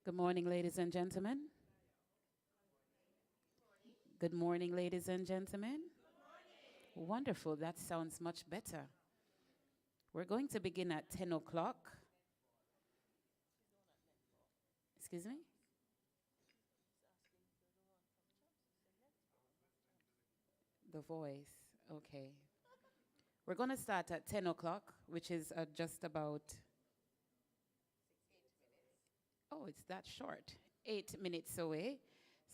Good morning, ladies and gentlemen. Good morning, ladies and gentlemen. Wonderful. That sounds much better. We're going to begin at 10 o'clock. Excuse me? The voice. Okay. We're going to start at 10 o'clock, which is just about, oh, it's that short, 8 minutes away.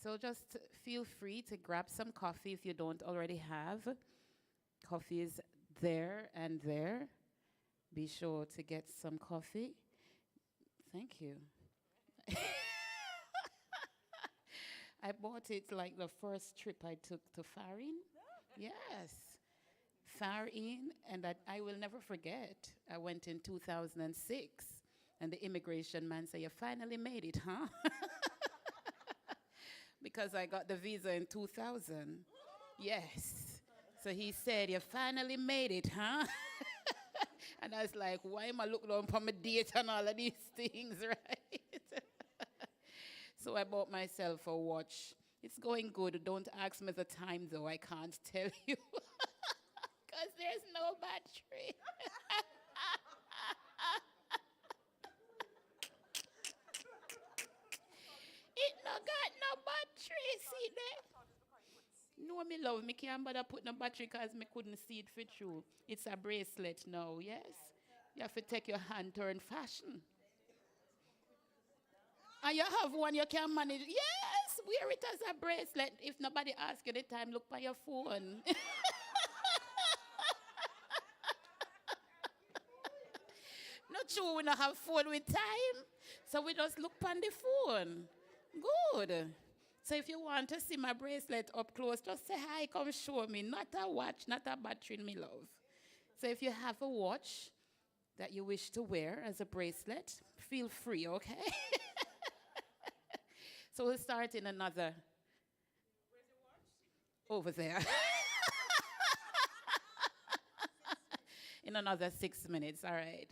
So just feel free to grab some coffee if you don't already have. Coffee is there and there. Be sure to get some coffee. Thank you. I bought it like the first trip I took to Farin. Yes. Farin, and that I will never forget. I went in 2006, and the immigration man said, "You finally made it, huh?" Because I got the visa in 2000. Yes. So he said, "You finally made it, huh?" And I was like, why am I looking on for my date and all of these things, right? So I bought myself a watch. It's going good. Don't ask me the time, though. I can't tell you. Because there's no battery. It no got no battery. See there? No, me love. Me can't bother put no battery because me couldn't see it fit through. It's a bracelet now, yes? You have to take your hand turn fashion. And you have one you can manage. Yes, wear it as a bracelet. If nobody asks you the time, look by your phone. Not true, we don't have phone with time. So we just look on the phone. Good. So if you want to see my bracelet up close, just say hi, come show me. Not a watch, not a battery, me love. So if you have a watch that you wish to wear as a bracelet, feel free, okay? So we'll start in another. Where's your watch? Over there. In another 6 minutes, all right.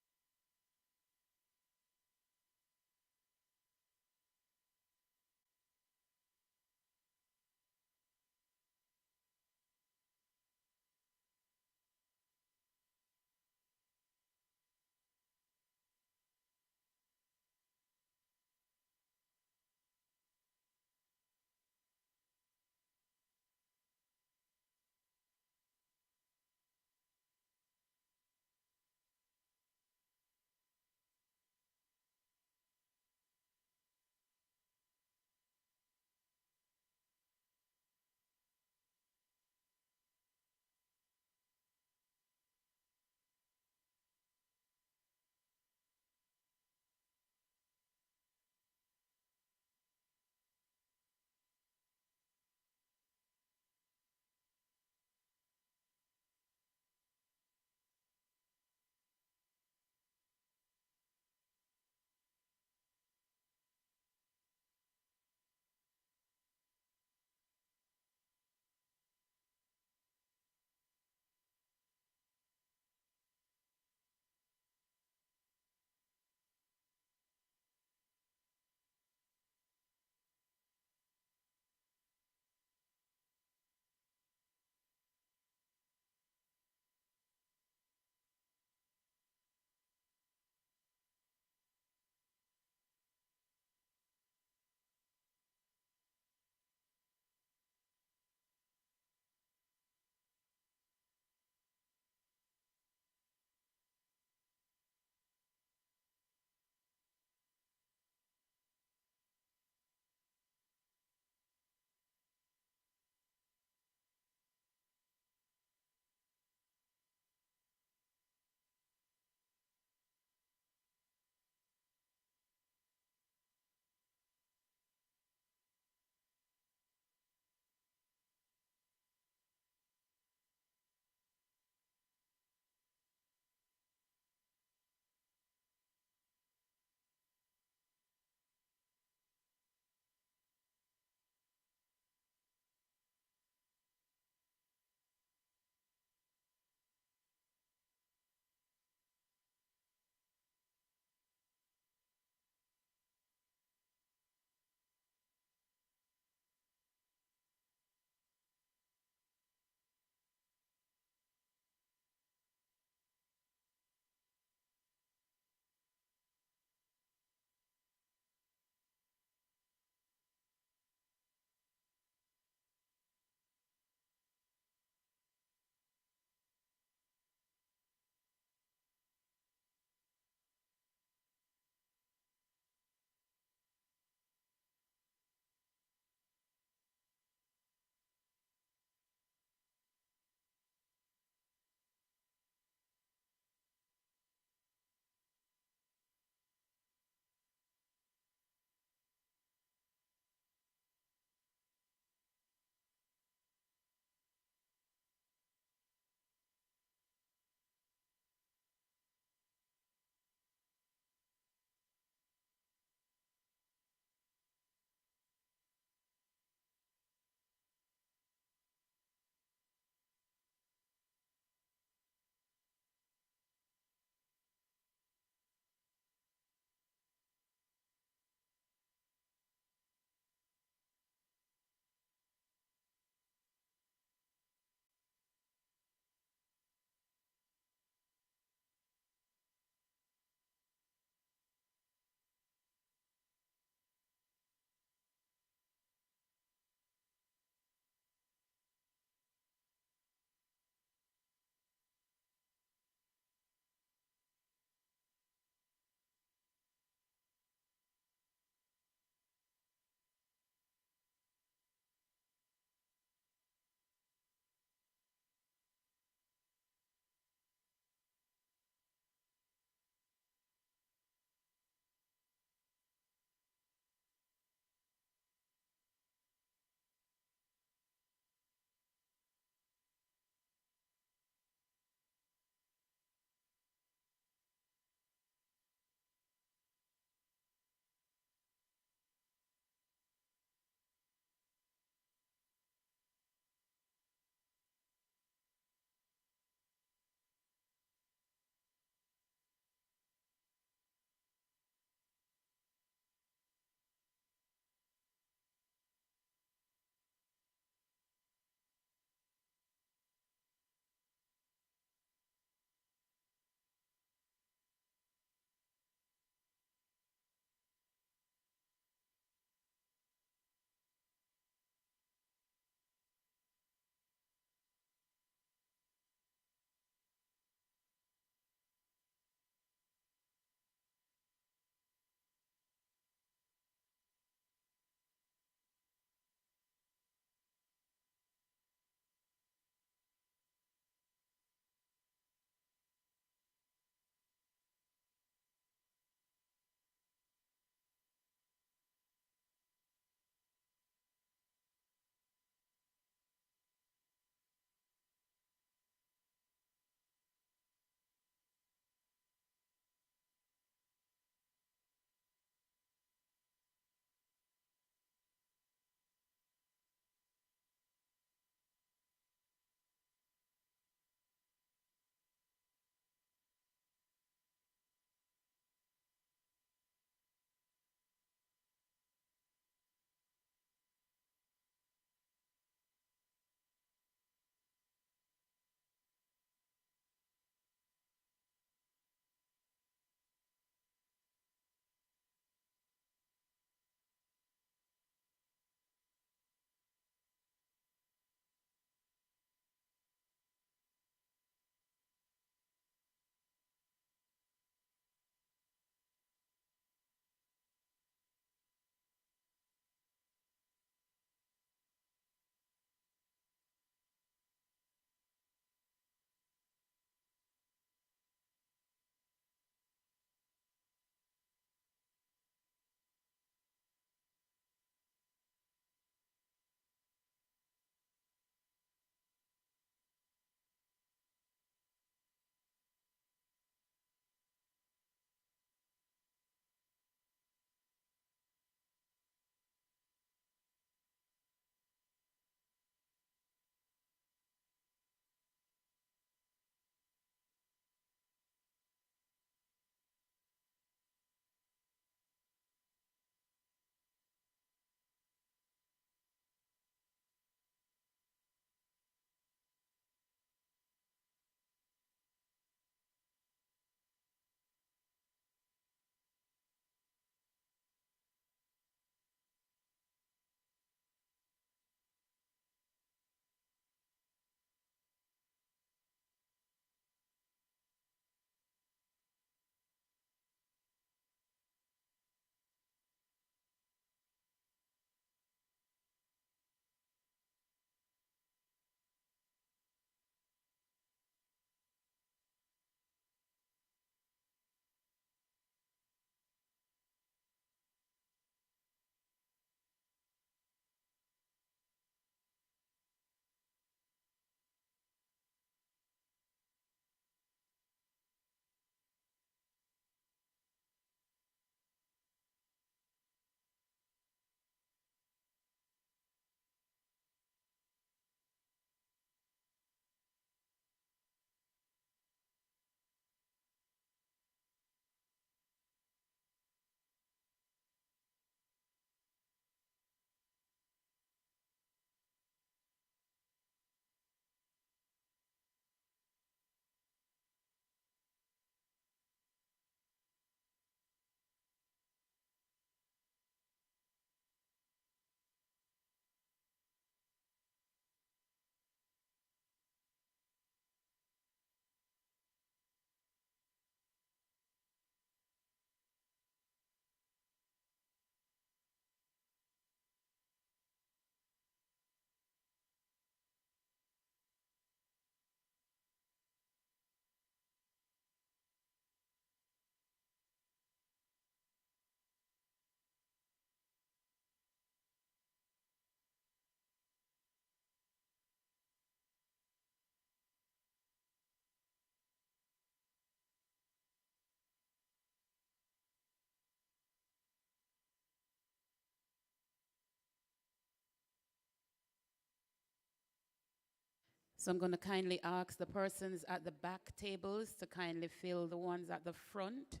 So I'm going to kindly ask the persons at the back tables to kindly fill the ones at the front,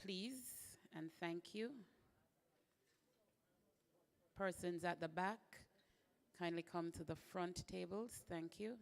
please, and thank you. Persons at the back, kindly come to the front tables, thank you.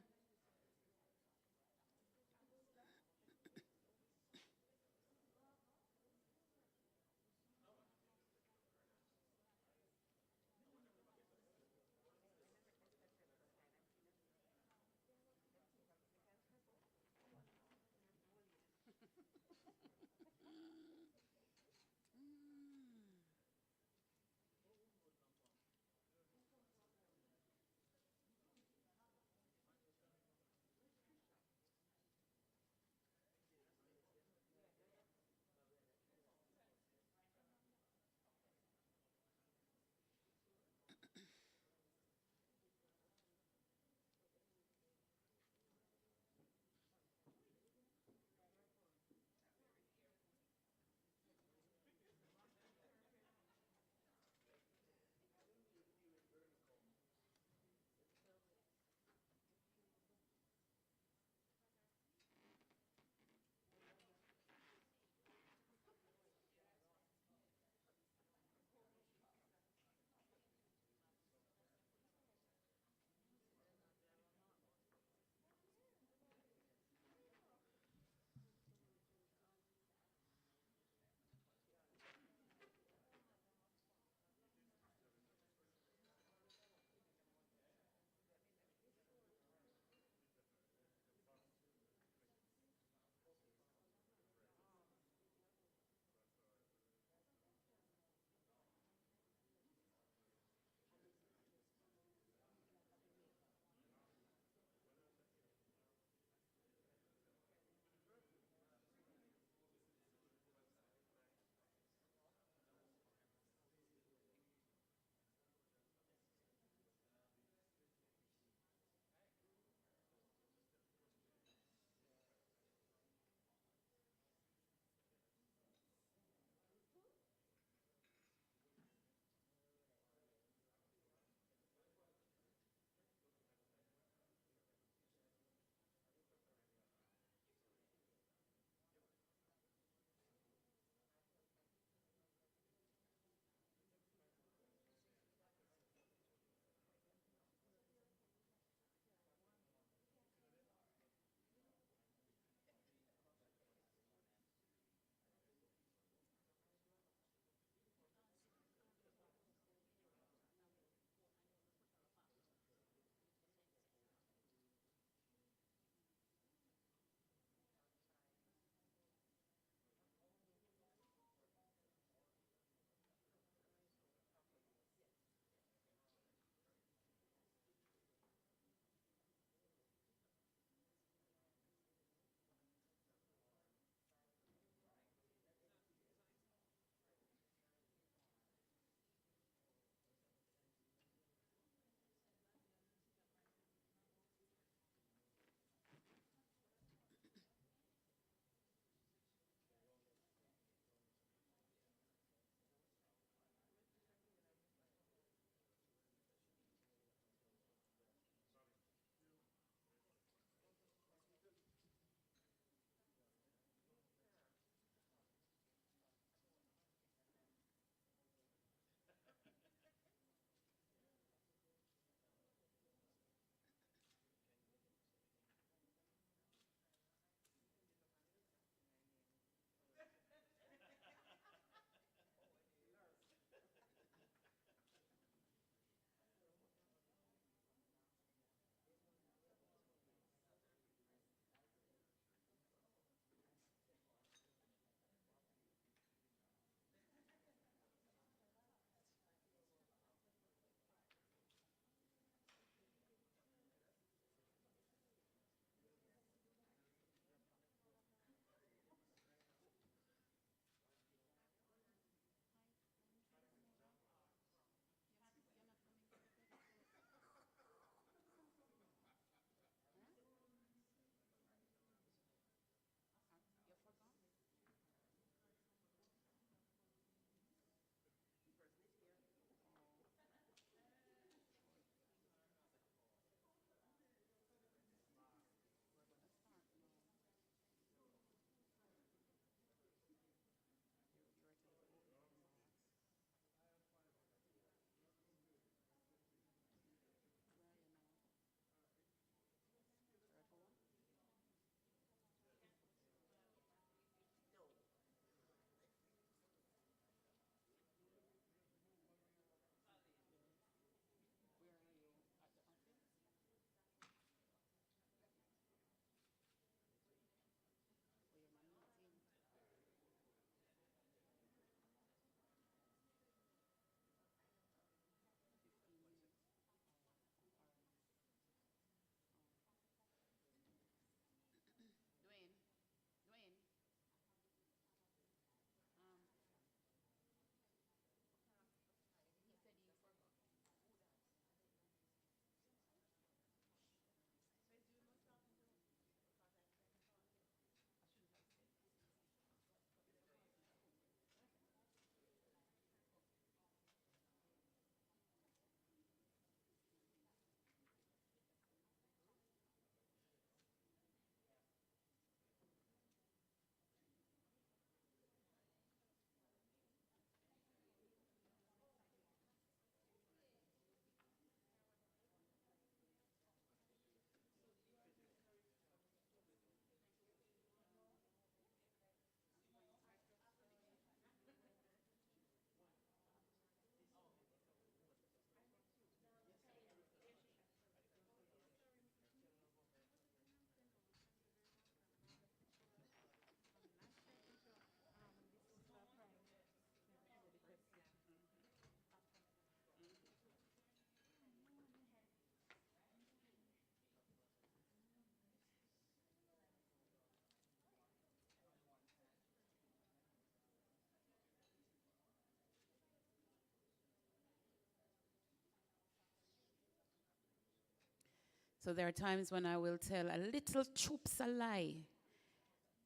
So there are times when I will tell a little choops a lie.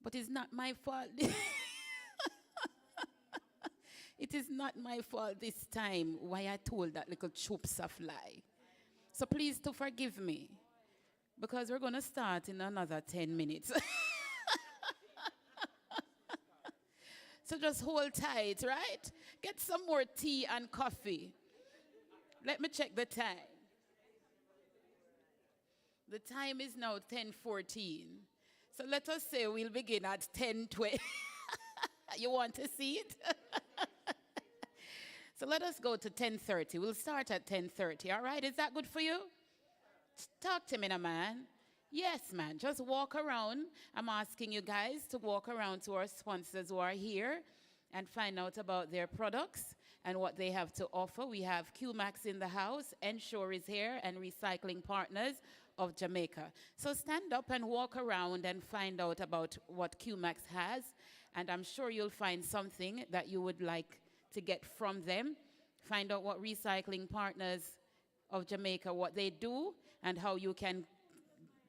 But it's not my fault. It is not my fault this time why I told that little choops of lie. So please to forgive me. Because we're going to start in another 10 minutes. So just hold tight, right? Get some more tea and coffee. Let me check the time. The time is now 10:14. So let us say we'll begin at 10:20. You want to see it? So let us go to 10:30. We'll start at 10:30, all right? Is that good for you? Talk to me now, man. Yes, man. Just walk around. I'm asking you guys to walk around to our sponsors who are here and find out about their products and what they have to offer. We have QMax in the house, Ensure is here, and Recycling Partners of Jamaica. So stand up and walk around and find out about what QMax has, and I'm sure you'll find something that you would like to get from them. Find out what Recycling Partners of Jamaica, what they do, and how you can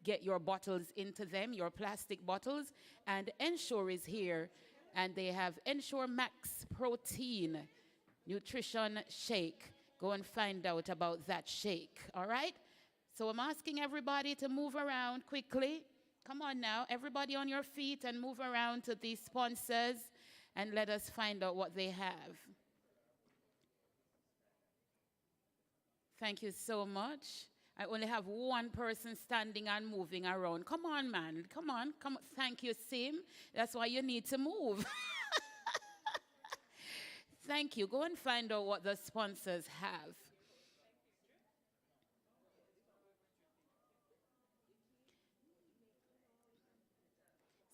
get your bottles into them, your plastic bottles. And Ensure is here, and they have Ensure Max Protein Nutrition Shake. Go and find out about that shake, all right? So I'm asking everybody to move around quickly. Come on now, everybody on your feet and move around to these sponsors and let us find out what they have. Thank you so much. I only have one person standing and moving around. Come on, man. Come on. Come on. Thank you, Sim. That's why you need to move. Thank you. Go and find out what the sponsors have.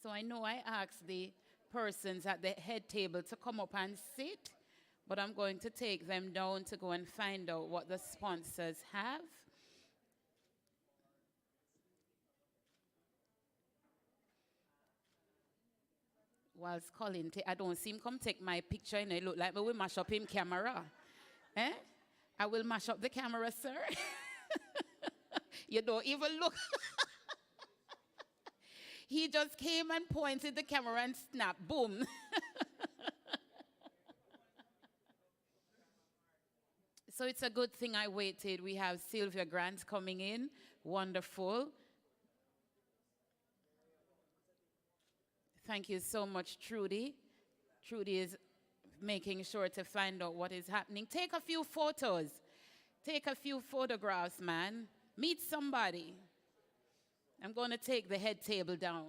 So I know I asked the persons at the head table to come up and sit, but I'm going to take them down to go and find out what the sponsors have. Whilst Colin, I don't see him come take my picture, and it look like we mash up him camera. Eh? I will mash up the camera, sir. You don't even look. He just came and pointed the camera and snapped, boom. So it's a good thing I waited. We have Sylvia Grant coming in. Wonderful. Thank you so much, Trudy. Trudy is making sure to find out what is happening. Take a few photos. Take a few photographs, man. Meet somebody. I'm going to take the head table down.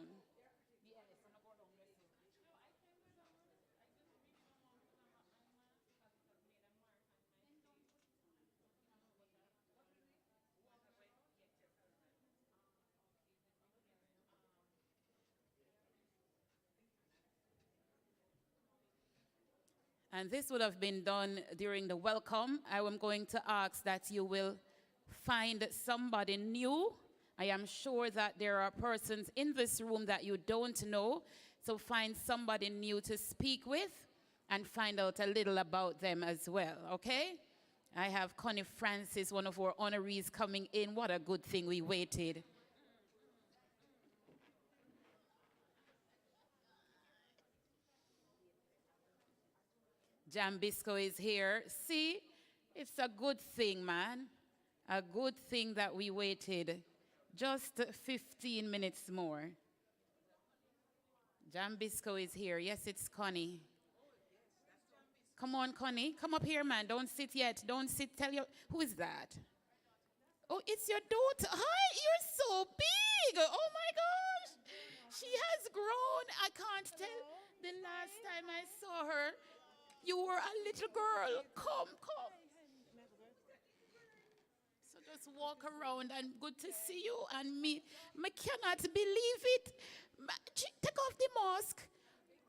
And this would have been done during the welcome. I am going to ask that you will find somebody new. I am sure that there are persons in this room that you don't know. So find somebody new to speak with and find out a little about them as well, okay? I have Connie Francis, one of our honorees, coming in. What a good thing we waited. Jambisco is here. See, it's a good thing, man. A good thing that we waited just 15 minutes more. Jambisco is here. Yes, it's Connie. Come on, Connie. Come up here, man. Don't sit yet. Don't sit. Tell you. Who is that? Oh, it's your daughter. Hi, you're so big. Oh, my gosh. She has grown. I can't tell. The last time I saw her, you were a little girl. Come, come. So just walk around and good to see you and me. I cannot believe it. Take off the mask.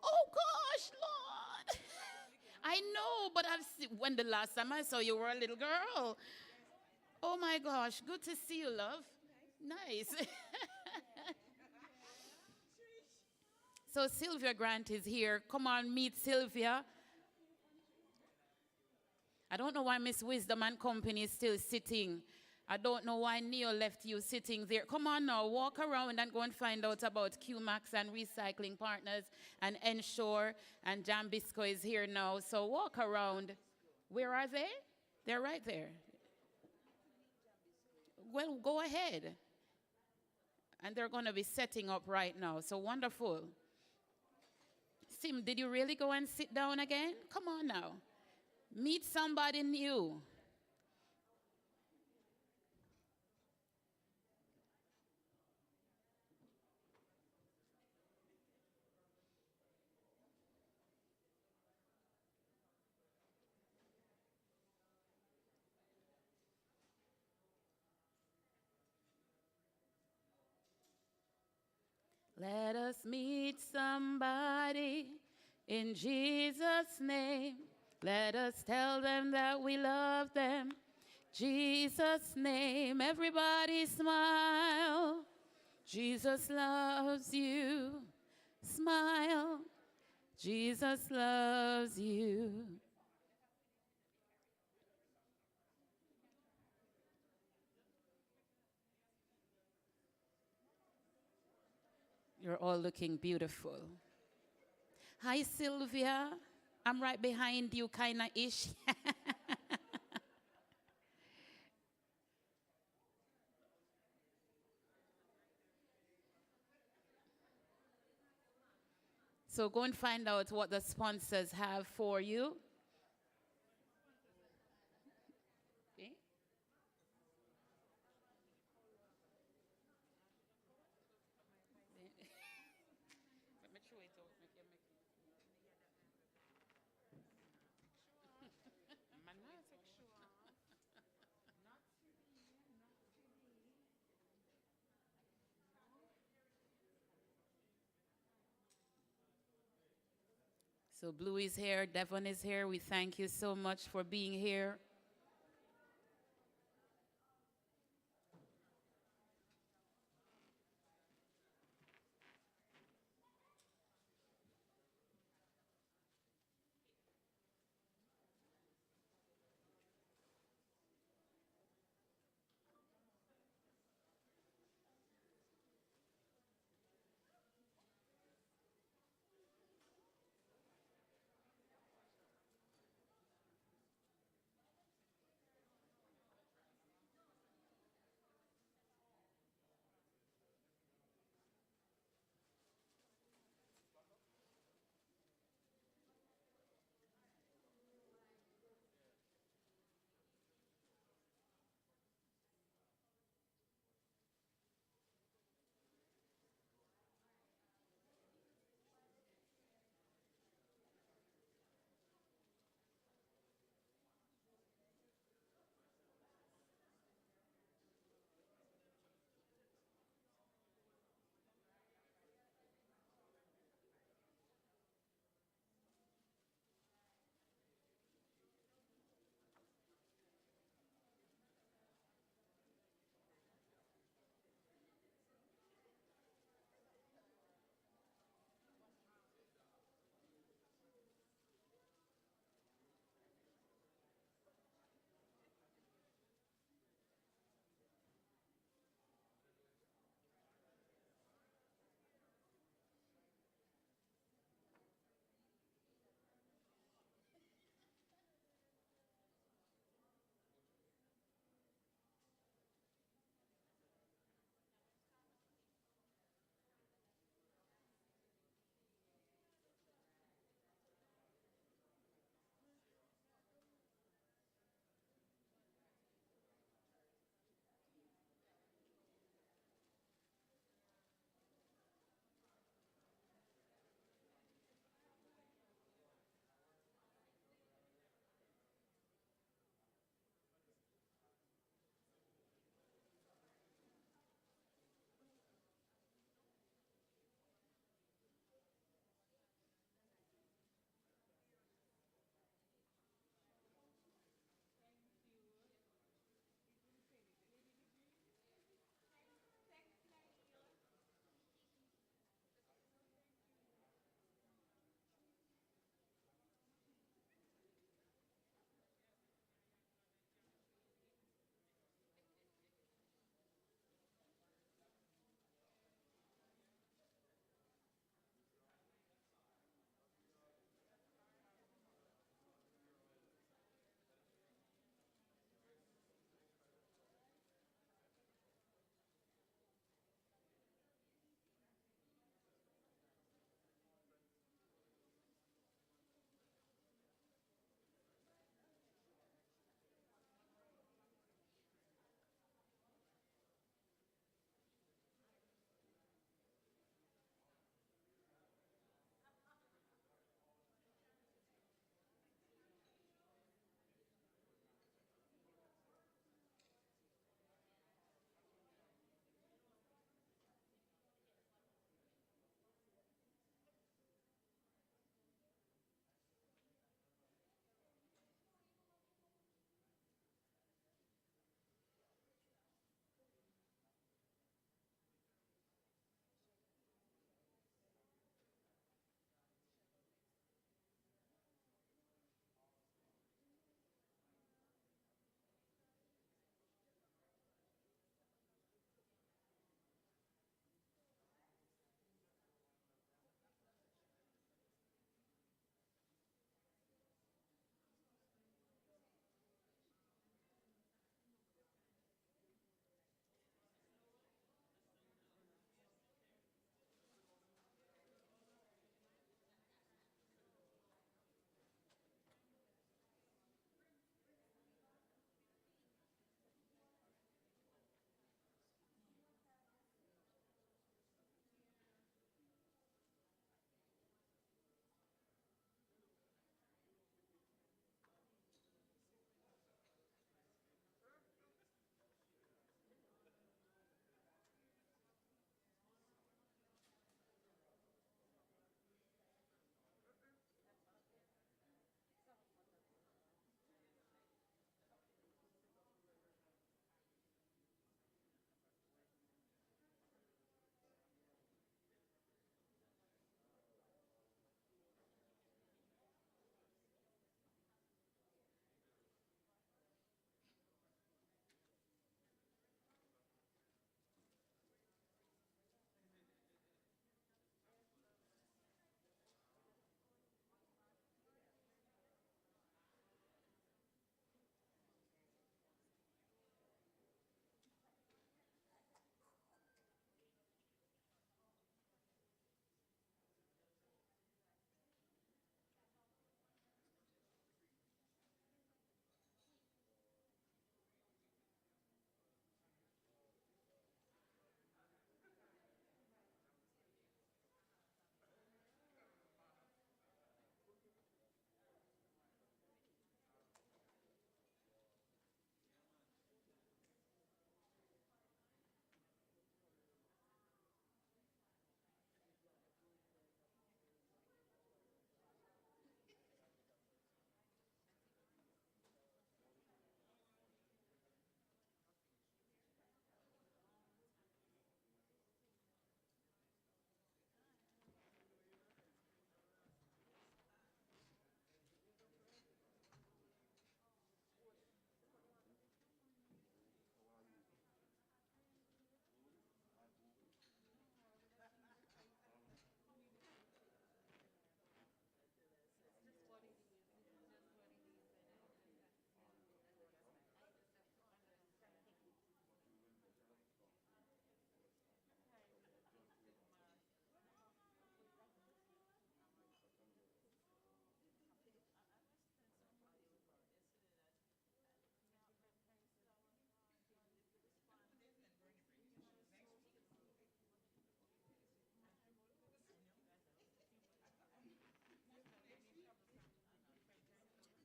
Oh gosh, Lord. I know, but when the last time I saw you were a little girl. Oh my gosh, good to see you, love. Nice. So Sylvia Grant is here. Come on, meet Sylvia. I don't know why Miss Wisdom and Company is still sitting. I don't know why Neo left you sitting there. Come on now, walk around and go and find out about QMax and Recycling Partners and Ensure, and Jambisco is here now. So walk around. Where are they? They're right there. Well, go ahead. And they're going to be setting up right now. So wonderful. Sim, did you really go and sit down again? Come on now. Meet somebody new. Let us meet somebody in Jesus' name. Let us tell them that we love them. Jesus' name. Everybody smile. Jesus loves you. Smile. Jesus loves you. You're all looking beautiful. Hi, Sylvia. I'm right behind you, kind of ish. So go and find out what the sponsors have for you. Okay. So Blue is here, Devon is here. We thank you so much for being here.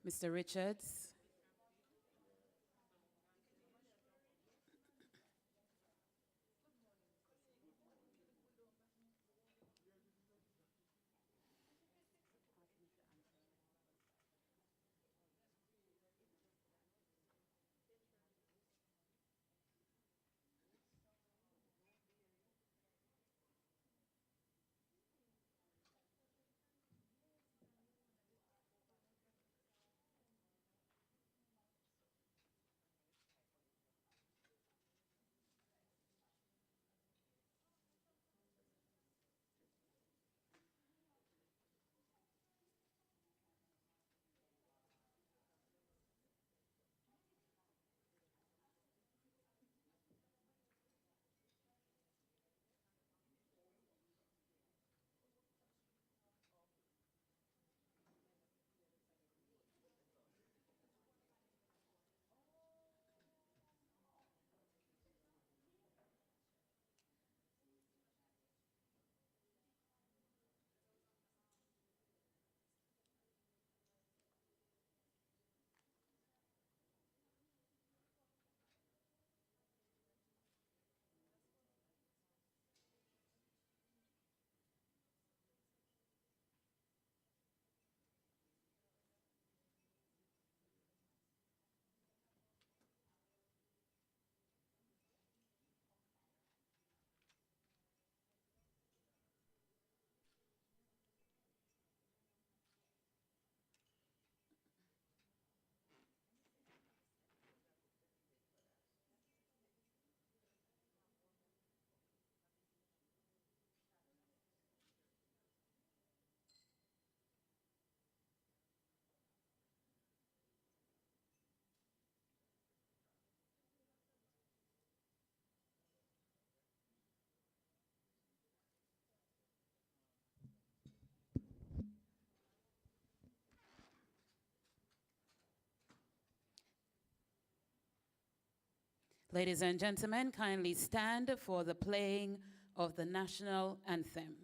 Mr. Richards. Ladies and gentlemen, kindly stand for the playing of the national anthem.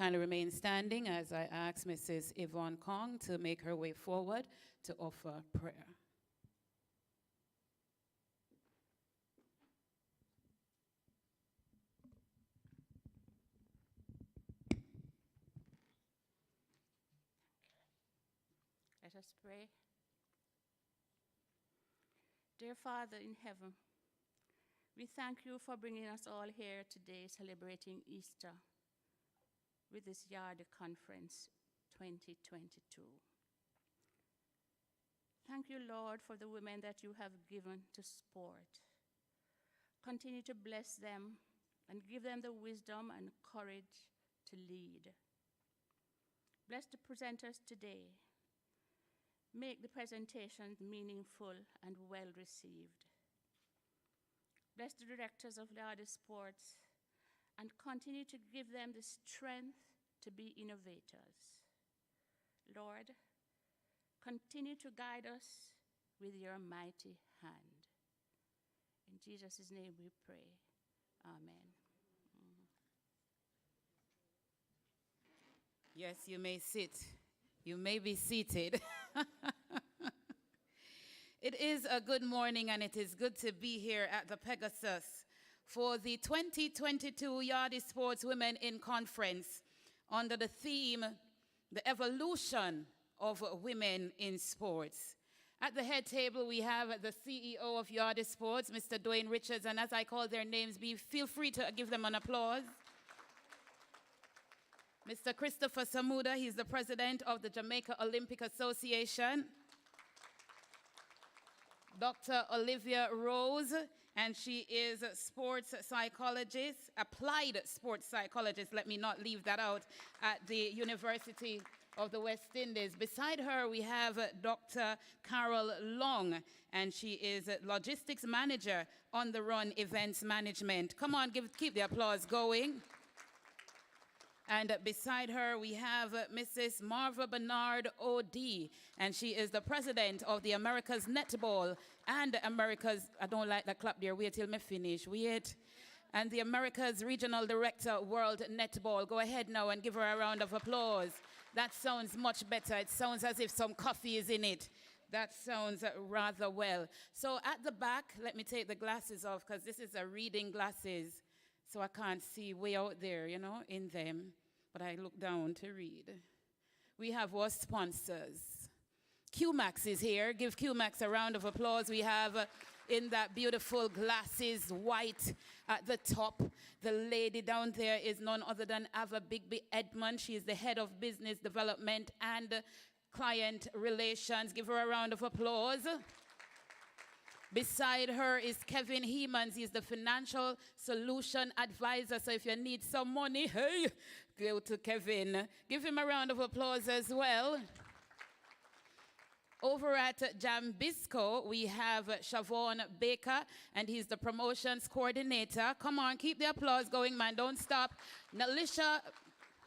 Kindly remain standing as I ask Mrs. Yvonne Kong to make her way forward to offer prayer. Let us pray. Dear Father in heaven, we thank you for bringing us all here today celebrating Easter with this Yardie Conference 2022. Thank you, Lord, for the women that you have given to sport. Continue to bless them and give them the wisdom and courage to lead. Bless the presenters today. Make the presentations meaningful and well received. Bless the directors of Yardie Sports and continue to give them the strength to be innovators. Lord, continue to guide us with your mighty hand. In Jesus' name we pray. Amen. Yes, you may sit. You may be seated. It is a good morning, and it is good to be here at the Pegasus for the 2022 Yardie Sports Women in Conference under the theme, The Evolution of Women in Sports. At the head table, we have the CEO of Yardie Sports, Mr. Dwayne Richards, and as I call their names, feel free to give them an applause. Mr. Christopher Samuda, he's the president of the Jamaica Olympic Association. Dr. Olivia Rose, and she is a sports psychologist, applied sports psychologist, let me not leave that out, at the University of the West Indies. Beside her, we have Dr. Carol Long, and she is a logistics manager on the Run Events Management. Come on, keep the applause going. And beside her, we have Mrs. Marva Bernard O.D., and she is the president of the America's Netball and America's, I don't like that clap there, wait till me finish, wait. And the America's Regional Director, World Netball. Go ahead now and give her a round of applause. That sounds much better. It sounds as if some coffee is in it. That sounds rather well. So at the back, let me take the glasses off, because this is a reading glasses. So I can't see way out there, you know, in them. But I look down to read. We have our sponsors. QMax is here. Give QMax a round of applause. We have in that beautiful glasses, white at the top. The lady down there is none other than Ava Bigby Edmond. She is the head of business development and client relations. Give her a round of applause. Beside her is Kevin Heemans. He's the financial solution advisor. So if you need some money, hey, go to Kevin. Give him a round of applause as well. Over at Jambisco, we have Siobhan Baker, and he's the promotions coordinator. Come on, keep the applause going, man. Don't stop. Nalisha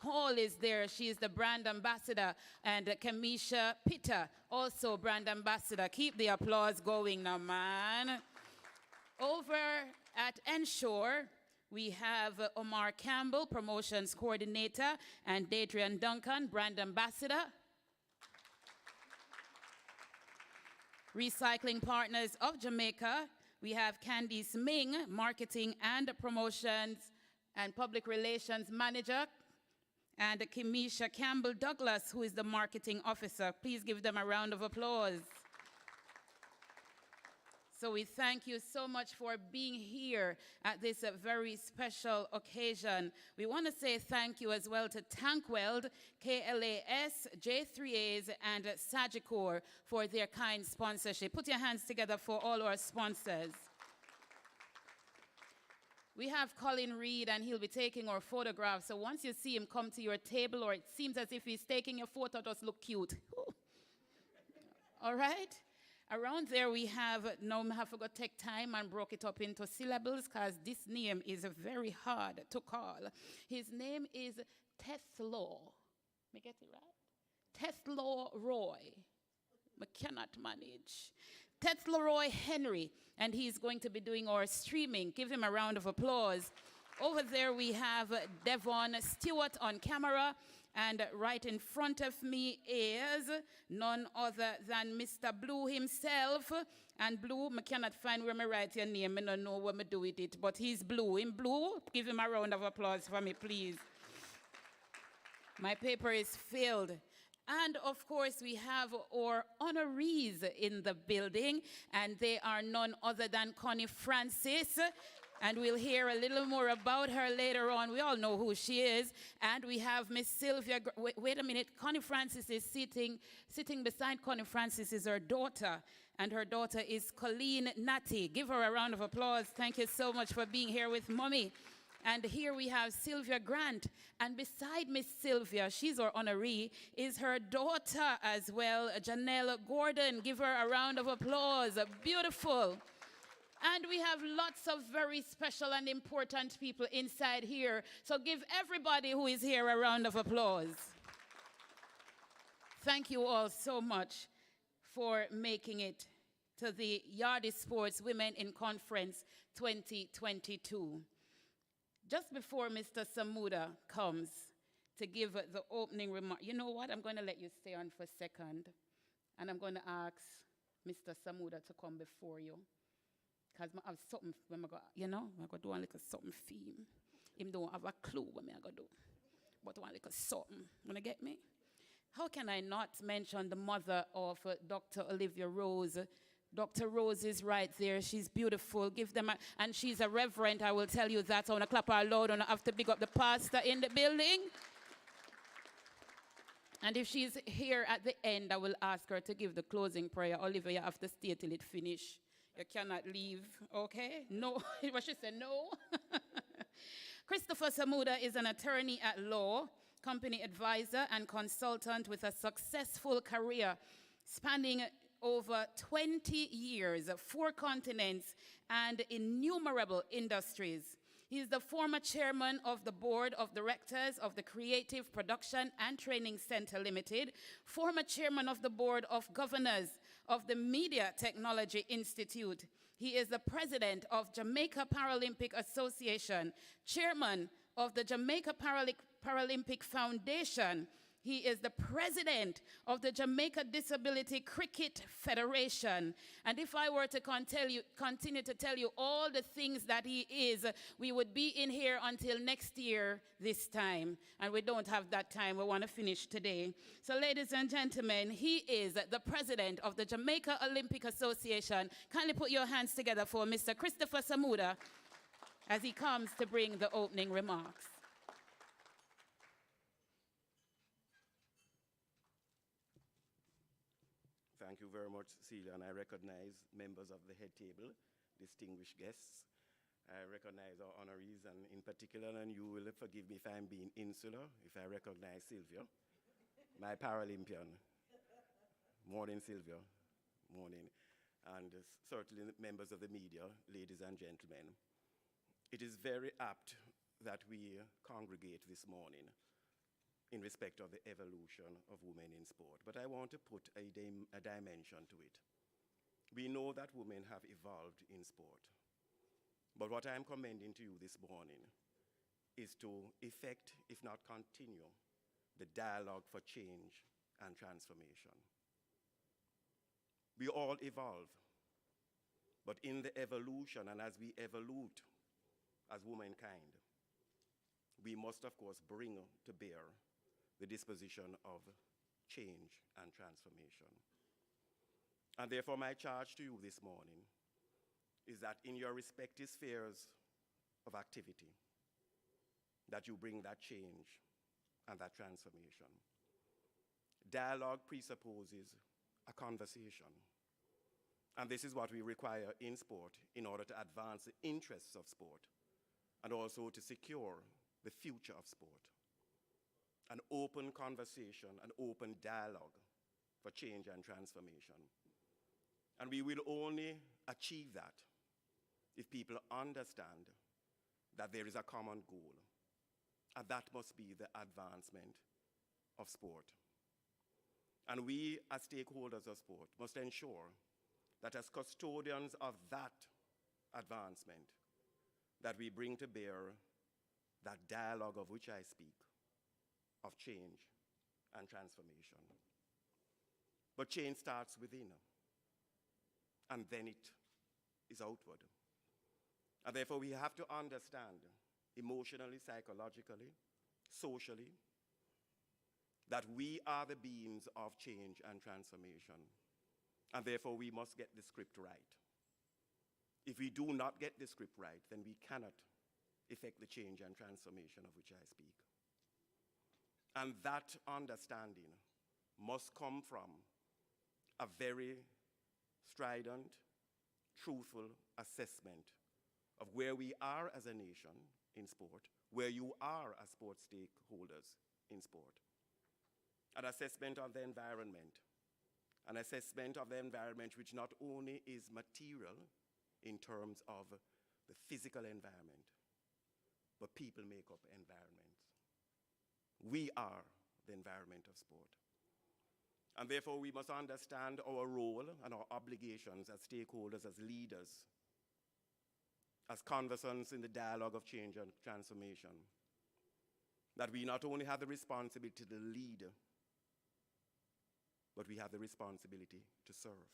Hall is there. She is the brand ambassador. And Kamisha Pitta, also brand ambassador. Keep the applause going now, man. Over at Ensure, we have Omar Campbell, promotions coordinator, and Dadrian Duncan, brand ambassador. Recycling Partners of Jamaica, we have Candice Ming, marketing and promotions and public relations manager, and Kimisha Campbell Douglas, who is the marketing officer. Please give them a round of applause. So we thank you so much for being here at this very special occasion. We want to say thank you as well to Tankweld, KLAS, J3As, and Sagicor for their kind sponsorship. Put your hands together for all our sponsors. We have Colin Reed, and he'll be taking our photographs. So once you see him come to your table, or it seems as if he's taking your photo, just look cute. All right? Around there we have, now I have to take time and broke it up into syllables, because this name is very hard to call. His name is Teslo. Me get it right? Teslo Roy. I cannot manage. Teslo Roy Henry, and he's going to be doing our streaming. Give him a round of applause. Over there we have Devon Stewart on camera. And right in front of me is none other than Mr. Blue himself. And Blue, I cannot find where I write your name. I don't know what I do with it. But he's Blue. In Blue, give him a round of applause for me, please. My paper is filled. And of course, we have our honorees in the building. And they are none other than Connie Francis. And we'll hear a little more about her later on. We all know who she is. And we have Miss Sylvia. Wait a minute. Connie Francis is sitting beside Connie Francis is her daughter. And her daughter is Colleen Natty. Give her a round of applause. Thank you so much for being here with Mommy. And here we have Sylvia Grant. And beside Miss Sylvia, she's our honoree, is her daughter as well, Janelle Gordon. Give her a round of applause. Beautiful. And we have lots of very special and important people inside here. So give everybody who is here a round of applause. Thank you all so much for making it to the Yardie Sports Women in Conference 2022. Just before Mr. Samuda comes to give the opening remark, you know what? I'm going to let you stay on for a second. And I'm going to ask Mr. Samuda to come before you. Because I have something when I go, you know, I go do a little something for him. Him don't have a clue what I go do. But one little something. Wanna get me? How can I not mention the mother of Dr. Olivia Rose? Dr. Rose is right there. She's beautiful. Give them and she's a reverend. I will tell you that. I want to clap her loud. I want to have to big up the pastor in the building. And if she's here at the end, I will ask her to give the closing prayer. Olivia, you have to stay till it finish. You cannot leave, okay? No. What she said, no. Christopher Samuda is an attorney at law, company advisor, and consultant with a successful career spanning over 20 years, 4 continents, and innumerable industries. He is the former chairman of the board of directors of the Creative Production and Training Center Limited, former chairman of the board of governors of the Media Technology Institute. He is the president of Jamaica Paralympic Association, chairman of the Jamaica Paralympic Foundation. He is the president of the Jamaica Disability Cricket Federation. And if I were to continue to tell you all the things that he is, we would be in here until next year this time. And we don't have that time. We want to finish today. So ladies and gentlemen, he is the president of the Jamaica Olympic Association. Kindly put your hands together for Mr. Christopher Samuda as he comes to bring the opening remarks. Thank you very much, Celia, and I recognize members of the head table, distinguished guests. I recognize our honorees, and in particular, and you will forgive me if I'm being insular, if I recognize Sylvia, my Paralympian. Morning, Sylvia. Morning. And certainly members of the media, ladies and gentlemen. It is very apt that we congregate this morning in respect of the evolution of women in sport. But I want to put a dimension to it. We know that women have evolved in sport. But what I'm commending to you this morning is to effect, if not continue, the dialogue for change and transformation. We all evolve, but in the evolution and as we evolute as womankind, we must, of course, bring to bear the disposition of change and transformation. And therefore, my charge to you this morning is that in your respective spheres of activity, that you bring that change and that transformation. Dialogue presupposes a conversation. And this is what we require in sport in order to advance the interests of sport and also to secure the future of sport. An open conversation, an open dialogue for change and transformation. And we will only achieve that if people understand that there is a common goal, and that must be the advancement of sport. And we, as stakeholders of sport, must ensure that as custodians of that advancement, that we bring to bear that dialogue of which I speak, of change and transformation. But change starts within, and then it is outward. And therefore we have to understand emotionally, psychologically, socially, that we are the beings of change and transformation. And therefore we must get the script right. If we do not get the script right, then we cannot effect the change and transformation of which I speak. And that understanding must come from a very strident, truthful assessment of where we are as a nation in sport, where you are as sport stakeholders in sport. An assessment of the environment, an assessment of the environment which not only is material in terms of the physical environment, but people make up environments. We are the environment of sport. And therefore we must understand our role and our obligations as stakeholders, as leaders, as conversants in the dialogue of change and transformation, that we not only have the responsibility to lead, but we have the responsibility to serve.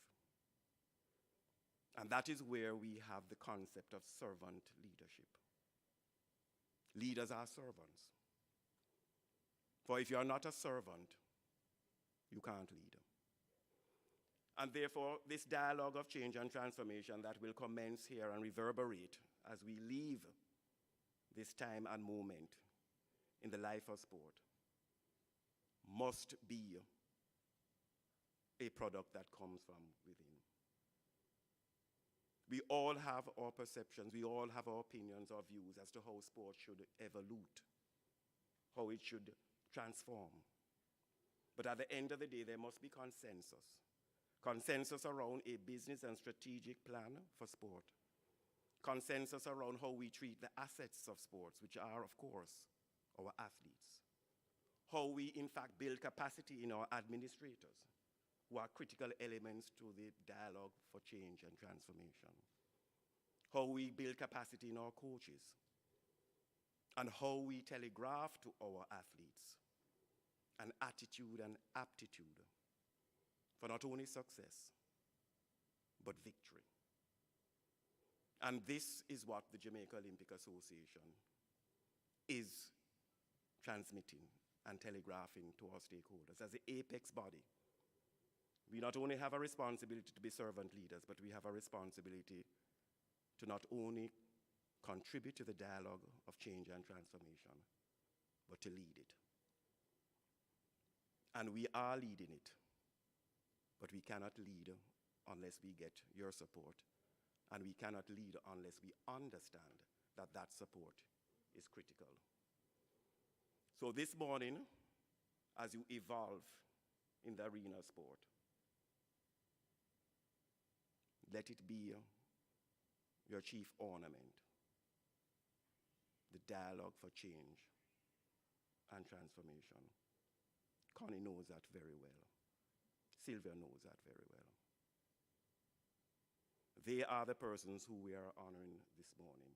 And that is where we have the concept of servant leadership. Leaders are servants. For if you are not a servant, you can't lead. And therefore, this dialogue of change and transformation that will commence here and reverberate as we leave this time and moment in the life of sport must be a product that comes from within. We all have our perceptions, we all have our opinions or views as to how sport should evolve, how it should transform. But at the end of the day, there must be consensus. Consensus around a business and strategic plan for sport. Consensus around how we treat the assets of sports, which are, of course, our athletes. How we, in fact, build capacity in our administrators, who are critical elements to the dialogue for change and transformation. How we build capacity in our coaches, and how we telegraph to our athletes an attitude and aptitude for not only success, but victory. And this is what the Jamaica Olympic Association is transmitting and telegraphing to our stakeholders. As the apex body, we not only have a responsibility to be servant leaders, but we have a responsibility to not only contribute to the dialogue of change and transformation, but to lead it. And we are leading it, but we cannot lead unless we get your support, and we cannot lead unless we understand that that support is critical. So this morning, as you evolve in the arena of sport, let it be your chief ornament, the dialogue for change and transformation. Connie knows that very well. Sylvia knows that very well. They are the persons who we are honoring this morning.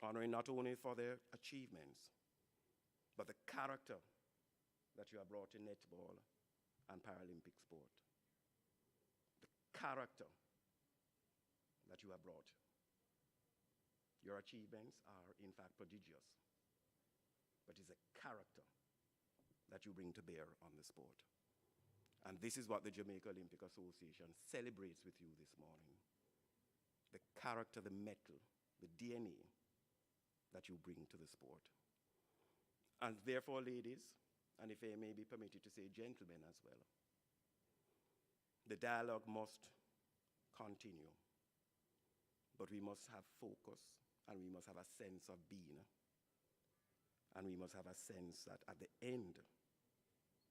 Honoring not only for their achievements, but the character that you have brought in netball and Paralympic sport. The character that you have brought. Your achievements are, in fact, prodigious, but it's a character that you bring to bear on the sport. And this is what the Jamaica Olympic Association celebrates with you this morning. The character, the mettle, the DNA that you bring to the sport. And therefore, ladies, and if I may be permitted to say gentlemen as well, the dialogue must continue. But we must have focus, and we must have a sense of being. And we must have a sense that at the end,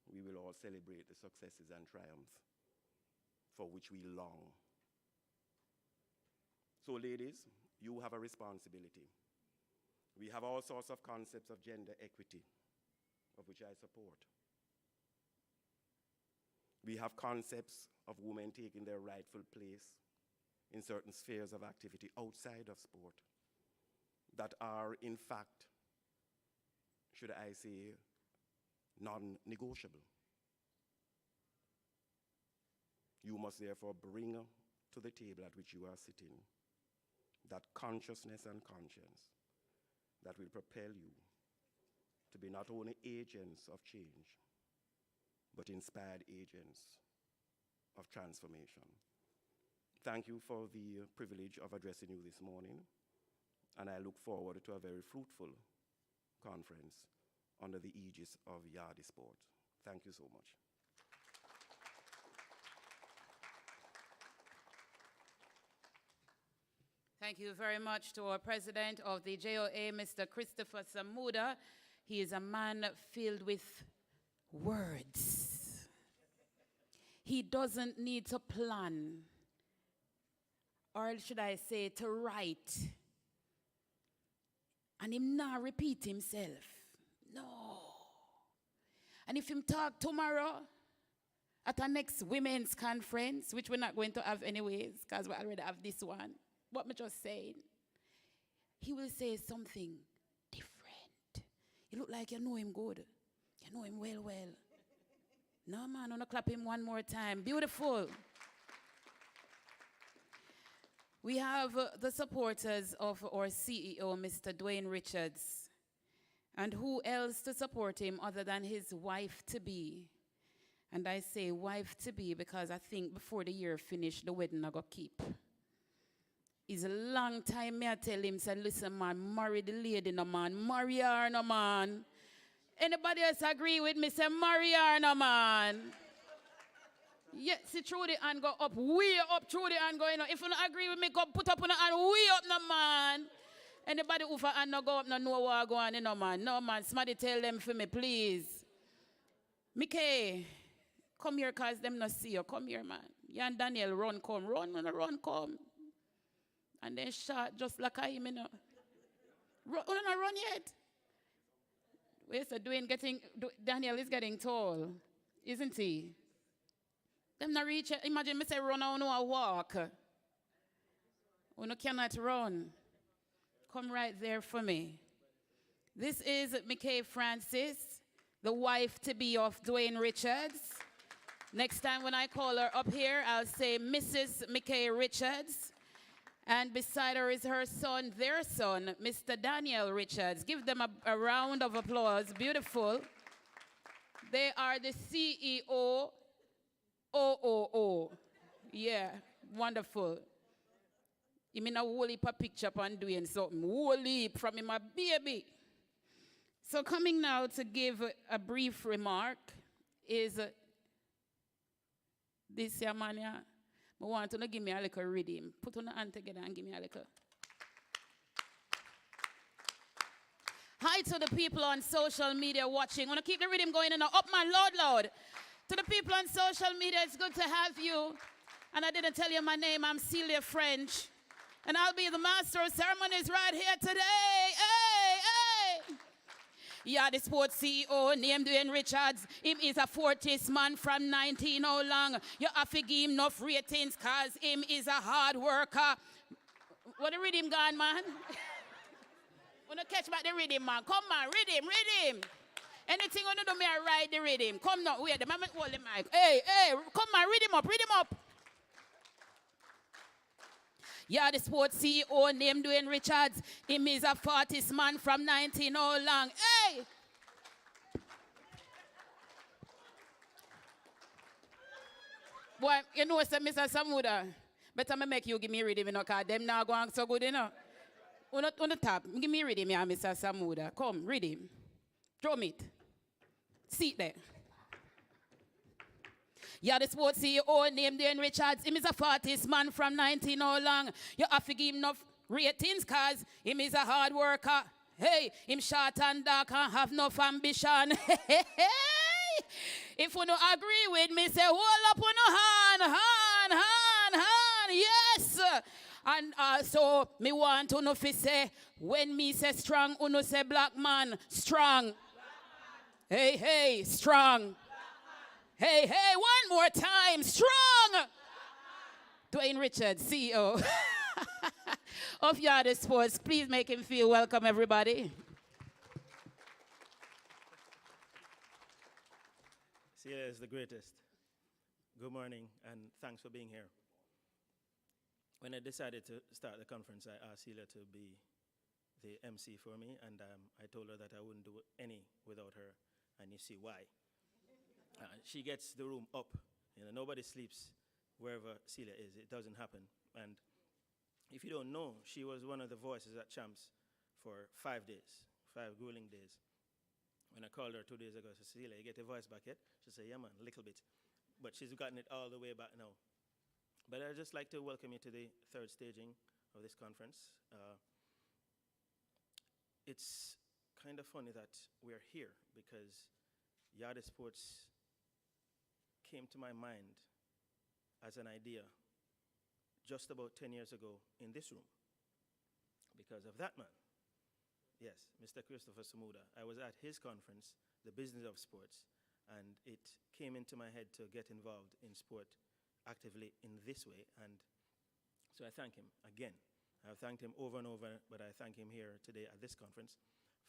we will all celebrate the successes and triumphs for which we long. So ladies, you have a responsibility. We have all sorts of concepts of gender equity, of which I support. We have concepts of women taking their rightful place in certain spheres of activity outside of sport that are, in fact, should I say, non-negotiable. You must therefore bring to the table at which you are sitting that consciousness and conscience that will propel you to be not only agents of change, but inspired agents of transformation. Thank you for the privilege of addressing you this morning, and I look forward to a very fruitful conference under the aegis of Yardie Sport. Thank you so much. Thank you very much to our president of the JOA, Mr. Christopher Samuda. He is a man filled with words. He doesn't need to plan, or should I say, to write. And him not repeat himself. No. And if him talk tomorrow at our next women's conference, which we're not going to have anyways, because we already have this one, what me just saying, he will say something different. You look like you know him good. You know him well. No, man, I'm going to clap him one more time. Beautiful. We have the supporters of our CEO, Mr. Dwayne Richards. And who else to support him other than his wife-to-be? And I say wife-to-be because I think before the year finished, the wedding I got keep. It's a long time me I tell him, say, listen, man, marry the lady, no man. Marry her, no man. Anybody else agree with me? Say, marry her, no man. Yeah, see, through the hand go up, way up, through the hand go, you know. If you don't agree with me, go put up on the hand, way up, no man. Anybody who for hand no go up, no know what go on, you know, man. No, man, somebody tell them for me, please. Mickey, come here, cause them not see you. Come here, man. You and Daniel run, come. Run, come. And then shot just like I him, you know. Run, not run yet. Wait, so Daniel is getting tall, isn't he? Them not reach, imagine me say run, I know walk. You cannot run. Come right there for me. This is Mickey Francis, the wife-to-be of Dwayne Richards. Next time when I call her up here, I'll say Mrs. Mickey Richards. And beside her is her son, their son, Mr. Daniel Richards. Give them a round of applause. Beautiful. They are the CEO. OOO. Yeah, wonderful. You mean a whole heap of picture and doing something. Whole heap from him, my baby. So coming now to give a brief remark is this here man here. I want to give me a little rhythm. Put on the hand together and give me a little. Hi to the people on social media watching. I want to keep the rhythm going and up man, loud. To the people on social media, it's good to have you. And I didn't tell you my name. I'm Celia French. And I'll be the master of ceremonies right here today. Hey! Yardie Sports CEO named Dwayne Richards. Him is a 40th man from 19 how long. You have to give him enough ratings because him is a hard worker. What the rhythm gone, man? Wanna catch back the rhythm, man. Come on, rhythm. Anything you do me, I ride the rhythm. Come now, wait, the moment hold the mic. Hey, come on, rhythm up. Yeah, the sports CEO named Dwayne Richards. Him is a 40th man from 19 how long. Hey! Boy, you know, Mr. Samuda, better me make you give me rhythm, you know, because them now going so good, you know. On the top, give me rhythm, yeah, Mr. Samuda. Come, rhythm. Drum it. Sit there. Yeah, the sports CEO named Dwayne Richards. Him is a 40th man from 19 how long. You have to give him enough ratings because him is a hard worker. Hey, him short and dark and have enough ambition. If you don't agree with me, say, hold up on your hand. Yes. And also, me want to know if you say, when me say strong, you say black man, strong. Hey, strong. Hey, one more time, strong. Dwayne Richards, CEO of Yardie Sports. Please make him feel welcome, everybody. Celia is the greatest. Good morning, and thanks for being here. When I decided to start the conference, I asked Celia to be the MC for me, and I told her that I wouldn't do any without her, and you see why. She gets the room up. You know, nobody sleeps wherever Celia is. It doesn't happen. And if you don't know, she was one of the voices at Champs for 5 days, 5 grueling days. When I called her 2 days ago, I said, Celia, you get your voice back yet? She said, yeah, man, a little bit. But she's gotten it all the way back now. But I'd just like to welcome you to the 3rd staging of this conference. It's kind of funny that we're here because Yardie Sports came to my mind as an idea just about 10 years ago in this room because of that man. Yes, Mr. Christopher Samuda. I was at his conference, The Business of Sports, and it came into my head to get involved in sport actively in this way, and so I thank him again I've thanked him over and over, but I thank him here today at this conference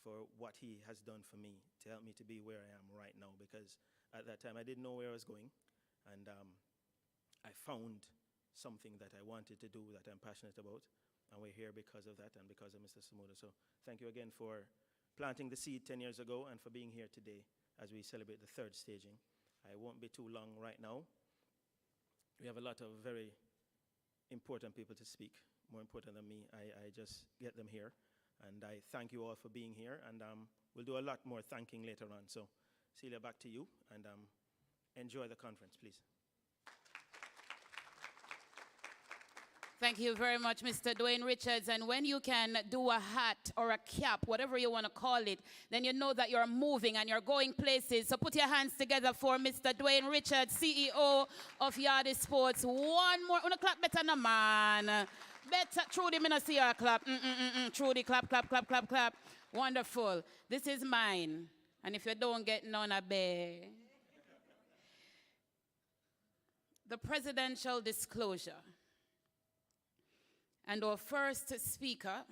for what he has done for me to help me to be where I am right now, because at that time I didn't know where I was going, and I found something that I wanted to do that I'm passionate about, and we're here because of that and because of Mr. Samuda. So thank you again for planting the seed 10 years ago and for being here today as we celebrate the third staging. I won't be too long right now. We have a lot of very important people to speak, more important than me. I just get them here. And I thank you all for being here. And we'll do a lot more thanking later on. So, Celia, back to you. And enjoy the conference, please. Thank you very much, Mr. Dwayne Richards. And when you can do a hat or a cap, whatever you want to call it, then you know that you're moving and you're going places. So put your hands together for Mr. Dwayne Richards, CEO of Yardie Sports. One more. Una clap better, no man. Better. Trudy, me not see her clap. Trudy, clap, clap, clap, clap, clap. Wonderful. This is mine. And if you don't get none, I beg. The presidential disclosure. And our first speaker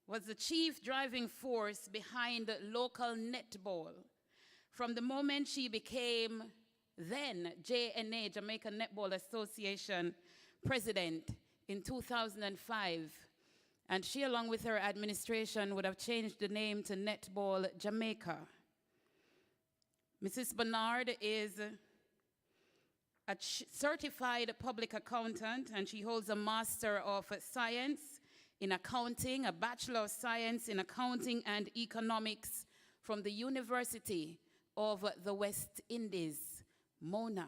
was the chief driving force behind local netball from the moment she became then JNA, Jamaican Netball Association president in 2005. And she, along with her administration, would have changed the name to Netball Jamaica. Mrs. Bernard is a certified public accountant, and she holds a Master of Science in Accounting, a Bachelor of Science in Accounting and Economics from the University of the West Indies, Mona.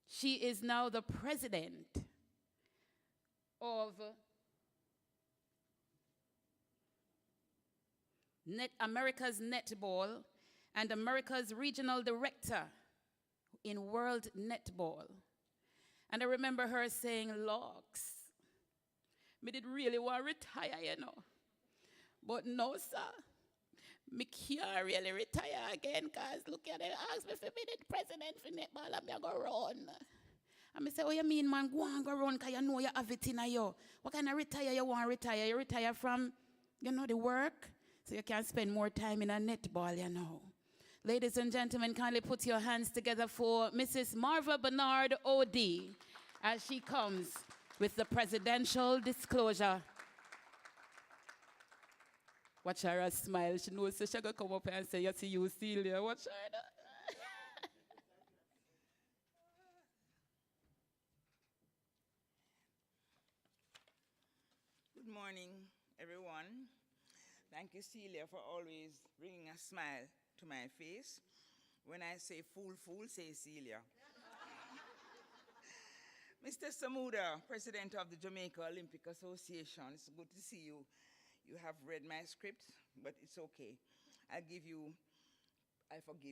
She is now the president of America's Netball and America's Regional Director in World Netball. And I remember her saying, "Locks, me did really want to retire, you know. But no, sir, me can't really retire again, because look at it, ask me if I be the president for netball and me go run." And me say, "Oh, you mean, man, go run, because you know you have it in you. What kind of retire you want to retire? You retire from, you know, the work, so you can spend more time in a netball, you know." Ladies and gentlemen, kindly put your hands together for Mrs. Marva Bernard O.D. as she comes with the presidential disclosure. Watch her smile. She knows she's going to come up and say, "You see you, Celia." Watch her. Good morning, everyone. Thank you, Celia, for always bringing a smile to my face. When I say fool, say Celia. Mr. Samuda, President of the Jamaica Olympic Association, it's good to see you. You have read my script, but it's okay. I forgive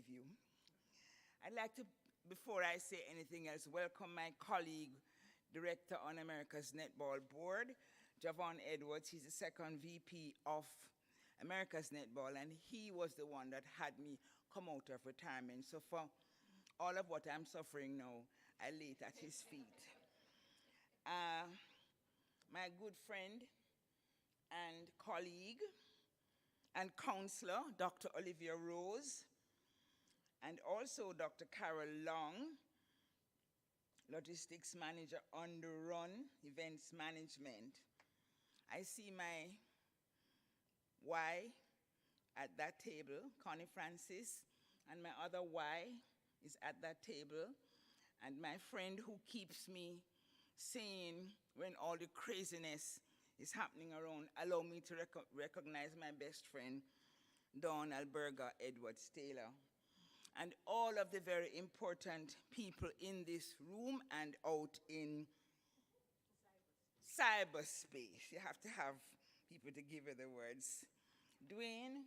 you. I'd like to, before I say anything else, welcome my colleague, Director on America's Netball Board, Javon Edwards. He's the second VP of America's Netball, and he was the one that had me come out of retirement. So for all of what I'm suffering now, I lay it at his feet. My good friend and colleague and counselor, Dr. Olivia Rose, and also Dr. Carol Long, Logistics Manager on the Run, Events Management. I see my Y at that table, Connie Francis, and my other Y is at that table, and my friend who keeps me sane when all the craziness is happening around. Allow me to recognize my best friend, Dawn Alberga Edwards Taylor, and all of the very important people in this room and out in cyberspace. You have to have people to give you the words. Dwayne,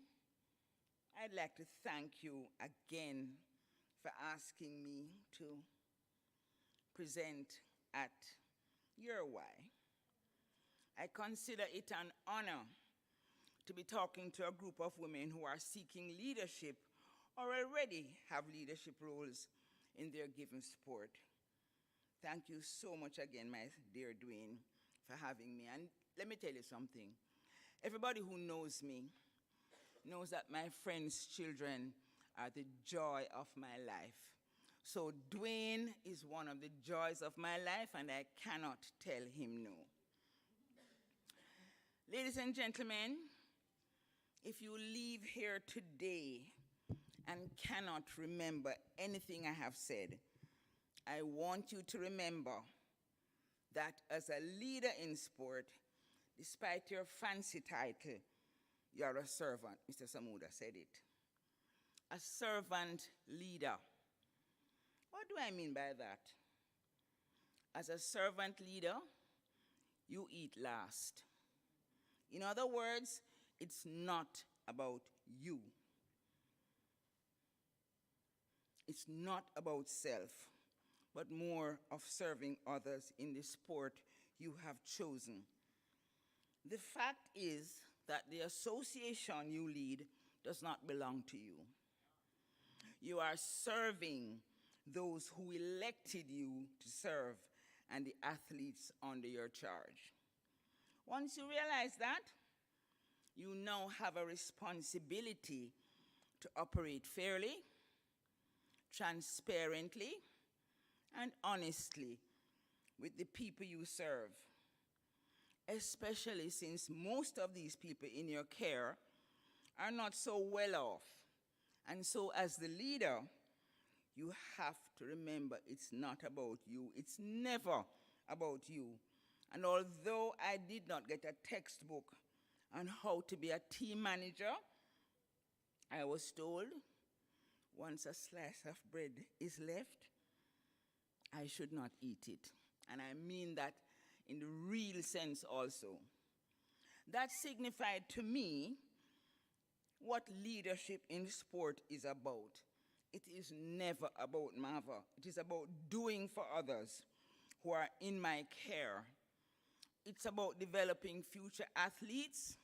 I'd like to thank you again for asking me to present at your Y. I consider it an honor to be talking to a group of women who are seeking leadership or already have leadership roles in their given sport. Thank you so much again, my dear Dwayne, for having me. And let me tell you something. Everybody who knows me knows that my friends' children are the joy of my life. So Dwayne is one of the joys of my life, and I cannot tell him no. Ladies and gentlemen, if you leave here today and cannot remember anything I have said, I want you to remember that as a leader in sport, despite your fancy title, you're a servant. Mr. Samuda said it. A servant leader. What do I mean by that? As a servant leader, you eat last. In other words, it's not about you. It's not about self, but more of serving others in the sport you have chosen. The fact is that the association you lead does not belong to you. You are serving those who elected you to serve and the athletes under your charge. Once you realize that, you now have a responsibility to operate fairly, transparently, and honestly with the people you serve, especially since most of these people in your care are not so well off. And so as the leader, you have to remember it's not about you. It's never about you. And although I did not get a textbook on how to be a team manager, I was told once a slice of bread is left, I should not eat it. And I mean that in the real sense also. That signified to me what leadership in sport is about. It is never about Mava. It is about doing for others who are in my care. It's about developing future athletes,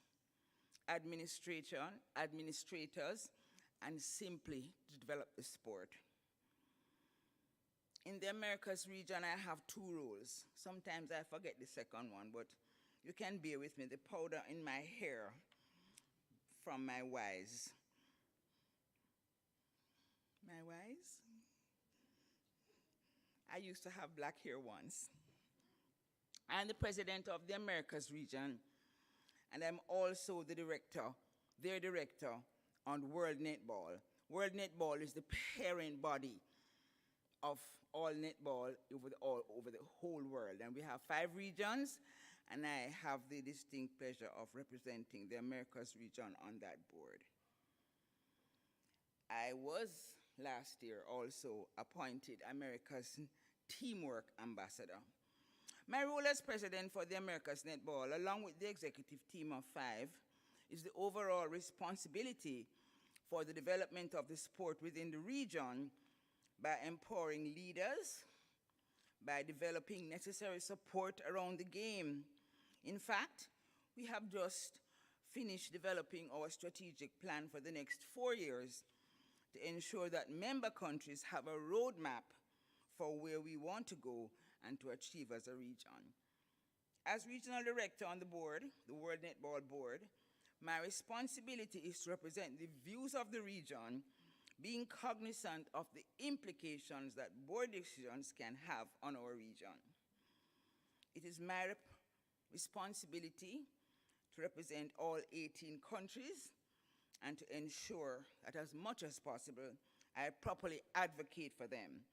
administrators, and simply to develop the sport. In the Americas region, I have two roles. Sometimes I forget the second one, but you can bear with me. The powder in my hair from my wives. My wives? I used to have black hair once. I'm the president of the Americas region, and I'm also the director, their director on World Netball. World Netball is the parent body of all netball over the whole world. And we have 5 regions, and I have the distinct pleasure of representing the Americas region on that board. I was last year also appointed America's Teamwork Ambassador. My role as president for the Americas Netball, along with the executive team of 5, is the overall responsibility for the development of the sport within the region by empowering leaders, by developing necessary support around the game. In fact, we have just finished developing our strategic plan for the next 4 years to ensure that member countries have a roadmap for where we want to go and to achieve as a region. As regional director on the board, the World Netball Board, my responsibility is to represent the views of the region, being cognizant of the implications that board decisions can have on our region. It is my responsibility to represent all 18 countries and to ensure that as much as possible, I properly advocate for them,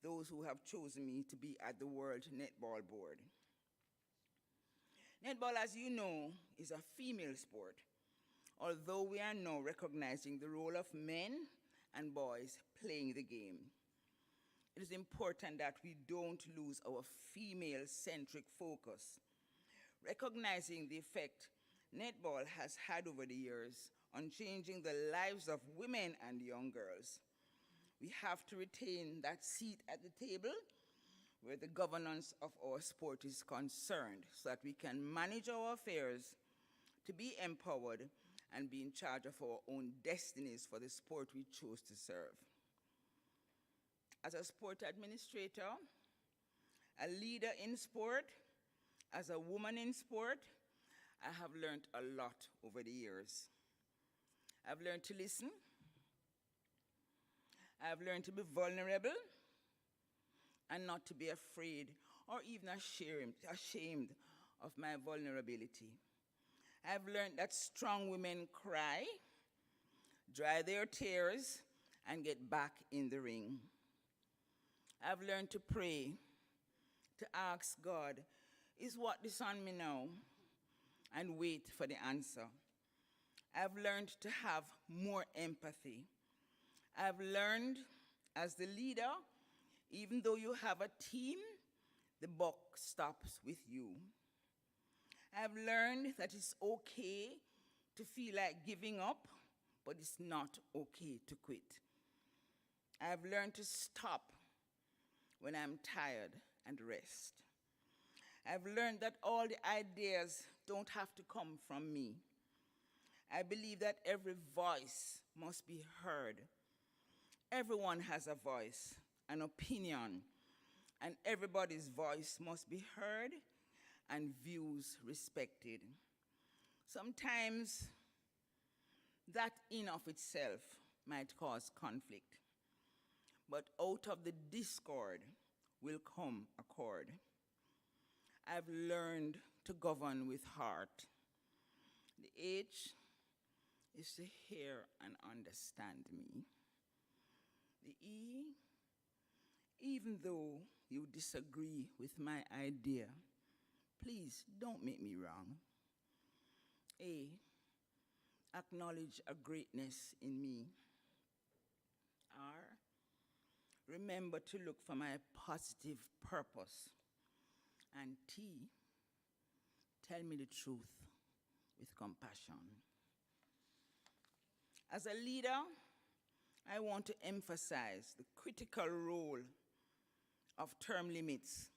those who have chosen me to be at the World Netball Board. Netball, as you know, is a female sport, although we are now recognizing the role of men and boys playing the game. It is important that we don't lose our female-centric focus, recognizing the effect netball has had over the years on changing the lives of women and young girls. We have to retain that seat at the table where the governance of our sport is concerned so that we can manage our affairs, to be empowered, and be in charge of our own destinies for the sport we chose to serve. As a sport administrator, a leader in sport, as a woman in sport, I have learned a lot over the years. I've learned to listen. I've learned to be vulnerable and not to be afraid or even ashamed of my vulnerability. I've learned that strong women cry, dry their tears, and get back in the ring. I've learned to pray, to ask God, is what this on me now? And wait for the answer. I've learned to have more empathy. I've learned as the leader, even though you have a team, the buck stops with you. I've learned that it's okay to feel like giving up, but it's not okay to quit. I've learned to stop when I'm tired and rest. I've learned that all the ideas don't have to come from me. I believe that every voice must be heard. Everyone has a voice, an opinion, and everybody's voice must be heard and views respected. Sometimes that in of itself might cause conflict, but out of the discord will come accord. I've learned to govern with heart. The H is to hear and understand me. The E, even though you disagree with my idea, please don't make me wrong. A, acknowledge a greatness in me. R, remember to look for my positive purpose. And T, tell me the truth with compassion. As a leader, I want to emphasize the critical role of term limits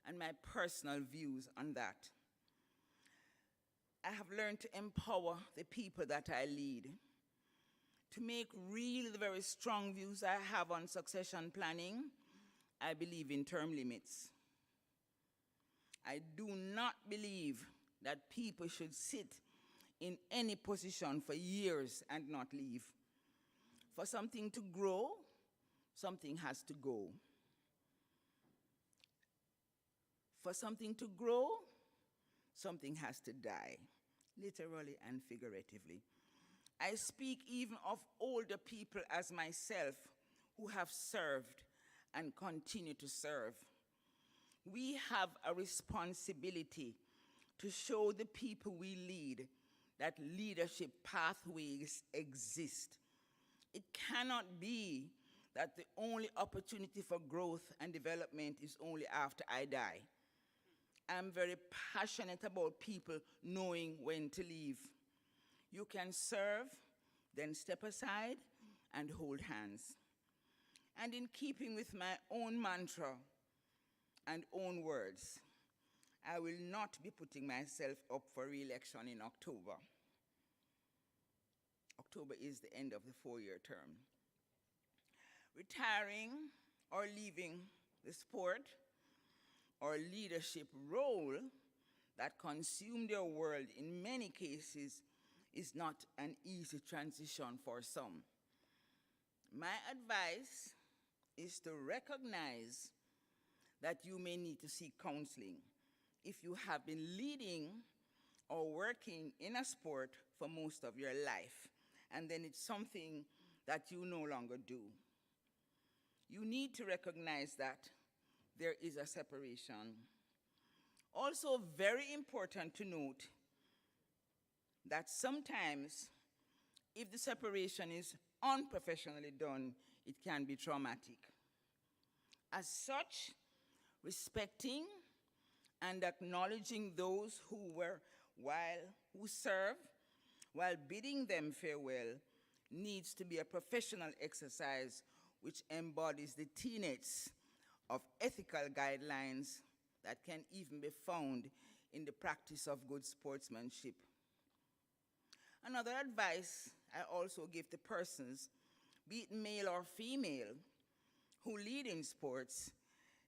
and my personal views on that. I have learned to empower the people that I lead, to make real the very strong views I have on succession planning. I believe in term limits. I do not believe that people should sit in any position for years and not leave. For something to grow, something has to go. For something to grow, something has to die, literally and figuratively. I speak even of older people as myself who have served and continue to serve. We have a responsibility to show the people we lead that leadership pathways exist. It cannot be that the only opportunity for growth and development is only after I die. I'm very passionate about people knowing when to leave. You can serve, then step aside and hold hands. And in keeping with my own mantra and own words, I will not be putting myself up for re-election in October. October is the end of the 4-year term. Retiring or leaving the sport or leadership role that consumed their world in many cases is not an easy transition for some. My advice is to recognize that you may need to seek counseling if you have been leading or working in a sport for most of your life, and then it's something that you no longer do. You need to recognize that there is a separation. Also, very important to note that sometimes, if the separation is unprofessionally done, it can be traumatic. As such, respecting and acknowledging those who serve while bidding them farewell needs to be a professional exercise which embodies the tenets of ethical guidelines that can even be found in the practice of good sportsmanship. Another advice I also give to persons, be it male or female, who lead in sports,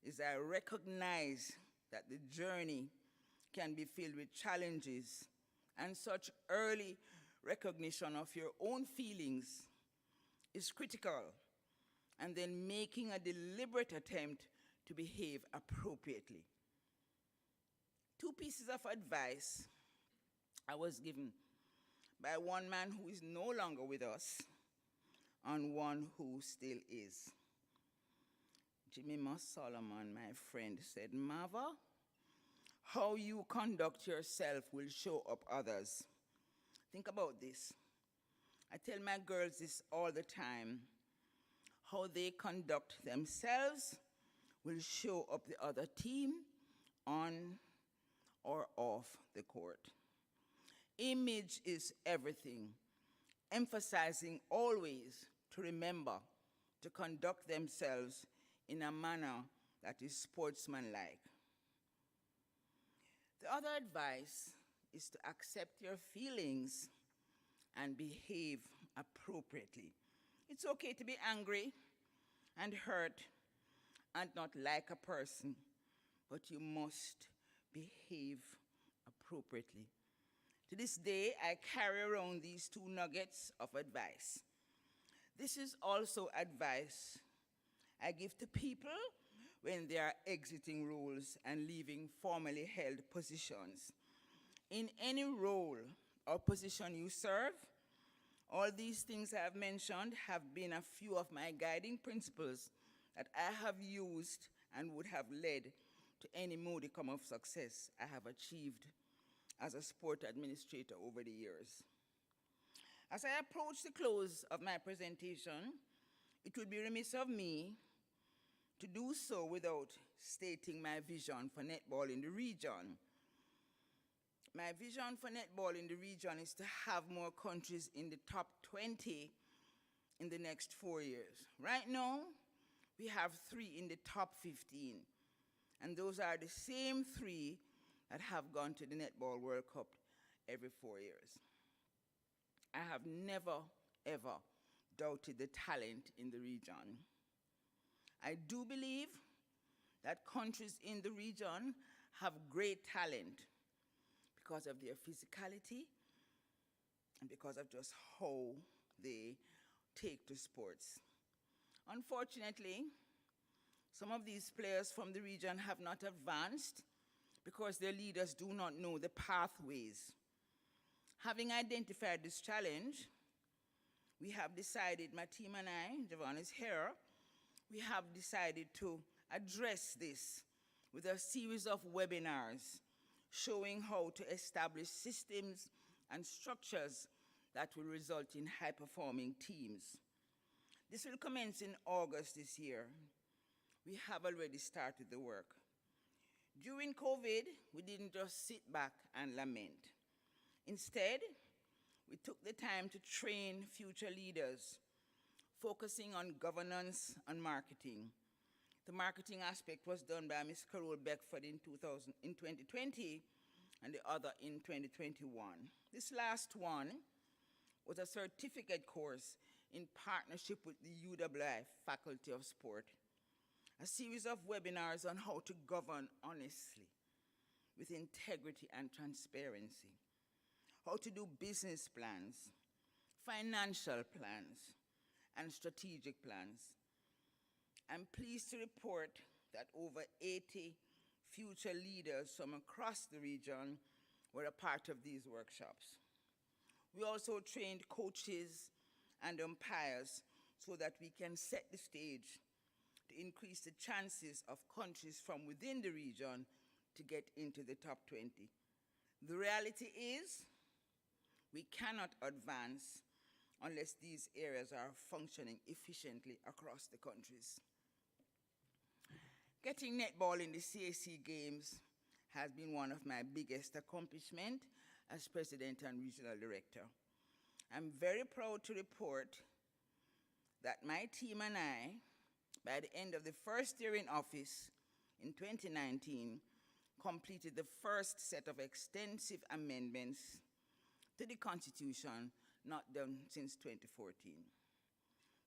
is I recognize that the journey can be filled with challenges, and such early recognition of your own feelings is critical, and then making a deliberate attempt to behave appropriately. Two pieces of advice I was given by one man who is no longer with us and one who still is. Jimmy Moss Solomon, my friend, said, Mava, how you conduct yourself will show up others. Think about this. I tell my girls this all the time. How they conduct themselves will show up the other team on or off the court. Image is everything, emphasizing always to remember to conduct themselves in a manner that is sportsmanlike. The other advice is to accept your feelings and behave appropriately. It's okay to be angry and hurt and not like a person, but you must behave appropriately. To this day, I carry around these two nuggets of advice. This is also advice I give to people when they are exiting roles and leaving formally held positions. In any role or position you serve, all these things I have mentioned have been a few of my guiding principles that I have used and would have led to any modicum of success I have achieved as a sport administrator over the years. As I approach the close of my presentation, it would be remiss of me to do so without stating my vision for netball in the region. My vision for netball in the region is to have more countries in the top 20 in the next 4 years. Right now, we have 3 in the top 15, and those are the same 3 that have gone to the Netball World Cup every 4 years. I have never, ever doubted the talent in the region. I do believe that countries in the region have great talent because of their physicality and because of just how they take to sports. Unfortunately, some of these players from the region have not advanced because their leaders do not know the pathways. Having identified this challenge, we have decided, my team and I, Javon is here, we have decided to address this with a series of webinars showing how to establish systems and structures that will result in high-performing teams. This will commence in August this year. We have already started the work. During COVID, we didn't just sit back and lament. Instead, we took the time to train future leaders, focusing on governance and marketing. The marketing aspect was done by Ms. Carol Beckford in 2020, and the other in 2021. This last one was a certificate course in partnership with the UWI Faculty of Sport, a series of webinars on how to govern honestly, with integrity and transparency, how to do business plans, financial plans, and strategic plans. I'm pleased to report that over 80 future leaders from across the region were a part of these workshops. We also trained coaches and umpires so that we can set the stage to increase the chances of countries from within the region to get into the top 20. The reality is, we cannot advance unless these areas are functioning efficiently across the countries. Getting netball in the CAC Games has been one of my biggest accomplishments as president and regional director. I'm very proud to report that my team and I, by the end of the first year in office in 2019, completed the first set of extensive amendments to the Constitution not done since 2014.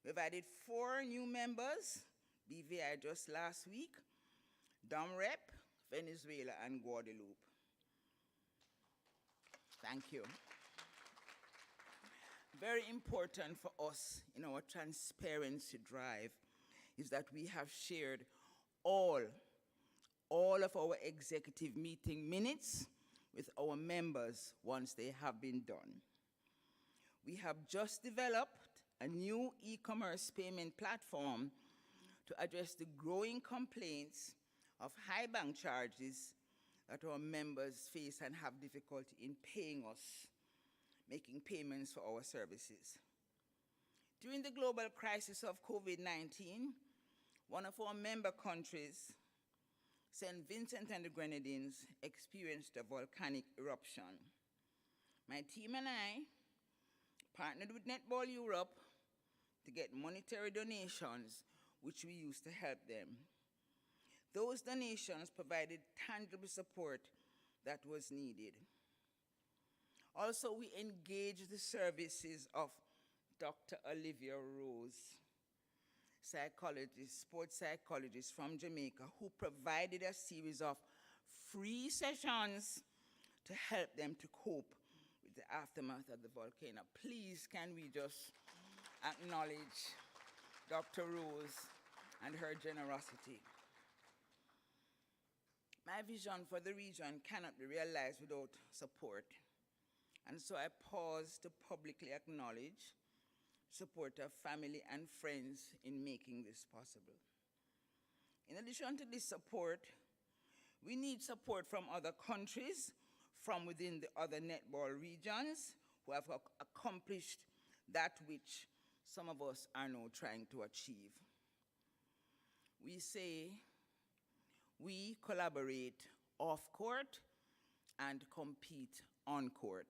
We've added 4 new members, BVI just last week, Dumrep, Venezuela, and Guadeloupe. Thank you. Very important for us in our transparency drive is that we have shared all of our executive meeting minutes with our members once they have been done. We have just developed a new e-commerce payment platform to address the growing complaints of high bank charges that our members face and have difficulty in paying us, making payments for our services. During the global crisis of COVID-19, one of our member countries, St. Vincent and the Grenadines, experienced a volcanic eruption. My team and I partnered with Netball Europe to get monetary donations, which we used to help them. Those donations provided tangible support that was needed. Also, we engaged the services of Dr. Olivia Rose, psychologist, sports psychologist from Jamaica, who provided a series of free sessions to help them to cope with the aftermath of the volcano. Please, can we just acknowledge Dr. Rose and her generosity? My vision for the region cannot be realized without support. And so I pause to publicly acknowledge support of family and friends in making this possible. In addition to this support, we need support from other countries, from within the other netball regions who have accomplished that which some of us are now trying to achieve. We say we collaborate off court and compete on court.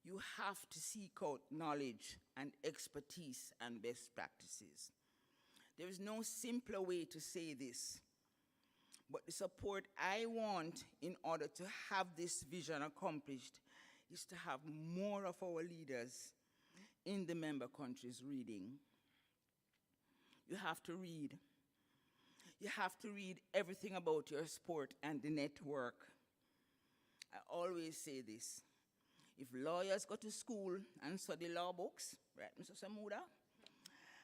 You have to seek out knowledge and expertise and best practices. There is no simpler way to say this, but the support I want in order to have this vision accomplished is to have more of our leaders in the member countries reading. You have to read. You have to read everything about your sport and the network. I always say this. If lawyers go to school and study law books, right, Mr. Samuda,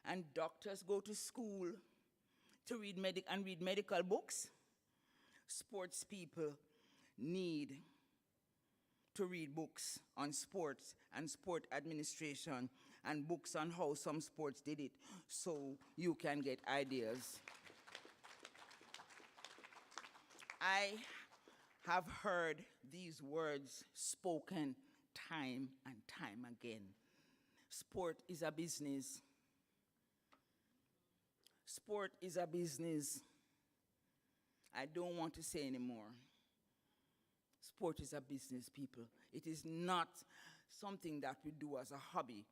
and doctors go to school to read medical books, sports people need to read books on sports and sport administration and books on how some sports did it so you can get ideas. I have heard these words spoken time and time again. Sport is a business. Sport is a business. I don't want to say anymore. Sport is a business, people. It is not something that we do as a hobby.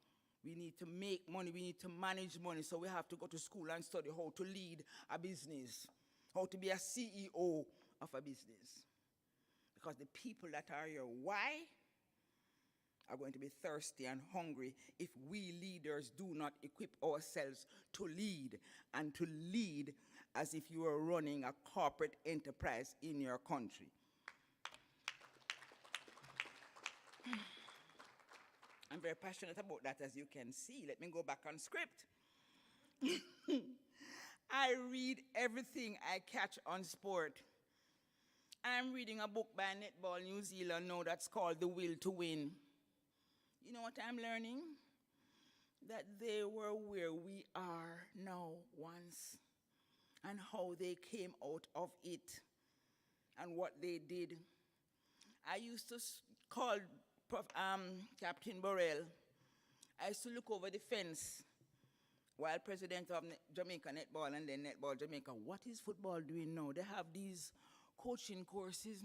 We need to make money, we need to manage money, so we have to go to school and study how to lead a business, how to be a CEO of a business. Because the people that are here, why? Are going to be thirsty and hungry if we leaders do not equip ourselves to lead, and to lead as if you are running a corporate enterprise in your country. I'm very passionate about that, as you can see. Let me go back on script. I read everything I catch on sport. I'm reading a book by Netball New Zealand now that's called The Will to Win. You know what I'm learning? That they were where we are now once, and how they came out of it, and what they did. I used to call Captain Burrell. I used to look over the fence while president of Jamaica Netball and then Netball Jamaica. What is football doing now? They have these coaching courses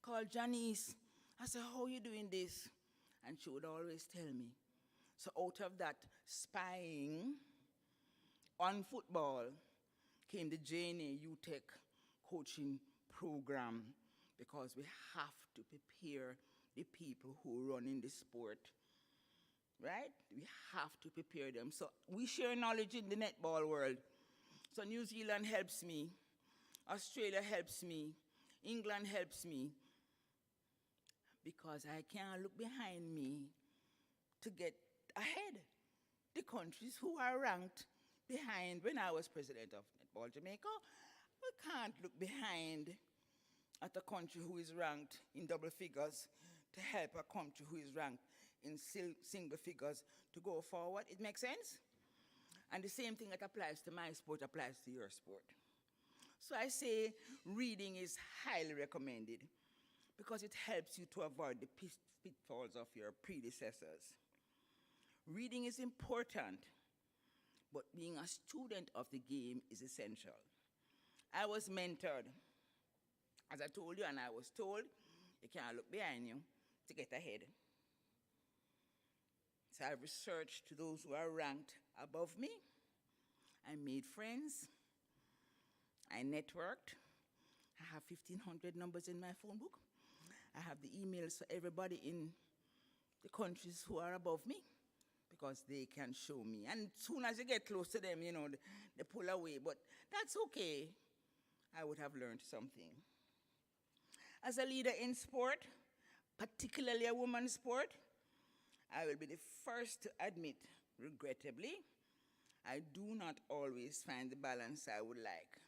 called Janice. I said, how are you doing this? And she would always tell me. So out of that spying on football came the JNA UTech coaching program, because we have to prepare the people who run in the sport, right? We have to prepare them. So we share knowledge in the netball world. So New Zealand helps me Australia helps me. England helps me. Because I can't look behind me to get ahead. The countries who are ranked behind when I was president of Netball Jamaica, we can't look behind at a country who is ranked in double figures to help a country who is ranked in single figures to go forward. It makes sense? And the same thing that applies to my sport applies to your sport. So I say reading is highly recommended because it helps you to avoid the pitfalls of your predecessors. Reading is important, but being a student of the game is essential. I was mentored. As I told you, and I was told, you can't look behind you to get ahead. So I researched to those who are ranked above me. I made friends. I networked. I have 1,500 numbers in my phone book. I have the emails for everybody in the countries who are above me because they can show me. And soon as you get close to them, you know, they pull away. But that's okay. I would have learned something. As a leader in sport, particularly a woman's sport, I will be the first to admit, regrettably, I do not always find the balance I would like.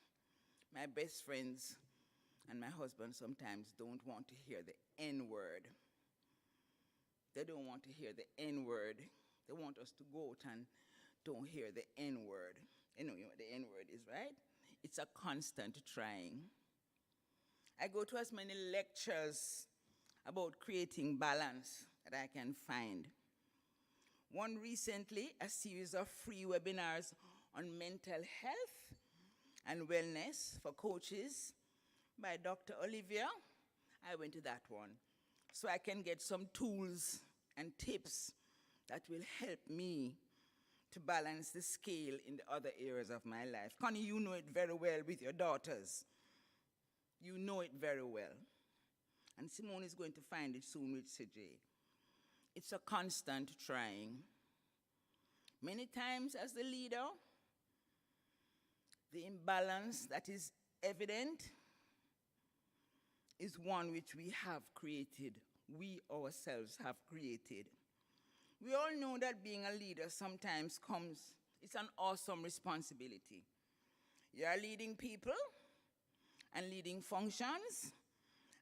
My best friends and my husband sometimes don't want to hear the N-word. They don't want to hear the N-word. They want us to go out and don't hear the N-word. You know what the N-word is, right? It's a constant trying. I go to as many lectures about creating balance that I can find. One recently, a series of free webinars on mental health and wellness for coaches by Dr. Olivia. I went to that one so I can get some tools and tips that will help me to balance the scale in the other areas of my life. Connie, you know it very well with your daughters. You know it very well. And Simone is going to find it soon with CJ. It's a constant trying. Many times as the leader, the imbalance that is evident is one which we have created, we ourselves have created. We all know that being a leader sometimes it's an awesome responsibility. You are leading people and leading functions,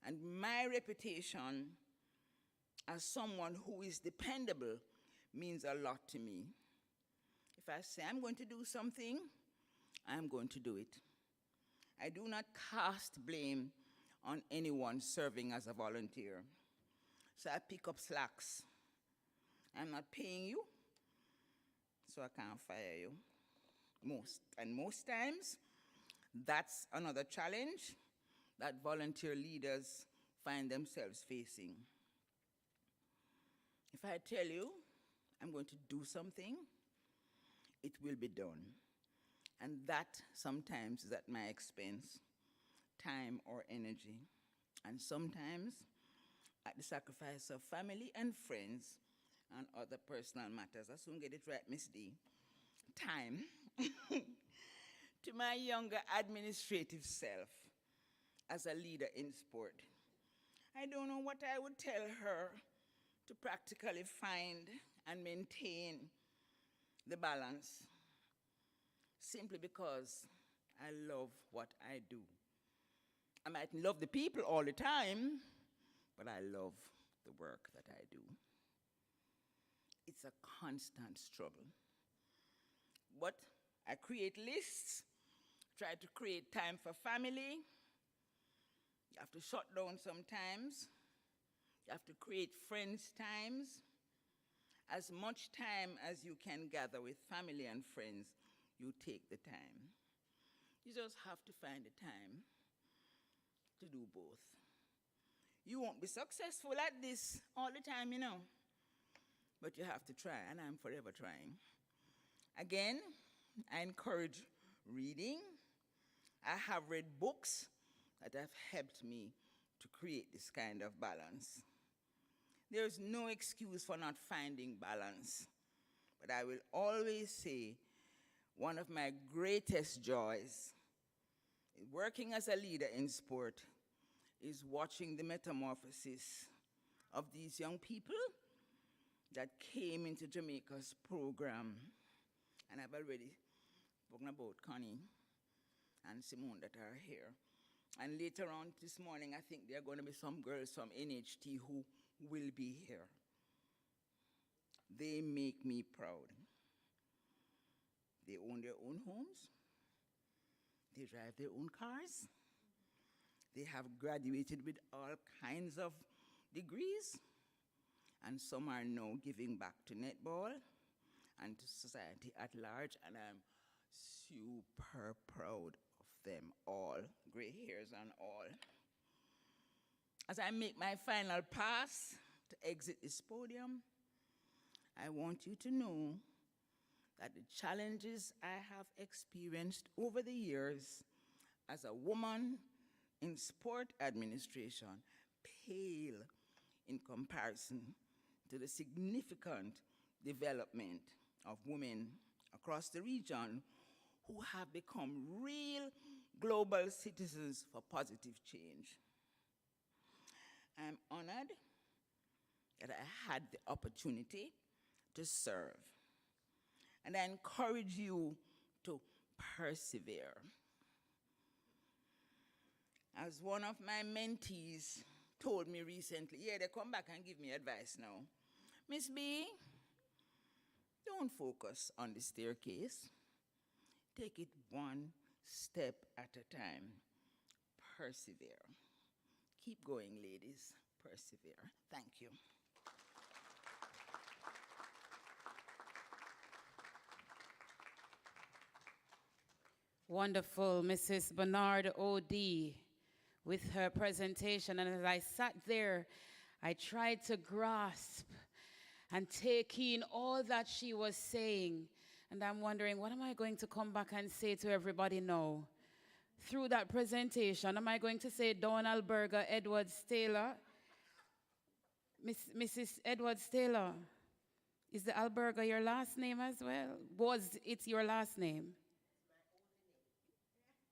and my reputation as someone who is dependable means a lot to me. If I say I'm going to do something, I'm going to do it. I do not cast blame on anyone serving as a volunteer. So I pick up slacks. I'm not paying you, so I can't fire you. Most times, that's another challenge that volunteer leaders find themselves facing. If I tell you I'm going to do something, it will be done. And that sometimes is at my expense, time or energy. And sometimes at the sacrifice of family and friends and other personal matters. I soon get it right, Miss D. Time. To my younger administrative self as a leader in sport, I don't know what I would tell her to practically find and maintain the balance, simply because I love what I do. I might love the people all the time, but I love the work that I do. It's a constant struggle. But I create lists, try to create time for family. You have to shut down sometimes. You have to create friends times. As much time as you can gather with family and friends, you take the time. You just have to find the time to do both. You won't be successful at this all the time, you know. But you have to try, and I'm forever trying. Again, I encourage reading. I have read books that have helped me to create this kind of balance. There's no excuse for not finding balance. But I will always say one of my greatest joys working as a leader in sport is watching the metamorphosis of these young people that came into Jamaica's program. And I've already spoken about Connie and Simone that are here. And later on this morning, I think there are going to be some girls from NHT who will be here. They make me proud. They own their own homes. They drive their own cars. They have graduated with all kinds of degrees. And some are now giving back to netball and to society at large. And I'm super proud of them all, gray hairs and all. As I make my final pass to exit this podium, I want you to know that the challenges I have experienced over the years as a woman in sport administration pale in comparison to the significant development of women across the region who have become real global citizens for positive change. I'm honored that I had the opportunity to serve. And I encourage you to persevere. As one of my mentees told me recently, yeah, they come back and give me advice now. Miss B, don't focus on the staircase. Take it one step at a time. Persevere. Keep going, ladies. Persevere. Thank you. Wonderful, Mrs. Bernard O.D. with her presentation. And as I sat there, I tried to grasp and take in all that she was saying. And I'm wondering, what am I going to come back and say to everybody now? Through that presentation, am I going to say Dawn Alberga Edwards Taylor? Mrs. Edwards Taylor, is the Alberga your last name as well? Was it your last name?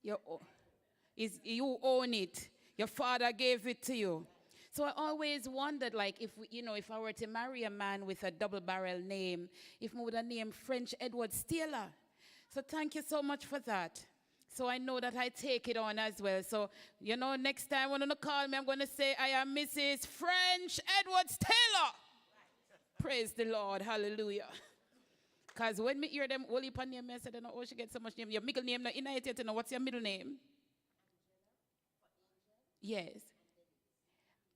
You own it. Your father gave it to you. So I always wondered, like, if I were to marry a man with a double-barrel name, if I would have named French Edwards Taylor. So thank you so much for that. So I know that I take it on as well. So, next time when you call me, I'm going to say, I am Mrs. French Edwards Taylor. Praise the Lord. Hallelujah. Because when me hear them all heap on name, I said, oh, she get so much name. Your middle name, not in it, you know. What's your middle name? Yes.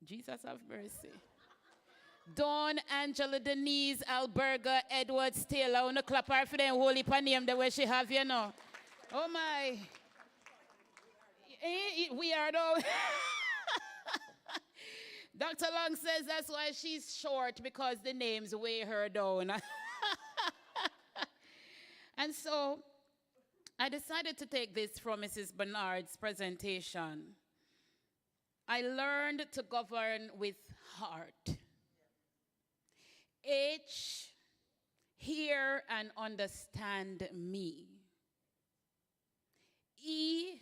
Jesus have mercy. Dawn Angela Denise Alberga Edwards Taylor. I want to clap her for them holy pan name the way she have, Oh my. We are though. Dr. Long says that's why she's short, because the names weigh her down. And so I decided to take this from Mrs. Bernard's presentation. I learned to govern with heart. H, hear and understand me. E,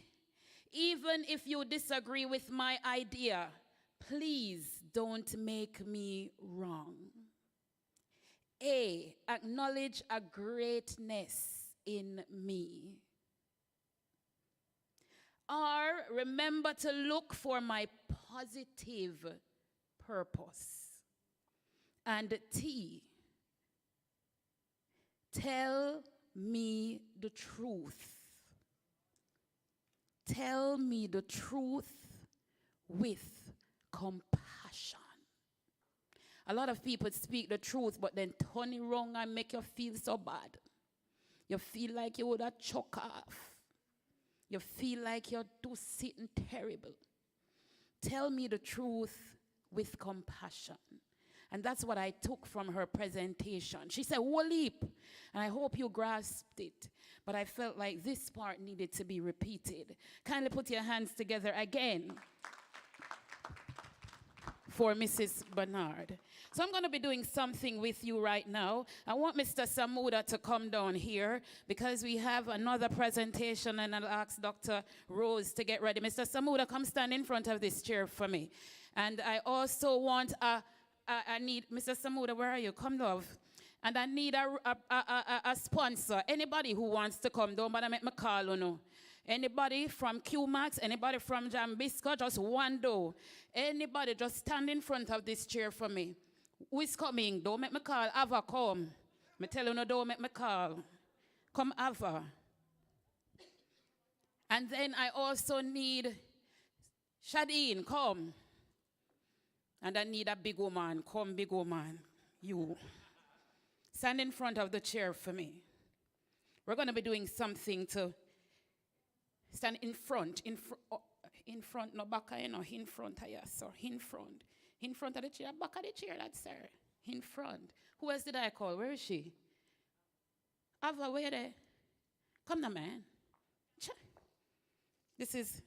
even if you disagree with my idea, please don't make me wrong. A, acknowledge a greatness in me. R, remember to look for my positive purpose. And T, tell me the truth. Tell me the truth with compassion. A lot of people speak the truth, but then turn it wrong and make you feel so bad. You feel like you would have choke off. You feel like you're doing something terrible. Tell me the truth with compassion. And that's what I took from her presentation. She said, "Whole heap," and I hope you grasped it. But I felt like this part needed to be repeated. Kindly put your hands together again for Mrs. Bernard. So I'm going to be doing something with you right now. I want Mr. Samuda to come down here because we have another presentation, and I'll ask Dr. Rose to get ready. Mr. Samuda, come stand in front of this chair for me. And I also want I need, Mr. Samuda, where are you? Come, love. And I need a sponsor. Anybody who wants to come down, but I make my call, you know. Anybody from QMax, anybody from Jambisco, just one door. Anybody, just stand in front of this chair for me. Who is coming? Don't make me call. Ava, come. Me tell you, no, don't make me call. Come, Ava. And then I also need Shadeen, come. And I need a big woman. Come, big woman. You. Stand in front of the chair for me. We're going to be doing something to stand in front, no back, you know, in front of yes, sir, in front of the chair, back of the chair, that's sir, in front. Who else did I call? Where is she? Ava, where there? Come now, man. This is,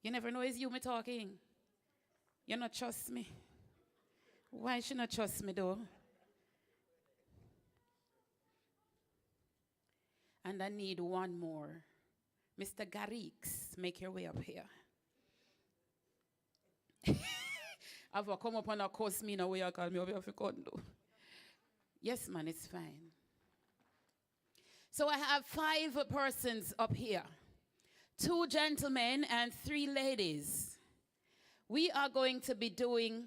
you never know it's you me talking. You not trust me. Why should not trust me though? And I need one more. Mr. Garrix, make your way up here. I've come up and I curse me in a way I call me up here for condo. Yes, man, it's fine. So I have 5 persons up here. 2 gentlemen and 3 ladies. We are going to be doing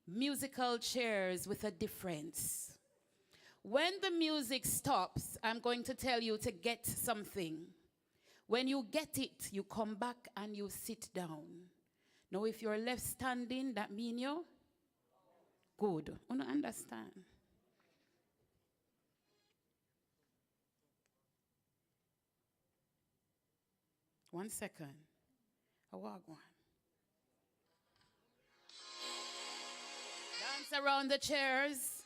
musical chairs with a difference. When the music stops, I'm going to tell you to get something. When you get it, you come back and you sit down. Now, if you're left standing, that means you're good. You don't understand. One second. I walk one. Dance around the chairs.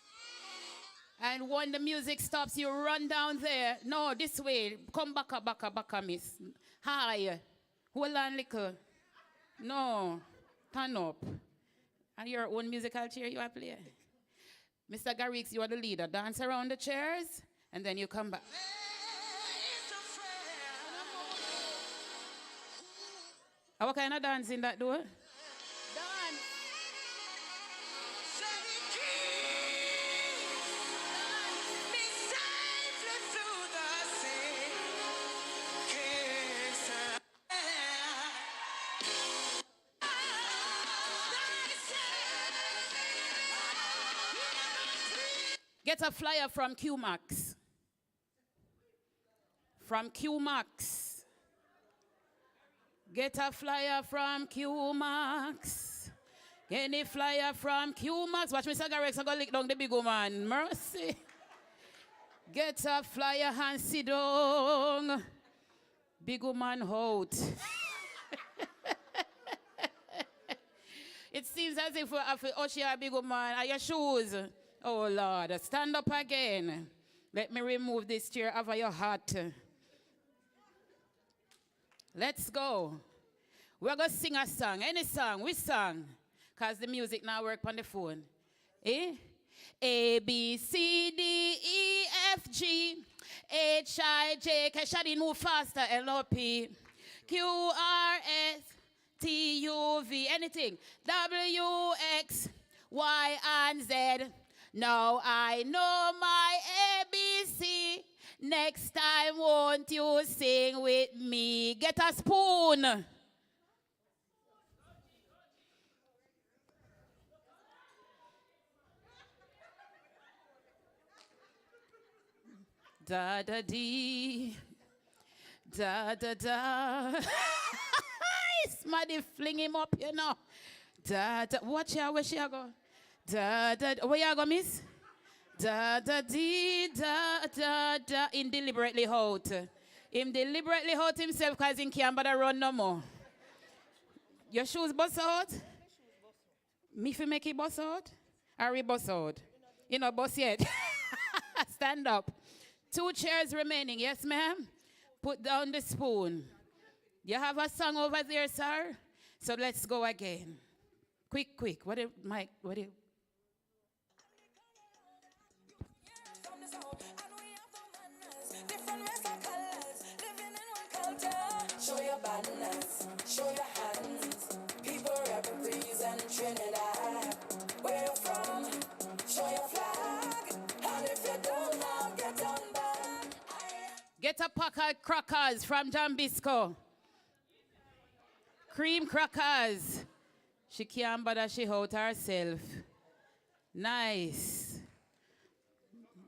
And when the music stops, you run down there. No, this way. Come back, miss. Hi. Hold on, little. No. Turn up. And your own musical chair you are playing. Mr. Garrix, you are the leader. Dance around the chairs, and then you come back. What kind of dancing that do? Get a flyer from QMax. From QMax. Get a flyer from QMax. Any flyer from QMax. Watch Mr. Garrix, I'm going to lick down the big woman. Mercy. Get a flyer and sit down. Big woman out. It seems as if she a big woman. Are your shoes? Oh, Lord. Stand up again. Let me remove this chair over your heart. Let's go. We're going to sing a song. Any song. Which song? Because the music now work on the phone. Eh? A, B, C, D, E, F, G, H, I, J, K, Shadeen, move faster, L, O, P, Q, R, S, T, U, V, anything, W, X, Y, and Z. Now I know my ABC. Next time, won't you sing with me? Get a spoon. Da da dee, da da da. Somebody fling him up, you know. Da da. Watch her, where she go? Da da. Where you go, miss? Da da dee, da da da. Him deliberately out. Him deliberately out himself because he can't bother run no more. Your shoes bust out? Me fi make it bust out? Or we bust out? You know, bust yet. Stand up. 2 chairs remaining. Yes, ma'am? Put down the spoon. You have a song over there, sir? So let's go again. Quick, quick. What do Mike? What do? Show your badness, show your hands. People represent Trinidad. Where you from? Show your flag. And if you don't now, get on back. Get a pack of crackers from Jambisco. Cream crackers. She can't bother she out herself. Nice.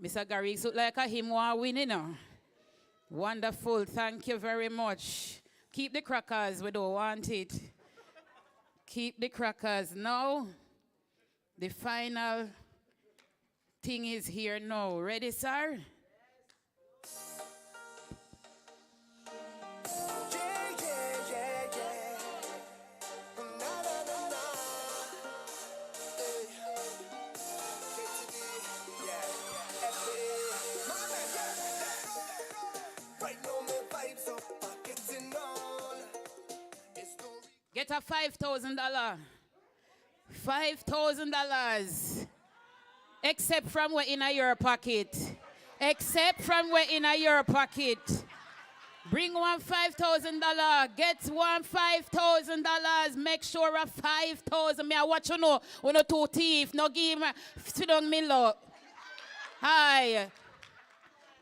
Mr. Garrix look like a him want win, you know. Wonderful. Thank you very much. Keep the crackers. We don't want it. Keep the crackers. Now, the final thing is here now. Ready, sir? Get a $5,000. $5,000. Except from where in your pocket. Except from where in your pocket. Bring one $5,000. Get one $5,000. Make sure a 5,000. Me I watch you know. We no two thief. No give me. Sit down me low. Hi.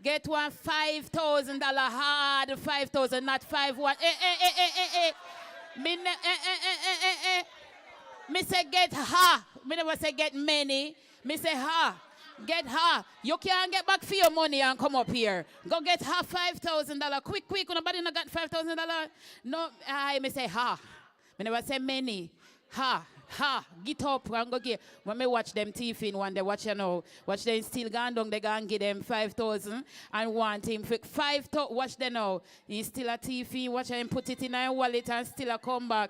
Get one $5,000 hard 5,000, not 5,1. Me say get ha. Me never say get many. Me say ha. Get ha. You can't get back for your money and come up here. Go get ha $5,000. Quick, quick. Nobody no got $5,000. No, me say ha. Me never say many. Ha. Ha, get up and go get. When me watch them thief in one day, watch you know, watch them still gone down, they gonna give them 5,000 and want him for 5,000. Watch them now. He's still a thief in, watch him put it in a wallet and still a come back.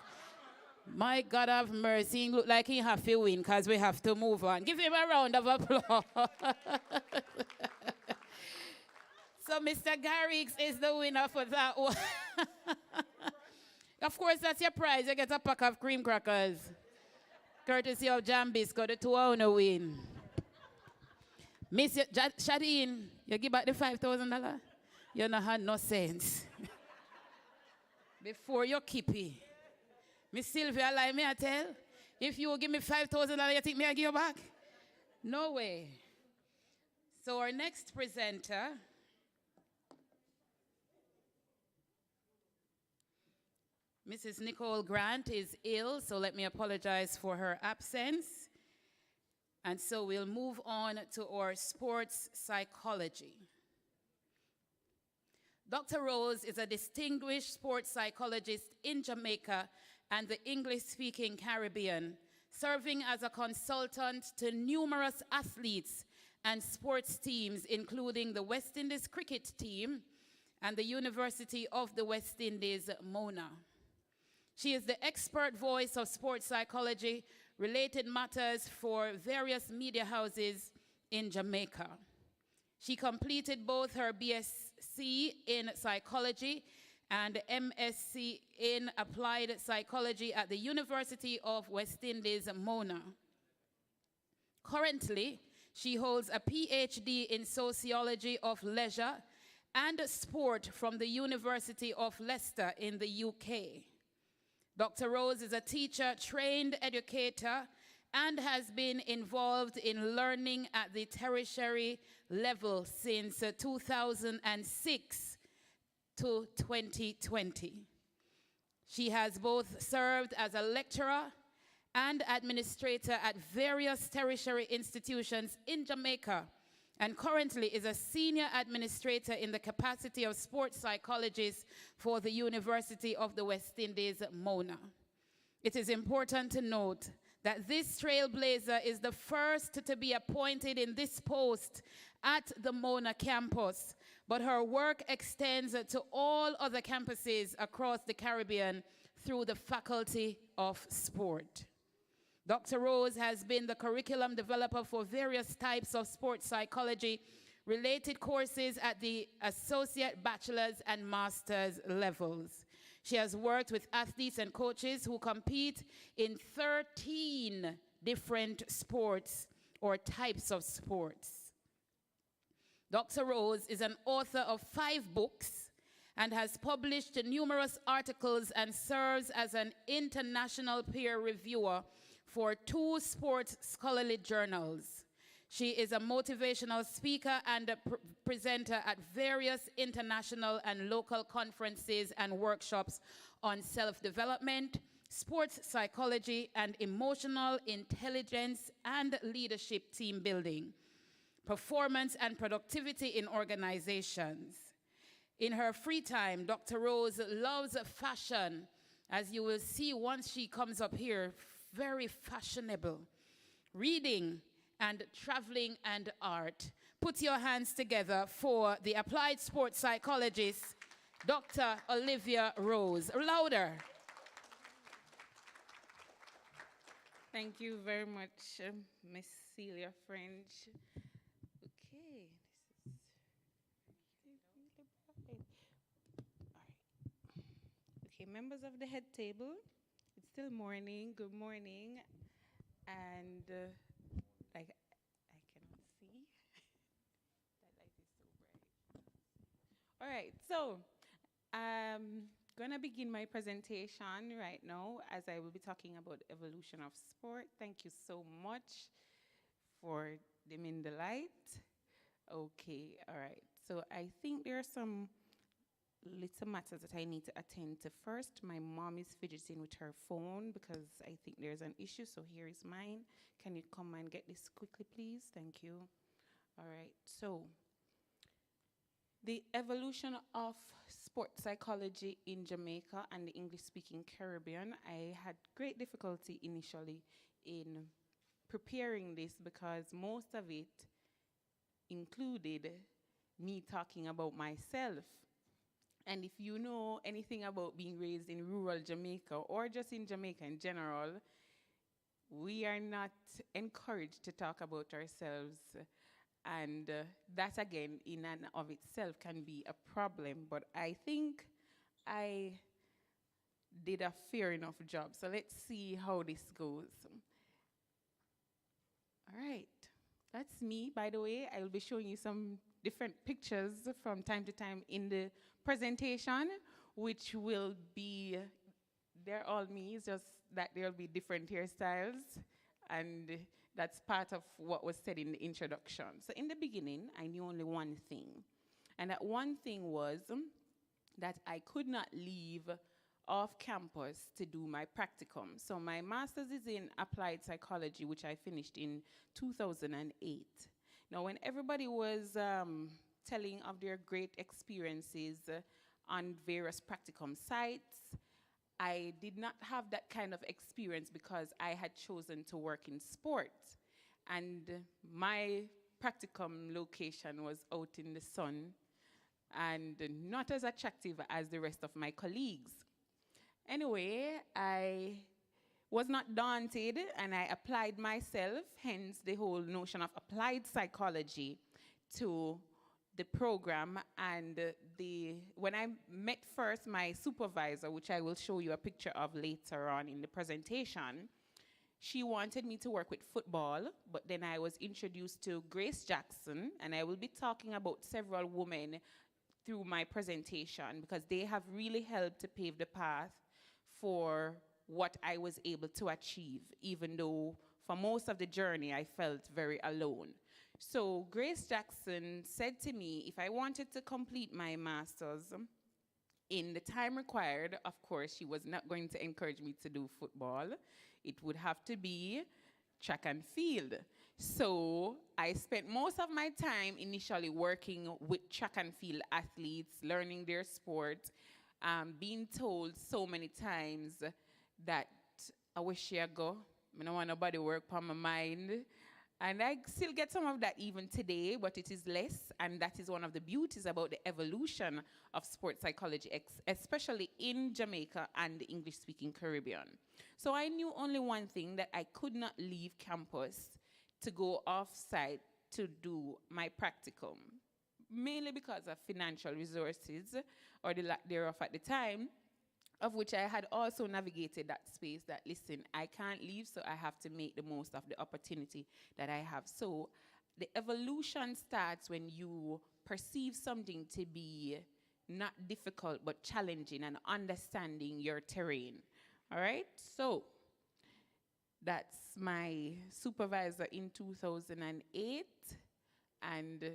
My God have mercy, he look like he have to win because we have to move on. Give him a round of applause. So Mr. Garrix is the winner for that one. Of course, that's your prize. You get a pack of cream crackers. Courtesy of Jambisco, the 2-owner win. Miss Shadeen, you give back the $5,000? You don't have no sense. Before you keep it. Miss Sylvia, like me, I tell. If you give me $5,000, you think me I give you back? No way. So our next presenter Mrs. Nicole Grant is ill, so let me apologize for her absence. And so we'll move on to our sports psychology. Dr. Rose is a distinguished sports psychologist in Jamaica and the English-speaking Caribbean, serving as a consultant to numerous athletes and sports teams, including the West Indies cricket team and the University of the West Indies, Mona. She is the expert voice of sports psychology related matters for various media houses in Jamaica. She completed both her BSc in psychology and MSc in applied psychology at the University of West Indies, Mona. Currently, she holds a PhD in sociology of leisure and sport from the University of Leicester in the UK. Dr. Rose is a teacher, trained educator, and has been involved in learning at the tertiary level since 2006 to 2020. She has both served as a lecturer and administrator at various tertiary institutions in Jamaica, and currently is a senior administrator in the capacity of sports psychologist for the University of the West Indies, Mona. It is important to note that this trailblazer is the first to be appointed in this post at the Mona campus, but her work extends to all other campuses across the Caribbean through the Faculty of Sport. Dr. Rose has been the curriculum developer for various types of sports psychology related courses at the associate, bachelor's, and master's levels. She has worked with athletes and coaches who compete in 13 different sports or types of sports. Dr. Rose is an author of 5 books and has published numerous articles and serves as an international peer reviewer for 2 sports scholarly journals. She is a motivational speaker and a presenter at various international and local conferences and workshops on self-development, sports psychology, and emotional intelligence and leadership team building, performance and productivity in organizations. In her free time, Dr. Rose loves fashion, as you will see once she comes up here, very fashionable, reading, and traveling and art. Put your hands together for the applied sports psychologist, Dr. Olivia Rose. Louder. Thank you very much, Miss Celia French. Okay, this is really bright. All right. Okay, members of the head table, it's still morning. Good morning, and I cannot see. That light is so bright. All right, so I'm gonna begin my presentation right now, as I will be talking about the evolution of sport. Thank you so much for dimming the light. Okay, all right. So I think there are some little matters that I need to attend to first. My mom is fidgeting with her phone because I think there's an issue, so here is mine. Can you come and get this quickly, please? Thank you. All right, so the evolution of sports psychology in Jamaica and the English-speaking Caribbean. I had great difficulty initially in preparing this because most of it included me talking about myself. And if you know anything about being raised in rural Jamaica or just in Jamaica in general, we are not encouraged to talk about ourselves. And that, again, in and of itself can be a problem. But I think I did a fair enough job. So let's see how this goes. All right. That's me, by the way. I will be showing you some different pictures from time to time in the presentation, which will be, they're all me, it's just that there'll be different hairstyles. And that's part of what was said in the introduction. So in the beginning, I knew only one thing. And that one thing was that I could not leave off campus to do my practicum. So my master's is in applied psychology, which I finished in 2008. Now, when everybody was telling of their great experiences on various practicum sites, I did not have that kind of experience because I had chosen to work in sport. And my practicum location was out in the sun and not as attractive as the rest of my colleagues. Anyway, I was not daunted and I applied myself, hence the whole notion of applied psychology to the program. And when I met first my supervisor, which I will show you a picture of later on in the presentation, she wanted me to work with football, but then I was introduced to Grace Jackson, and I will be talking about several women through my presentation because they have really helped to pave the path for what I was able to achieve, even though for most of the journey I felt very alone. So Grace Jackson said to me, if I wanted to complete my master's in the time required, of course, she was not going to encourage me to do football. It would have to be track and field. So I spent most of my time initially working with track and field athletes, learning their sport, being told so many times that I wish I go, I don't want nobody work on my mind. And I still get some of that even today, but it is less, and that is one of the beauties about the evolution of sports psychology, especially in Jamaica and the English-speaking Caribbean. So I knew only one thing, that I could not leave campus to go off-site to do my practicum, mainly because of financial resources, or the lack thereof at the time. of which I had also navigated that space that, listen, I can't leave, so I have to make the most of the opportunity that I have. So the evolution starts when you perceive something to be not difficult but challenging and understanding your terrain. All right? So that's my supervisor in 2008. And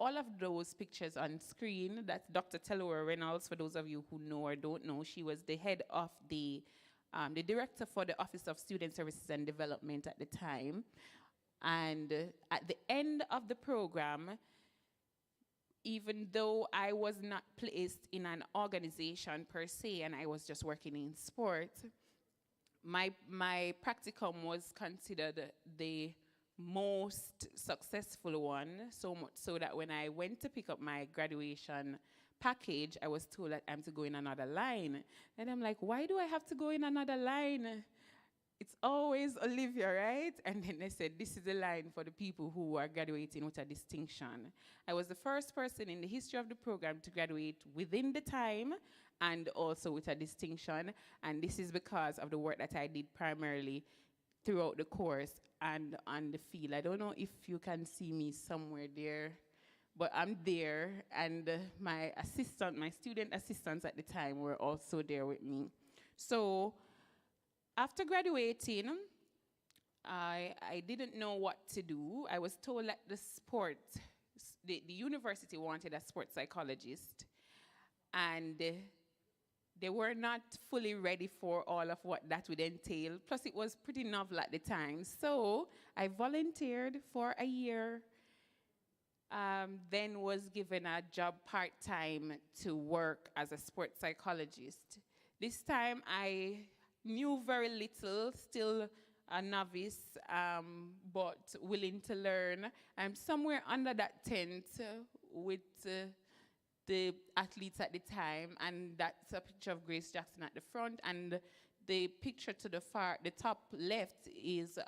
all of those pictures on screen, that's Dr. Telora Reynolds, for those of you who know or don't know. She was the head of the director for the Office of Student Services and Development at the time. And at the end of the program, even though I was not placed in an organization per se, and I was just working in sport, my practicum was considered the most successful one, so much so that when I went to pick up my graduation package, I was told that I'm to go in another line. And I'm like, why do I have to go in another line? It's always Olivia, right? And then they said, this is the line for the people who are graduating with a distinction. I was the first person in the history of the program to graduate within the time and also with a distinction. And this is because of the work that I did primarily throughout the course and on the field. I don't know if you can see me somewhere there, but I'm there. And my student assistants at the time were also there with me. So after graduating, I didn't know what to do. I was told that the university wanted a sports psychologist, and they were not fully ready for all of what that would entail. Plus, it was pretty novel at the time. So I volunteered for a year, then was given a job part-time to work as a sports psychologist. This time, I knew very little, still a novice, but willing to learn. I'm somewhere under that tent with the athletes at the time, and that's a picture of Grace Jackson at the front, and the picture to the top left is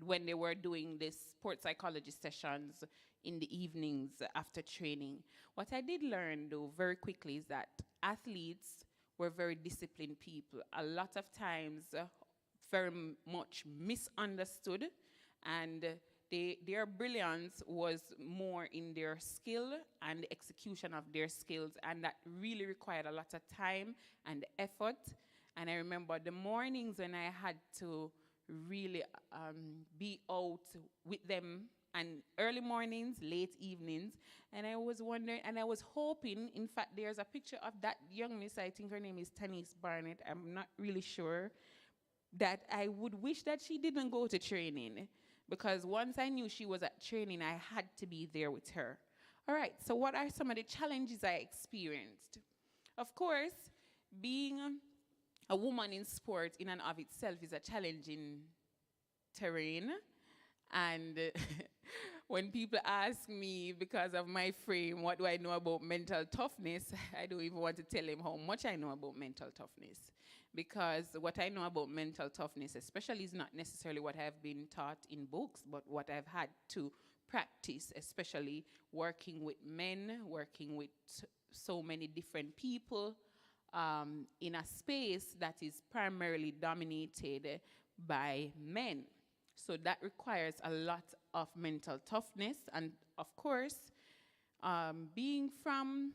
when they were doing the sports psychology sessions in the evenings after training. What I did learn, though, very quickly is that athletes were very disciplined people. A lot of times, very much misunderstood, and their brilliance was more in their skill and the execution of their skills, and that really required a lot of time and effort. And I remember the mornings when I had to really be out with them, and early mornings, late evenings, and I was wondering, and I was hoping, in fact, there's a picture of that young miss, I think her name is Tanise Barnett, I'm not really sure, that I would wish that she didn't go to training, because once I knew she was at training, I had to be there with her. All right, so what are some of the challenges I experienced? Of course, being a woman in sport in and of itself is a challenging terrain. And when people ask me, because of my frame, what do I know about mental toughness, I don't even want to tell them how much I know about mental toughness. Because what I know about mental toughness especially is not necessarily what I've been taught in books, but what I've had to practice, especially working with men, working with so many different people in a space that is primarily dominated by men. So that requires a lot of mental toughness. And of course, being from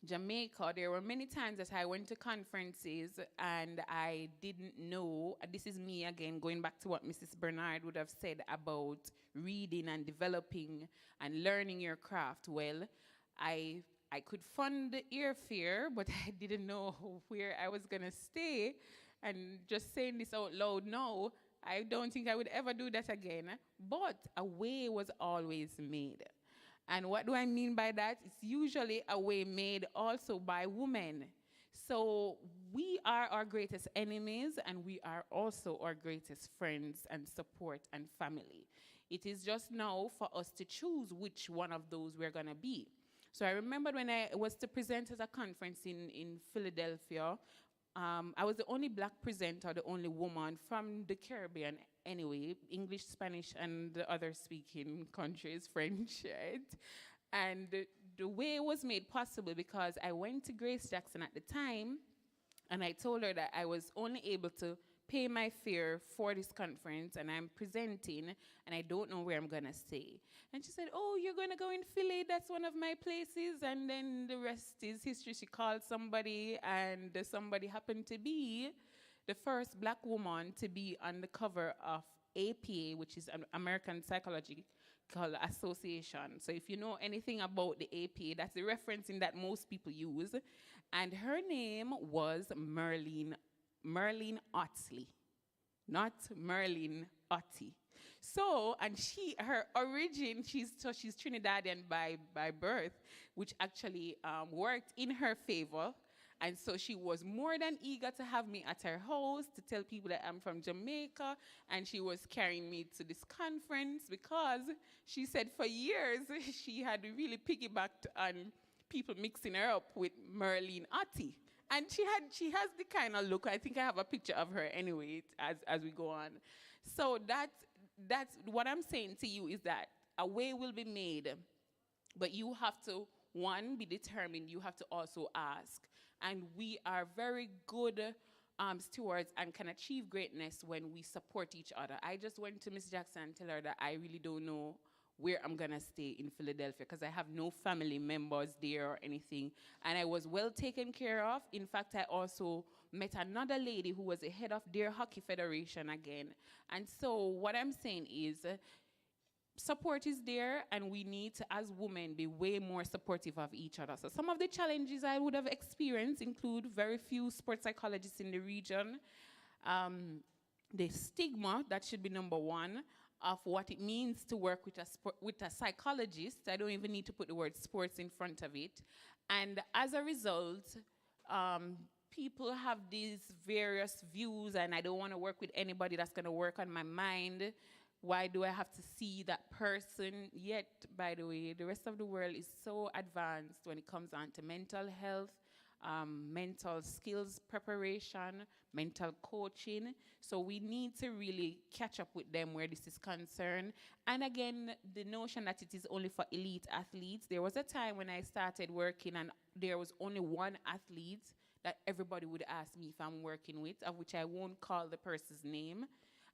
Jamaica, there were many times that I went to conferences and I didn't know, this is me again, going back to what Mrs. Bernard would have said about reading and developing and learning your craft. Well, I could fund the airfare, but I didn't know where I was going to stay. And just saying this out loud now, I don't think I would ever do that again. But a way was always made. And what do I mean by that? It's usually a way made also by women. So we are our greatest enemies, and we are also our greatest friends and support and family. It is just now for us to choose which one of those we're going to be. So I remember when I was to present at a conference in Philadelphia, I was the only black presenter, the only woman from the Caribbean anyway, English, Spanish, and the other speaking countries, French, right? And the way it was made possible because I went to Grace Jackson at the time, and I told her that I was only able to pay my fare for this conference, and I'm presenting, and I don't know where I'm gonna stay. And she said, oh, you're gonna go in Philly, that's one of my places, and then the rest is history. She called somebody, and somebody happened to be the first black woman to be on the cover of APA, which is an American Psychological Association. So if you know anything about the APA, that's the referencing that most people use. And her name was Merlene Otley, not Merlene Otti. So, and her origin, she's Trinidadian by birth, which actually worked in her favor. And so she was more than eager to have me at her house, to tell people that I'm from Jamaica, and she was carrying me to this conference because she said for years she had really piggybacked on people mixing her up with Merlene Otti. And she has the kind of look. I think I have a picture of her anyway as we go on. So that's what I'm saying to you is that a way will be made, but you have to, one, be determined. You have to also ask. And we are very good stewards and can achieve greatness when we support each other. I just went to Miss Jackson and tell her that I really don't know where I'm gonna stay in Philadelphia because I have no family members there or anything. And I was well taken care of. In fact, I also met another lady who was the head of their hockey federation again. And so what I'm saying is support is there, and we need to, as women, be way more supportive of each other. So some of the challenges I would have experienced include very few sports psychologists in the region, the stigma, that should be number one, of what it means to work with a psychologist. I don't even need to put the word sports in front of it. And as a result, people have these various views, and I don't want to work with anybody that's going to work on my mind. Why do I have to see that person? Yet, by the way, the rest of the world is so advanced when it comes on to mental health, mental skills preparation, mental coaching. So we need to really catch up with them where this is concerned. And again, the notion that it is only for elite athletes. There was a time when I started working and there was only one athlete that everybody would ask me if I'm working with, of which I won't call the person's name.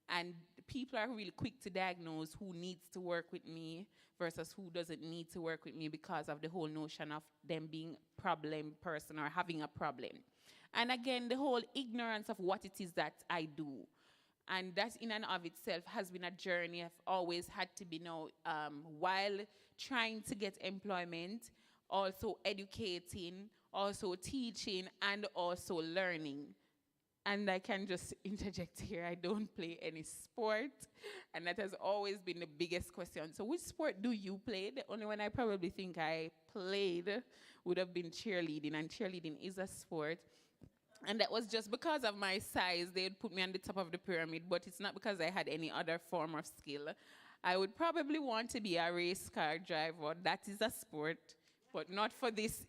And people are really quick to diagnose who needs to work with me versus who doesn't need to work with me because of the whole notion of them being a problem person or having a problem. And again, the whole ignorance of what it is that I do. And that in and of itself has been a journey I've always had to be now, while trying to get employment, also educating, also teaching, and also learning. And I can just interject here, I don't play any sport, and that has always been the biggest question. So which sport do you play? The only one I probably think I played would have been cheerleading, and cheerleading is a sport. And that was just because of my size. They'd put me on the top of the pyramid, but it's not because I had any other form of skill. I would probably want to be a race car driver. That is a sport, but not for this,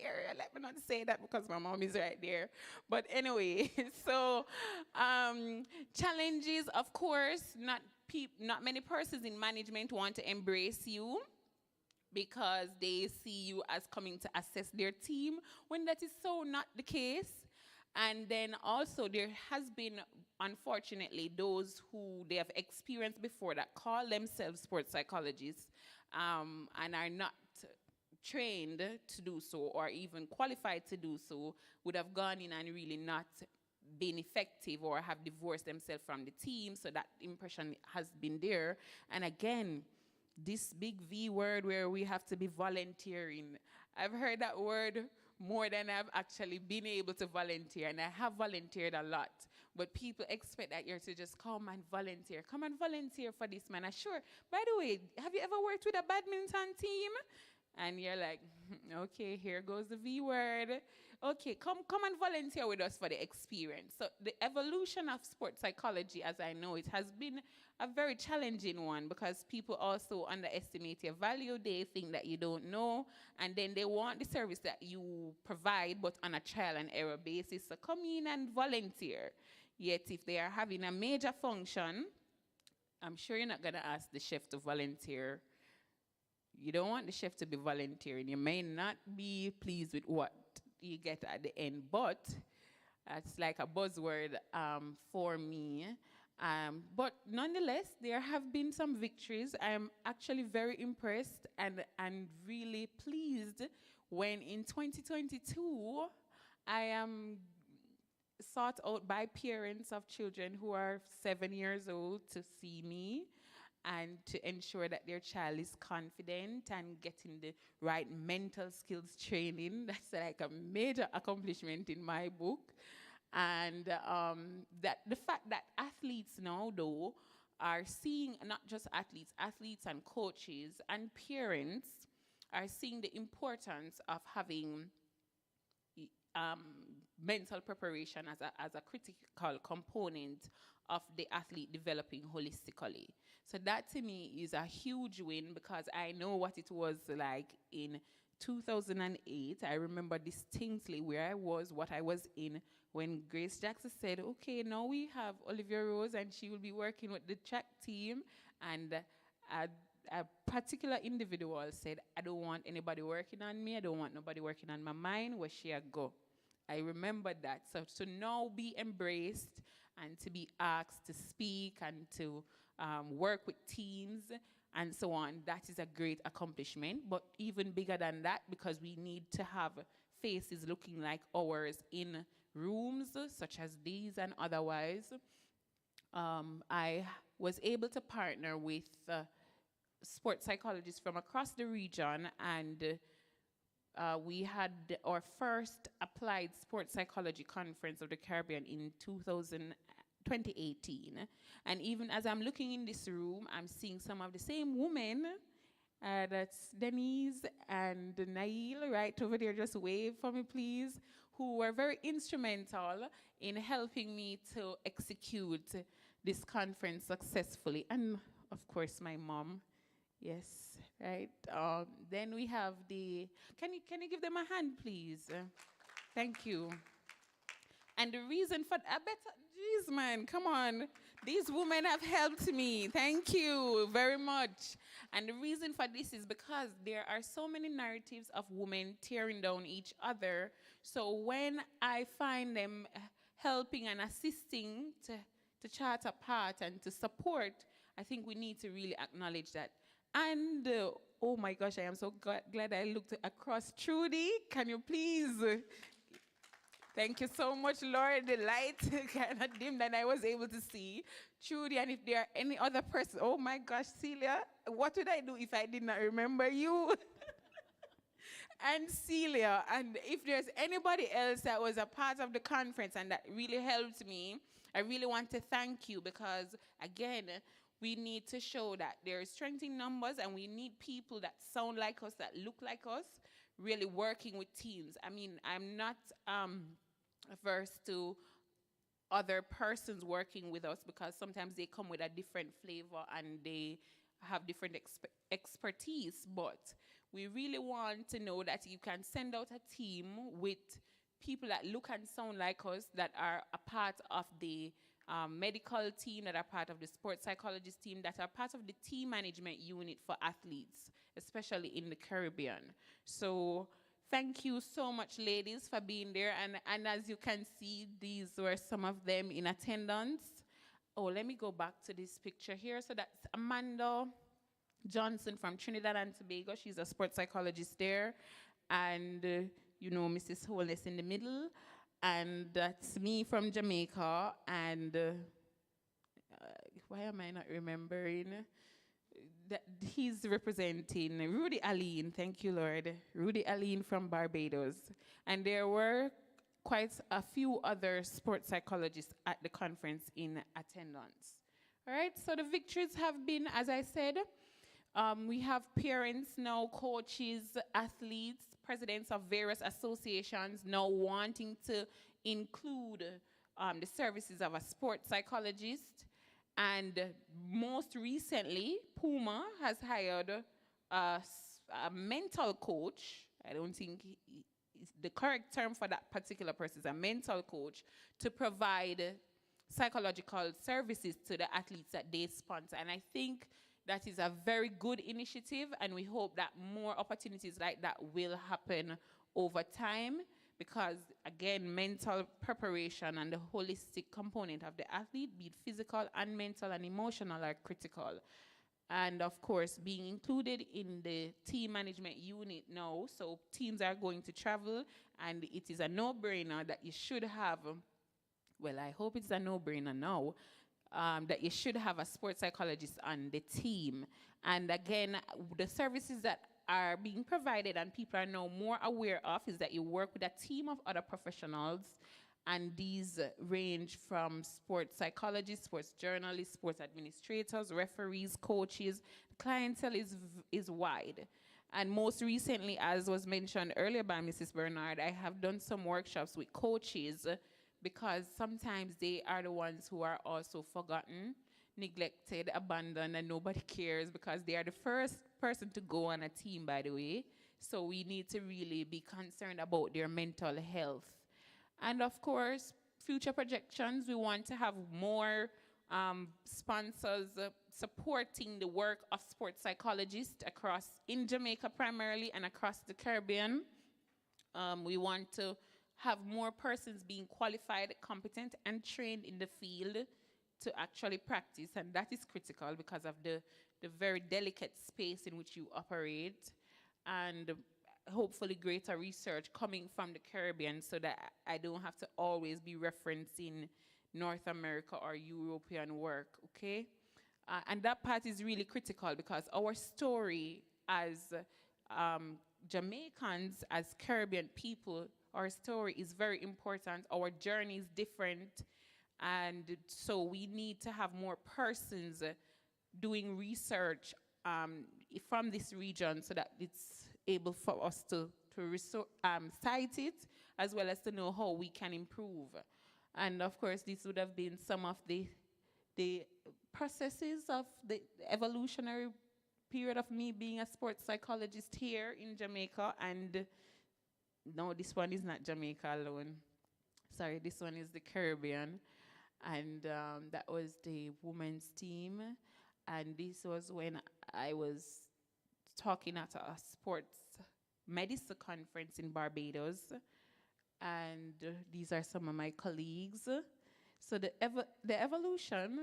area. Let me not say that because my mom is right there. But anyway, so challenges, of course, not many persons in management want to embrace you because they see you as coming to assess their team, when that is so not the case. And then also there has been, unfortunately, those who they have experienced before that call themselves sports psychologists and are not trained to do so or even qualified to do so, would have gone in and really not been effective or have divorced themselves from the team. So that impression has been there. And again, this big V word where we have to be volunteering. I've heard that word more than I've actually been able to volunteer, and I have volunteered a lot. But people expect that you're to just come and volunteer. Come and volunteer for this, man. Sure. By the way, have you ever worked with a badminton team? And you're like, okay, here goes the V word. Okay, come and volunteer with us for the experience. So the evolution of sports psychology, as I know it, has been a very challenging one because people also underestimate your value. They think that you don't know, and then they want the service that you provide, but on a trial and error basis. So come in and volunteer. Yet if they are having a major function, I'm sure you're not going to ask the chef to volunteer you don't want the chef to be volunteering. You may not be pleased with what you get at the end, but it's like a buzzword for me. But nonetheless, there have been some victories. I'm actually very impressed and really pleased when in 2022, I am sought out by parents of children who are 7 years old to see me and to ensure that their child is confident and getting the right mental skills training. That's like a major accomplishment in my book. And that the fact that athletes now, though, are seeing, not just athletes and coaches and parents are seeing the importance of having mental preparation as a critical component of the athlete developing holistically. So that to me is a huge win, because I know what it was like in 2008. I remember distinctly where I was, what I was in, when Grace Jackson said, okay, now we have Olivia Rose and she will be working with the track team. And a particular individual said, I don't want anybody working on me. I don't want nobody working on my mind. Where she go? I remember that. So to now be embraced and to be asked to speak and to work with teams and so on, that is a great accomplishment. But even bigger than that, because we need to have faces looking like ours in rooms such as these and otherwise, I was able to partner with sports psychologists from across the region, and we had our first applied sports psychology conference of the Caribbean in 2018. And even as I'm looking in this room, I'm seeing some of the same women. That's Denise and Nail right over there. Just wave for me, please. Who were very instrumental in helping me to execute this conference successfully. And of course, my mom. Yes, right. Then we have the, can you give them a hand, please? Thank you. And the reason for, I bet, geez, man, come on. These women have helped me. Thank you very much. And the reason for this is because there are so many narratives of women tearing down each other. So when I find them helping and assisting to chart a path and to support, I think we need to really acknowledge that. And oh my gosh, I am so glad I looked across. Trudy, can you please? Thank you so much, Lord. The light kind of dimmed and I was able to see. Trudy, and if there are any other person, oh my gosh, Celia, what would I do if I did not remember you? And Celia, and if there's anybody else that was a part of the conference and that really helped me, I really want to thank you, because, again, we need to show that there is strength in numbers, and we need people that sound like us, that look like us, really working with teams. I mean, I'm not averse to other persons working with us, because sometimes they come with a different flavor and they have different expertise, but we really want to know that you can send out a team with people that look and sound like us, that are a part of the medical team, that are part of the sports psychologist team, that are part of the team management unit for athletes, especially in the Caribbean. So thank you so much, ladies, for being there. And as you can see, these were some of them in attendance. Oh, let me go back to this picture here. So that's Amanda Johnson from Trinidad and Tobago. She's a sports psychologist there. And you know, Mrs. Holness in the middle. And that's me from Jamaica. And why am I not remembering? That he's representing Rudy Aline. Thank you, Lord. Rudy Aline from Barbados. And there were quite a few other sports psychologists at the conference in attendance. All right, so the victories have been, as I said, we have parents now, coaches, athletes, presidents of various associations now wanting to include the services of a sports psychologist. And most recently, Puma has hired a mental coach. I don't think the correct term for that particular person is a mental coach, to provide psychological services to the athletes that they sponsor. And I think that is a very good initiative, and we hope that more opportunities like that will happen over time, because again, mental preparation and the holistic component of the athlete, be it physical and mental and emotional, are critical. And of course, being included in the team management unit now, so teams are going to travel, and it is a no-brainer that you should have, well, I hope it's a no-brainer now, that you should have a sports psychologist on the team. And again, the services that are being provided and people are now more aware of is that you work with a team of other professionals, and these range from sports psychologists, sports journalists, sports administrators, referees, coaches. Clientele is wide. And most recently, as was mentioned earlier by Mrs. Bernard, I have done some workshops with coaches, because sometimes they are the ones who are also forgotten, neglected, abandoned, and nobody cares, because they are the first person to go on a team, by the way. So we need to really be concerned about their mental health. And of course, future projections, we want to have more sponsors supporting the work of sports psychologists in Jamaica primarily, and across the Caribbean. We want to have more persons being qualified, competent, and trained in the field to actually practice, and that is critical because of the very delicate space in which you operate, and hopefully greater research coming from the Caribbean, so that I don't have to always be referencing North America or European work, okay? And that part is really critical, because our story as Jamaicans, as Caribbean people, our story is very important. Our journey is different. And so we need to have more persons doing research from this region, so that it's able for us to cite it, as well as to know how we can improve. And of course, this would have been some of the processes of the evolutionary period of me being a sports psychologist here in Jamaica. And no, this one is not Jamaica alone. Sorry, this one is the Caribbean. And that was the women's team. And this was when I was talking at a sports medicine conference in Barbados. And these are some of my colleagues. So the evolution,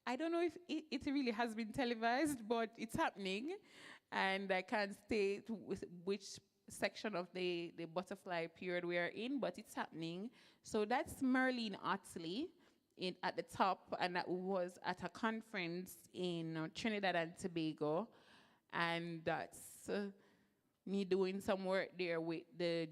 I don't know if it really has been televised, but it's happening. And I can't state which section of the butterfly period we are in, but it's happening. So that's Merlene Otley at the top, and that was at a conference in Trinidad and Tobago. And that's me doing some work there with the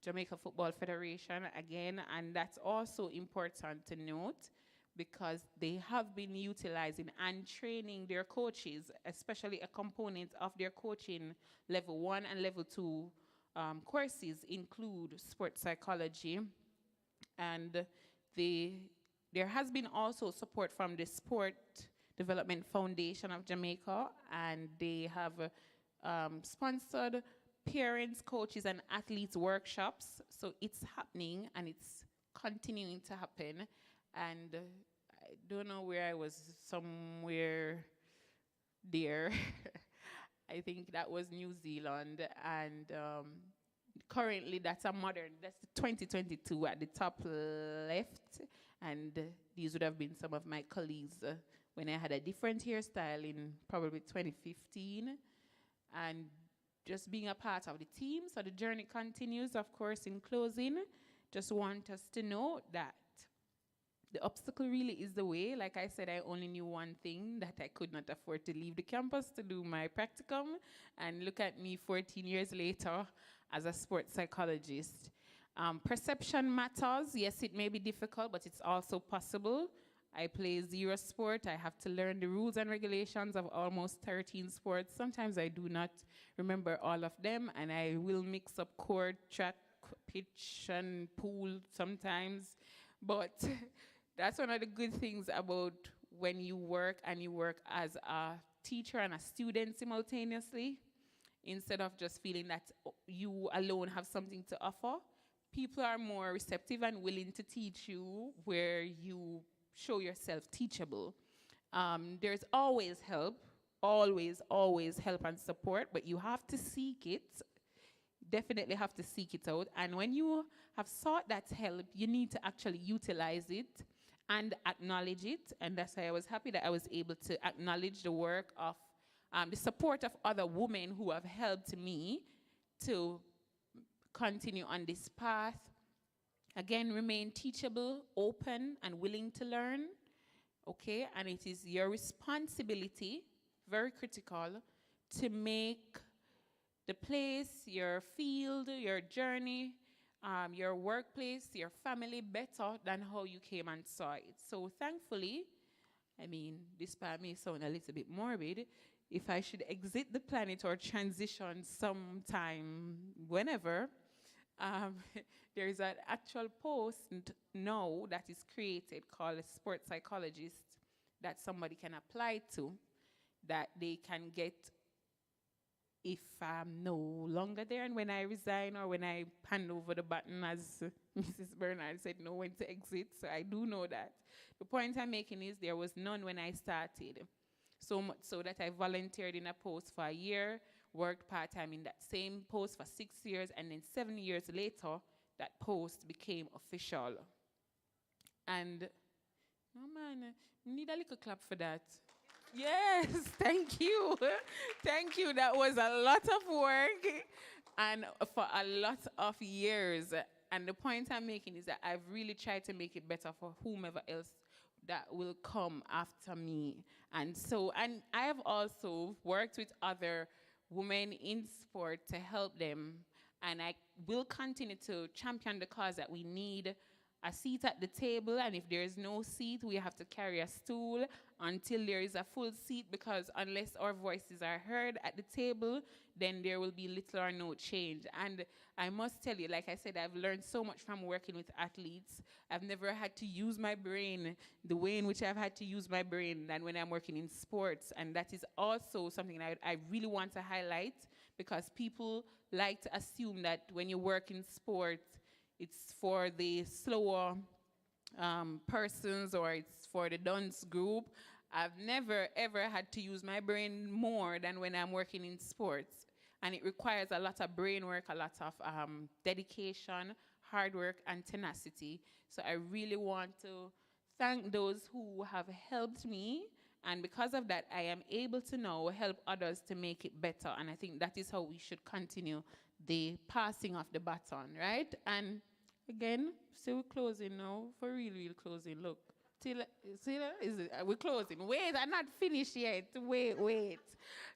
Jamaica Football Federation again, and that's also important to note, because they have been utilizing and training their coaches, especially a component of their coaching level 1 and level 2 courses include sports psychology. And there has been also support from the Sport Development Foundation of Jamaica, and they have sponsored parents, coaches, and athletes workshops. So it's happening, and it's continuing to happen. And I don't know where I was, somewhere there. I think that was New Zealand. And currently that's that's 2022 at the top left. And these would have been some of my colleagues when I had a different hairstyle in probably 2015. And just being a part of the team. So the journey continues. Of course, in closing, just want us to know that the obstacle really is the way. Like I said, I only knew one thing, that I could not afford to leave the campus to do my practicum. And look at me 14 years later as a sports psychologist. Perception matters. Yes, it may be difficult, but it's also possible. I play 0 sport. I have to learn the rules and regulations of almost 13 sports. Sometimes I do not remember all of them, and I will mix up court, track, pitch, and pool sometimes. But that's one of the good things about when you work, and you work as a teacher and a student simultaneously, instead of just feeling that you alone have something to offer. People are more receptive and willing to teach you where you show yourself teachable. There's always help, always help and support, but you have to seek it. Definitely have to seek it out. And when you have sought that help, you need to actually utilize it and acknowledge it. And that's why I was happy that I was able to acknowledge the work of the support of other women who have helped me to continue on this path. Again, remain teachable, open, and willing to learn. Okay, and it is your responsibility, very critical, to make the place, your field, your journey, your workplace, your family better than how you came and saw it. So thankfully, I mean, this part may sound a little bit morbid, if I should exit the planet or transition sometime, whenever, there is an actual post now that is created called a sports psychologist that somebody can apply to, that they can get if I'm no longer there and when I resign or when I hand over the baton, as Mrs. Bernard said, know when to exit. So I do know that. The point I'm making is there was none when I started. So much so that I volunteered in a post for a year, worked part-time in that same post for 6 years, and then 7 years later, that post became official. And, oh man, we need a little clap for that. Yes, thank you. Thank you. That was a lot of work and for a lot of years. And the point I'm making is that I've really tried to make it better for whomever else that will come after me. And so, and I have also worked with other women in sport to help them. And I will continue to champion the cause that we need a seat at the table, and if there is no seat, we have to carry a stool until there is a full seat, because unless our voices are heard at the table, then there will be little or no change. And I must tell you, like I said, I've learned so much from working with athletes. I've never had to use my brain the way in which I've had to use my brain than when I'm working in sports. And that is also something I really want to highlight, because people like to assume that when you work in sports, it's for the slower persons or it's for the dunce group. I've never, ever had to use my brain more than when I'm working in sports. And it requires a lot of brain work, a lot of dedication, hard work, and tenacity. So I really want to thank those who have helped me. And because of that, I am able to now help others to make it better. And I think that is how we should continue the passing of the baton, right? And again, so we're closing now, for real closing. Look, see that? We're closing. Wait, I'm not finished yet. Wait.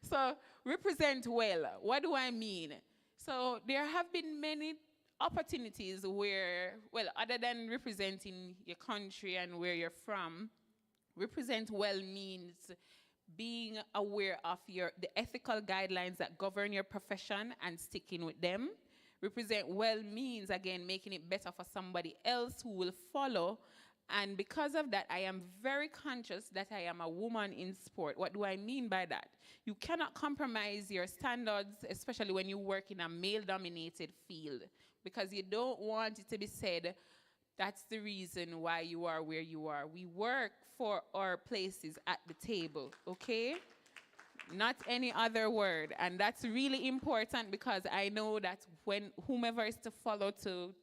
So represent well. What do I mean? So there have been many opportunities where, well, other than representing your country and where you're from, represent well means being aware of the ethical guidelines that govern your profession and sticking with them. Represent well means, again, making it better for somebody else who will follow. And because of that, I am very conscious that I am a woman in sport. What do I mean by that? You cannot compromise your standards, especially when you work in a male-dominated field, because you don't want it to be said, that's the reason why you are where you are. We work for our places at the table, okay? Not any other word. And that's really important, because I know that when whomever is to follow to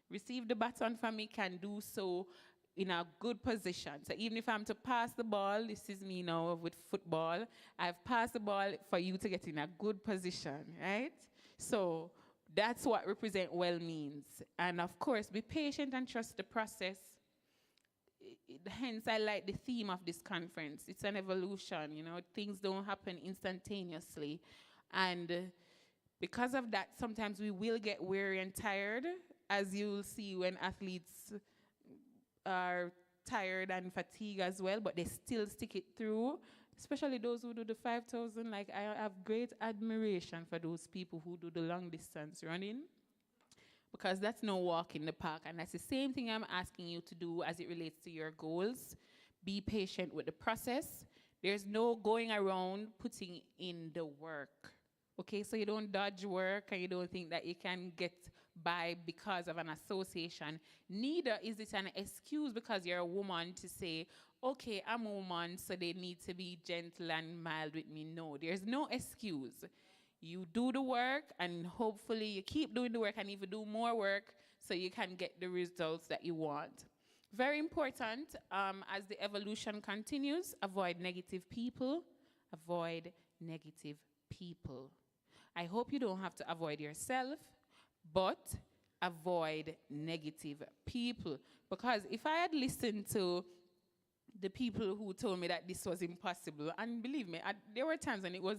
receive the baton from me can do so in a good position. So even if I'm to pass the ball, this is me now with football, I've passed the ball for you to get in a good position, right? So that's what represent well means. And of course, be patient and trust the process. Hence, I like the theme of this conference. It's an evolution, you know, things don't happen instantaneously. And because of that, sometimes we will get weary and tired, as you'll see when athletes are tired and fatigued as well, but they still stick it through, especially those who do the 5,000. Like, I have great admiration for those people who do the long distance running, because that's no walk in the park. And that's the same thing I'm asking you to do as it relates to your goals. Be patient with the process. There's no going around putting in the work. Okay, so you don't dodge work and you don't think that you can get because of an association. Neither is it an excuse because you're a woman to say, okay, I'm a woman, so they need to be gentle and mild with me. No, there's no excuse. You do the work, and hopefully you keep doing the work and even do more work so you can get the results that you want. Very important, as the evolution continues, avoid negative people. Avoid negative people. I hope you don't have to avoid yourself, but avoid negative people. Because if I had listened to the people who told me that this was impossible, and believe me, there were times when it was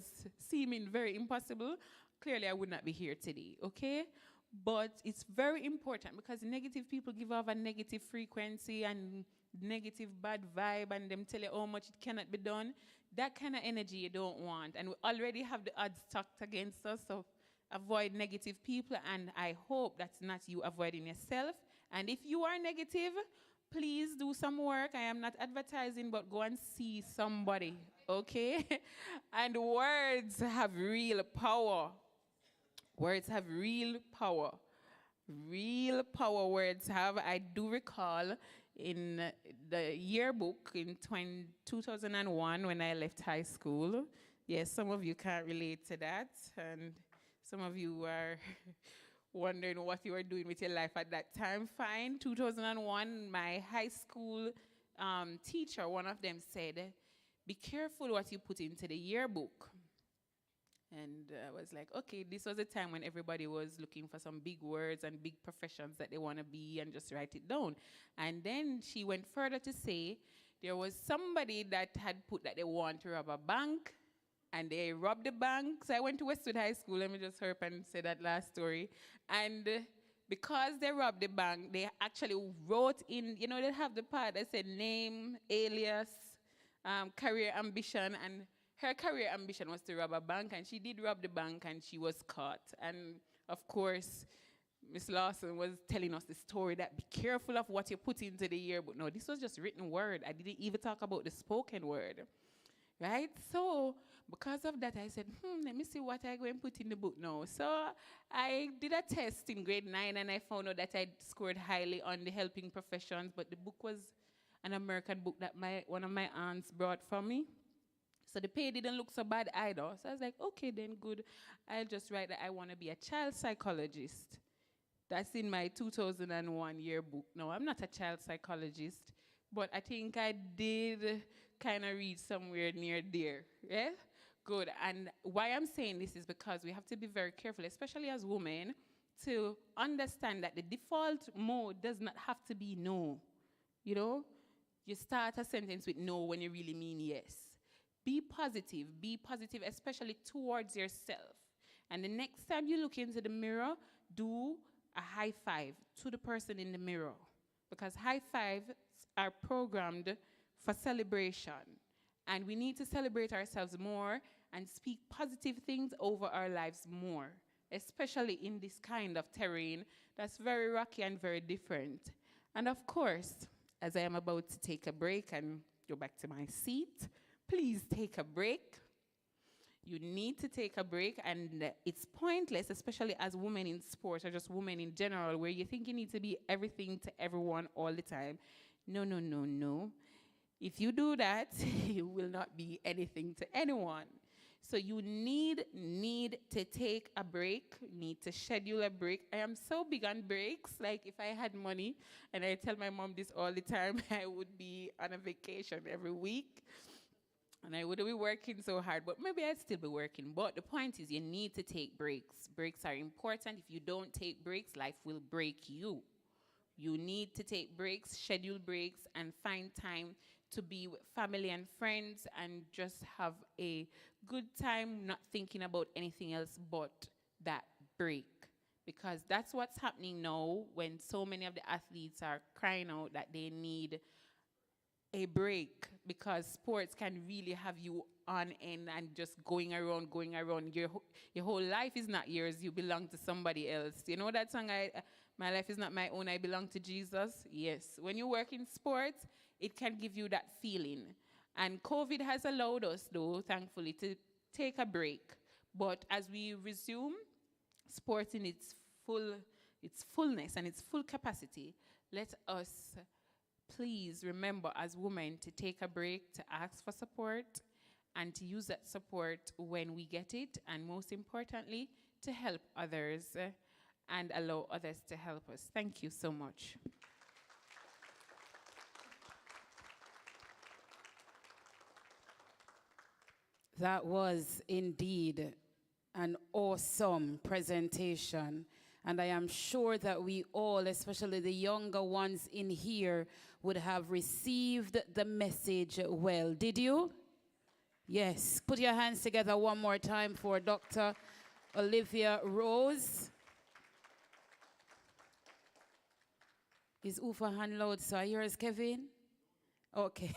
seeming very impossible, clearly I would not be here today, okay? But it's very important because negative people give off a negative frequency and negative bad vibe, and them tell you how much it cannot be done. That kind of energy you don't want. And we already have the odds stacked against us, so avoid negative people, and I hope that's not you avoiding yourself. And if you are negative, please do some work. I am not advertising, but go and see somebody, okay? And words have real power. Words have real power. Real power words have. I do recall in the yearbook in 2001 when I left high school. Yes, some of you can't relate to that, and some of you are wondering what you were doing with your life at that time. Fine. 2001, my high school teacher, one of them said, be careful what you put into the yearbook. And I was like, okay, this was a time when everybody was looking for some big words and big professions that they want to be and just write it down. And then she went further to say there was somebody that had put that they want to rob a bank, and they robbed the bank. So I went to Westwood High School. Let me just hurry up and say that last story. And because they robbed the bank, they actually wrote in, you know, they have the part that said name, alias, career ambition, and her career ambition was to rob a bank, and she did rob the bank, and she was caught. And of course, Miss Lawson was telling us the story that be careful of what you put into the yearbook. No, this was just written word. I didn't even talk about the spoken word, right? So because of that, I said, let me see what I go and put in the book now. So I did a test in grade 9, and I found out that I scored highly on the helping professions, but the book was an American book that one of my aunts brought for me. So the pay didn't look so bad either. So I was like, okay, then good. I'll just write that I want to be a child psychologist. That's in my 2001 yearbook. No, I'm not a child psychologist, but I think I did kind of read somewhere near there. Yeah? Good. And why I'm saying this is because we have to be very careful, especially as women, to understand that the default mode does not have to be no. You know? You start a sentence with no when you really mean yes. Be positive, especially towards yourself. And the next time you look into the mirror, do a high five to the person in the mirror. Because high fives are programmed for celebration. And we need to celebrate ourselves more and speak positive things over our lives more, especially in this kind of terrain that's very rocky and very different. And of course, as I am about to take a break and go back to my seat, please take a break. You need to take a break, and it's pointless, especially as women in sports or just women in general, where you think you need to be everything to everyone all the time. No, no, no, no. If you do that, you will not be anything to anyone. So you need to take a break, need to schedule a break. I am so big on breaks. Like if I had money, and I tell my mom this all the time, I would be on a vacation every week. And I wouldn't be working so hard, but maybe I'd still be working. But the point is, you need to take breaks. Breaks are important. If you don't take breaks, life will break you. You need to take breaks, schedule breaks, and find time to be with family and friends and just have a good time, not thinking about anything else but that break. Because that's what's happening now when so many of the athletes are crying out that they need a break, because sports can really have you on end and just going around. Your whole life is not yours. You belong to somebody else. You know that song, My Life Is Not My Own, I Belong to Jesus? Yes. When you work in sports, it can give you that feeling. And COVID has allowed us, though, thankfully, to take a break. But as we resume sports in its full, its fullness and its full capacity, let us please remember as women to take a break, to ask for support, and to use that support when we get it, and most importantly, to help others and allow others to help us. Thank you so much. That was indeed an awesome presentation. And I am sure that we all, especially the younger ones in here, would have received the message well. Did you? Yes. Put your hands together one more time for Dr. Olivia Rose. Is Ufa hand loud? So yours, Kevin? Okay.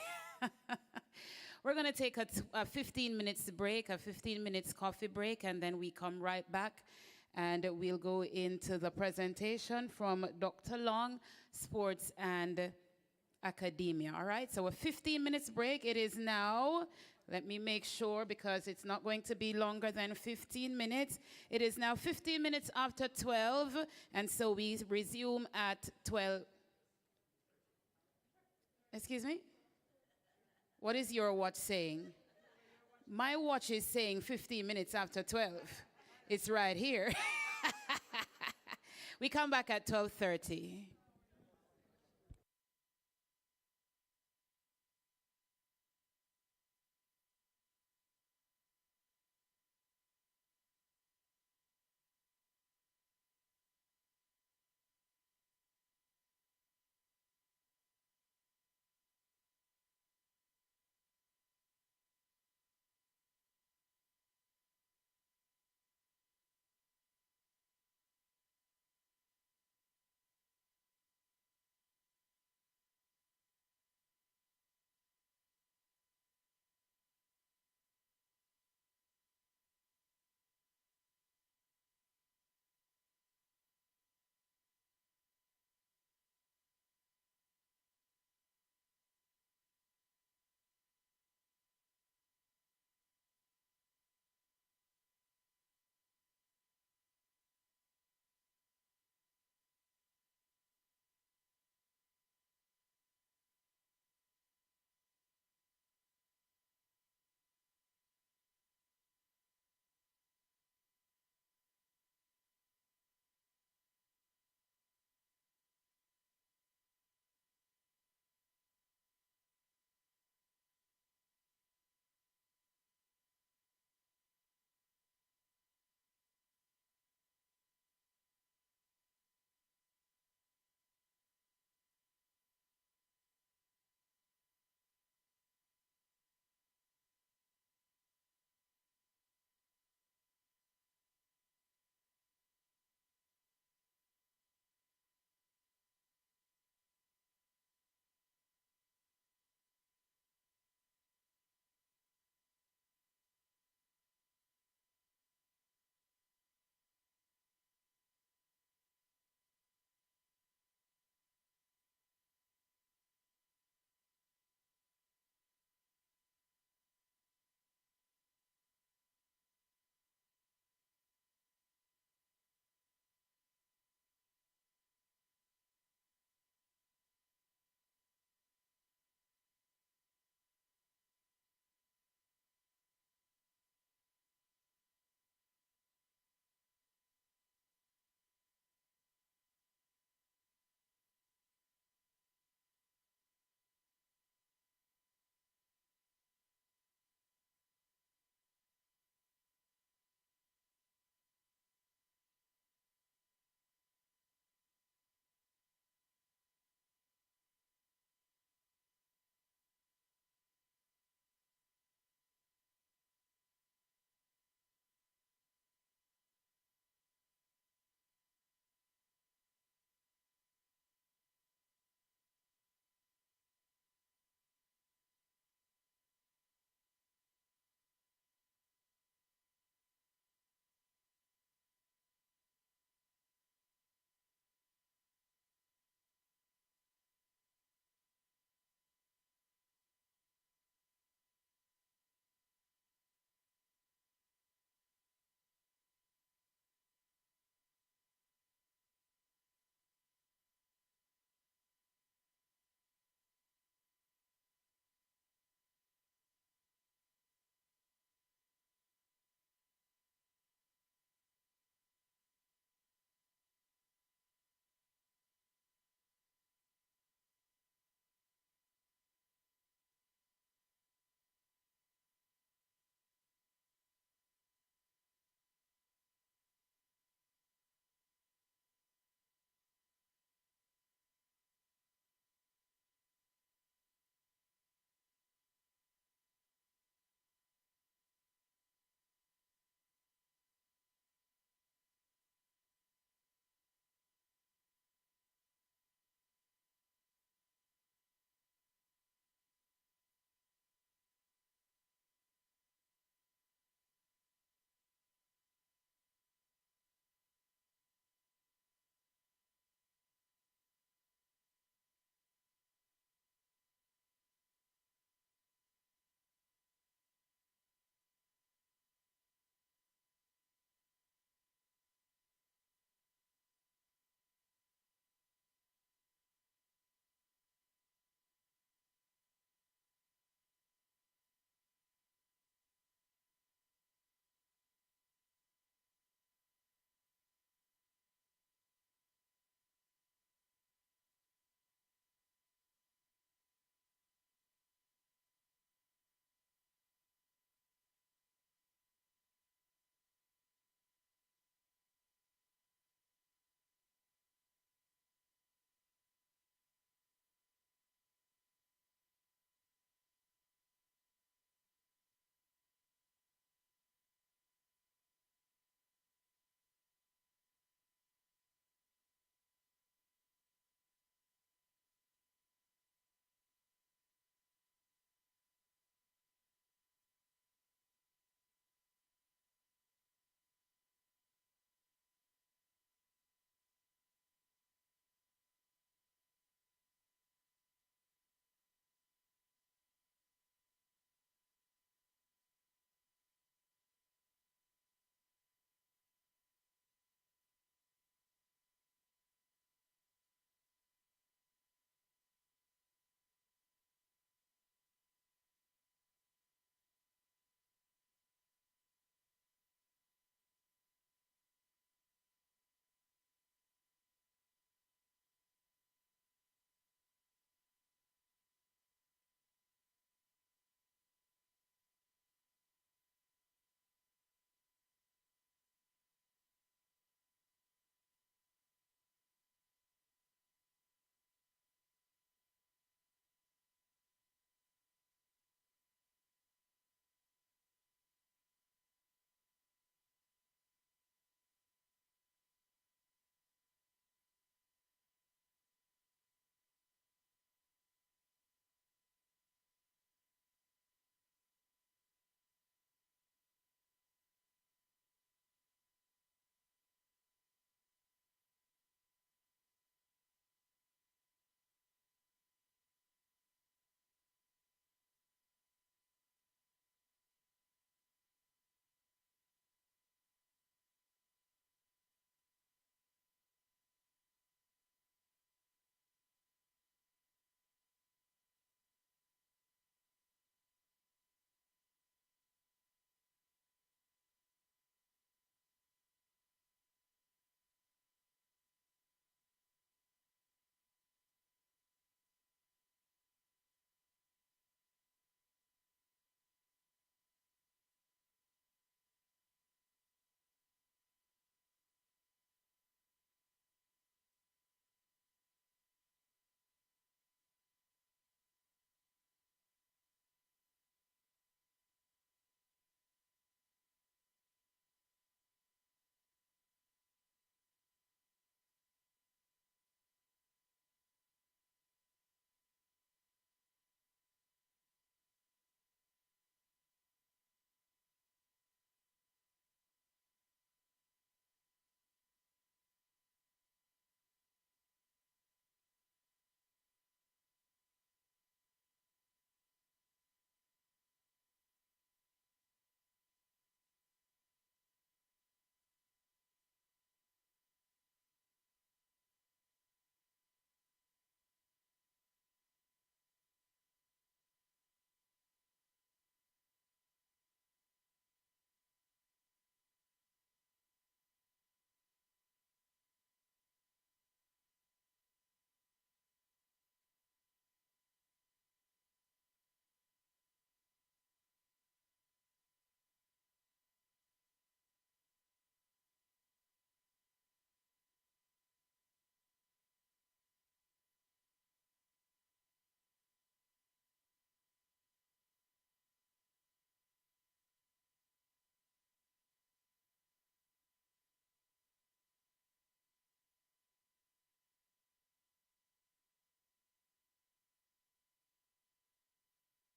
We're going to take a 15 minutes break, a 15 minutes coffee break, and then we come right back and we'll go into the presentation from Dr. Long, Sports and Academia. All right, so a 15 minutes break. It is now, let me make sure because it's not going to be longer than 15 minutes. It is now 15 minutes after 12, and so we resume at 12. Excuse me? What is your watch saying? My watch is saying 15 minutes after 12. It's right here. We come back at 12:30.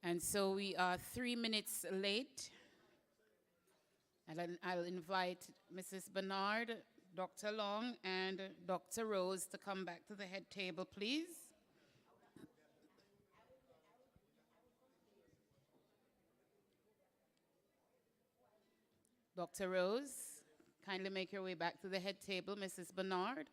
And so we are 3 minutes late. And then I'll invite Mrs. Bernard, Dr. Long, and Dr. Rose to come back to the head table, please. Dr. Rose, kindly make your way back to the head table, Mrs. Bernard.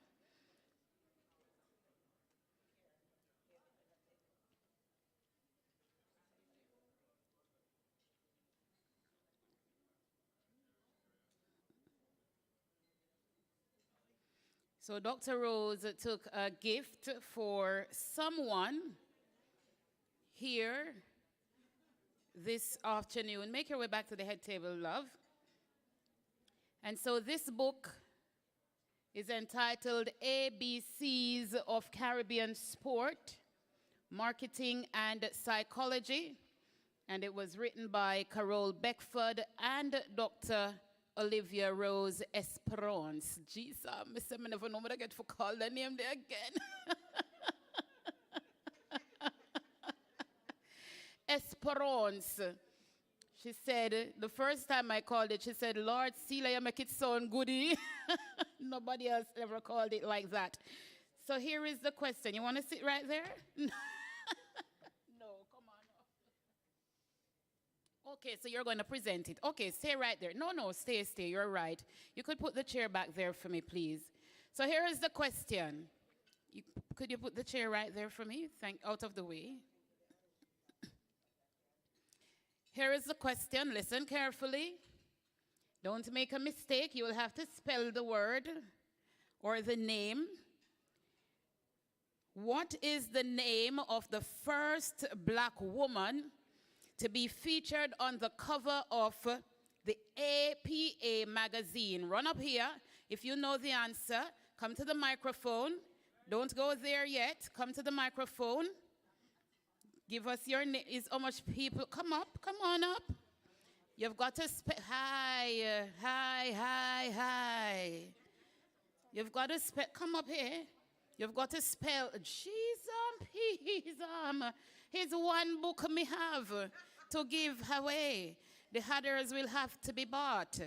So Dr. Rose took a gift for someone here this afternoon. Make your way back to the head table, love. And so this book is entitled ABCs of Caribbean Sport, Marketing and Psychology. And it was written by Carol Beckford and Dr. Olivia Rose Esperance. Jesus, I never know what I get for call the name there again. Esperance. She said, the first time I called it, she said, Lord, Celia, you make it sound goody. Nobody else ever called it like that. So here is the question. You want to sit right there? No, come on. Okay, so you're going to present it. Okay, stay right there. No, stay. You're right. You could put the chair back there for me, please. So here is the question. Could you put the chair right there for me? Out of the way. Here is the question. Listen carefully. Don't make a mistake. You will have to spell the word or the name. What is the name of the first black woman to be featured on the cover of the APA magazine? Run up here. If you know the answer, come to the microphone. Don't go there yet. Come to the microphone. Give us your name. Is how much people? Come on up. You've got to spell. Hi. You've got to spell. Come up here. You've got to spell. Jesus, here's one book me have to give away. The others will have to be bought.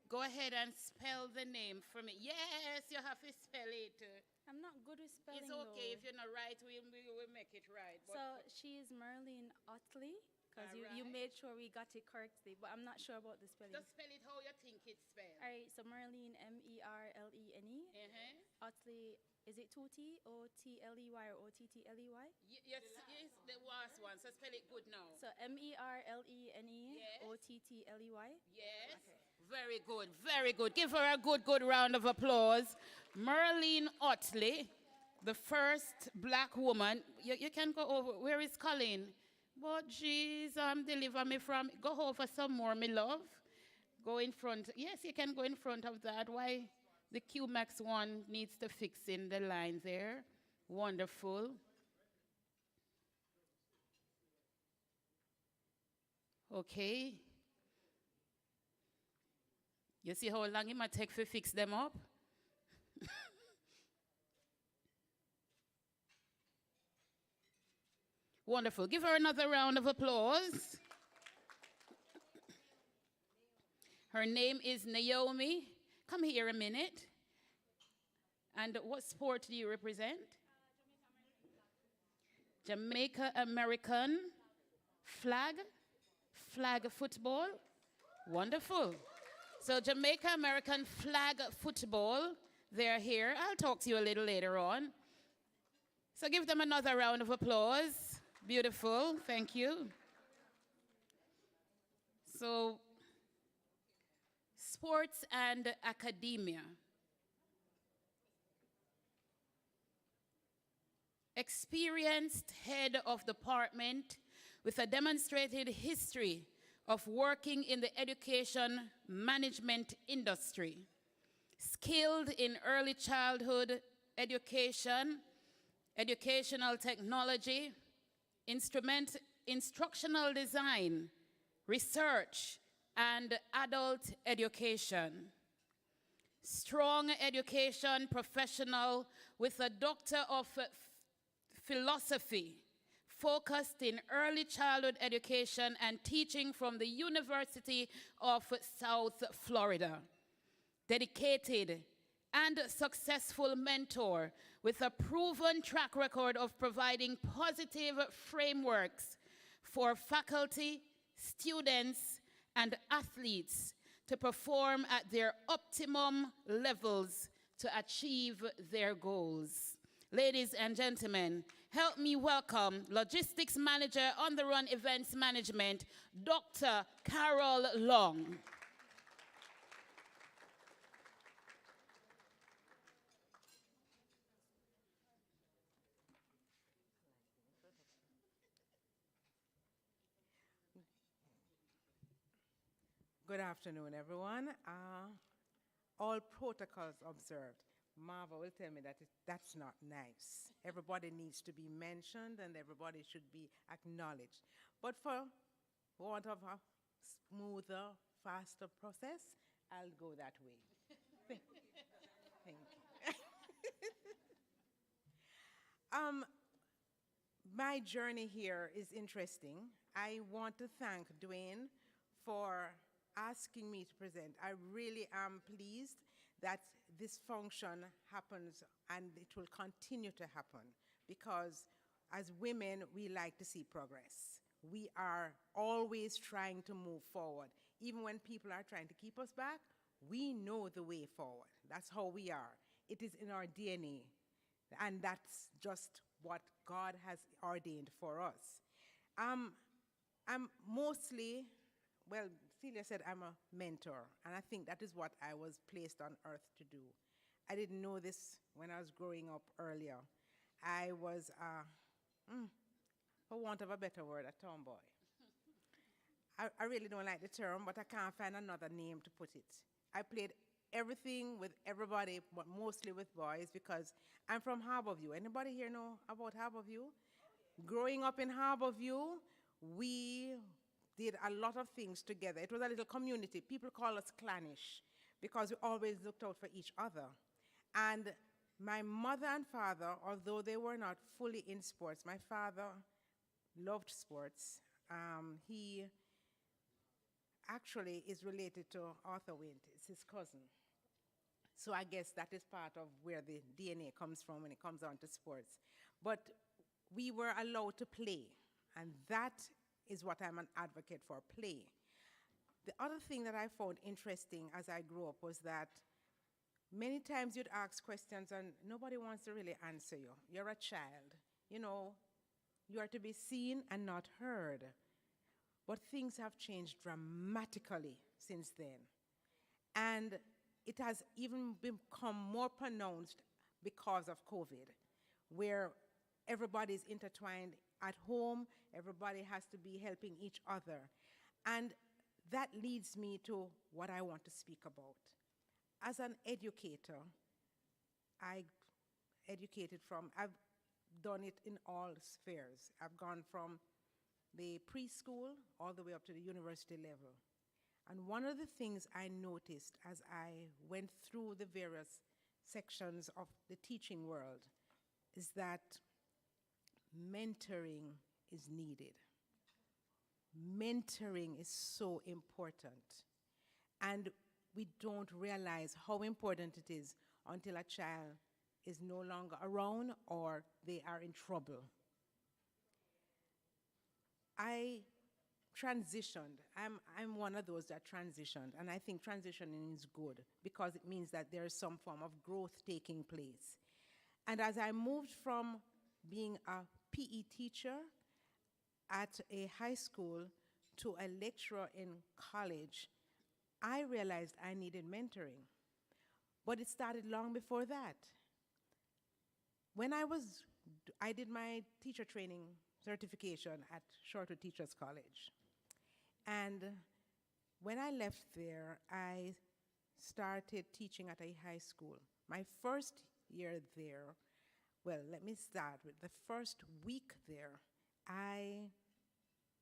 Go ahead and spell the name for me. Yes, you have to spell it. I'm not good with spelling. It's okay though. if you're not right. We'll make it right. So she is Merlene Otley, because you Alright. made sure we got it correctly, but I'm not sure about the spelling. Just spell it how you think it's spelled. All right, so Merlene, Merlene. Otley, is it 2T, O-T-L-E-Y, or O-T-T-L-E-Y? Yes, the last one. So spell it good now. So Merlene, Yes. O-T-T-L-E-Y. Yes. Okay. Very good, very good. Give her a good round of applause. Merlene Otley, the first black woman. You can go over. Where is Colleen? But jeez, deliver me from. Go over some more, me love. Go in front. Yes, you can go in front of that. Why? The QMax one needs to fix in the line there. Wonderful. Okay. You see how long it might take to fix them up? Wonderful. Give her another round of applause. Her name is Naomi. Come here a minute. And what sport do you represent? Jamaica American flag football. Wonderful. So Jamaica American flag football, they're here. I'll talk to you a little later on. So give them another round of applause. Beautiful, thank you. So, sports and academia. Experienced head of department with a demonstrated history of working in the education management industry. Skilled in early childhood education, educational technology, instructional design, research, and adult education. Strong education professional with a Doctor of Philosophy focused in early childhood education and teaching from the University of South Florida. Dedicated and successful mentor with a proven track record of providing positive frameworks for faculty, students, and athletes to perform at their optimum levels to achieve their goals. Ladies and gentlemen, help me welcome Logistics Manager on the Run Events Management, Dr. Carol Long. Good afternoon, everyone. All protocols observed. Marva will tell me that that's not nice. Everybody needs to be mentioned and everybody should be acknowledged. But for want of a smoother, faster process, I'll go that way. Thank you. My journey here is interesting. I want to thank Dwayne for asking me to present. I really am pleased that this function happens and it will continue to happen because as women, we like to see progress. We are always trying to move forward. Even when people are trying to keep us back, we know the way forward. That's how we are. It is in our DNA. And that's just what God has ordained for us. I'm mostly, well, Celia said I'm a mentor, and I think that is what I was placed on earth to do. I didn't know this when I was growing up earlier. I was, for want of a better word, a tomboy. I really don't like the term, but I can't find another name to put it. I played everything with everybody, but mostly with boys because I'm from Harborview. Anybody here know about Harborview? Growing up in Harborview, we did a lot of things together. It was a little community. People call us clannish because we always looked out for each other. And my mother and father, although they were not fully in sports, my father loved sports. He actually is related to Arthur Wint. It's his cousin. So I guess that is part of where the DNA comes from when it comes on to sports. But we were allowed to play, and that is what I'm an advocate for, play. The other thing that I found interesting as I grew up was that many times you'd ask questions and nobody wants to really answer you. You're a child. You know, you are to be seen and not heard. But things have changed dramatically since then. And it has even become more pronounced because of COVID, where everybody's intertwined at home, everybody has to be helping each other. And that leads me to what I want to speak about. As an educator, I've done it in all spheres. I've gone from the preschool all the way up to the university level. And one of the things I noticed as I went through the various sections of the teaching world is that mentoring is needed. Mentoring is so important. And we don't realize how important it is until a child is no longer around or they are in trouble. I transitioned. I'm one of those that transitioned, and I think transitioning is good because it means that there is some form of growth taking place. And as I moved from being a PE teacher at a high school to a lecturer in college, I realized I needed mentoring. But it started long before that. When I did my teacher training certification at Shortwood Teachers College. And when I left there, I started teaching at a high school. My first year there, well, let me start with the first week there, I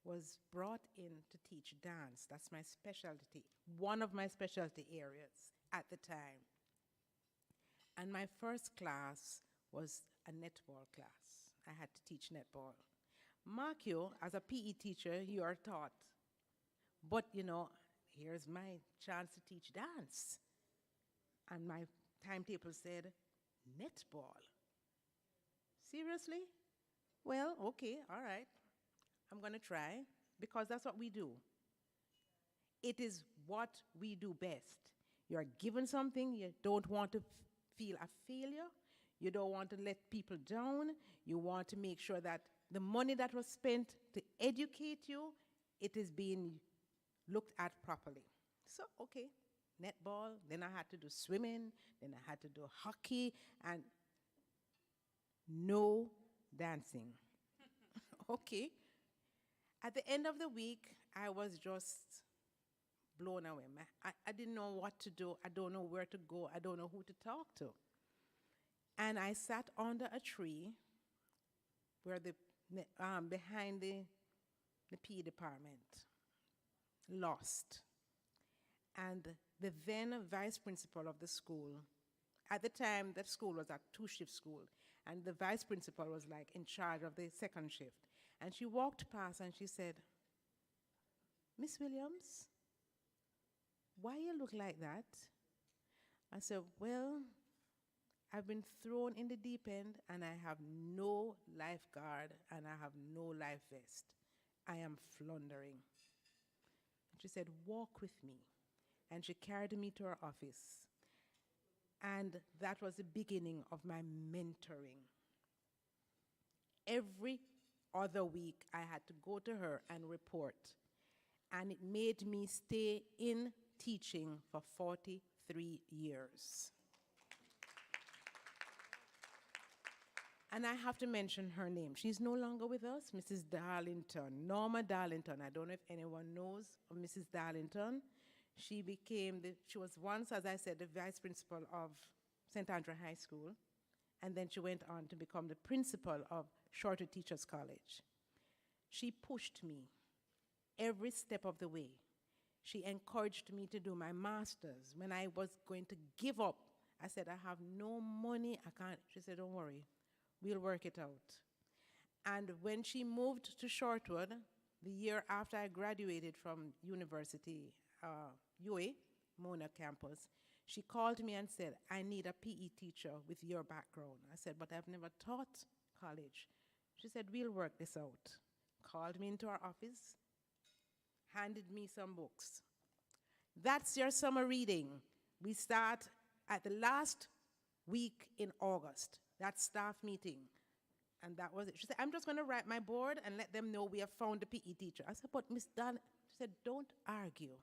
was brought in to teach dance. That's my specialty, one of my specialty areas at the time. And my first class was a netball class. I had to teach netball. Mark you, as a PE teacher, you are taught. But, here's my chance to teach dance. And my timetable said, netball. Seriously? Well, okay, all right. I'm going to try, because that's what we do. It is what we do best. You're given something, you don't want to feel a failure, you don't want to let people down, you want to make sure that the money that was spent to educate you, it is being looked at properly. So, okay, netball, then I had to do swimming, then I had to do hockey, and no dancing. Okay. At the end of the week, I was just blown away. I didn't know what to do. I don't know where to go. I don't know who to talk to. And I sat under a tree where behind the PE department, lost. And the then vice principal of the school, at the time that school was a two-shift school, and the vice principal was like in charge of the second shift. And she walked past and she said, Miss Williams, why you look like that? I said, well, I've been thrown in the deep end and I have no lifeguard and I have no life vest. I am floundering. She said, walk with me. And she carried me to her office. And that was the beginning of my mentoring. Every other week, I had to go to her and report. And it made me stay in teaching for 43 years. And I have to mention her name. She's no longer with us, Mrs. Darlington, Norma Darlington. I don't know if anyone knows of Mrs. Darlington. She was once, as I said, the vice principal of St. Andrew High School. And then she went on to become the principal of Shorter Teachers College. She pushed me every step of the way. She encouraged me to do my master's. When I was going to give up, I said, I have no money, I can't. She said, don't worry, we'll work it out. And when she moved to Shortwood, the year after I graduated from university, UA, Mona campus, she called me and said, I need a PE teacher with your background. I said, but I've never taught college. She said, we'll work this out. Called me into her office, handed me some books. That's your summer reading. We start at the last week in August, that staff meeting. And that was it. She said, I'm just going to write my board and let them know we have found a PE teacher. I said, but Miss Dunn, she said, don't argue.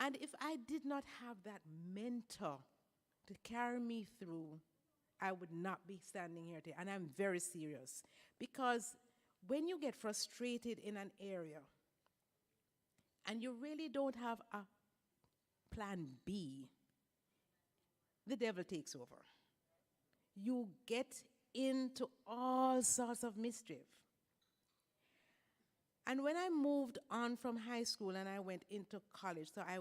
And if I did not have that mentor to carry me through, I would not be standing here today. And I'm very serious. Because when you get frustrated in an area and you really don't have a plan B, the devil takes over. You get into all sorts of mischief. And when I moved on from high school and I went into college, so I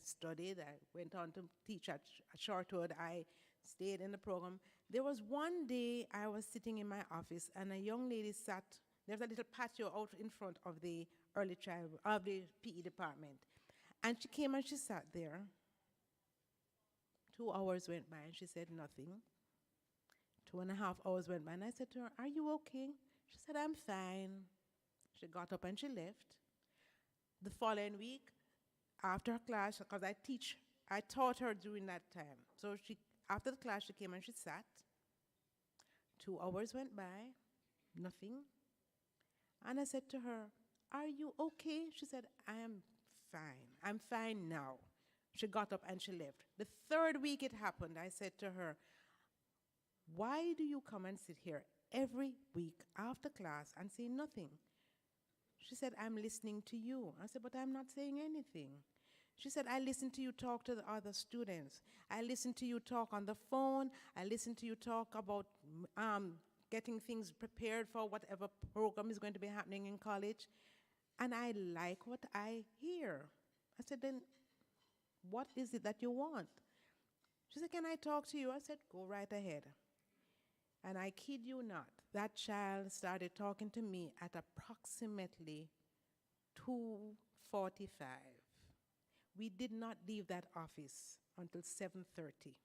studied, I went on to teach at Shortwood, I stayed in the program. There was one day I was sitting in my office and a young lady sat, there's a little patio out in front of the the PE department. And she came and she sat there. 2 hours went by and she said nothing. 2.5 hours went by and I said to her, are you okay? She said, I'm fine. She got up and she left. The following week, after her class, because I taught her during that time. So after the class, she came and she sat. 2 hours went by, nothing. And I said to her, are you okay? She said, I am fine. I'm fine now. She got up and she left. The third week it happened, I said to her, why do you come and sit here every week after class and say nothing? She said, I'm listening to you. I said, but I'm not saying anything. She said, I listen to you talk to the other students. I listen to you talk on the phone. I listen to you talk about getting things prepared for whatever program is going to be happening in college. And I like what I hear. I said, then what is it that you want? She said, can I talk to you? I said, go right ahead. And I kid you not, that child started talking to me at approximately 2:45. We did not leave that office until 7:30.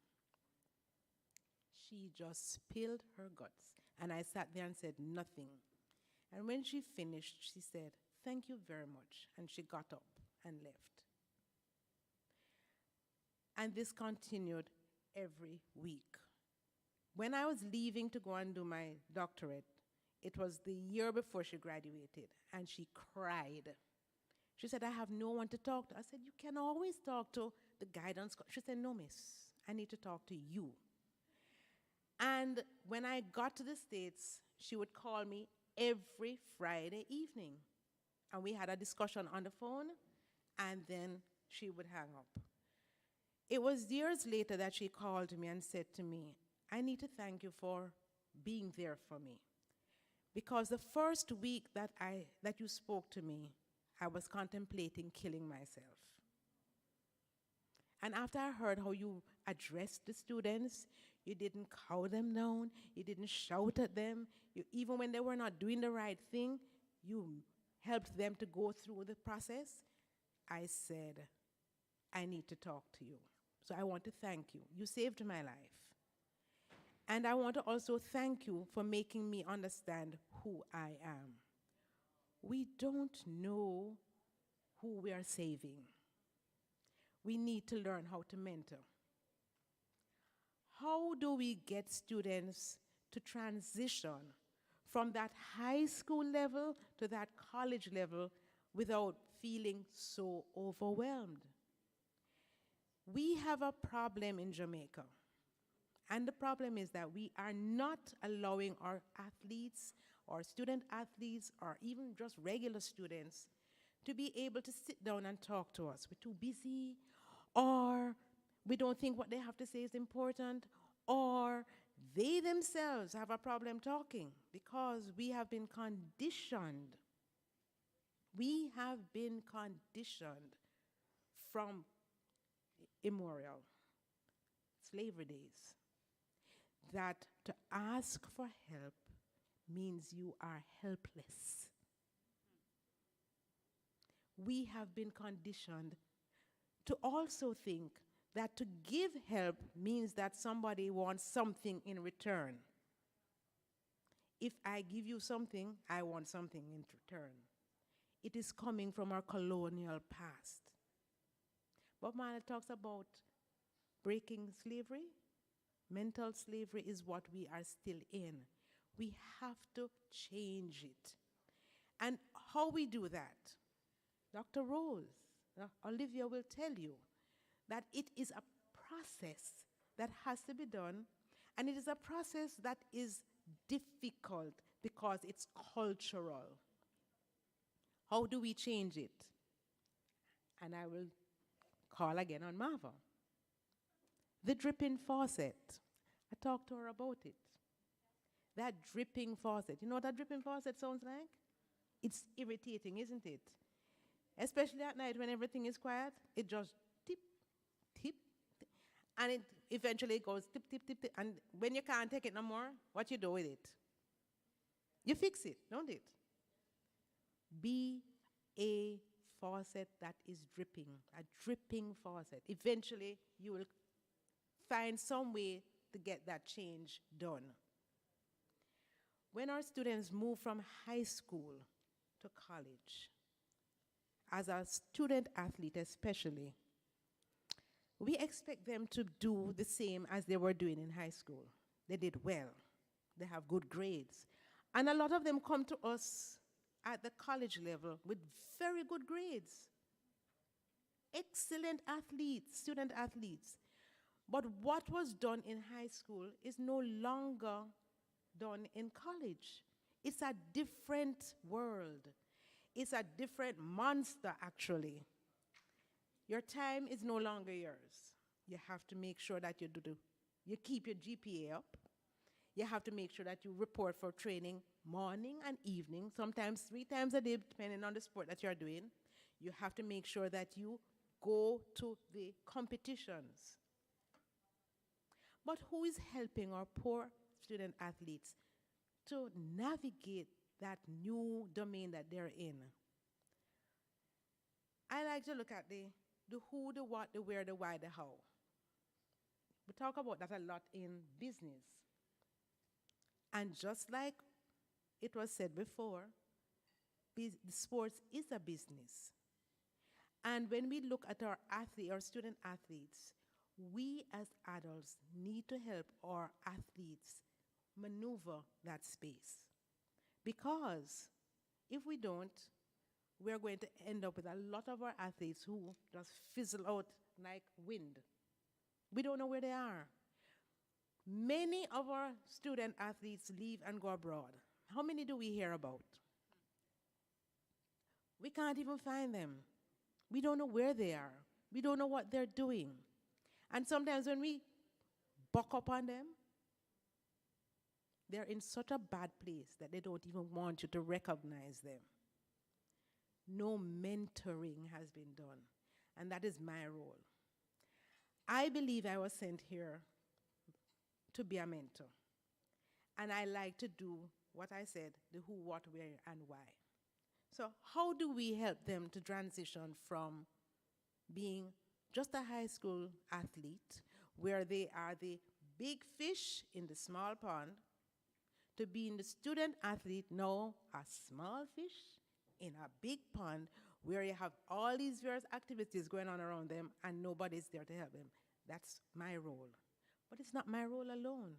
She just spilled her guts. And I sat there and said nothing. And when she finished, she said, "Thank you very much." And she got up and left. And this continued every week. When I was leaving to go and do my doctorate, it was the year before she graduated, and she cried. She said, "I have no one to talk to." I said, "You can always talk to the guidance." She said, "No, miss, I need to talk to you." And when I got to the States, she would call me every Friday evening. And we had a discussion on the phone, and then she would hang up. It was years later that she called me and said to me, "I need to thank you for being there for me. Because the first week that you spoke to me, I was contemplating killing myself. And after I heard how you addressed the students, you didn't cow them down, you didn't shout at them, even when they were not doing the right thing, you helped them to go through the process." I said, "I need to talk to you. So I want to thank you. You saved my life. And I want to also thank you for making me understand who I am. We don't know who we are saving. We need to learn how to mentor. How do we get students to transition from that high school level to that college level without feeling so overwhelmed?" We have a problem in Jamaica. And the problem is that we are not allowing our athletes, or student athletes, or even just regular students to be able to sit down and talk to us. We're too busy, or we don't think what they have to say is important, or they themselves have a problem talking because we have been conditioned. We have been conditioned from immemorial, slavery days, that to ask for help means you are helpless. We have been conditioned to also think that to give help means that somebody wants something in return. If I give you something, I want something in return. It is coming from our colonial past. Bob Marley talks about breaking slavery. Mental slavery is what we are still in. We have to change it. And how we do that? Dr. Rose, Olivia will tell you that it is a process that has to be done, and it is a process that is difficult because it's cultural. How do we change it? And I will call again on Marva. The dripping faucet. I talked to her about it. That dripping faucet. You know what that dripping faucet sounds like? It's irritating, isn't it? Especially at night when everything is quiet, it just tip, tip, tip, and it eventually goes tip, tip, tip, tip. And when you can't take it no more, what you do with it? You fix it, don't it? Be a faucet that is dripping, a dripping faucet. Eventually, you will find some way to get that change done. When our students move from high school to college, as a student athlete especially, we expect them to do the same as they were doing in high school. They did well. They have good grades. And a lot of them come to us at the college level with very good grades. Excellent athletes, student athletes. But what was done in high school is no longer done in college. It's a different world. It's a different monster, actually. Your time is no longer yours. You have to make sure that you keep your GPA up. You have to make sure that you report for training morning and evening, sometimes 3 times a day, depending on the sport that you're doing. You have to make sure that you go to the competitions. But who is helping our poor student athletes to navigate that new domain that they're in. I like to look at the who, the what, the where, the why, the how. We talk about that a lot in business. And just like it was said before, sports is a business. And when we look at our student athletes, we as adults need to help our athletes maneuver that space. Because if we don't, we're going to end up with a lot of our athletes who just fizzle out like wind. We don't know where they are. Many of our student athletes leave and go abroad. How many do we hear about? We can't even find them. We don't know where they are. We don't know what they're doing. And sometimes when we buck up on them, they're in such a bad place that they don't even want you to recognize them. No mentoring has been done, and that is my role. I believe I was sent here to be a mentor, and I like to do what I said, the who, what, where, and why. So how do we help them to transition from being just a high school athlete, where they are the big fish in the small pond, to being the student athlete, now a small fish in a big pond, where you have all these various activities going on around them and nobody's there to help them? That's my role. But it's not my role alone.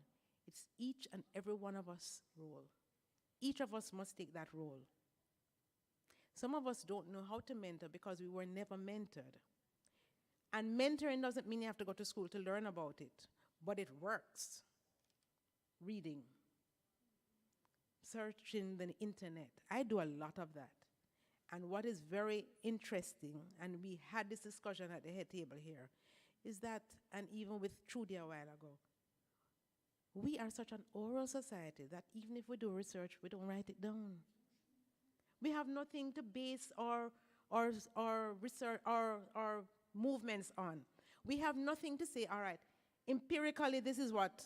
It's each and every one of us' role. Each of us must take that role. Some of us don't know how to mentor because we were never mentored. And mentoring doesn't mean you have to go to school to learn about it, but it works. Reading, searching the internet. I do a lot of that. And what is very interesting, and we had this discussion at the head table here, is that, and even with Trudy a while ago, we are such an oral society that even if we do research, we don't write it down. We have nothing to base our research, our movements on. We have nothing to say, all right, empirically this is what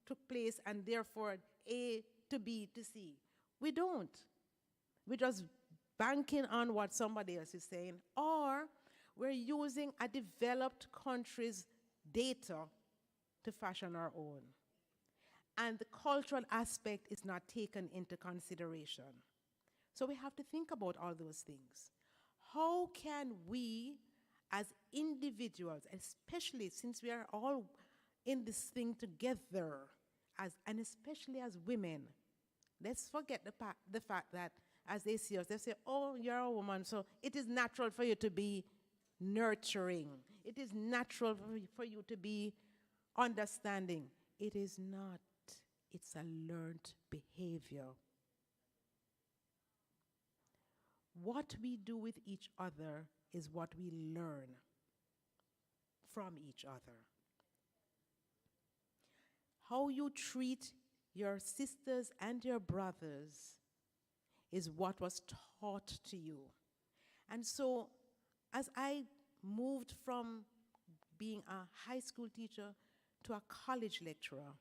took place, and therefore A to B to C. We don't. We're just banking on what somebody else is saying, or we're using a developed country's data to fashion our own. And the cultural aspect is not taken into consideration. So we have to think about all those things. How can we, as individuals, especially since we are all in this thing together, and especially as women, let's forget the fact that as they see us, they say, oh, you're a woman, so it is natural for you to be nurturing. It is natural for you to be understanding. It is not. It's a learned behavior. What we do with each other is what we learn from each other. How you treat your sisters and your brothers is what was taught to you. And so, as I moved from being a high school teacher to a college lecturer,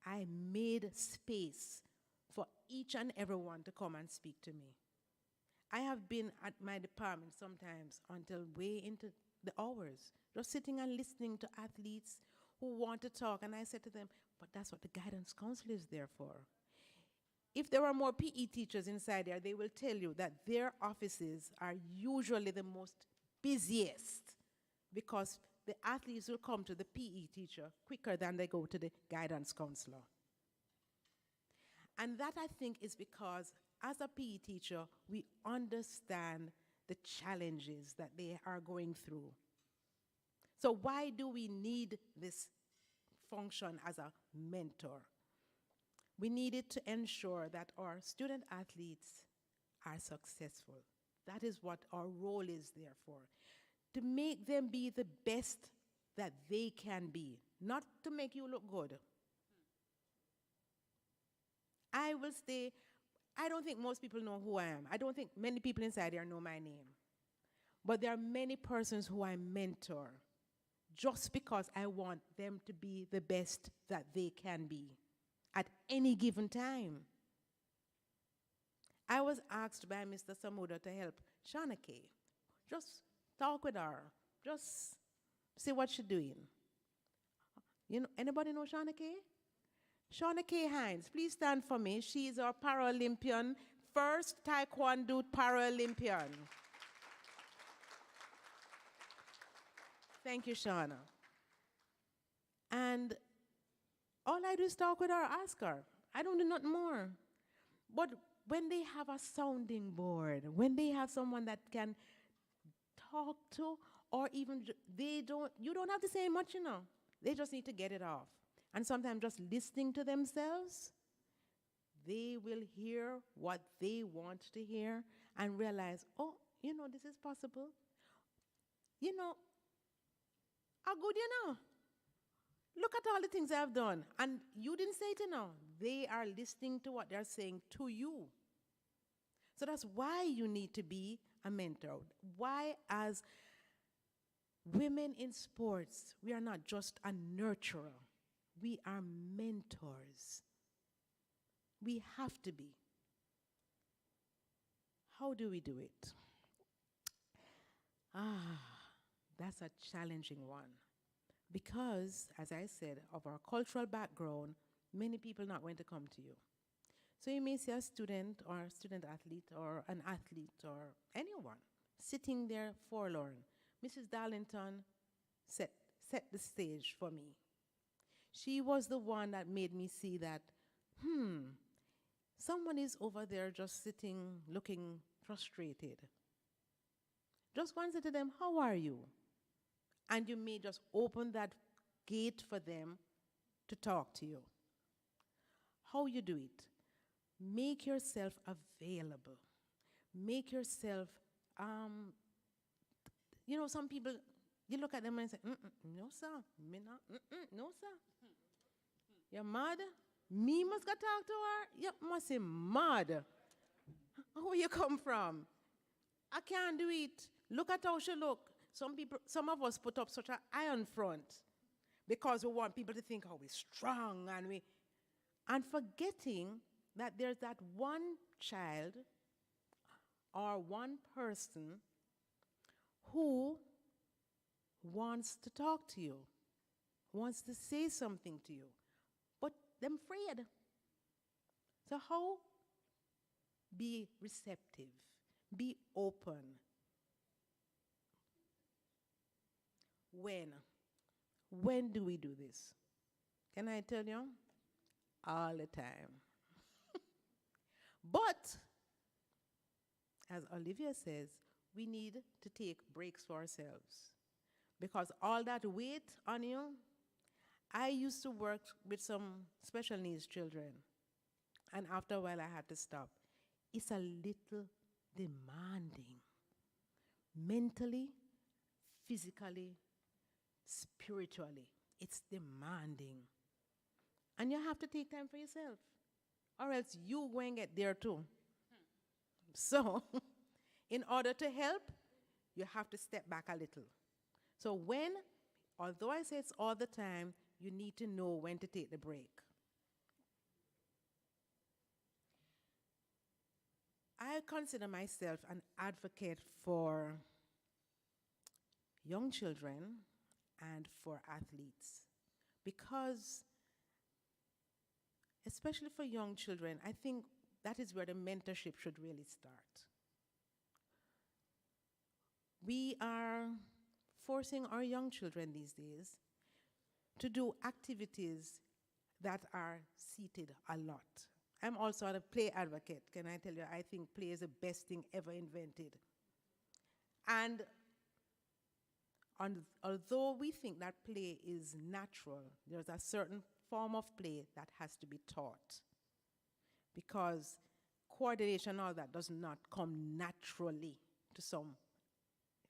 I made space for each and everyone to come and speak to me. I have been at my department sometimes until way into the hours, just sitting and listening to athletes who want to talk. And I said to them, but that's what the guidance counselor is there for. If there were more PE teachers inside there, they will tell you that their offices are usually the most busiest because the athletes will come to the PE teacher quicker than they go to the guidance counselor. And that, I think, is because as a PE teacher, we understand the challenges that they are going through. So why do we need this function as a mentor? We need it to ensure that our student athletes are successful. That is what our role is there for. To make them be the best that they can be, not to make you look good. I will stay, I don't think most people know who I am. I don't think many people inside here know my name. But there are many persons who I mentor just because I want them to be the best that they can be. at any given time. I was asked by Mr. Samuda to help Shauna Kay. Just talk with her. Just see what she's doing. You know, anybody know Shauna Kay? Shauna Kay Hines, please stand for me. She's our Paralympian, first Taekwondo Paralympian. Thank you, Shauna. And all I do is talk with her, ask her. I don't do nothing more. But when they have a sounding board, when they have someone that can talk to, or even you don't have to say much, you know. They just need to get it off. And sometimes just listening to themselves, they will hear what they want to hear and realize, oh, you know, this is possible. You know, how good you know. Look at all the things I've done. And you didn't say it, you know. They are listening to what they're saying to you. So that's why you need to be a mentor. Why, as women in sports, we are not just a nurturer. We are mentors. We have to be. How do we do it? That's a challenging one. Because, as I said, of our cultural background, many people are not going to come to you. So you may see a student or a student athlete or an athlete or anyone sitting there forlorn. Mrs. Darlington set the stage for me. She was the one that made me see that, someone is over there just sitting, looking frustrated. Just go and say to them, how are you? And you may just open that gate for them to talk to you. How you do it? Make yourself available. Make yourself, you know, some people, you look at them and say, no, sir, me not, no, sir. You're mad? Me must go talk to her? You must say mad. Where you come from? I can't do it. Look at how she look. Some of us put up such an iron front because we want people to think how we're strong and forgetting that there's that one child or one person who wants to talk to you, wants to say something to you, but they're afraid. So how? Be receptive, be open. When do we do this? Can I tell you? All the time. But, as Olivia says, we need to take breaks for ourselves. Because all that weight on you, I used to work with some special needs children. And after a while, I had to stop. It's a little demanding. Mentally, physically, spiritually, it's demanding. And you have to take time for yourself, or else you go and get there too. So, in order to help, you have to step back a little. So although I say it's all the time, you need to know when to take the break. I consider myself an advocate for young children and for athletes because, especially for young children, I think that is where the mentorship should really start. We are forcing our young children these days to do activities that are seated a lot. I'm also a play advocate. Can I tell you, I think play is the best thing ever invented. And although we think that play is natural, there's a certain form of play that has to be taught. Because coordination and all that does not come naturally to some.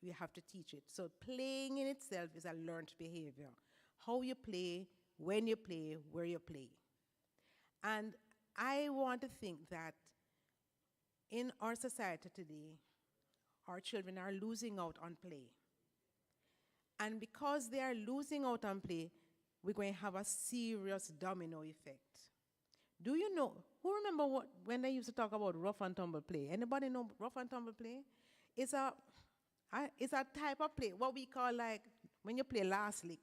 We have to teach it. So playing in itself is a learned behavior. How you play, when you play, where you play. And I want to think that in our society today, our children are losing out on play. And because they are losing out on play, we're going to have a serious domino effect. Do you know, who remember when they used to talk about rough and tumble play? Anybody know rough and tumble play? It's it's a type of play, what we call like when you play last lick,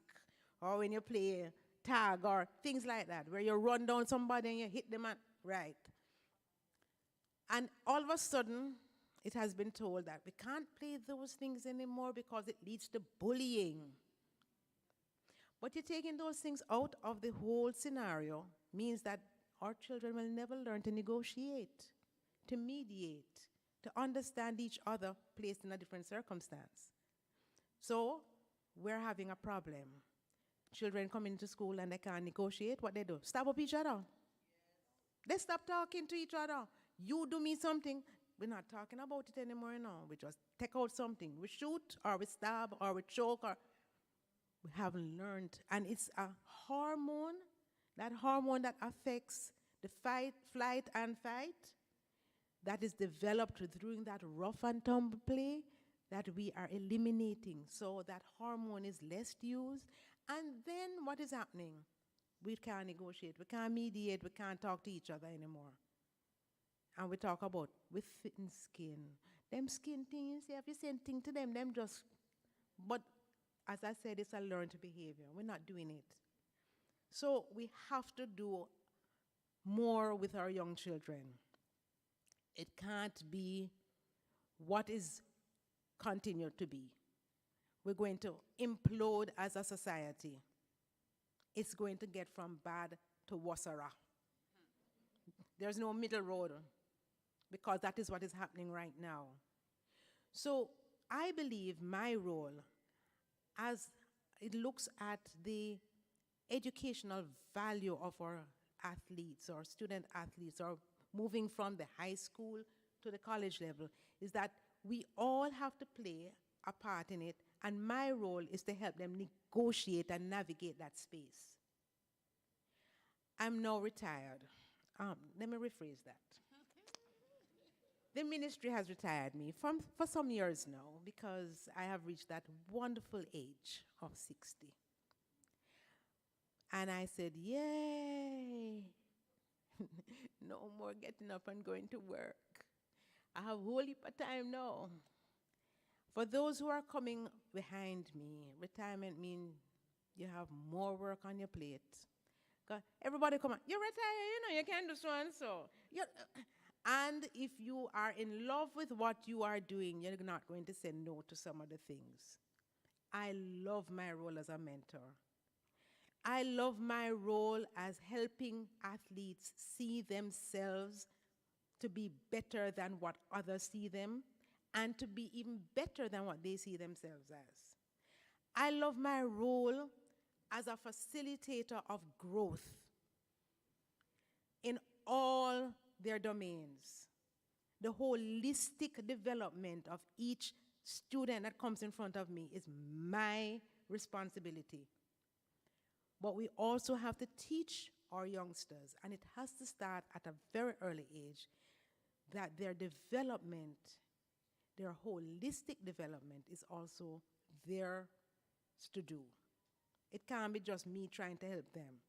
or when you play tag, or things like that, where you run down somebody and you hit them right. And all of a sudden, it has been told that we can't play those things anymore because it leads to bullying. But you're taking those things out of the whole scenario means that our children will never learn to negotiate, to mediate, to understand each other placed in a different circumstance. So we're having a problem. Children come into school and they can't negotiate. What they do? Stab up each other. They stop talking to each other. You do me something. We're not talking about it anymore now. We just take out something. We shoot, or we stab, or we choke, or we haven't learned. And it's a hormone, that hormone that affects the fight, flight, and fight, that is developed during that rough and tumble play that we are eliminating. So that hormone is less used. And then what is happening? We can't negotiate, we can't mediate, we can't talk to each other anymore. And we talk about with fitting skin. Them skin things, if you say anything to them just, but as I said, it's a learned behavior. We're not doing it. So we have to do more with our young children. It can't be what is continued to be. We're going to implode as a society. It's going to get from bad to worse-er. There's no middle road, because that is what is happening right now. So I believe my role, as it looks at the educational value of our athletes or student athletes, or moving from the high school to the college level, is that we all have to play a part in it, and my role is to help them negotiate and navigate that space. I'm now retired. Let me rephrase that. The ministry has retired me for some years now, because I have reached that wonderful age of 60. And I said, yay, no more getting up and going to work. I have a whole heap of time now. For those who are coming behind me, retirement means you have more work on your plate. 'Cause everybody come on, you're retired, you can do so and so. And if you are in love with what you are doing, you're not going to say no to some of the things. I love my role as a mentor. I love my role as helping athletes see themselves to be better than what others see them, and to be even better than what they see themselves as. I love my role as a facilitator of growth in all their domains. The holistic development of each student that comes in front of me is my responsibility. But we also have to teach our youngsters, and it has to start at a very early age, that their development, their holistic development, is also theirs to do. It can't be just me trying to help them.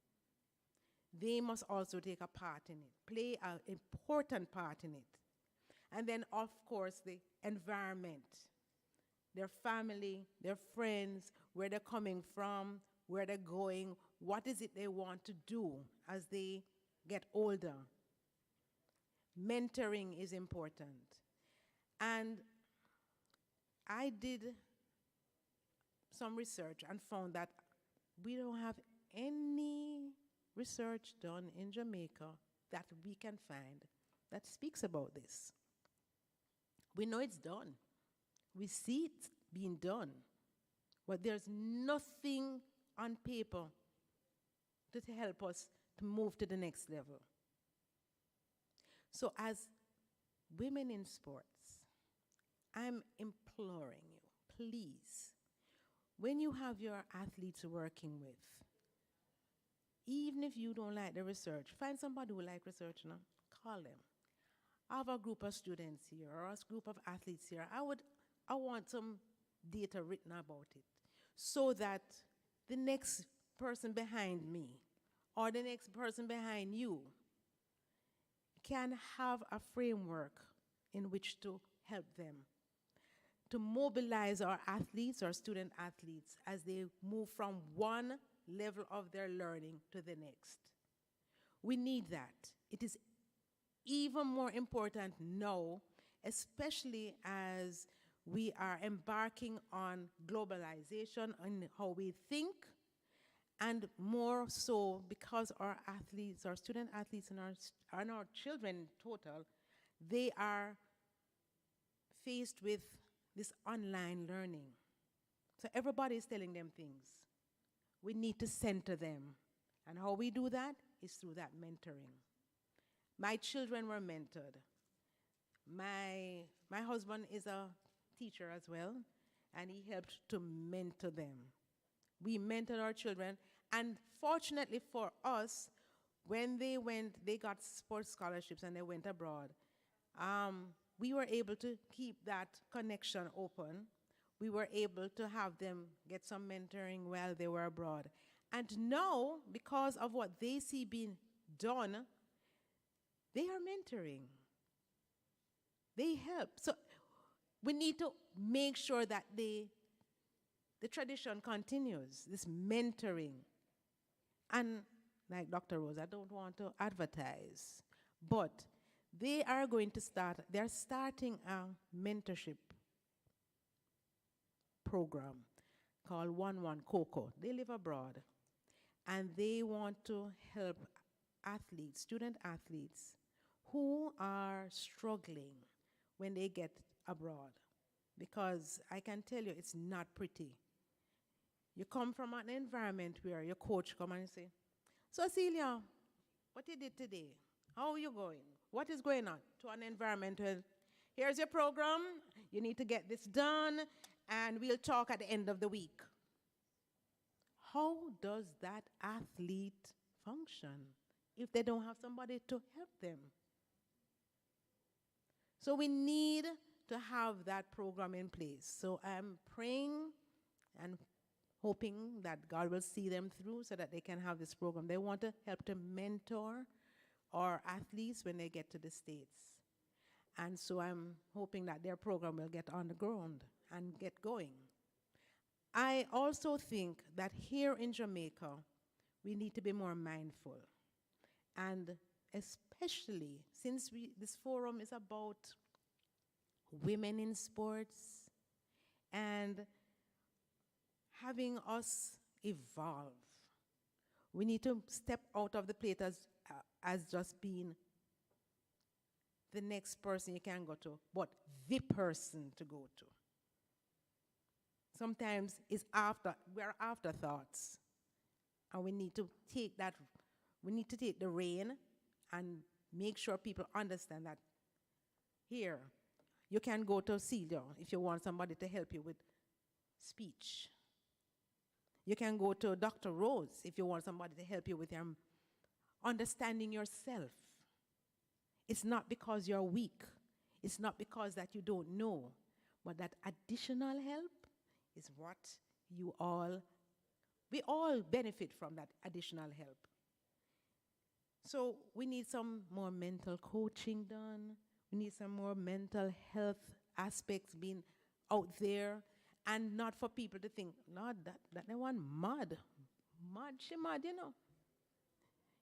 They must also take a part in it, play an important part in it. And then, of course, the environment, their family, their friends, where they're coming from, where they're going, what is it they want to do as they get older. Mentoring is important. And I did some research and found that we don't have any research done in Jamaica that we can find that speaks about this. We know it's done. We see it being done. But there's nothing on paper to help us to move to the next level. So as women in sports, I'm imploring you, please, when you have your athletes working with, even if you don't like the research, find somebody who like research now, call them. I have a group of students here, or a group of athletes here. I want some data written about it, so that the next person behind me, or the next person behind you, can have a framework in which to help them, to mobilize our athletes, our student athletes, as they move from one level of their learning to the next. We need that. It is even more important now, especially as we are embarking on globalization and how we think, and more so because our athletes, our student athletes and our children total, they are faced with this online learning. So everybody is telling them things. We need to center them. And how we do that is through that mentoring. My children were mentored. My husband is a teacher as well, and he helped to mentor them. We mentored our children, and fortunately for us, when they got sports scholarships and they went abroad, we were able to keep that connection open. We were able to have them get some mentoring while they were abroad. And now, because of what they see being done, they are mentoring. They help. So we need to make sure that the tradition continues, this mentoring. And like Dr. Rose, I don't want to advertise, but they're starting a mentorship program called 11 Coco. They live abroad, and they want to help athletes, student athletes, who are struggling when they get abroad. Because I can tell you, it's not pretty. You come from an environment where your coach come and say, "So Celia, what you did today? How are you going? What is going on?" To an environment where, "Here's your program, you need to get this done, and we'll talk at the end of the week." How does that athlete function if they don't have somebody to help them? So we need to have that program in place. So I'm praying and hoping that God will see them through so that they can have this program. They want to help to mentor our athletes when they get to the States. And so I'm hoping that their program will get on the ground and get going. I also think that here in Jamaica, we need to be more mindful. And especially since this forum is about women in sports and having us evolve, we need to step out of the plate as just being the next person you can go to, but the person to go to. Sometimes we're afterthoughts, and we need to take the reign and make sure people understand that here, you can go to Celia if you want somebody to help you with speech. You can go to Dr. Rose if you want somebody to help you with your understanding yourself. It's not because you're weak. It's not because that you don't know, but that additional help is what we all benefit from, that additional help. So we need some more mental coaching done. We need some more mental health aspects being out there, and not for people to think, "Lord, that they want mad. Mad, she mad, you know.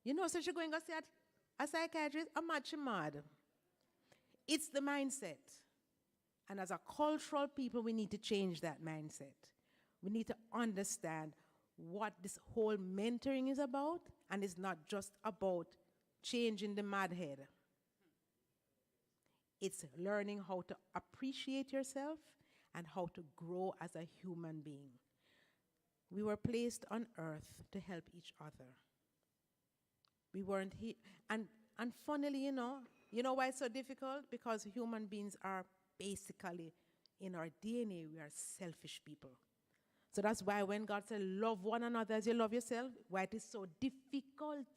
You know, so she's going to see a psychiatrist, a mad, she mad." It's the mindset. And as a cultural people, we need to change that mindset. We need to understand what this whole mentoring is about, and it's not just about changing the mad head. It's learning how to appreciate yourself and how to grow as a human being. We were placed on earth to help each other. We weren't here. And funnily, you know why it's so difficult? Because human beings are basically, in our DNA, we are selfish people. So that's why when God said, "Love one another as you love yourself," why it is so difficult.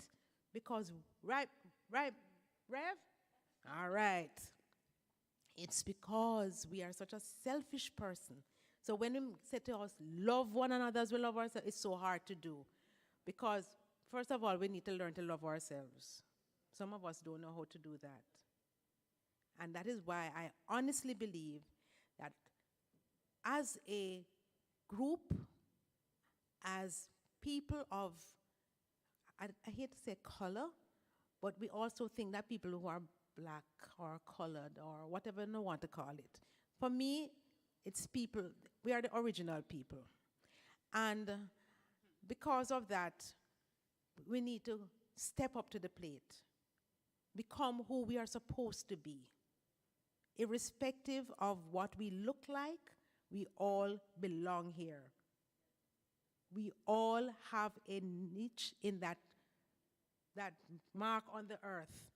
Because, right, Rev? All right. It's because we are such a selfish person. So when he said to us, "Love one another as we love ourselves," it's so hard to do. Because, first of all, we need to learn to love ourselves. Some of us don't know how to do that. And that is why I honestly believe that as a group, as people of, I hate to say color, but we also think that people who are black or colored or whatever you want to call it. For me, it's people, we are the original people. And because of that, we need to step up to the plate, become who we are supposed to be. Irrespective of what we look like, we all belong here. We all have a niche in that mark on the earth.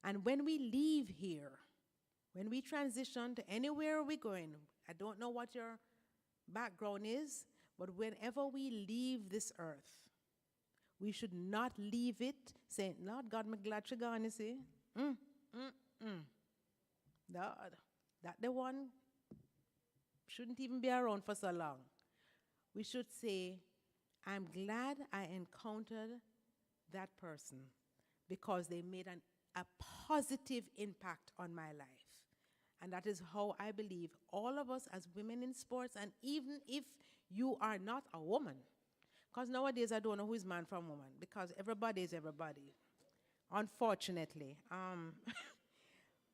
And when we leave here, when we transition to anywhere we're going, I don't know what your background is, but whenever we leave this earth, we should not leave it saying, Lord God, I'm glad you're gone, you see. Lord, that the one shouldn't even be around for so long. We should say, I'm glad I encountered that person because they made a positive impact on my life. And that is how I believe all of us as women in sports, and even if you are not a woman, because nowadays I don't know who is man from woman, because everybody is everybody, unfortunately.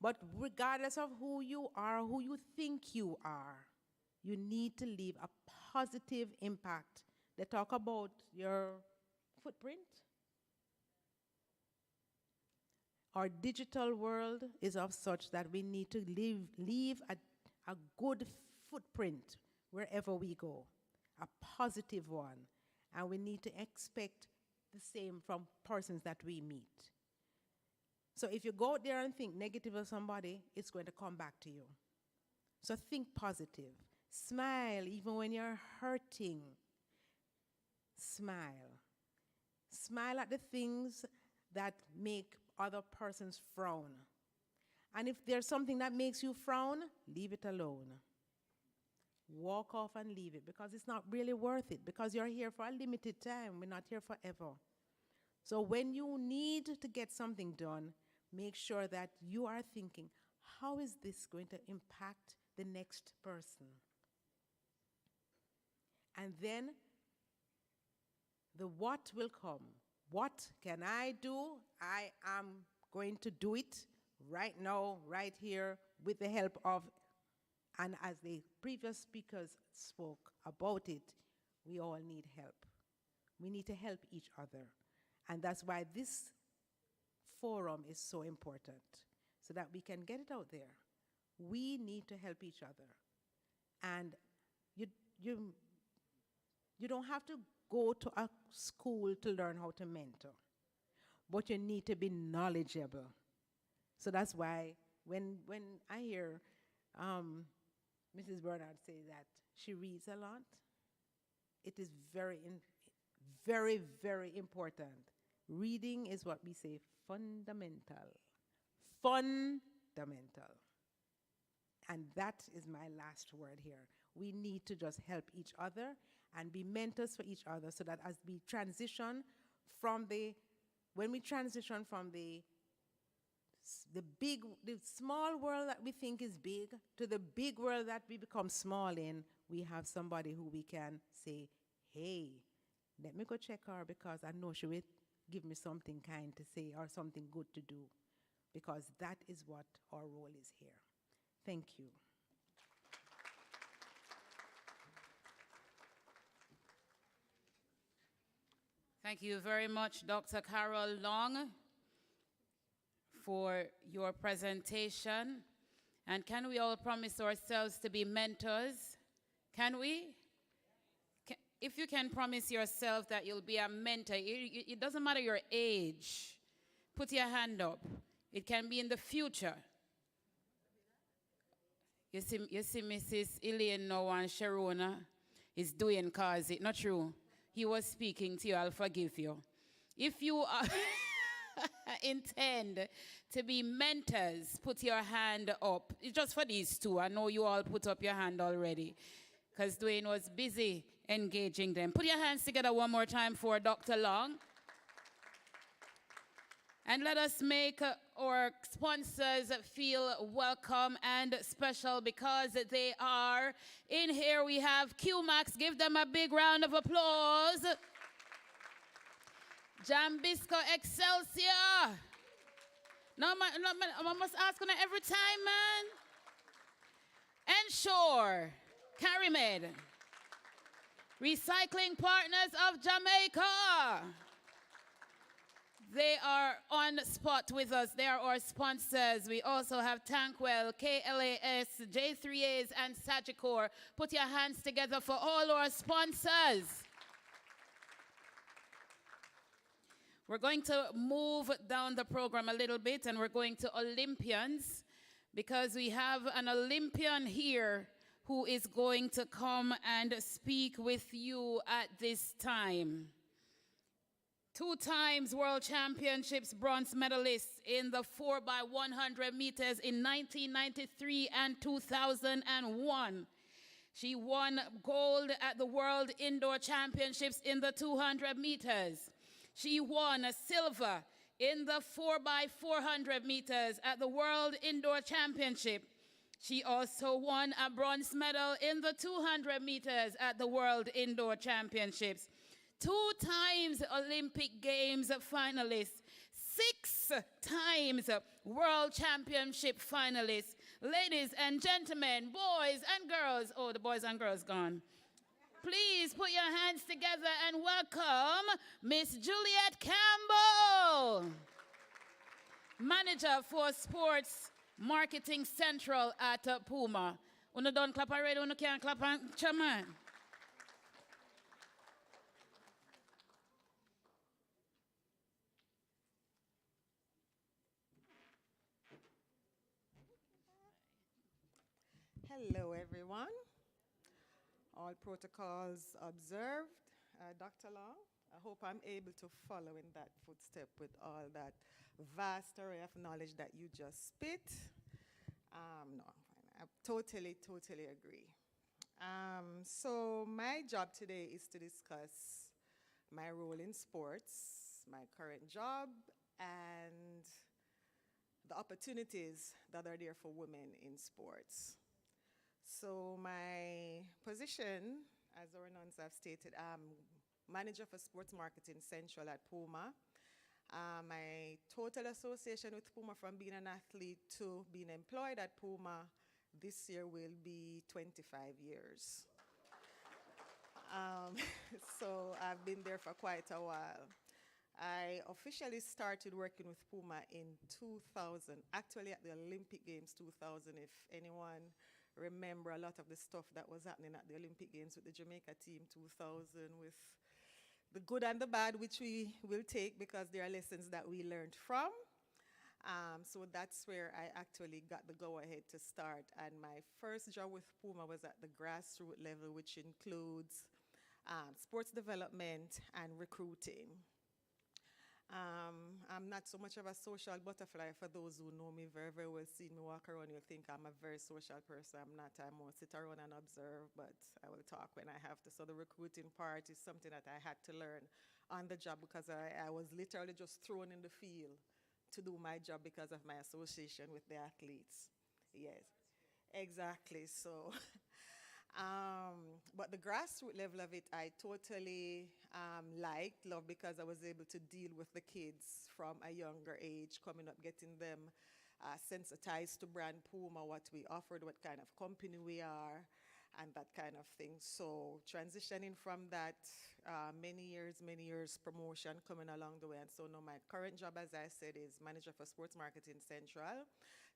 But regardless of who you are, who you think you are, you need to leave a positive impact. They talk about your footprint. Our digital world is of such that we need to leave a good footprint wherever we go, a positive one. And we need to expect the same from persons that we meet. So if you go out there and think negative of somebody, it's going to come back to you. So think positive. Smile even when you're hurting. Smile. Smile at the things that make other persons frown. And if there's something that makes you frown, leave it alone. Walk off and leave it, because it's not really worth it, because you're here for a limited time. We're not here forever. So when you need to get something done, make sure that you are thinking, how is this going to impact the next person? And then the what will come. What can I do? I am going to do it right now, right here, with the help of, and as the previous speakers spoke about it, we all need help. We need to help each other. And that's why this forum is so important, so that we can get it out there. We need to help each other. And you don't have to go to a school to learn how to mentor, but you need to be knowledgeable. So that's why when I hear Mrs. Bernard say that she reads a lot, it is very, very important. Reading is what we say fundamental. Fundamental. And that is my last word here. We need to just help each other and be mentors for each other, so that as we transition from the small world that we think is big to the big world that we become small in, we have somebody who we can say, hey, let me go check her, because I know she will give me something kind to say or something good to do, because that is what our role is here. Thank you. Thank you very much, Dr. Carol Long, for your presentation. And can we all promise ourselves to be mentors? Can we? If you can promise yourself that you'll be a mentor, it doesn't matter your age. Put your hand up. It can be in the future. You see Mrs. Elaine now and Sharona is doing cause it's not true. He was speaking to you, I'll forgive you. If you intend to be mentors, put your hand up. It's just for these two. I know you all put up your hand already, because Dwayne was busy engaging them. Put your hands together one more time for Dr. Long. And let us make our sponsors feel welcome and special because they are in here. We have QMax. Give them a big round of applause. Jambisco Excelsior. No, I must ask on every time, man. Ensure. CariMed. Recycling Partners of Jamaica. They are on spot with us. They are our sponsors. We also have Tankwell, KLAS, J3As, and Sagicor. Put your hands together for all our sponsors. We're going to move down the program a little bit, and we're going to Olympians, because we have an Olympian here who is going to come and speak with you at this time. 2 times World Championships bronze medalist in the 4x100 meters in 1993 and 2001. She won gold at the World Indoor Championships in the 200 meters. She won a silver in the 4x400 meters at the World Indoor Championship. She also won a bronze medal in the 200 meters at the World Indoor Championships. 2 times Olympic Games finalist, 6 times World Championship finalist. Ladies and gentlemen, boys and girls, oh, the boys and girls gone. Please put your hands together and welcome Miss Juliet Campbell, Manager for Sports Marketing Central at Puma. Una don't clap already, una can't clap on chairman. Hello, everyone. All protocols observed. Dr. Long, I hope I'm able to follow in that footstep with all that vast array of knowledge that you just spit. No, I totally agree. So my job today is to discuss my role in sports, my current job, and the opportunities that are there for women in sports. So my position, as our nuns have stated, I'm Manager for Sports Marketing Central at Puma. My total association with Puma from being an athlete to being employed at Puma this year will be 25 years. So I've been there for quite a while. I officially started working with Puma in 2000, actually at the Olympic Games 2000, if anyone remember a lot of the stuff that was happening at the Olympic Games with the Jamaica team 2000, with the good and the bad, which we will take because there are lessons that we learned from. So that's where I actually got the go-ahead to start. And my first job with Puma was at the grassroots level, which includes sports development and recruiting. I'm not so much of a social butterfly. For those who know me very, very well, see me walk around, you'll think I'm a very social person. I'm not. I won't sit around and observe, but I will talk when I have to. So the recruiting part is something that I had to learn on the job because I was literally just thrown in the field to do my job because of my association with the athletes. Yes, exactly. So but the grassroots level of it, I totally love because I was able to deal with the kids from a younger age, coming up, getting them sensitized to brand Puma, what we offered, what kind of company we are, and that kind of thing. So transitioning from that, many years promotion coming along the way. And so now my current job, as I said, is Manager for Sports Marketing Central.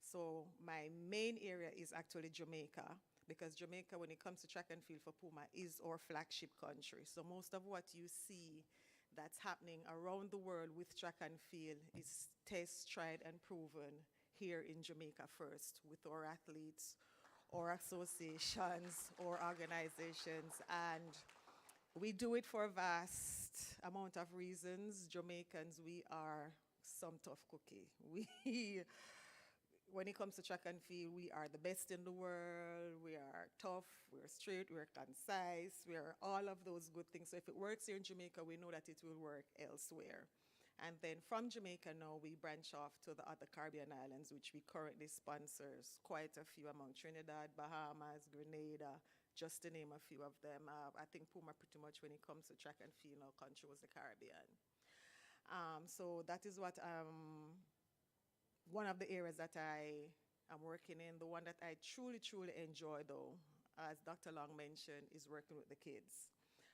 So my main area is actually Jamaica, because Jamaica, when it comes to track and field for Puma, is our flagship country. So most of what you see that's happening around the world with track and field is tested, tried, and proven here in Jamaica first with our athletes, or associations, or organizations. And we do it for a vast amount of reasons. Jamaicans, we are some tough cookie. When it comes to track and field, we are the best in the world. We are tough, we're straight, we're concise, we're all of those good things. So if it works here in Jamaica, we know that it will work elsewhere. And then from Jamaica now, we branch off to the other Caribbean islands, which we currently sponsors quite a few among Trinidad, Bahamas, Grenada, just to name a few of them. I think Puma pretty much when it comes to track and field now controls the Caribbean. So that is what one of the areas that I am working in. The one that I truly, truly enjoy though, as Dr. Long mentioned, is working with the kids.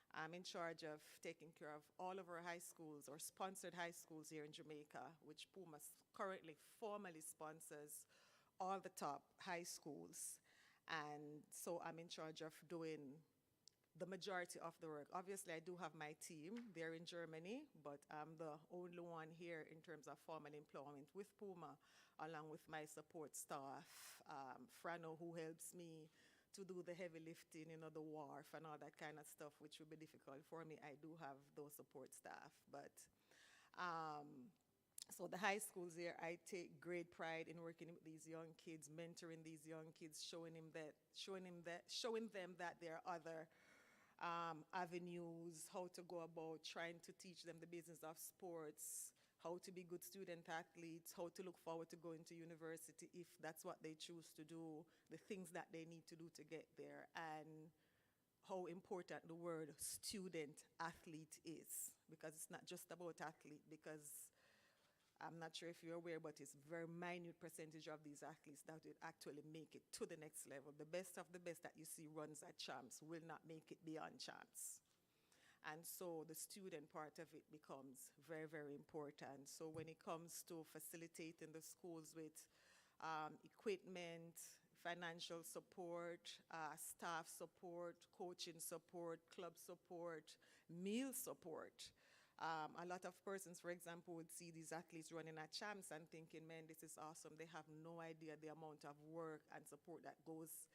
I'm in charge of taking care of all of our high schools or sponsored high schools here in Jamaica, which Puma currently formally sponsors all the top high schools. And so I'm in charge of doing the majority of the work. Obviously, I do have my team. They're in Germany, but I'm the only one here in terms of formal employment with Puma, along with my support staff, Frano, who helps me to do the heavy lifting, the wharf and all that kind of stuff, which would be difficult for me. I do have those support staff, but so the high schools here, I take great pride in working with these young kids, mentoring these young kids, showing them that there are other avenues, how to go about trying to teach them the business of sports, how to be good student athletes, how to look forward to going to university if that's what they choose to do, the things that they need to do to get there, and how important the word student athlete is, because it's not just about athlete, because I'm not sure if you're aware, but it's a very minute percentage of these athletes that will actually make it to the next level. The best of the best that you see runs at champs will not make it beyond champs. And so the student part of it becomes very, very important. So when it comes to facilitating the schools with equipment, financial support, staff support, coaching support, club support, meal support, a lot of persons, for example, would see these athletes running at champs and thinking, man, this is awesome. They have no idea the amount of work and support that goes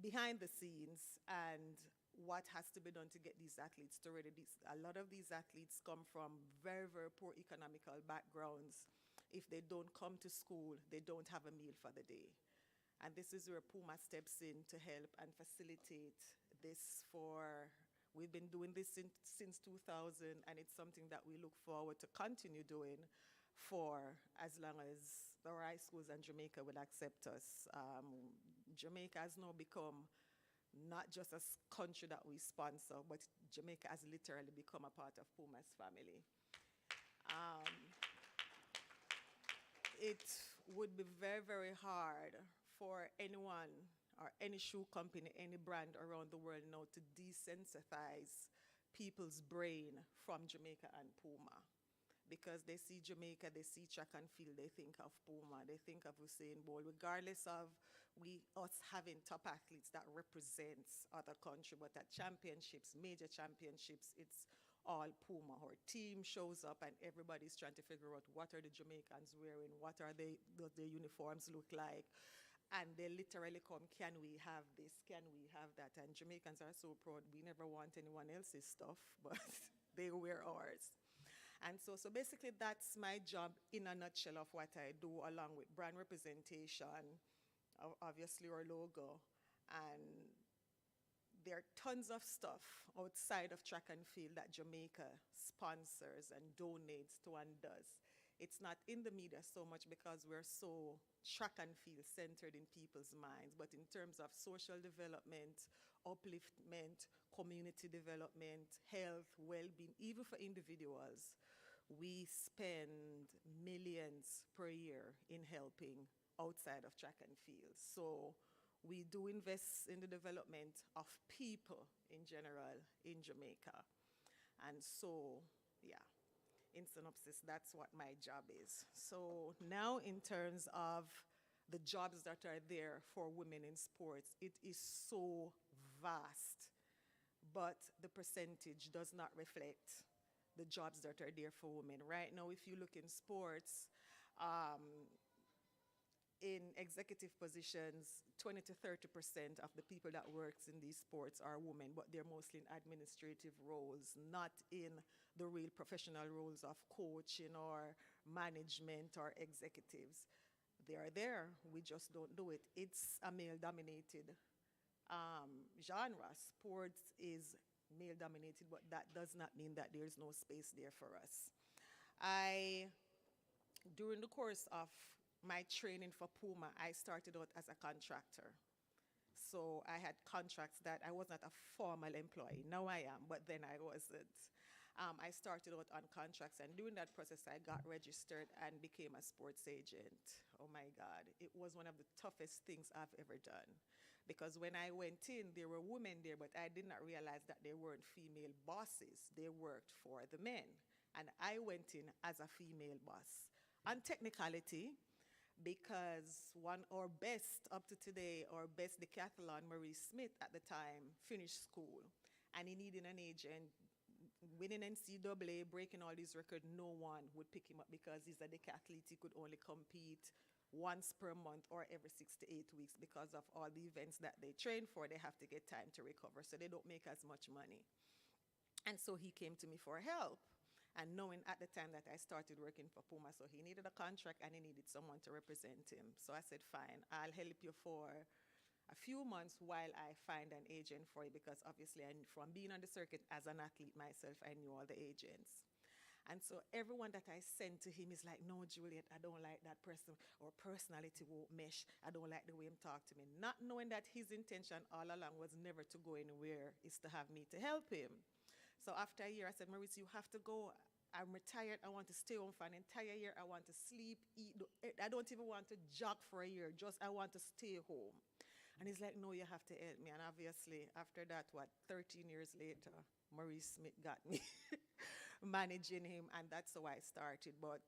behind the scenes and what has to be done to get these athletes to ready. A lot of these athletes come from very, very poor economical backgrounds. If they don't come to school, they don't have a meal for the day. And this is where Puma steps in to help and facilitate this we've been doing this since 2000, and it's something that we look forward to continue doing for as long as the high schools and Jamaica will accept us. Jamaica has now become not just a country that we sponsor, but Jamaica has literally become a part of Puma's family. It would be very, very hard for anyone or any shoe company, any brand around the world now to desensitize people's brain from Jamaica and Puma. Because they see Jamaica, they see track and field, they think of Puma, they think of Usain Bolt, regardless of us having top athletes that represents other country, but at championships, major championships, it's all Puma. Our team shows up and everybody's trying to figure out what are the Jamaicans wearing, what does their uniforms look like, and they literally come, can we have this, can we have that? And Jamaicans are so proud, we never want anyone else's stuff, but they wear ours. And so basically that's my job in a nutshell of what I do, along with brand representation, obviously our logo, and there are tons of stuff outside of track and field that Jamaica sponsors and donates to and does. It's not in the media so much because we're so track and field centered in people's minds, but in terms of social development, upliftment, community development, health, well-being, even for individuals, we spend millions per year in helping outside of track and field. So we do invest in the development of people in general in Jamaica. And so, yeah, in synopsis, that's what my job is. So now in terms of the jobs that are there for women in sports, it is so vast, but the percentage does not reflect the jobs that are there for women. Right now, if you look in sports, in executive positions, 20 to 30% of the people that works in these sports are women, but they're mostly in administrative roles, not in the real professional roles of coaching or management or executives. They are there, we just don't do it. It's a male-dominated genre. Sports is male-dominated, but that does not mean that there's no space there for us. During the course of my training for Puma, I started out as a contractor. So I had contracts that I was not a formal employee. Now I am, but then I wasn't. I started out on contracts, and during that process, I got registered and became a sports agent. Oh my God, it was one of the toughest things I've ever done. Because when I went in, there were women there, but I did not realize that they weren't female bosses. They worked for the men. And I went in as a female boss. On technicality, because our best up to today, our best decathlon, Maurice Smith at the time, finished school. And he needed an agent. Winning NCAA, breaking all these records, no one would pick him up because he's a decathlete. He could only compete once per month or every 6 to 8 weeks because of all the events that they train for. They have to get time to recover, so they don't make as much money. And so he came to me for help. And knowing at the time that I started working for Puma, so he needed a contract and he needed someone to represent him. So I said, fine, I'll help you for a few months while I find an agent for you, because obviously from being on the circuit as an athlete myself, I knew all the agents. And so everyone that I sent to him is like, no, Juliet, I don't like that person, or personality won't mesh. I don't like the way him talk to me. Not knowing that his intention all along was never to go anywhere, is to have me to help him. So after a year, I said, Maurice, you have to go. I'm retired. I want to stay home for an entire year. I want to sleep, eat. I don't even want to jog for a year. Just I want to stay home. And he's like, no, you have to help me. And obviously, after that, 13 years later, Maurice Smith got me managing him, and that's how I started. But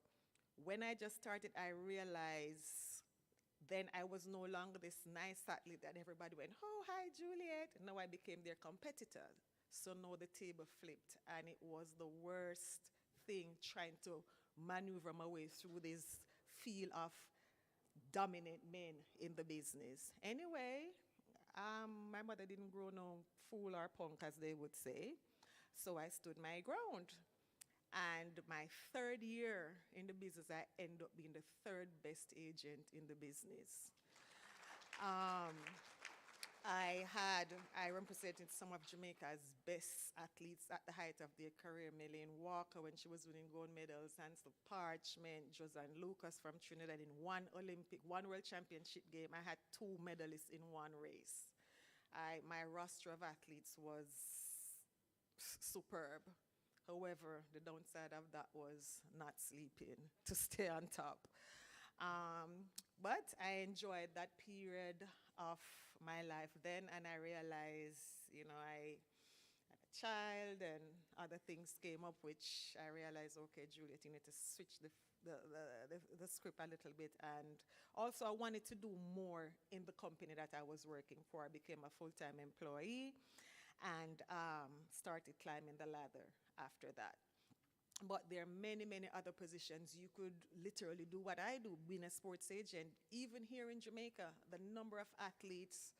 when I just started, I realized then I was no longer this nice athlete that everybody went, oh, hi, Juliet. Now I became their competitor. So now the table flipped, and it was the worst thing trying to maneuver my way through this field of dominant men in the business. Anyway, my mother didn't grow no fool or punk, as they would say. So I stood my ground. And my 3rd year in the business, I ended up being the 3rd best agent in the business. I represented some of Jamaica's best athletes at the height of their career. Melaine Walker, when she was winning gold medals, Hansel Parchment, Josanne Lucas from Trinidad in one World Championship game. I had 2 medalists in one race. My roster of athletes was superb. However, the downside of that was not sleeping to stay on top. But I enjoyed that period of my life then, and I realized, I had a child and other things came up, which I realized, okay, Juliet, you need to switch the script a little bit. And also I wanted to do more in the company that I was working for. I became a full-time employee and started climbing the ladder after that. But there are many, many other positions. You could literally do what I do, being a sports agent. Even here in Jamaica, the number of athletes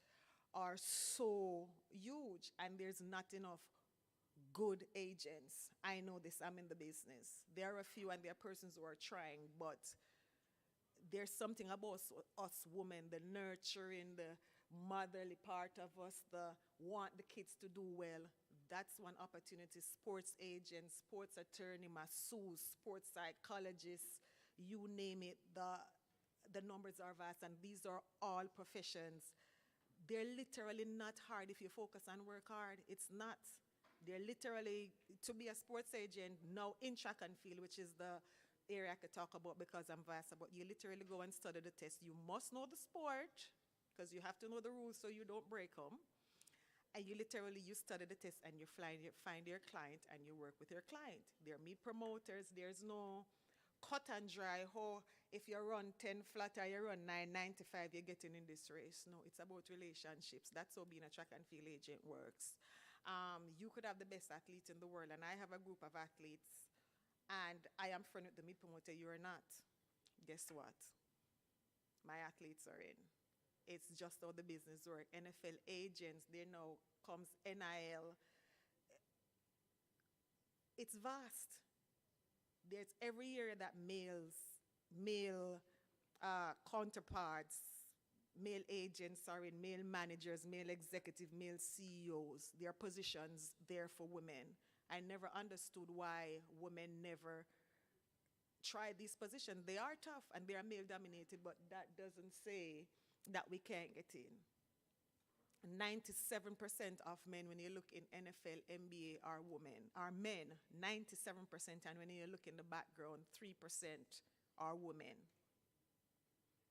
are so huge, and there's not enough good agents. I know this, I'm in the business. There are a few, and there are persons who are trying, but there's something about us women, the nurturing, the motherly part of us, the want the kids to do well. That's one opportunity. Sports agents, sports attorney, masseuse, sports psychologists, you name it, the numbers are vast, and these are all professions. They're literally not hard if you focus and work hard. It's not. They're literally, to be a sports agent, now in track and field, which is the area I could talk about because I'm vast about, you literally go and study the test. You must know the sport, because you have to know the rules so you don't break them. And you study the test, and you find your client and you work with your client. They're meat promoters. There's no cut and dry. If you run 10 flat or you run 9.95, you're getting in this race. No, it's about relationships. That's how being a track and field agent works. You could have the best athletes in the world, and I have a group of athletes, and I am friend with the meat promoter. You are not. Guess what? My athletes are in. It's just how the business works. NFL agents, there now comes NIL. It's vast. There's every year that male counterparts, male agents are in, male managers, male executive, male CEOs. There are positions there for women. I never understood why women never try these positions. They are tough and they are male dominated, but that doesn't say that we can't get in. 97% of men, when you look in NFL, NBA, are women, are men, 97%. And when you look in the background, 3% are women.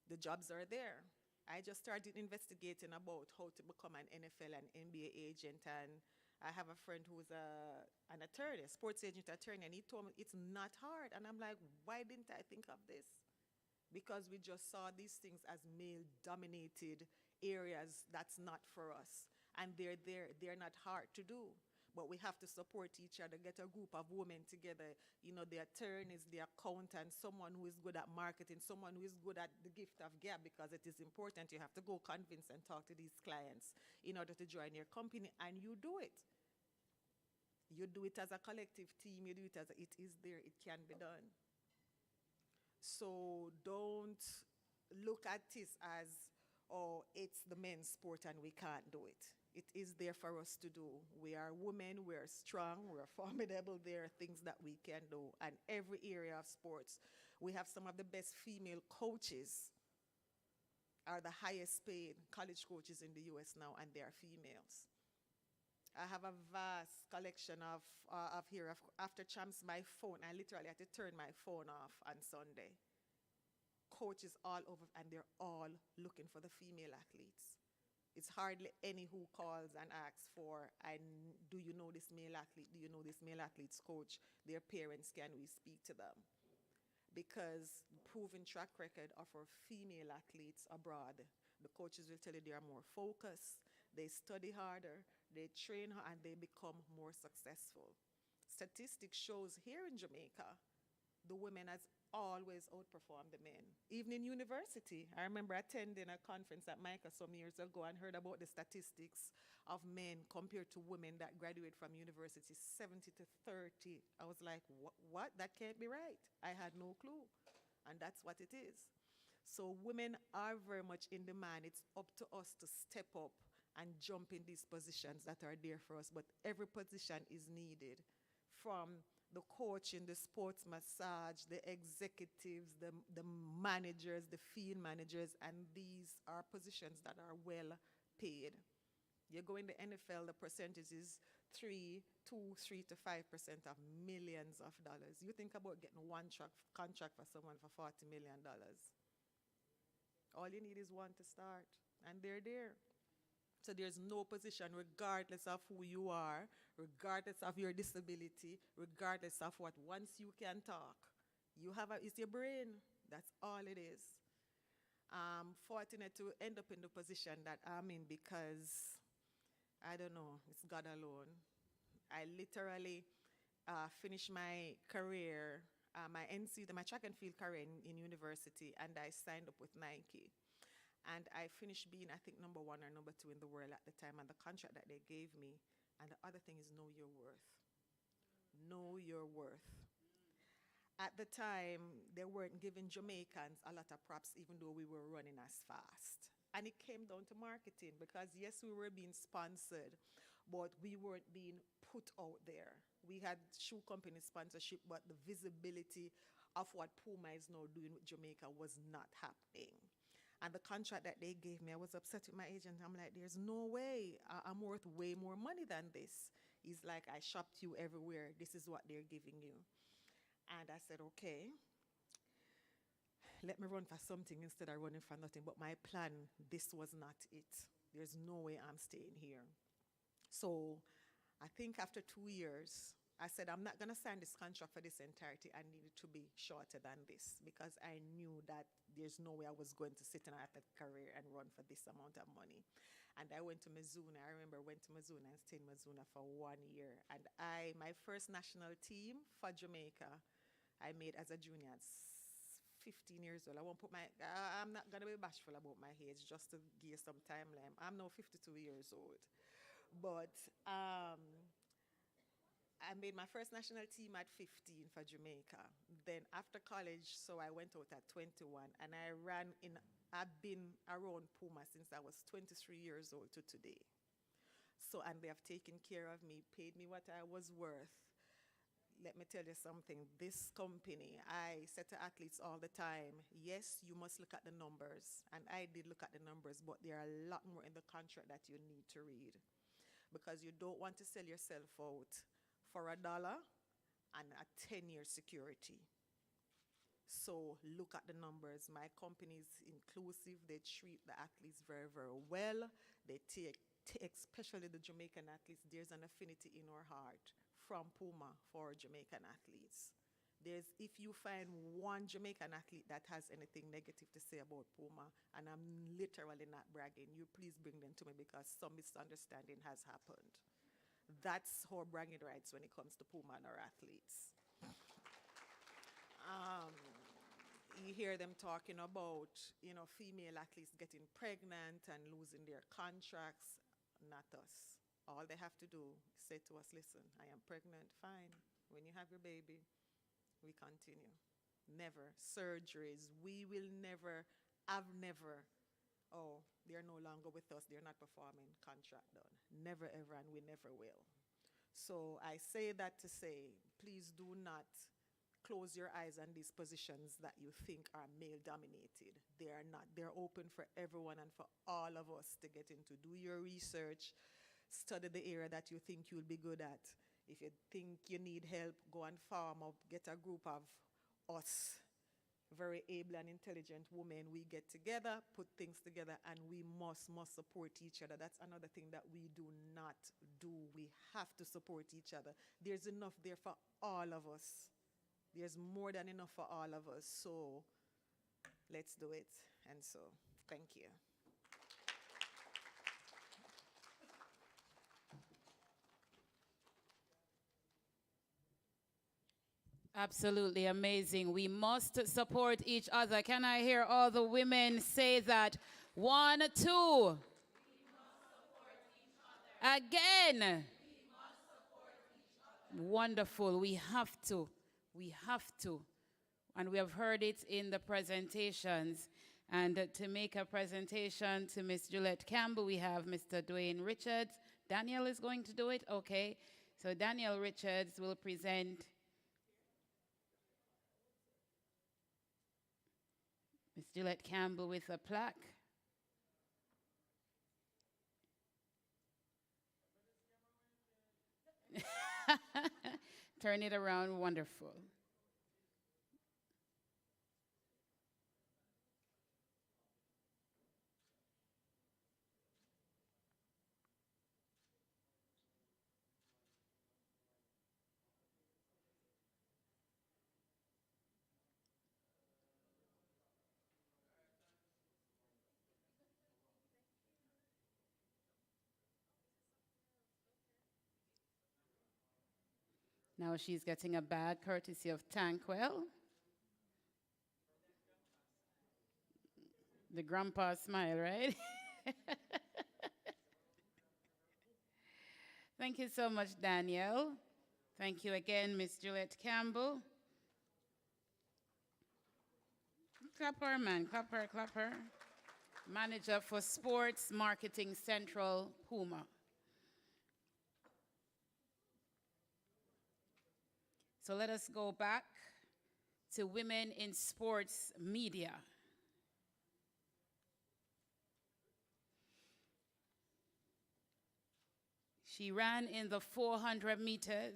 The jobs are there. I just started investigating about how to become an NFL and NBA agent, and I have a friend who's an attorney, a sports agent attorney, and he told me it's not hard. And I'm like, why didn't I think of this? Because we just saw these things as male-dominated areas. That's not for us. And they're not hard to do. But we have to support each other, get a group of women together, you know, the attorneys, the accountants, someone who is good at marketing, someone who is good at the gift of gab, because it is important. You have to go convince and talk to these clients in order to join your company, and you do it. You do it as a collective team. You do it as it is there. It can be done. So don't look at this as, oh, it's the men's sport and we can't do it. It is there for us to do. We are women, we are strong, we are formidable. There are things that we can do. And every area of sports, we have some of the best female coaches, are the highest paid college coaches in the US now, and they are females. I have a vast collection of after champs, my phone, I literally had to turn my phone off on Sunday. Coaches all over, and they're all looking for the female athletes. It's hardly any who calls and asks for, do you know this male athlete? Do you know this male athlete's coach? Their parents, can we speak to them? Because proven track record of our female athletes abroad, the coaches will tell you they are more focused, they study harder, they train and they become more successful. Statistics shows here in Jamaica, the women has always outperformed the men. Even in university, I remember attending a conference at Micah some years ago and heard about the statistics of men compared to women that graduate from university, 70 to 30. I was like, what? That can't be right. I had no clue. And that's what it is. So women are very much in demand. It's up to us to step up and jump in these positions that are there for us. But every position is needed, from the coaching, the sports massage, the executives, the managers, the field managers, and these are positions that are well paid. You go in the NFL, the percentage is 3 to 5% of millions of dollars. You think about getting one contract for someone for $40 million. All you need is one to start, and they're there. So there's no position, regardless of who you are, regardless of your disability, regardless of what. Once you can talk, it's your brain. That's all it is. I'm fortunate to end up in the position that I'm in because, I don't know, it's God alone. I literally finished my career, my track and field career in university, and I signed up with Nike. And I finished being, I think, number 1 or number 2 in the world at the time, and the contract that they gave me. And the other thing is know your worth. Know your worth. At the time, they weren't giving Jamaicans a lot of props, even though we were running as fast. And it came down to marketing, because yes, we were being sponsored, but we weren't being put out there. We had shoe company sponsorship, but the visibility of what Puma is now doing with Jamaica was not happening. And the contract that they gave me, I was upset with my agent. I'm like, there's no way. I'm worth way more money than this. He's like, I shopped you everywhere. This is what they're giving you. And I said, okay, let me run for something instead of running for nothing. But my plan, this was not it. There's no way I'm staying here. So I think after 2 years, I said, I'm not going to sign this contract for this entirety. I needed to be shorter than this, because I knew that there's no way I was going to sit in an athlete career and run for this amount of money. And I went to Mizuna. I remember I went to Mizuna and stayed in Mizuna for 1 year. And my first national team for Jamaica, I made as a junior at 15 years old. I'm not going to be bashful about my age, just to give you some timeline. I'm now 52 years old. But I made my first national team at 15 for Jamaica. Then after college, so I went out at 21, and I've been around Puma since I was 23 years old to today. So, and they have taken care of me, paid me what I was worth. let me tell you something. This company, I say to athletes all the time, yes, you must look at the numbers. And I did look at the numbers, but there are a lot more in the contract that you need to read. Because you don't want to sell yourself out for $1 and a 10-year security. So look at the numbers. My company is inclusive. They treat the athletes very, very well. They take especially the Jamaican athletes. There's an affinity in our heart from Puma for Jamaican athletes. If you find one Jamaican athlete that has anything negative to say about Puma, and I'm literally not bragging, you please bring them to me because some misunderstanding has happened. That's our bragging rights when it comes to Puma and our athletes. You hear them talking about, female athletes getting pregnant and losing their contracts. Not us. All they have to do is say to us, listen, I am pregnant, fine. When you have your baby, we continue. Never. Surgeries, we will never, oh, they're no longer with us, they're not performing, contract done. Never ever, and we never will. So I say that to say, please do not close your eyes on these positions that you think are male-dominated. They are not. They're open for everyone and for all of us to get into. Do your research, study the area that you think you'll be good at. If you think you need help, go and farm up, get a group of us, very able and intelligent women. We get together, put things together, and we must support each other. That's another thing that we do not do. We have to support each other. There's enough there for all of us. There's more than enough for all of us, so let's do it. And so, thank you. Absolutely amazing. We must support each other. Can I hear all the women say that? 1, 2. Again. Wonderful. We have to. We have to. And we have heard it in the presentations. And to make a presentation to Miss Juliet Campbell, we have Mr. Dwayne Richards. Daniel is going to do it? Okay. So Daniel Richards will present Miss Juliet Campbell with a plaque. Turn it around, wonderful. Now she's getting a bag courtesy of Tankwell. The grandpa smile, right? Thank you so much, Daniel. Thank you again, Miss Juliet Campbell. Clap her, man. Clap her, clap her. Manager for Sports Marketing Central, Puma. So let us go back to women in sports media. She ran in the 400 meters,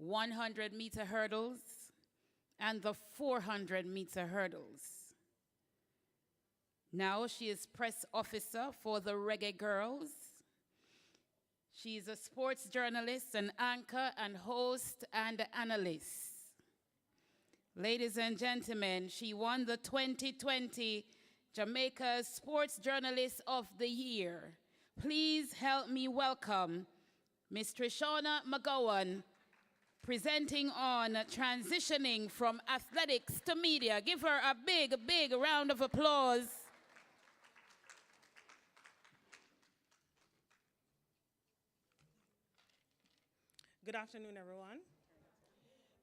100-meter hurdles, and the 400-meter hurdles. Now she is press officer for the Reggae Girls. She is a sports journalist, an anchor, and host, and analyst. Ladies and gentlemen, she won the 2020 Jamaica's Sports Journalist of the Year. Please help me welcome Ms. Trishona McGowan, presenting on transitioning from athletics to media. Give her a big, big round of applause. Good afternoon, everyone.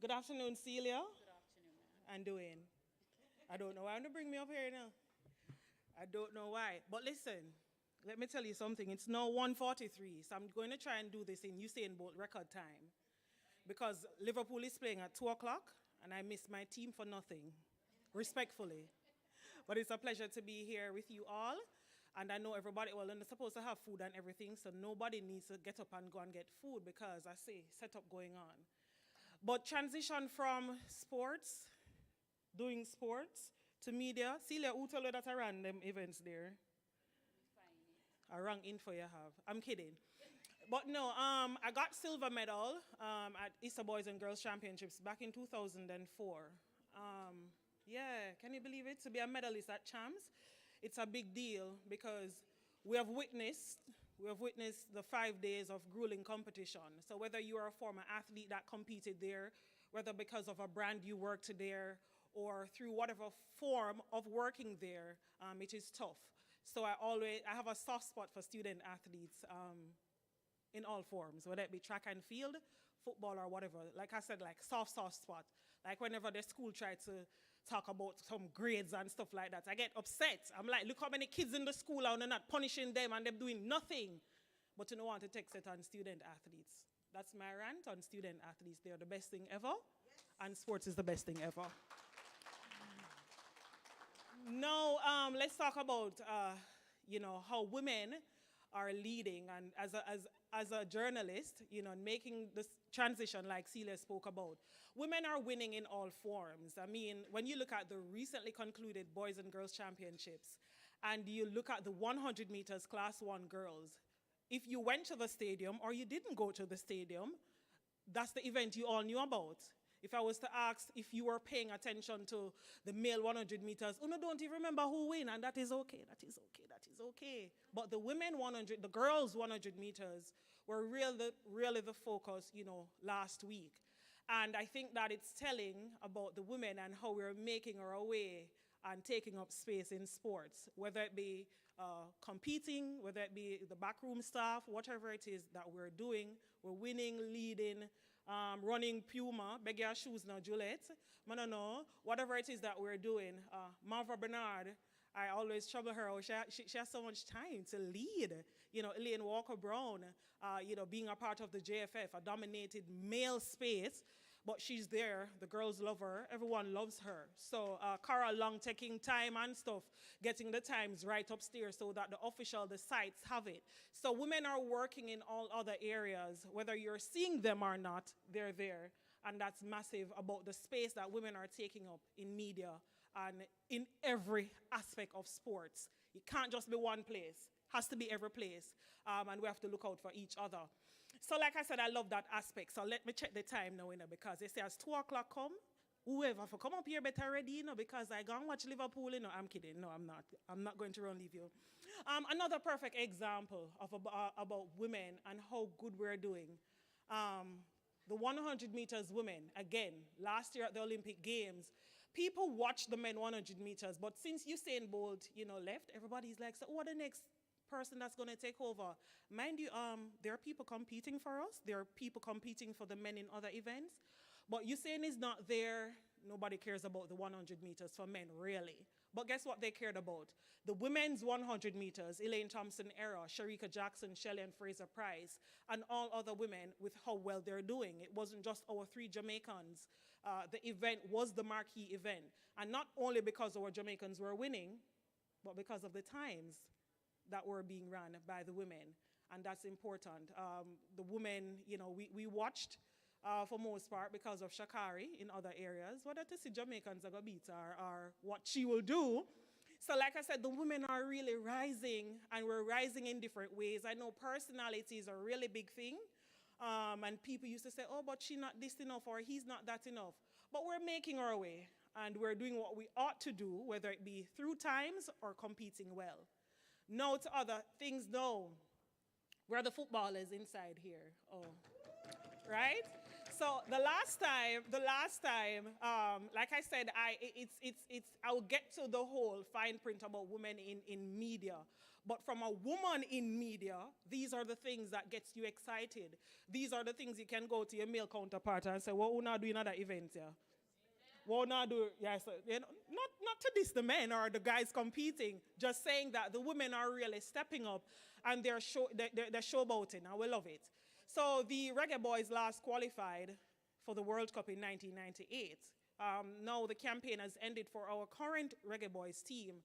Good afternoon, Celia. Good afternoon, ma'am. And Dwayne. I don't know why I'm going to bring me up here now. I don't know why. But listen, let me tell you something. It's now 1:43, so I'm going to try and do this in Usain Bolt record time. because Liverpool is playing at 2 o'clock, and I miss my team for nothing, respectfully. But it's a pleasure to be here with you all. And I know everybody, well, they're supposed to have food and everything, so nobody needs to get up and go and get food because I see setup going on. But transition from sports, doing sports, to media. Celia, who told you that I ran them events there? A wrong info you have. I'm kidding. But no, I got silver medal at Easter Boys and Girls Championships back in 2004. Yeah, can you believe it? To be a medalist at Champs, it's a big deal because we have witnessed the 5 days of grueling competition. So whether you are a former athlete that competed there, whether because of a brand you worked there, or through whatever form of working there, it is tough. So I have a soft spot for student athletes in all forms, whether it be track and field, football, or whatever. Like I said, like soft spot. Like whenever the school tried to talk about some grades and stuff like that, I get upset. I'm like, look how many kids in the school are, and they're not punishing them, and they're doing nothing. But you don't want to take it on student athletes. That's my rant on student athletes. They're the best thing ever, and sports is the best thing ever. Now, let's talk about, how women are leading, and as a journalist, making this transition like Celia spoke about. Women are winning in all forms. I mean, when you look at the recently concluded Boys and Girls Championships, and you look at the 100 meters Class 1 girls, if you went to the stadium or you didn't go to the stadium, that's the event you all knew about. If I was to ask if you were paying attention to the male 100 meters, don't even remember who win, and that is okay, that is okay. But the girls 100 meters were really the focus, last week. And I think that it's telling about the women and how we're making our way and taking up space in sports, whether it be competing, whether it be the backroom staff, whatever it is that we're doing, we're winning, leading, running Puma, beg your shoes now, Juliet. No, whatever it is that we're doing. Marva Bernard, I always trouble her. She has so much time to lead. Elaine Walker-Brown, being a part of the JFF, a dominated male space, but she's there. The girls love her. Everyone loves her. So Cara Long taking time and stuff, getting the times right upstairs so that the sites have it. So women are working in all other areas. Whether you're seeing them or not, they're there. And that's massive about the space that women are taking up in media and in every aspect of sports. It can't just be one place. It has to be every place. And we have to look out for each other. So like I said, I love that aspect. So let me check the time now, because they say as 2 o'clock come, whoever for come up here better ready, because I go and watch Liverpool, I'm kidding. No, I'm not. I'm not going to run leave you. Another perfect example of about women and how good we're doing. The 100 meters women, again, last year at the Olympic Games, people watched the men 100 meters, but since Usain Bolt, left, everybody's like, so what the next person that's going to take over? Mind you, there are people competing for us. There are people competing for the men in other events. But Usain is not there. Nobody cares about the 100 meters for men, really. But guess what they cared about? The women's 100 meters, Elaine Thompson-Era, Sharika Jackson, Shelley and Fraser Price, and all other women with how well they're doing. It wasn't just our 3 Jamaicans. The event was the marquee event. And not only because our Jamaicans were winning, but because of the times that were being run by the women. And that's important. The women, we watched for most part because of Shakari in other areas, whether to see Jamaicans are going to beat her or what she will do. So like I said, the women are really rising, and we're rising in different ways. I know personality is a really big thing. And people used to say, oh, but she's not this enough or he's not that enough. But we're making our way, and we're doing what we ought to do, whether it be through times or competing well. Now to other things, no. We're the footballers inside here. Oh, right? So the last time, like I said, I will get to the whole fine print about women in media. But from a woman in media, these are the things that gets you excited. These are the things you can go to your male counterpart and say, what we not doing at that event here? What we not do? Yes, not to diss the men or the guys competing, just saying that the women are really stepping up and they're showboating, and we love it. So the Reggae Boys last qualified for the World Cup in 1998. Now the campaign has ended for our current Reggae Boys team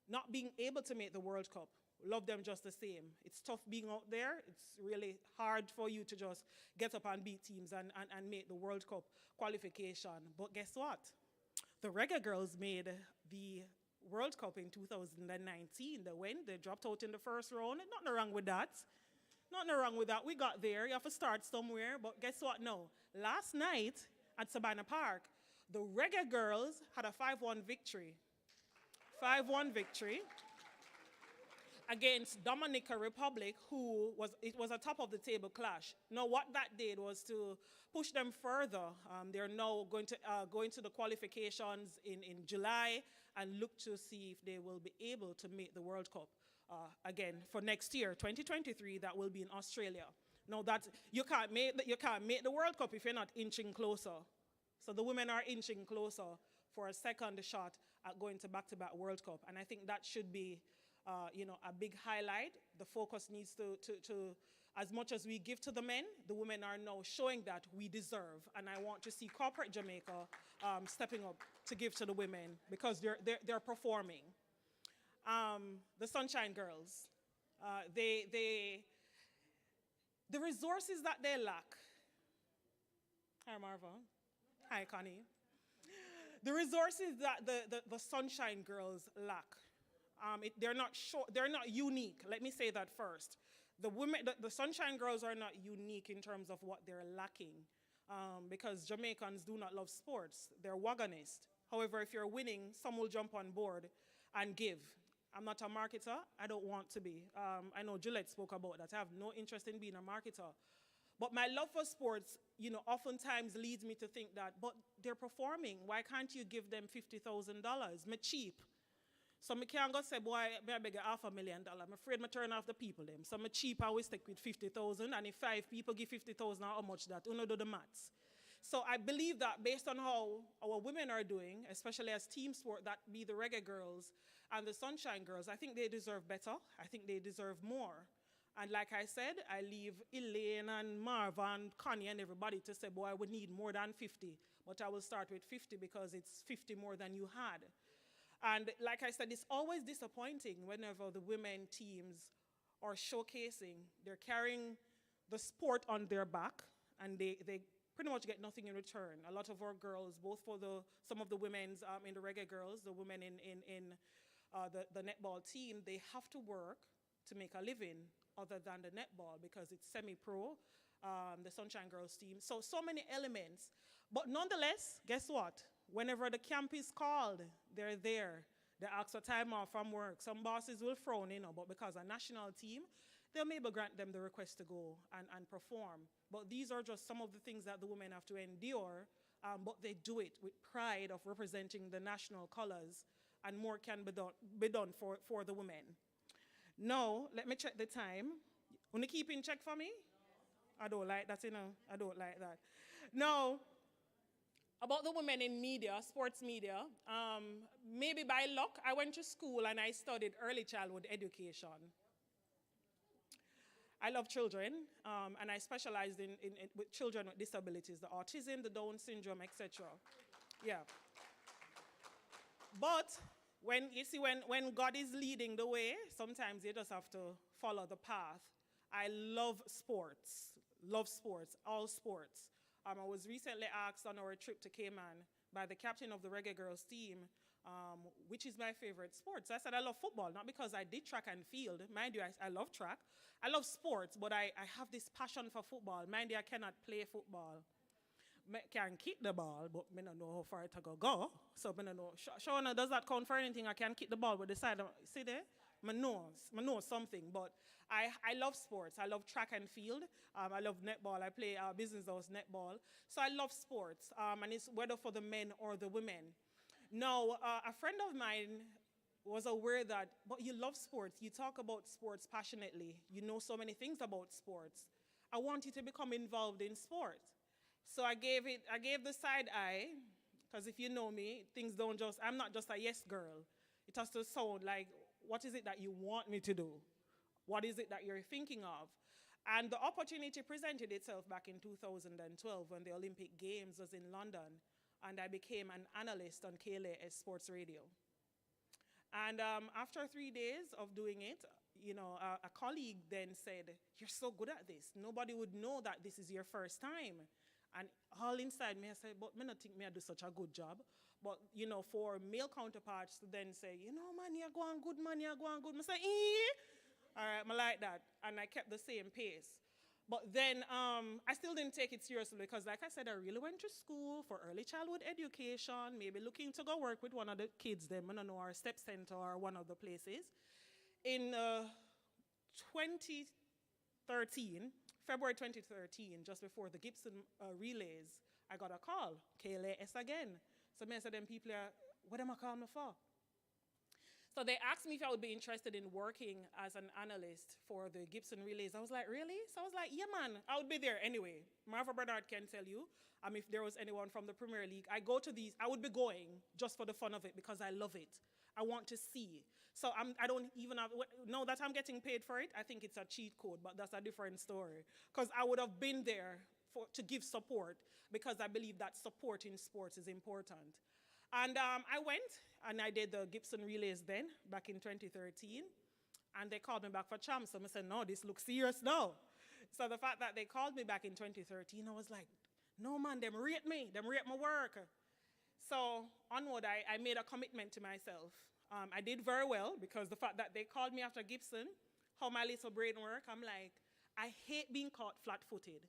not being able to make the World Cup. Love them just the same. It's tough being out there. It's really hard for you to just get up and beat teams and make the World Cup qualification. But guess what? The Reggae girls made the World Cup in 2019. They dropped out in the first round. Nothing wrong with that. Nothing wrong with that. We got there. You have to start somewhere. But guess what? No. Last night at Savannah Park, the Reggae girls had a 5-1 victory. 5-1 victory against Dominica Republic, it was a top of the table clash. Now what that did was to push them further. They're now going to go into the qualifications in July and look to see if they will be able to make the World Cup again for next year, 2023. That will be in Australia. Now that you can't make the World Cup if you're not inching closer. So the women are inching closer for a second shot at going to back-to-back World Cup, and I think that should be a big highlight. The focus needs to, as much as we give to the men, the women are now showing that we deserve. And I want to see corporate Jamaica stepping up to give to the women because they're performing. The Sunshine Girls, the resources that they lack. Hi, Marva. Hi, Connie. The resources that the Sunshine Girls lack. They're not unique. Let me say that first. The Sunshine Girls are not unique in terms of what they're lacking, because Jamaicans do not love sports. They're wagonists. However, if you're winning, some will jump on board and give. I'm not a marketer. I don't want to be. I know Gillette spoke about that. I have no interest in being a marketer. But my love for sports, oftentimes leads me to think that, but they're performing. Why can't you give them $50,000? Me cheap. So I can't go say, boy, I beg $500,000. I'm afraid I turn off the people them. So I cheap, I always stick with 50,000. And if 5 people give 50,000, how much that? You know, do the maths. So I believe that based on how our women are doing, especially as team sport, that be the Reggae Girls and the Sunshine Girls, I think they deserve better. I think they deserve more. And like I said, I leave Elaine and Marva and Connie and everybody to say, boy, I would need more than 50. But I will start with 50 because it's 50 more than you had. And like I said, it's always disappointing whenever the women teams are showcasing. They're carrying the sport on their back, and they pretty much get nothing in return. A lot of our girls, both for some of the women's in the Reggae Girls, the women in the netball team, they have to work to make a living other than the netball because it's semi-pro, the Sunshine Girls team. So many elements. But nonetheless, guess what? Whenever the camp is called, they're there. They ask for time off from work. Some bosses will frown, but because a national team, they'll maybe grant them the request to go and perform. But these are just some of the things that the women have to endure, but they do it with pride of representing the national colors, and more can be done for the women. Now, let me check the time. Want to keep in check for me? I don't like that, I don't like that. Now, about the women in media, sports media, maybe by luck, I went to school and I studied early childhood education. I love children, and I specialized with children with disabilities, the autism, the Down syndrome, etc. Yeah. But when God is leading the way, sometimes you just have to follow the path. I love sports, all sports. I was recently asked on our trip to Cayman by the captain of the Reggae Girls team, which is my favorite sport. So I said I love football, not because I did track and field. Mind you, I love track. I love sports, but I have this passion for football. Mind you, I cannot play football. I can kick the ball, but I don't know how far it go. So I don't know. Shauna, does that count for anything? I can kick the ball with the side. See there? I know something, but I love sports. I love track and field. I love netball. I play business house netball. So I love sports, and it's whether for the men or the women. Now, a friend of mine was aware that, but you love sports. You talk about sports passionately. You know so many things about sports. I want you to become involved in sports. So I gave the side eye, because if you know me, I'm not just a yes girl. It has to sound like, what is it that you want me to do? What is it that you're thinking of? And the opportunity presented itself back in 2012 when the Olympic Games was in London, and I became an analyst on KLAS Sports Radio. And after 3 days of doing it, a colleague then said, "You're so good at this. Nobody would know that this is your first time." And all inside me, I said, "But me not think me I do such a good job." But, for male counterparts to then say, "Man, you're going good, man, you're going good." I say, all right, I like that. And I kept the same pace. But then I still didn't take it seriously because, like I said, I really went to school for early childhood education, maybe looking to go work with one of the kids, them, I don't know, our step center or one of the places. In 2013, February 2013, just before the Gibson relays, I got a call, KLAS again. So I said, them people are, what am I calling me for? So they asked me if I would be interested in working as an analyst for the Gibson relays. I was like, really? So I was like, yeah, man, I would be there anyway. Marva Bernard can tell you, if there was anyone from the Premier League, I go to these, I would be going just for the fun of it because I love it. I want to see. So I don't even have, now that I'm getting paid for it, I think it's a cheat code, but that's a different story. Because I would have been there to give support because I believe that support in sports is important. And I went and I did the Gibson relays then, back in 2013. And they called me back for champs. So I said, no, this looks serious now. So the fact that they called me back in 2013, I was like, no, man, them rate me. Them rate my work. So onward, I made a commitment to myself. I did very well because the fact that they called me after Gibson, how my little brain work, I'm like, I hate being caught flat-footed.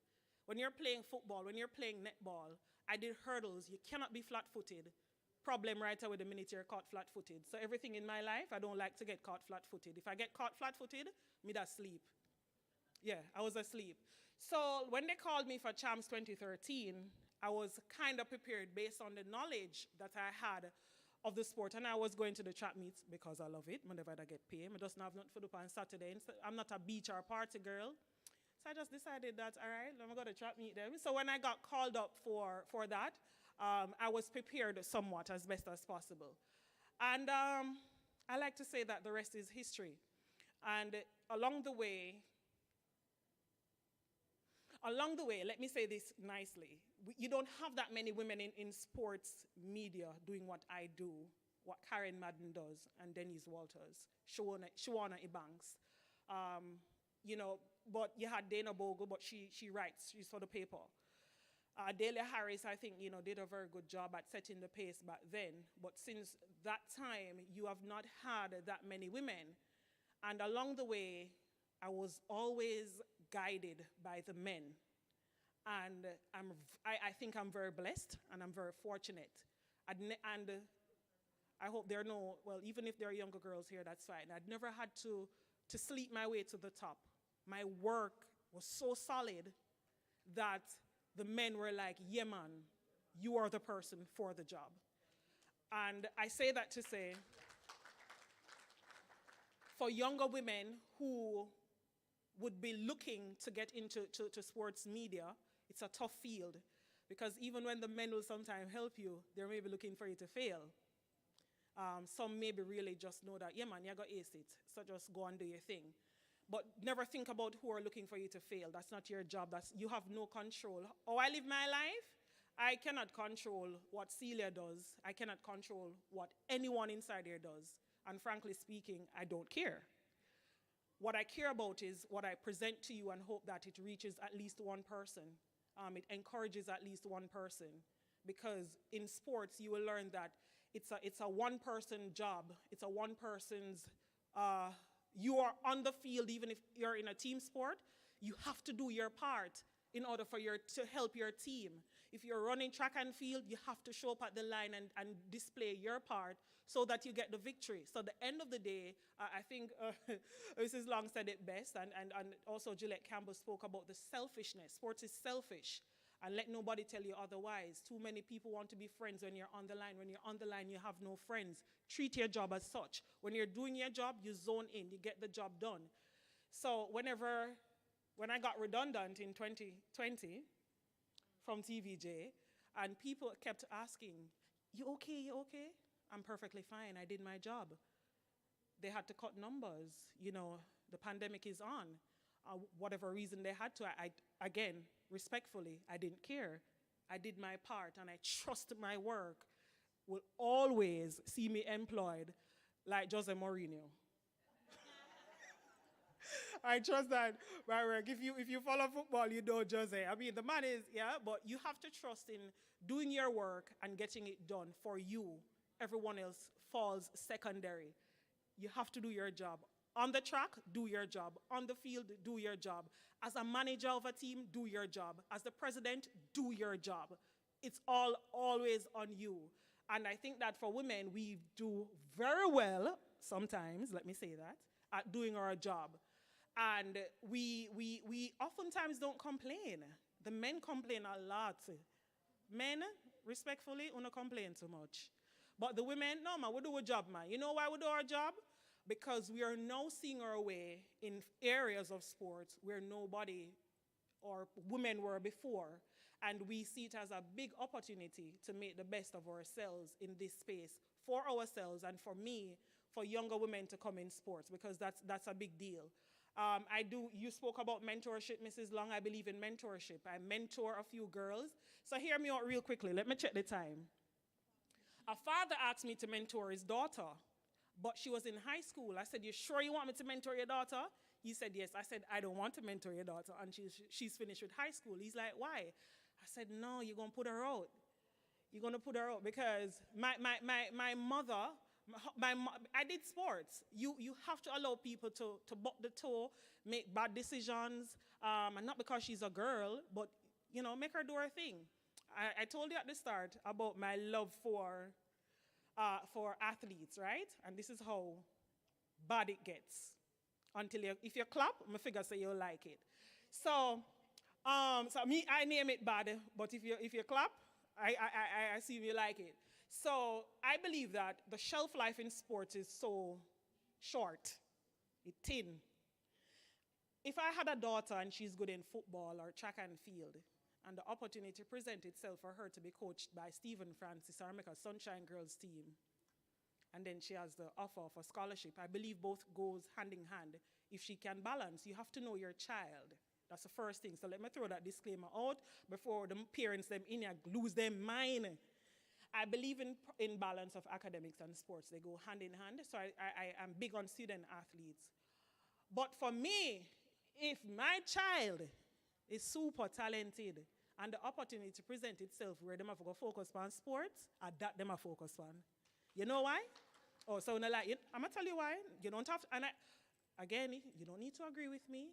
When you're playing football, when you're playing netball, I did hurdles. You cannot be flat-footed. Problem right away the minute you're caught flat-footed. So everything in my life, I don't like to get caught flat-footed. If I get caught flat-footed, me da sleep. Yeah, I was asleep. So when they called me for Champs 2013, I was kind of prepared based on the knowledge that I had of the sport. And I was going to the track meets because I love it. Whenever I get paid, I just have nothing to do on Saturday. I'm not a beach or party girl. So I just decided that, all right, I'm going to track meet them. So when I got called up for that, I was prepared somewhat as best as possible. And I like to say that the rest is history. And along the way, let me say this nicely. You don't have that many women in sports media doing what I do, what Karen Madden does, and Denise Walters, Shawana Ebanks. But you had Dana Bogle, but she writes, she's for the paper. Delia Harris, I think, did a very good job at setting the pace back then. But since that time, you have not had that many women. And along the way, I was always guided by the men. And I think I'm very blessed and I'm very fortunate. And I hope there are no, well, even if there are younger girls here, that's fine. I'd never had to sleep my way to the top. My work was so solid that the men were like, yeah, man, you are the person for the job. And I say that to say, for younger women who would be looking to get into sports media, it's a tough field. Because even when the men will sometimes help you, they may be looking for you to fail. Some maybe really just know that, yeah, man, you're going to ace it. So just go and do your thing. But never think about who are looking for you to fail. That's not your job. You have no control. How I live my life, I cannot control what Celia does. I cannot control what anyone inside here does. And frankly speaking, I don't care. What I care about is what I present to you and hope that it reaches at least one person. It encourages at least one person. Because in sports, you will learn that it's a one-person job. It's a one-person's... you are on the field, even if you're in a team sport, you have to do your part in order for to help your team. If you're running track and field, you have to show up at the line and display your part so that you get the victory. So at the end of the day, I think Mrs. Long said it best, and also Gillette Campbell spoke about the selfishness. Sports is selfish. And let nobody tell you otherwise. Too many people want to be friends when you're on the line. When you're on the line, you have no friends. Treat your job as such. When you're doing your job, you zone in. You get the job done. So when I got redundant in 2020 from TVJ, and people kept asking, you okay, you okay? I'm perfectly fine. I did my job. They had to cut numbers. The pandemic is on. whatever reason they had to. Again, respectfully, I didn't care. I did my part, and I trust my work will always see me employed like Jose Mourinho. I trust that my work. If you follow football, you know Jose. I mean, the man is, yeah, but you have to trust in doing your work and getting it done for you. Everyone else falls secondary. You have to do your job. On the track, do your job. On the field, do your job. As a manager of a team, do your job. As the president, do your job. It's all always on you. And I think that for women, we do very well, sometimes, let me say that, at doing our job. And we oftentimes don't complain. The men complain a lot. Men, respectfully, we don't complain too much. But the women, no, man, we do a job, man. You know why we do our job? Because we are now seeing our way in areas of sports where nobody or women were before. And we see it as a big opportunity to make the best of ourselves in this space for ourselves and for me, for younger women to come in sports, because that's a big deal. You spoke about mentorship, Mrs. Long. I believe in mentorship. I mentor a few girls. So hear me out real quickly. Let me check the time. A father asked me to mentor his daughter, but she was in high school. I said, you sure you want me to mentor your daughter? He said, yes. I said, I don't want to mentor your daughter, and she's finished with high school. He's like, why? I said, no, you're going to put her out. You're going to put her out because my mother, I did sports. You have to allow people to buck the toe, make bad decisions, and not because she's a girl, but, make her do her thing. I told you at the start about my love for athletes, right? And this is how bad it gets. If you clap, my figure say you'll like it. So I name it bad, but if you clap, I assume you like it. So I believe that the shelf life in sports is so short, it's thin. If I had a daughter and she's good in football or track and field, and the opportunity present itself for her to be coached by Stephen Francis or make a Sunshine Girls team, and then she has the offer of a scholarship, I believe both goes hand in hand. If she can balance, you have to know your child. That's the first thing. So let me throw that disclaimer out before the parents them in here lose their mind. I believe in balance of academics and sports. They go hand in hand. So I am big on student athletes. But for me, if my child is super talented and the opportunity present itself where them have to go focus on sports, that them have focus on. You know why? Oh, so I'm going to tell you why. You don't have to, and again, you don't need to agree with me.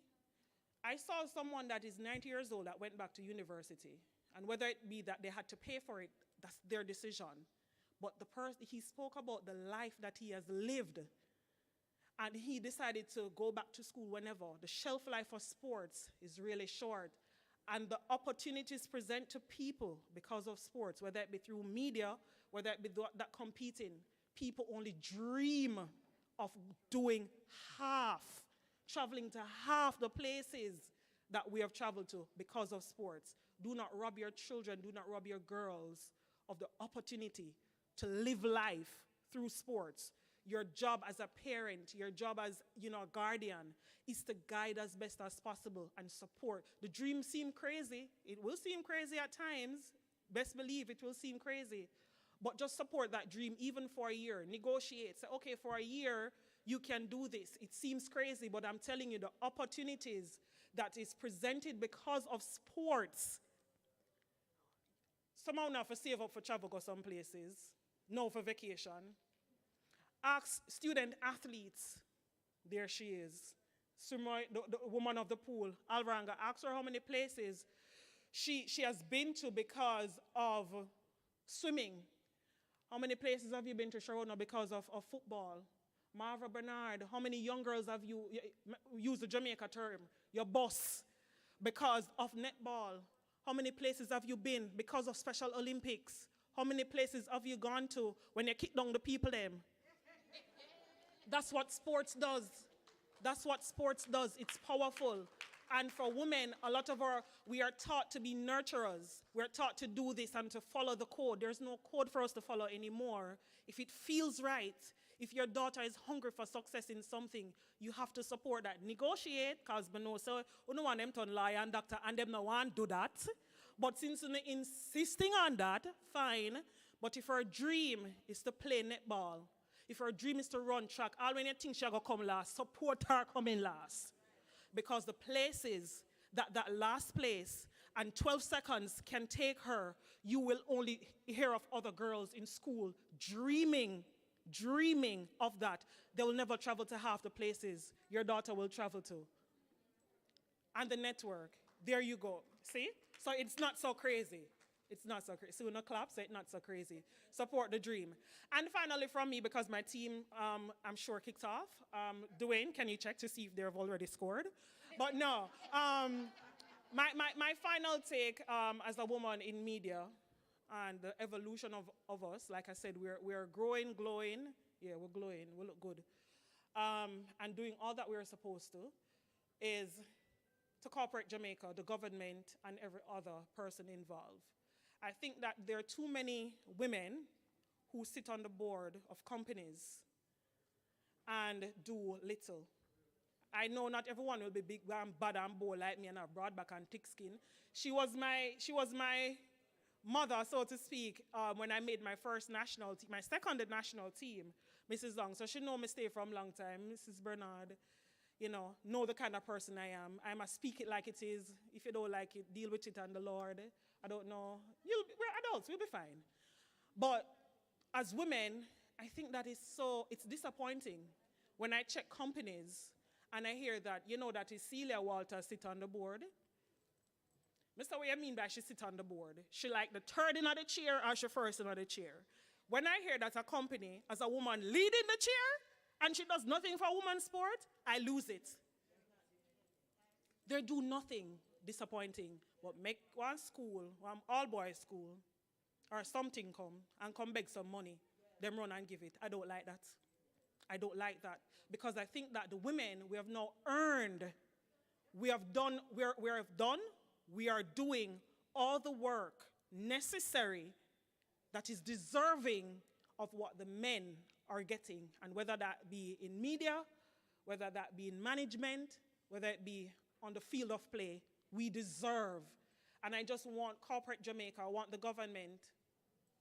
I saw someone that is 90 years old that went back to university, and whether it be that they had to pay for it, that's their decision. But he spoke about the life that he has lived, and he decided to go back to school whenever. The shelf life for sports is really short, and the opportunities present to people because of sports, whether it be through media, whether it be that competing, people only dream of doing half, traveling to half the places that we have traveled to because of sports. Do not rob your children, do not rob your girls of the opportunity to live life through sports. Your job as a parent, your job as a guardian, is to guide as best as possible and support. The dream seems crazy. It will seem crazy at times. Best believe it will seem crazy. But just support that dream even for a year. Negotiate. Say, okay, for a year, you can do this. It seems crazy, but I'm telling you, the opportunities that is presented because of sports. Somehow now for save up for travel, go some places. No for vacation. Ask student athletes. There she is. Sumoy, the woman of the pool, Alvaranga. Ask her how many places she has been to because of swimming. How many places have you been to, Sharona, because of football? Marva Bernard, how many young girls have you used the Jamaica term, your boss, because of netball? How many places have you been because of Special Olympics? How many places have you gone to when you kick down the people them? That's what sports does. That's what sports does. It's powerful. And for women, a lot of we are taught to be nurturers. We're taught to do this and to follow the code. There's no code for us to follow anymore. If it feels right, if your daughter is hungry for success in something, you have to support that. Negotiate, because we know, so we don't want them to lie and doctor, and them no want to do that. But since you're insisting on that, fine. But if her dream is to play netball, if her dream is to run track, all when you think she's going to come last, support her coming last. Because the places, that last place, and 12 seconds can take her, you will only hear of other girls in school dreaming of that. They will never travel to half the places your daughter will travel to. And the network, there you go. See? So it's not so crazy. It's not so crazy. So we're not clap, so it's not so crazy. Support the dream. And finally from me, because my team, I'm sure, kicked off. Dwayne, can you check to see if they've already scored? But no. My final take as a woman in media and the evolution of us, like I said, we're growing, glowing. Yeah, we're glowing. We look good. And doing all that we're supposed to is to corporate Jamaica, the government, and every other person involved. I think that there are too many women who sit on the board of companies and do little. I know not everyone will be big and bad and bold like me and a broad back and thick skin. She was my mother, so to speak, when I made my first national team, my second national team, Mrs. Long. So she know me stay from a long time. Mrs. Bernard, know the kind of person I am. I must speak it like it is. If you don't like it, deal with it and the Lord. I don't know. We're adults, we'll be fine. But as women, I think that it's disappointing when I check companies and I hear that, that is Celia Walters sit on the board. Mr. What you mean by she sit on the board? She like the third in the chair or she first in the chair? When I hear that a company as a woman leading the chair and she does nothing for women's sport, I lose it. They do nothing. Disappointing. But make one school, one all-boys school, or something come beg some money, them run and give it. I don't like that. I don't like that. Because I think that the women, we have now earned, we are doing all the work necessary that is deserving of what the men are getting. And whether that be in media, whether that be in management, whether it be on the field of play, we deserve. And I just want corporate Jamaica, I want the government,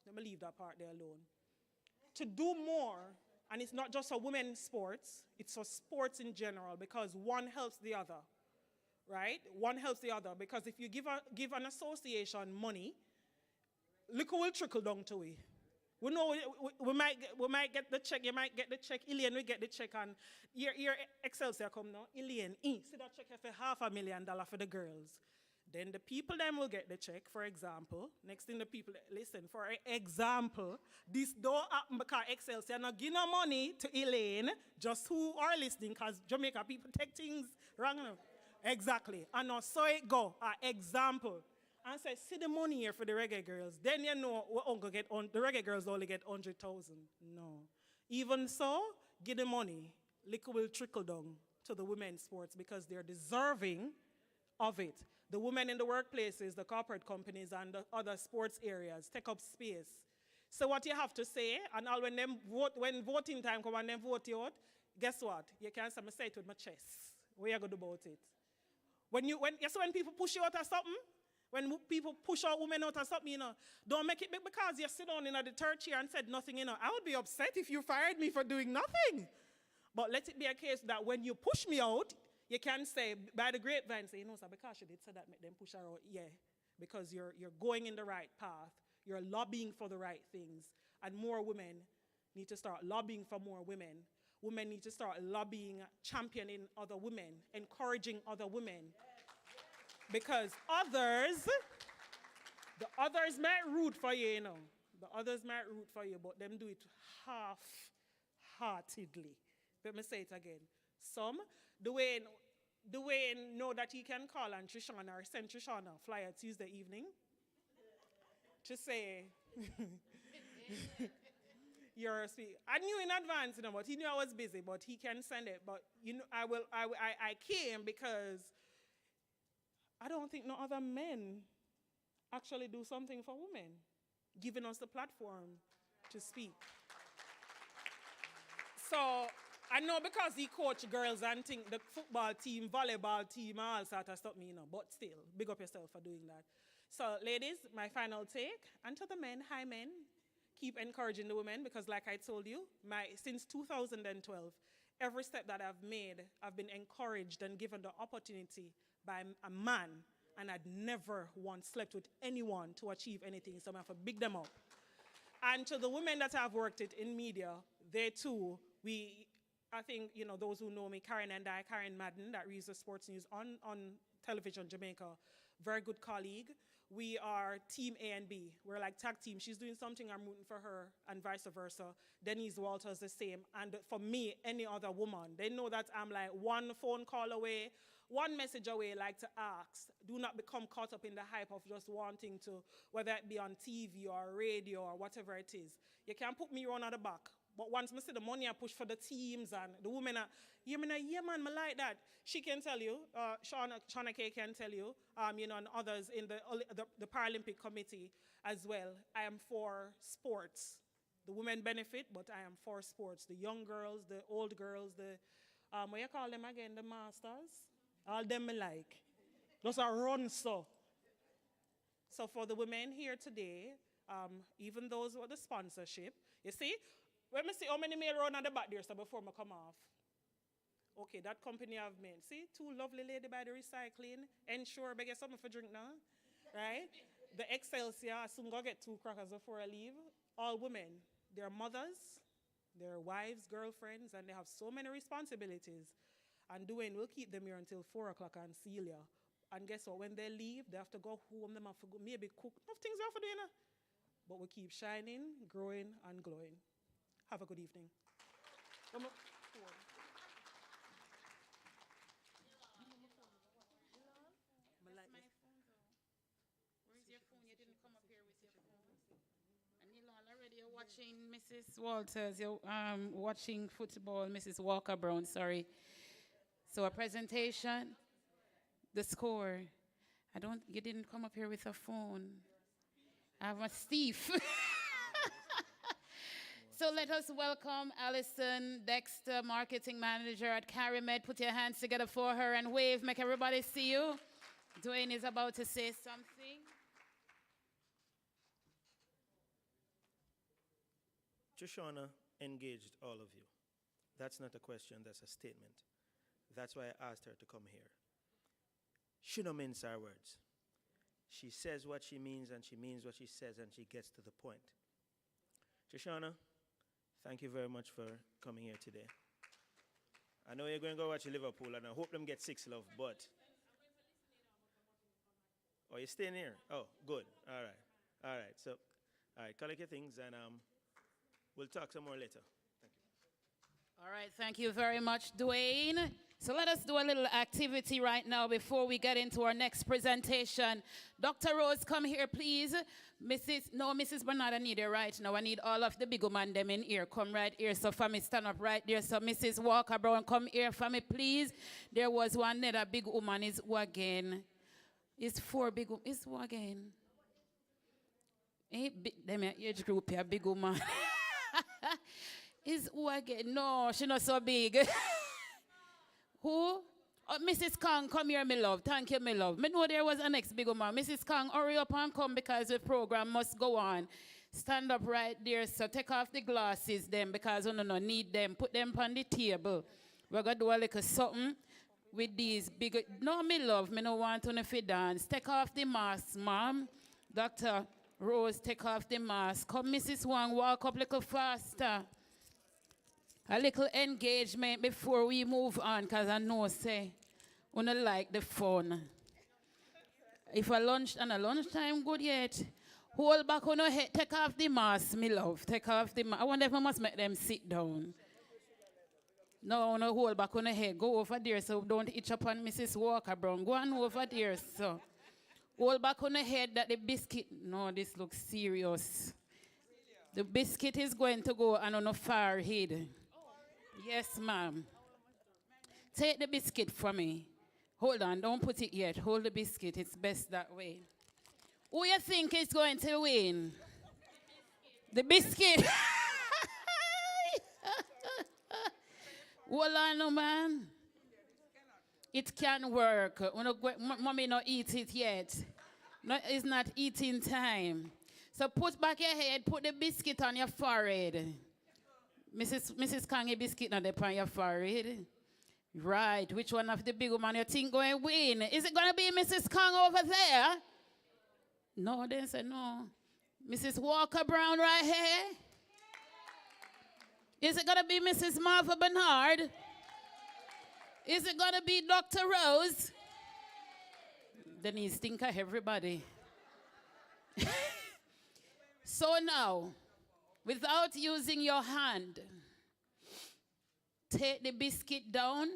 let me leave that part there alone, to do more. And it's not just for women's sports, it's for sports in general, because one helps the other, right? One helps the other, because if you give an association money, look who will trickle down to it. We know we might get the check, you might get the check, Ilian will get the check, and your Excelsior come now, Ilian, see that check for $500,000 for the girls. Then the people them will get the check, for example. Next thing the people, listen, for example, this don't happen because Excelsior not give no money to Elaine, just who are listening, because Jamaica people take things wrong. Exactly. And now so it go, example. And say, see the money here for the reggae girls. Then you know the reggae girls only get 100,000. No. Even so, give the money. Liquor will trickle down to the women's sports because they're deserving of it. The women in the workplaces, the corporate companies, and the other sports areas take up space. So what you have to say, and all when voting time comes and them vote you out, guess what? You can't say it with my chest. What you going to do about it? When people push you out or something, when people push out women out or something, don't make it big because you sit down in the third chair and said nothing, I would be upset if you fired me for doing nothing. But let it be a case that when you push me out, you can say, by the grapevine, say, sir, because she did say that, make them push her out. Yeah, because you're going in the right path. You're lobbying for the right things. And more women need to start lobbying for more women. Women need to start lobbying, championing other women, encouraging other women. Because the others might root for you, The others might root for you, but them do it half-heartedly. Let me say it again. Some, Dwayne know that he can call on Trishana or send Trishana a flyer Tuesday evening to say, I knew in advance, but he knew I was busy, but he can send it. But I came because I don't think no other men actually do something for women, giving us the platform to speak. So I know because he coach girls and think the football team, volleyball team, all sort of stuff, but still, big up yourself for doing that. So ladies, my final take, and to the men, hi men, keep encouraging the women because like I told you, since 2012, every step that I've made, I've been encouraged and given the opportunity by a man, and I'd never once slept with anyone to achieve anything, so I have to big them up. And to the women that I've worked with in media, they too, I think, those who know me, Karen Madden, that reads the sports news on television, Jamaica, very good colleague. We are team A and B. We're like tag team. She's doing something, I'm rooting for her, and vice versa. Denise Walters the same. And for me, any other woman, they know that I'm like one phone call away, one message away, like to ask. Do not become caught up in the hype of just wanting to, whether it be on TV or radio or whatever it is. You can put me on at the back. But once I see the money I push for the teams and the women are, yeah man, I like that. She can tell you, Shauna K can tell you, and others in the Paralympic committee as well. I am for sports. The women benefit, but I am for sports. The young girls, the old girls, what you call them again, the masters? All them I like. Those are run so. So for the women here today, even those with the sponsorship, you see, let me see how many may run at the back there so before I come off. Okay, that company I've made. See, two lovely lady by the recycling. Ensure, I get something for drink now. Right? The Excelsior, I soon go get 2 crackers before I leave. All women, they're mothers, they're wives, girlfriends, and they have so many responsibilities. And Dwayne will keep them here until 4 o'clock and Celia. And guess what? When they leave, they have to go home, they have to go, maybe cook. Enough things they have to do, But we keep shining, growing, and glowing. Have a good evening. You're watching Mrs. Walters, you're watching football, Mrs. Walker Brown, sorry. So a presentation, the score. You didn't come up here with a phone. I have a Steve. So let us welcome Alison Dexter, Marketing Manager at CariMed. Put your hands together for her and wave, make everybody see you. Dwayne is about to say something. Shoshana engaged all of you. That's not a question, that's a statement. That's why I asked her to come here. She don't mince her words. She says what she means and she means what she says and she gets to the point. Shoshana, thank you very much for coming here today. I know you're going to go watch Liverpool and I hope them get 6 love, but... Oh, you're staying here? Oh, good. All right. So, collect your things and we'll talk some more later. Thank you. All right, thank you very much, Dwayne. So let us do a little activity right now before we get into our next presentation. Dr. Rose, come here, please. Mrs. Bernard, I need you right now. I need all of the big women them in here. Come right here. So for me, stand up right there. So Mrs. Walker Brown, come here for me, please. There was one other big woman. Is who again? It's 4 big women. Is who again? Them age group here, big woman. Is who again? No, she's not so big. Who? Oh, Mrs. Kang, come here, my love. Thank you, my love. Me know there was a next big woman. Mrs. Kang, hurry up and come because the program must go on. Stand up right there. So take off the glasses then because we don't need them. Put them on the table. We're going to do a little something with these big... No, my love, me no want to fit dance. Take off the mask, ma'am. Dr. Rose, take off the mask. Come, Mrs. Wang, walk up a little faster. A little engagement before we move on, because I know, say, we don't like the fun. If a lunchtime good yet, hold back on your head, take off the mask, me love, take off the mask. I wonder if I must make them sit down. No, hold back on your head, go over there so don't itch up on Mrs. Walker Brown. Go on over there, so. Hold back on your head that the biscuit, no, this looks serious. The biscuit is going to go on a forehead. Yes, ma'am. Take the biscuit from me. Hold on, don't put it yet. Hold the biscuit. It's best that way. Who you think is going to win? The biscuit. Hold on, no man. It can work. Mommy not eat it yet. No, it's not eating time. So put back your head, put the biscuit on your forehead. Mrs. Kang, a biscuit not on your forehead. Right, which one of the big woman you think going to win? Is it going to be Mrs. Kang over there? No, they say no. Mrs. Walker Brown right here? Is it going to be Mrs. Martha Bernard? Is it going to be Dr. Rose? Denise think of everybody. So now, without using your hand, take the biscuit down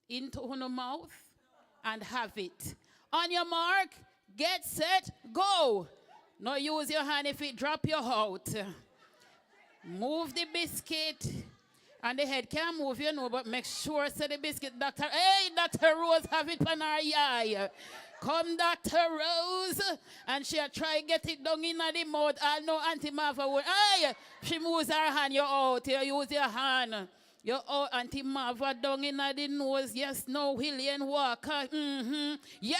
into your mouth and have it. On your mark, get set, go. No use your hand if it drop you out. Move the biscuit. And the head can move, you know, but make sure so the biscuit, hey, Dr. Rose have it on her eye. Come, Dr. Rose. And she'll try get it down in the mouth. I know Auntie Martha would, hey, she moves her hand, you're out. You use your hand. You're out, Auntie Martha down in the nose. Yes, no, Hillian Walker. Yeah,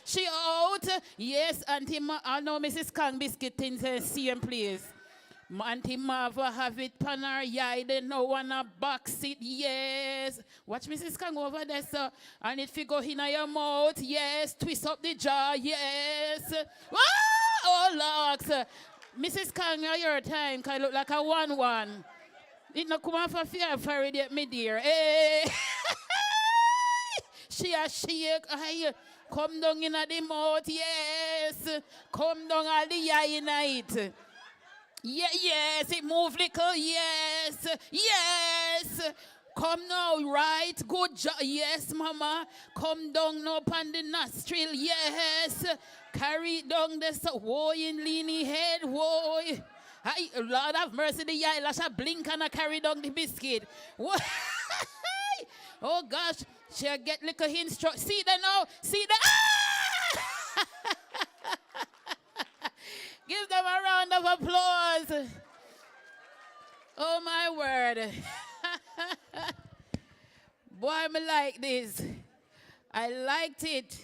she out. Yes, Auntie I know Mrs. Kang biscuit things and see him, please. Auntie Marva have it pan her eye, they no wanna box it, yes. Watch Mrs. Kang over there, sir. And it go in your mouth, yes. Twist up the jaw, yes. Oh, Lord. Mrs. Kang, your time, can look like a 1-1. It no come off a fear for it, me dear. Hey. She a shake, aye. Come down in the mouth, yes. Come down all the eye in it. Yeah, yes, it move little, yes, yes. Come now, right, good job, yes, mama. Come down now upon the nostril, yes. Carry it down the whoa, in leany head, whoa. Hi, Lord have mercy, the eyelash a blink and I carry down the biscuit. Oh gosh, she'll get little instruct. See that now, see that. Ah! Give them a round of applause. Oh, my word. Boy, I like this. I liked it.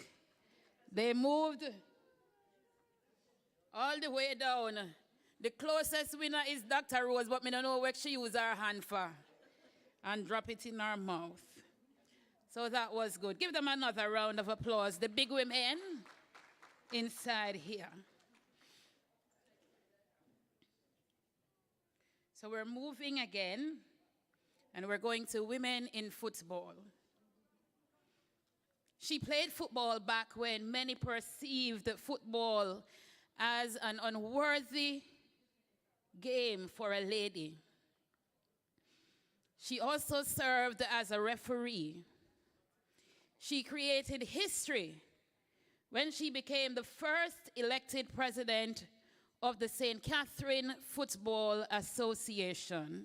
They moved all the way down. The closest winner is Dr. Rose, but I don't know what she used her hand for. And drop it in her mouth. So that was good. Give them another round of applause. The big women inside here. So we're moving again, and we're going to women in football. She played football back when many perceived football as an unworthy game for a lady. She also served as a referee. She created history when she became the first elected president of the St. Catherine Football Association.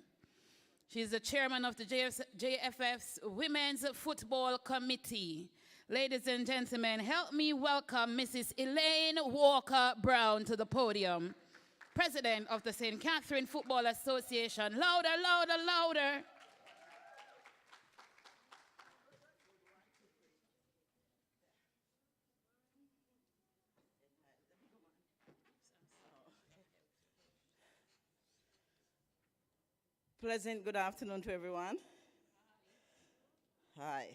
She's the chairman of the JFF's Women's Football Committee. Ladies and gentlemen, help me welcome Mrs. Elaine Walker Brown to the podium, president of the St. Catherine Football Association. Louder, louder, louder. Pleasant good afternoon to everyone. Hi.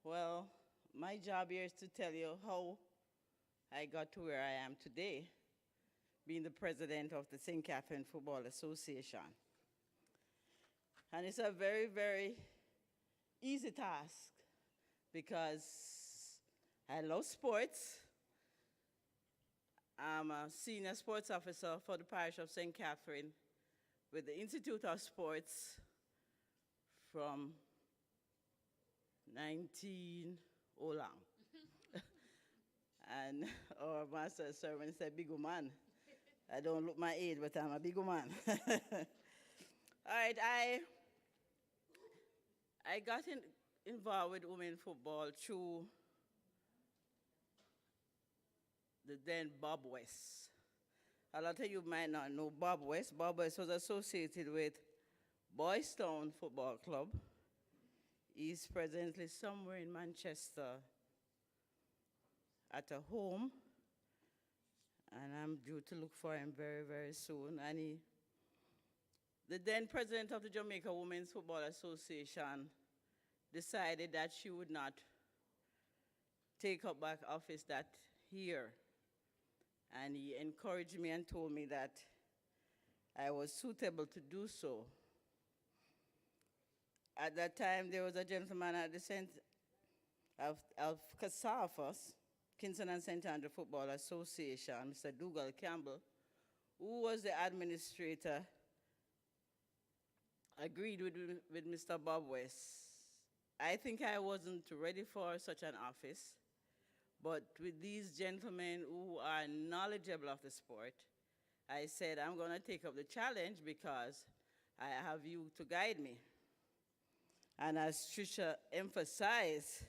Well, my job here is to tell you how I got to where I am today, being the president of the St. Catherine Football Association. And it's a very, very easy task because I love sports. I'm a senior sports officer for the parish of St. Catherine with the Institute of Sports from 19 long. And our master servant said, big man. I don't look my age, but I'm a big man. All right, I got involved with women football through the then Bob West. A lot of you might not know Bob West. Bob West was associated with Boys Town Football Club. He's presently somewhere in Manchester at a home, and I'm due to look for him very, very soon. And the then president of the Jamaica Women's Football Association decided that she would not take up back office that year. And he encouraged me and told me that I was suitable to do so. At that time, there was a gentleman at the of CASAFAS, Kingston and St. Andrew Football Association, Mr. Dougal Campbell, who was the administrator, agreed with Mr. Bob West. I think I wasn't ready for such an office, but with these gentlemen who are knowledgeable of the sport, I said, I'm going to take up the challenge because I have you to guide me. And as Trisha emphasized,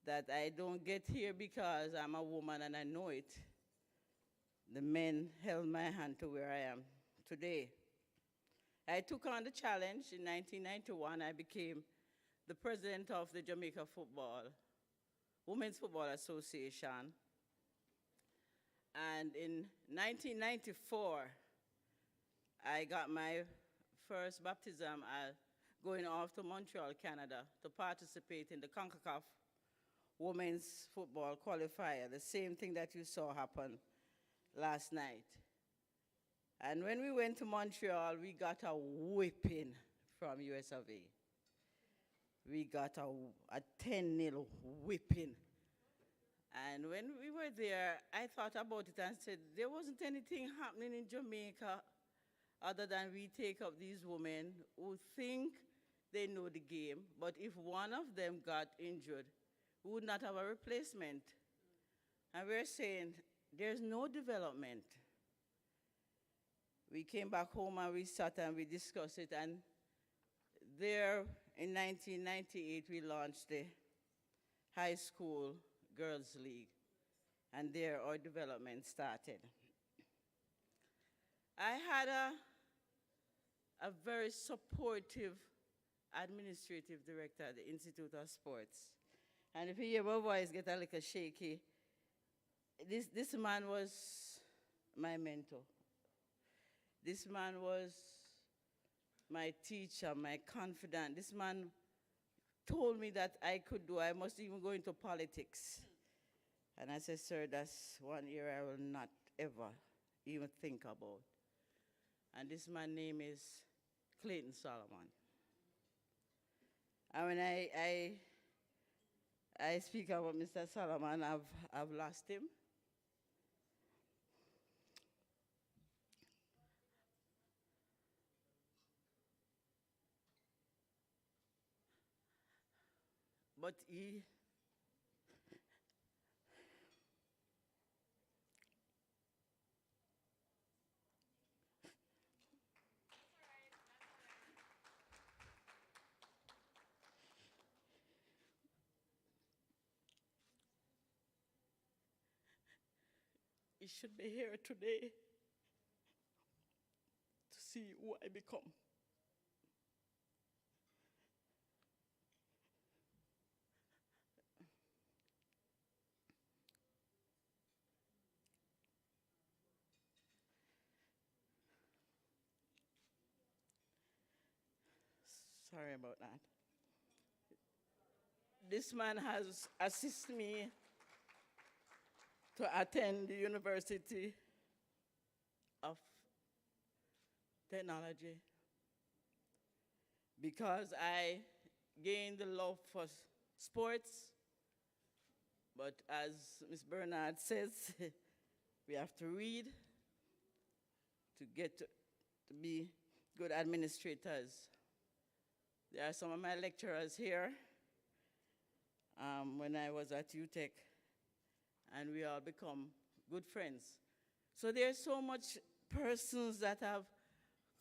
that I don't get here because I'm a woman and I know it. The men held my hand to where I am today. I took on the challenge in 1991. I became the president of the Jamaica Women's Football Association. And in 1994, I got my first baptism going off to Montreal, Canada, to participate in the CONCACAF Women's Football Qualifier, the same thing that you saw happen last night. And when we went to Montreal, we got a whipping from US of A. We got a 10-0 whipping. And when we were there, I thought about it and said, there wasn't anything happening in Jamaica other than we take up these women who think they know the game, but if one of them got injured, we would not have a replacement. And we're saying, there's no development. We came back home and we sat and we discussed it, and there in 1998, we launched the High School Girls League, and there our development started. I had a very supportive administrative director at the Institute of Sports. And if you hear my voice get a little shaky, this man was my mentor. This man was my teacher, my confidant. This man told me that I could do, I must even go into politics. And I said, sir, that's one area I will not ever even think about. And this man's name is Clayton Solomon. And when I speak about Mr. Solomon, I've lost him. But he should be here today to see who I become. Sorry about that. This man has assisted me to attend the University of Technology because I gained the love for sports, but as Ms. Bernard says, we have to read to get to be good administrators. There are some of my lecturers here when I was at UTech, and we all become good friends. So there's so much persons that have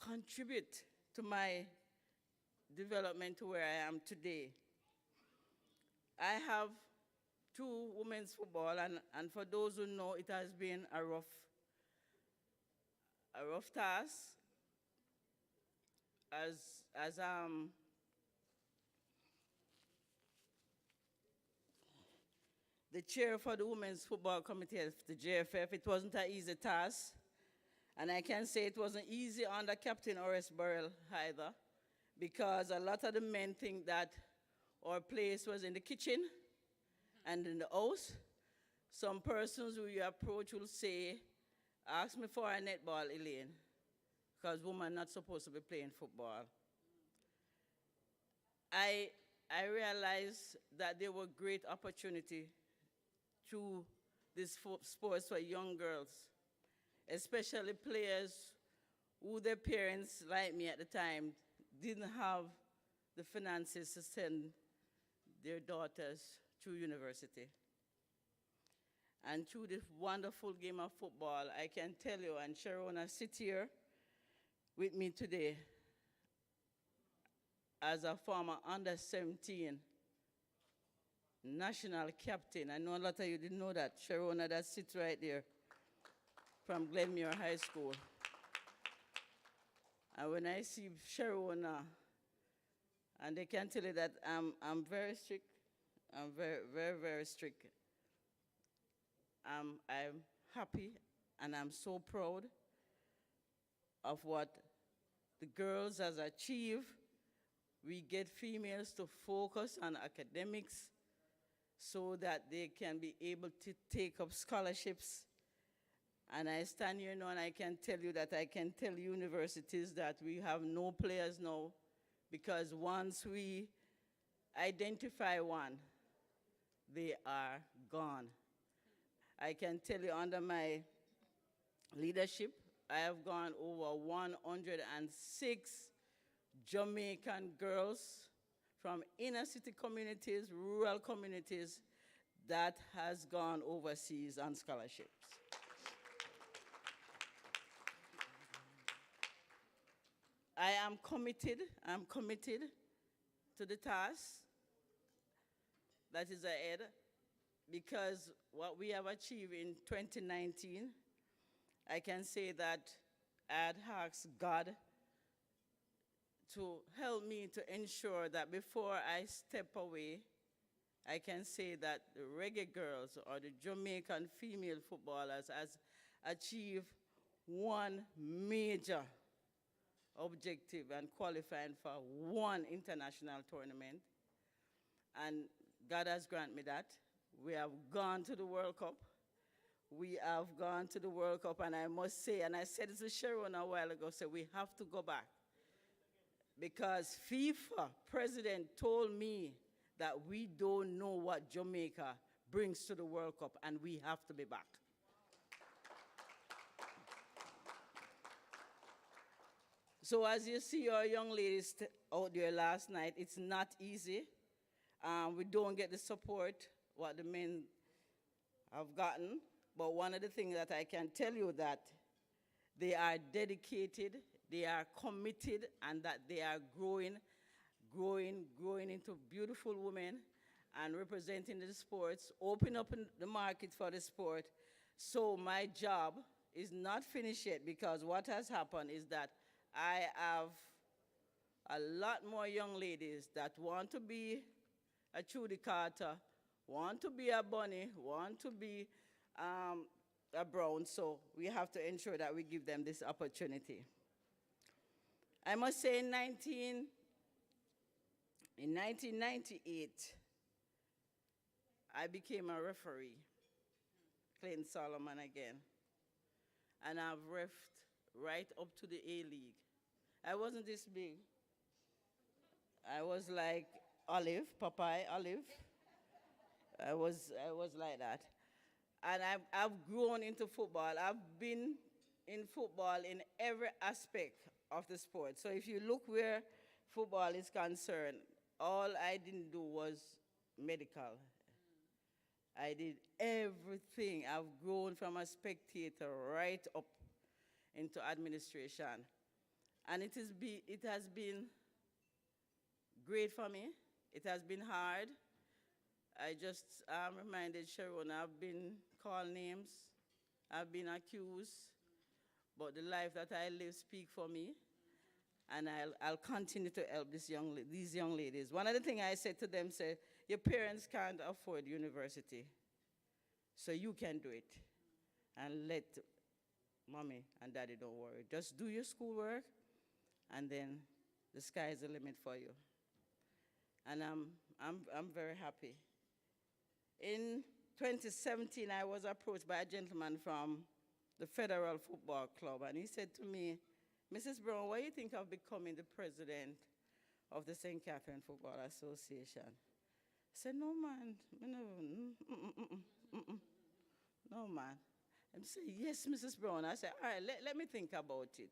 contributed to my development to where I am today. I have two women's football, and for those who know, it has been a rough task as the chair for the Women's Football Committee of the JFF. It wasn't an easy task, and I can say it wasn't easy under Captain Horace Burrell either, because a lot of the men think that our place was in the kitchen and in the house. Some persons who you approach will say, ask me for a netball, Elaine, because women not supposed to be playing football. I realized that there were great opportunity through this sports for young girls, especially players who their parents, like me at the time, didn't have the finances to send their daughters to university. And through this wonderful game of football, I can tell you, and Sharona sit here with me today as a former under-17 national captain. I know a lot of you didn't know that. Sharona, that sits right there from Glenmuir High School. And when I see Sharona, and they can tell you that I'm very strict. I'm very, very, very strict. I'm happy and I'm so proud of what the girls has achieved. We get females to focus on academics so that they can be able to take up scholarships. And I stand here now and I can tell you that I can tell universities that we have no players now, because once we identify one, they are gone. I can tell you under my leadership, I have gone over 106 Jamaican girls from inner city communities, rural communities, that has gone overseas on scholarships. I'm committed to the task that is ahead, because what we have achieved in 2019, I can say that I had asked God to help me to ensure that before I step away, I can say that the reggae girls or the Jamaican female footballers has achieved one major objective and qualifying for one international tournament. And God has granted me that. We have gone to the World Cup. We have gone to the World Cup, and I must say, and I said it to Sharon a while ago, so we have to go back. Because FIFA president told me that we don't know what Jamaica brings to the World Cup, and we have to be back. So as you see our young ladies out there last night, it's not easy. We don't get the support what the men have gotten. But one of the things that I can tell you that they are dedicated, they are committed, and that they are growing into beautiful women and representing the sports, open up the market for the sport. So my job is not finished yet, because what has happened is that I have a lot more young ladies that want to be a Trudy Carter, want to be a Bunny, want to be a Brown, so we have to ensure that we give them this opportunity. I must say in 1998, I became a referee, Clayton Solomon again, and I've refed right up to the A-League. I wasn't this big. I was like Olive, Popeye, Olive. I was like that. And I've grown into football. I've been in football in every aspect of the sport. So if you look where football is concerned, all I didn't do was medical. I did everything. I've grown from a spectator right up into administration. And it has been great for me. It has been hard. I just reminded Sharon, I've been called names, I've been accused, but the life that I live speak for me, and I'll continue to help these young ladies. One of the things I said to them, said, your parents can't afford university, so you can do it. And let mommy and daddy don't worry. Just do your schoolwork, and then the sky is the limit for you. And I'm very happy. In 2017, I was approached by a gentleman from the Federal Football Club, and he said to me, Mrs. Brown, what do you think of becoming the president of the St. Catherine Football Association? I said, no, man. No, man. And he said, yes, Mrs. Brown. I said, all right, let me think about it.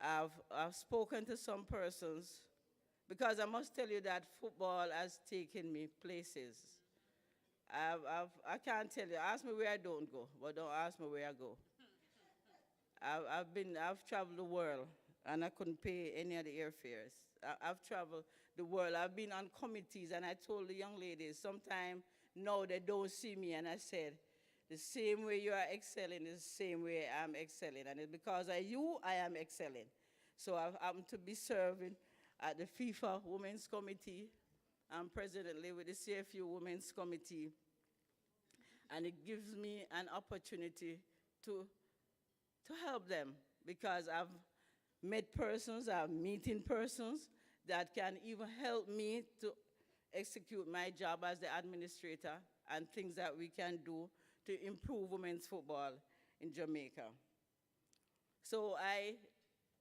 I've spoken to some persons, because I must tell you that football has taken me places. I can't tell you. Ask me where I don't go, but don't ask me where I go. I've traveled the world, and I couldn't pay any of the airfares. I've traveled the world. I've been on committees, and I told the young ladies, sometimes now they don't see me, and I said, the same way you are excelling is the same way I'm excelling, and it's because of you I am excelling. So I've happened to be serving at the FIFA Women's Committee. I'm presently with the CFU Women's Committee, and it gives me an opportunity to help them, because I've met persons, I'm meeting persons that can even help me to execute my job as the administrator, and things that we can do to improve women's football in Jamaica. So I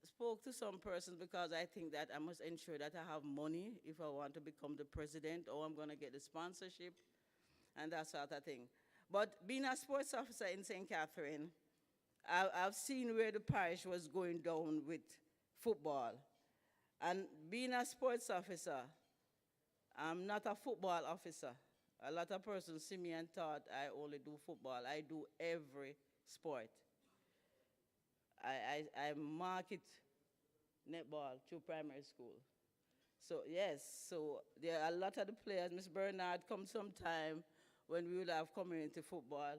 spoke to some persons, because I think that I must ensure that I have money if I want to become the president, or I'm going to get the sponsorship and that sort of thing. But being a sports officer in St. Catherine, I've seen where the parish was going down with football. And being a sports officer, I'm not a football officer. A lot of persons see me and thought I only do football. I do every sport. I market netball through primary school. So yes, so there are a lot of the players. Miss Bernard comes sometime when we will have community football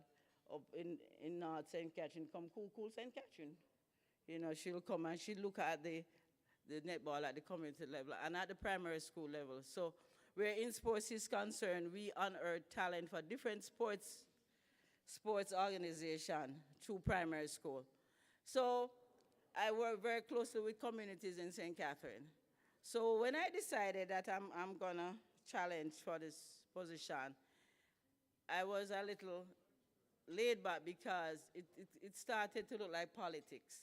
up in North St. Catherine, come cool St. Catherine. You know, she'll come and she'll look at the netball at the community level and at the primary school level. So where in sports is concerned, we unearth talent for different sports organization through primary school. So I work very closely with communities in St. Catherine. So when I decided that I'm gonna challenge for this position, I was a little laid back, because it started to look like politics.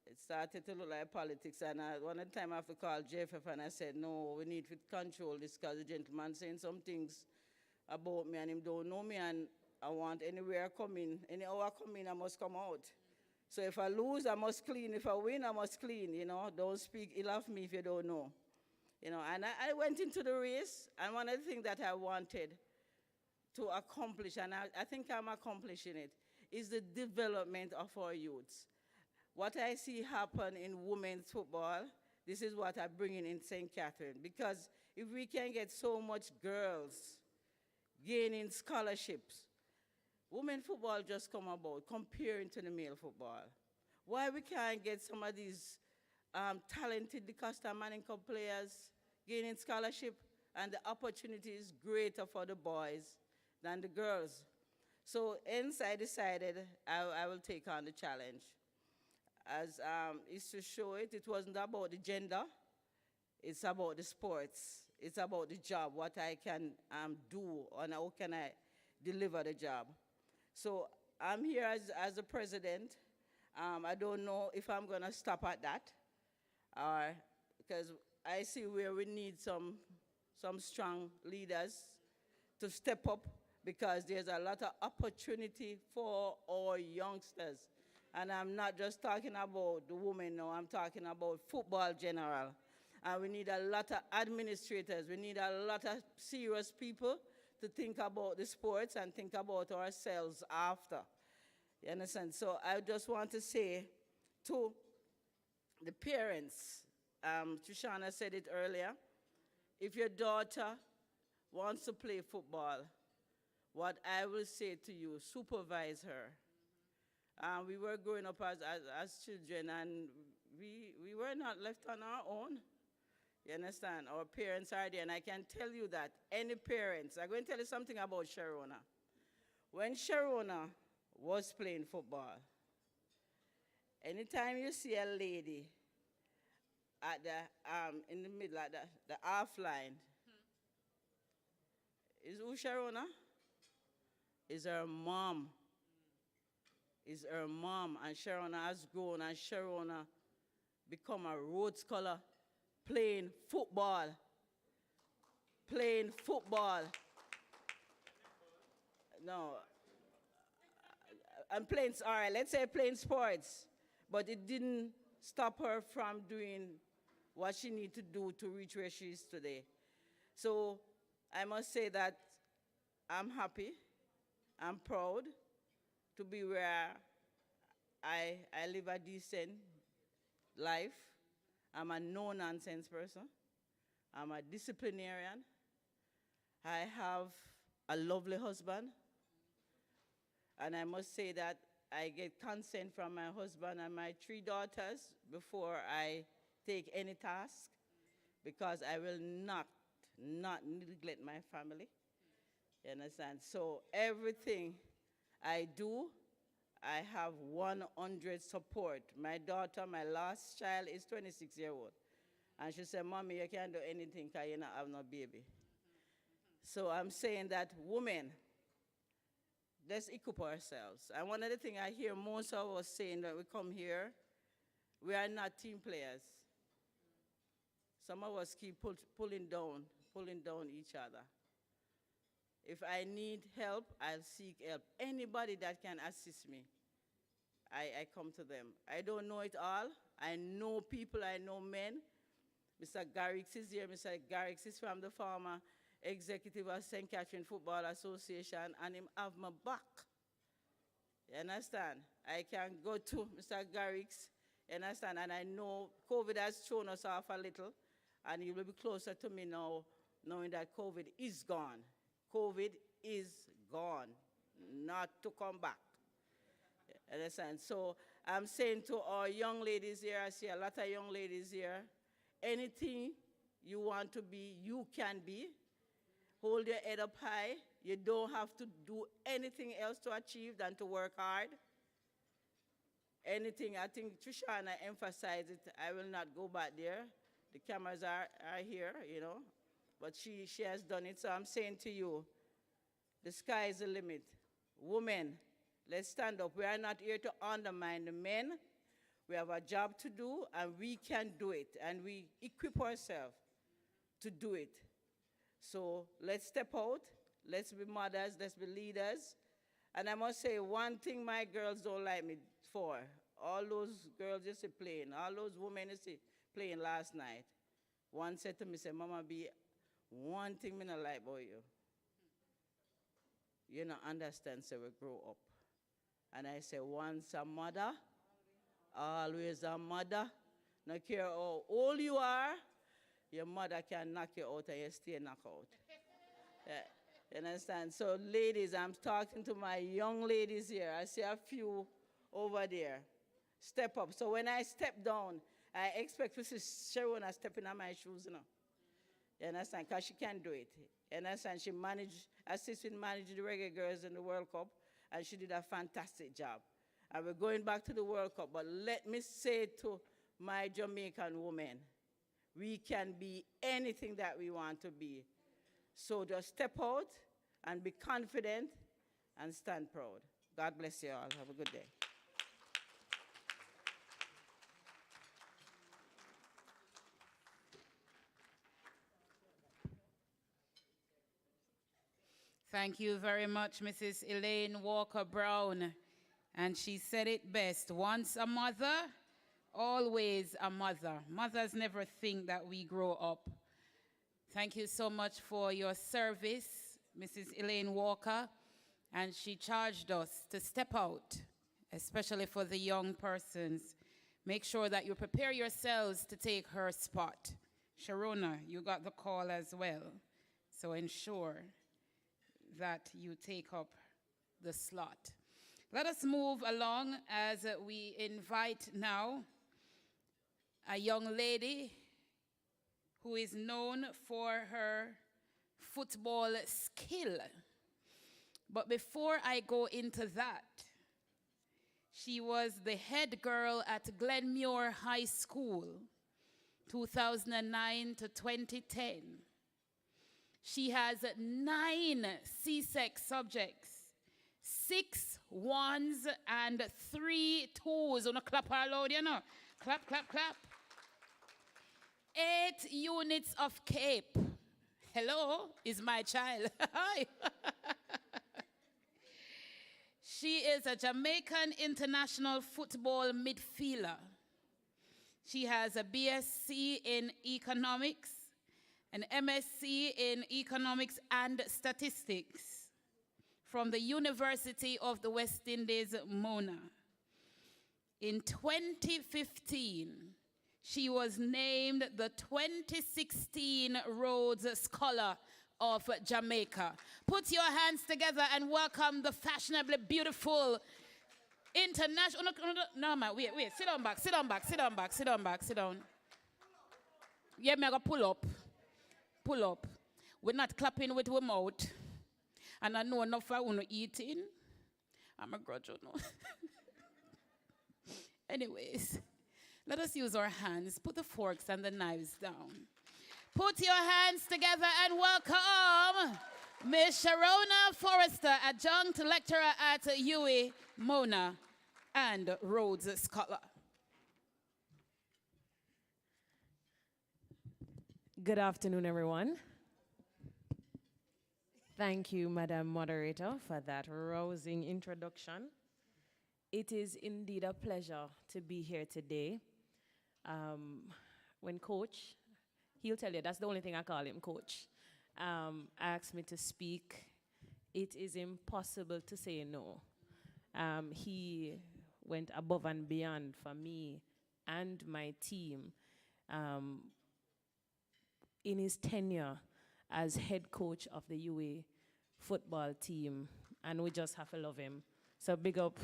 It started to look like politics, and one time I have to call JFF, and I said, no, we need to control this, because the gentleman saying some things about me, and him don't know me, and I want anywhere I come in, any hour I come in, I must come out. So if I lose, I must clean. If I win, I must clean, you know. Don't speak ill of me if you don't know. You know, and I went into the race, and one of the things that I wanted to accomplish, and I think I'm accomplishing it, is the development of our youths. What I see happen in women's football, this is what I bring in St. Catherine. Because if we can get so much girls gaining scholarships, women's football just come about comparing to the male football. Why we can't get some of these talented DeCosta Manning Cup players gaining scholarship, and the opportunity is greater for the boys than the girls. So hence I decided I will take on the challenge. As is to show it wasn't about the gender, it's about the sports. It's about the job, what I can do, and how can I deliver the job. So I'm here as a president. I don't know if I'm gonna stop at that, because I see where we need some strong leaders to step up, because there's a lot of opportunity for our youngsters. And I'm not just talking about the women now, I'm talking about football general. And we need a lot of administrators, we need a lot of serious people to think about the sports and think about ourselves after. You understand? So I just want to say to the parents, Trishana said it earlier, if your daughter wants to play football, what I will say to you, supervise her. We were growing up as children, and we were not left on our own. You understand? Our parents are there, and I can tell you that any parents, I'm going to tell you something about Sharona. When Sharona was playing football, anytime you see a lady at the in the middle of the half line, is who Sharona? Is her mom. Is her mom, and Sharona has grown, and Sharona become a Rhodes Scholar playing football. Playing football. No. And playing, all right, let's say playing sports, but it didn't stop her from doing what she needs to do to reach where she is today. So I must say that I'm happy, I'm proud to be where I live a decent life. I'm a no-nonsense person. I'm a disciplinarian. I have a lovely husband. And I must say that I get consent from my husband and my 3 daughters before I take any task, because I will not neglect my family. You understand? So everything I do, I have 100 support. My daughter, my last child, is 26-year-old. And she said, Mommy, you can't do anything because you don't have no baby. So I'm saying that women, let's equip ourselves. And one of the things I hear most of us saying that we come here, we are not team players. Some of us keep pulling down each other. If I need help, I'll seek help. Anybody that can assist me, I come to them. I don't know it all. I know people, I know men. Mr. Garrix is here. Mr. Garrix is from the former executive of St. Catherine Football Association, and him have my back. You understand? I can go to Mr. Garrix, you understand? And I know COVID has thrown us off a little, and he will be closer to me now, knowing that COVID is gone. COVID is gone, not to come back. You understand? So I'm saying to our young ladies here, I see a lot of young ladies here, anything you want to be, you can be. Hold your head up high. You don't have to do anything else to achieve than to work hard. Anything, I think Trishana emphasized it. I will not go back there. The cameras are here, you know. But she has done it. So I'm saying to you, the sky is the limit. Women, let's stand up. We are not here to undermine the men. We have a job to do, and we can do it. And we equip ourselves to do it. So let's step out. Let's be mothers. Let's be leaders. And I must say, one thing my girls don't like me for, all those girls you see playing, all those women you see playing last night, one said to me, say, Mama B, one thing me not like about you. You don't understand, so we grow up. And I say, once a mother, always a mother. No care how old you are, your mother can knock you out and you stay knocked out. You understand? So ladies, I'm talking to my young ladies here. I see a few over there. Step up. So when I step down, I expect to see Sharona stepping on my shoes, you know. You understand? Because she can do it. You understand? She assisted in managing the Reggae Girls in the World Cup, and she did a fantastic job. And we're going back to the World Cup, but let me say to my Jamaican women, we can be anything that we want to be. So just step out and be confident and stand proud. God bless you all. Have a good day. Thank you very much, Mrs. Elaine Walker-Brown. And she said it best. Once a mother, always a mother. Mothers never think that we grow up. Thank you so much for your service, Mrs. Elaine Walker. And she charged us to step out, especially for the young persons. Make sure that you prepare yourselves to take her spot. Sharona, you got the call as well. So ensure that you take up the slot. Let us move along as we invite now a young lady who is known for her football skill. But before I go into that, she was the head girl at Glenmuir High School, 2009 to 2010. She has 9 CSEC subjects, 6 ones and 3 twos. On a clap her loud, you know. Clap, clap, clap. 8 units of CAPE. Hello, is my child. Hi. She is a Jamaican international football midfielder. She has a BSc in economics, an MSc in economics and statistics from the University of the West Indies, Mona. In 2015, she was named the 2016 Rhodes Scholar of Jamaica. Put your hands together and welcome the fashionably beautiful international. No, man, wait. Sit down back. Sit down. Yeah, me I go pull up. We're not clapping with our mouth. And I know enough I want to eating. I'm a grudge, you know. Anyways, let us use our hands. Put the forks and the knives down. Put your hands together and welcome Ms. Sharona Forrester, adjunct lecturer at UWI, Mona, and Rhodes Scholar. Good afternoon, everyone. Thank you, Madam Moderator, for that rousing introduction. It is indeed a pleasure to be here today. When Coach, he'll tell you, that's the only thing I call him, Coach, asked me to speak, it is impossible to say no. He went above and beyond for me and my team in his tenure as head coach of the UWI football team, and we just have to love him. So big up,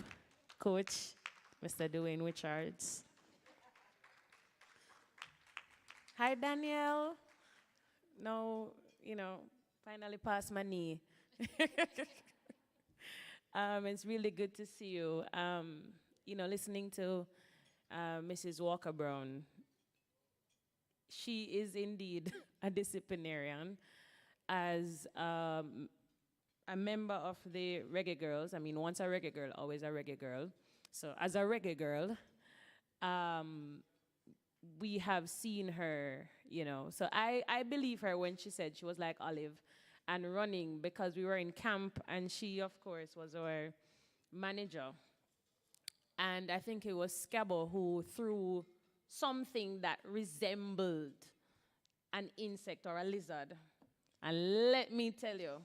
Coach, Mr. Dwayne Richards. Hi, Daniel. Now, finally passed my knee. It's really good to see you. Listening to Mrs. Walker Brown, she is indeed a disciplinarian. As a member of the Reggae Girls, once a reggae girl, always a reggae girl. So as a reggae girl, we have seen her, So I believe her when she said she was like Olive and running, because we were in camp and she, of course, was our manager. And I think it was Scabo who threw something that resembled an insect or a lizard. And let me tell you,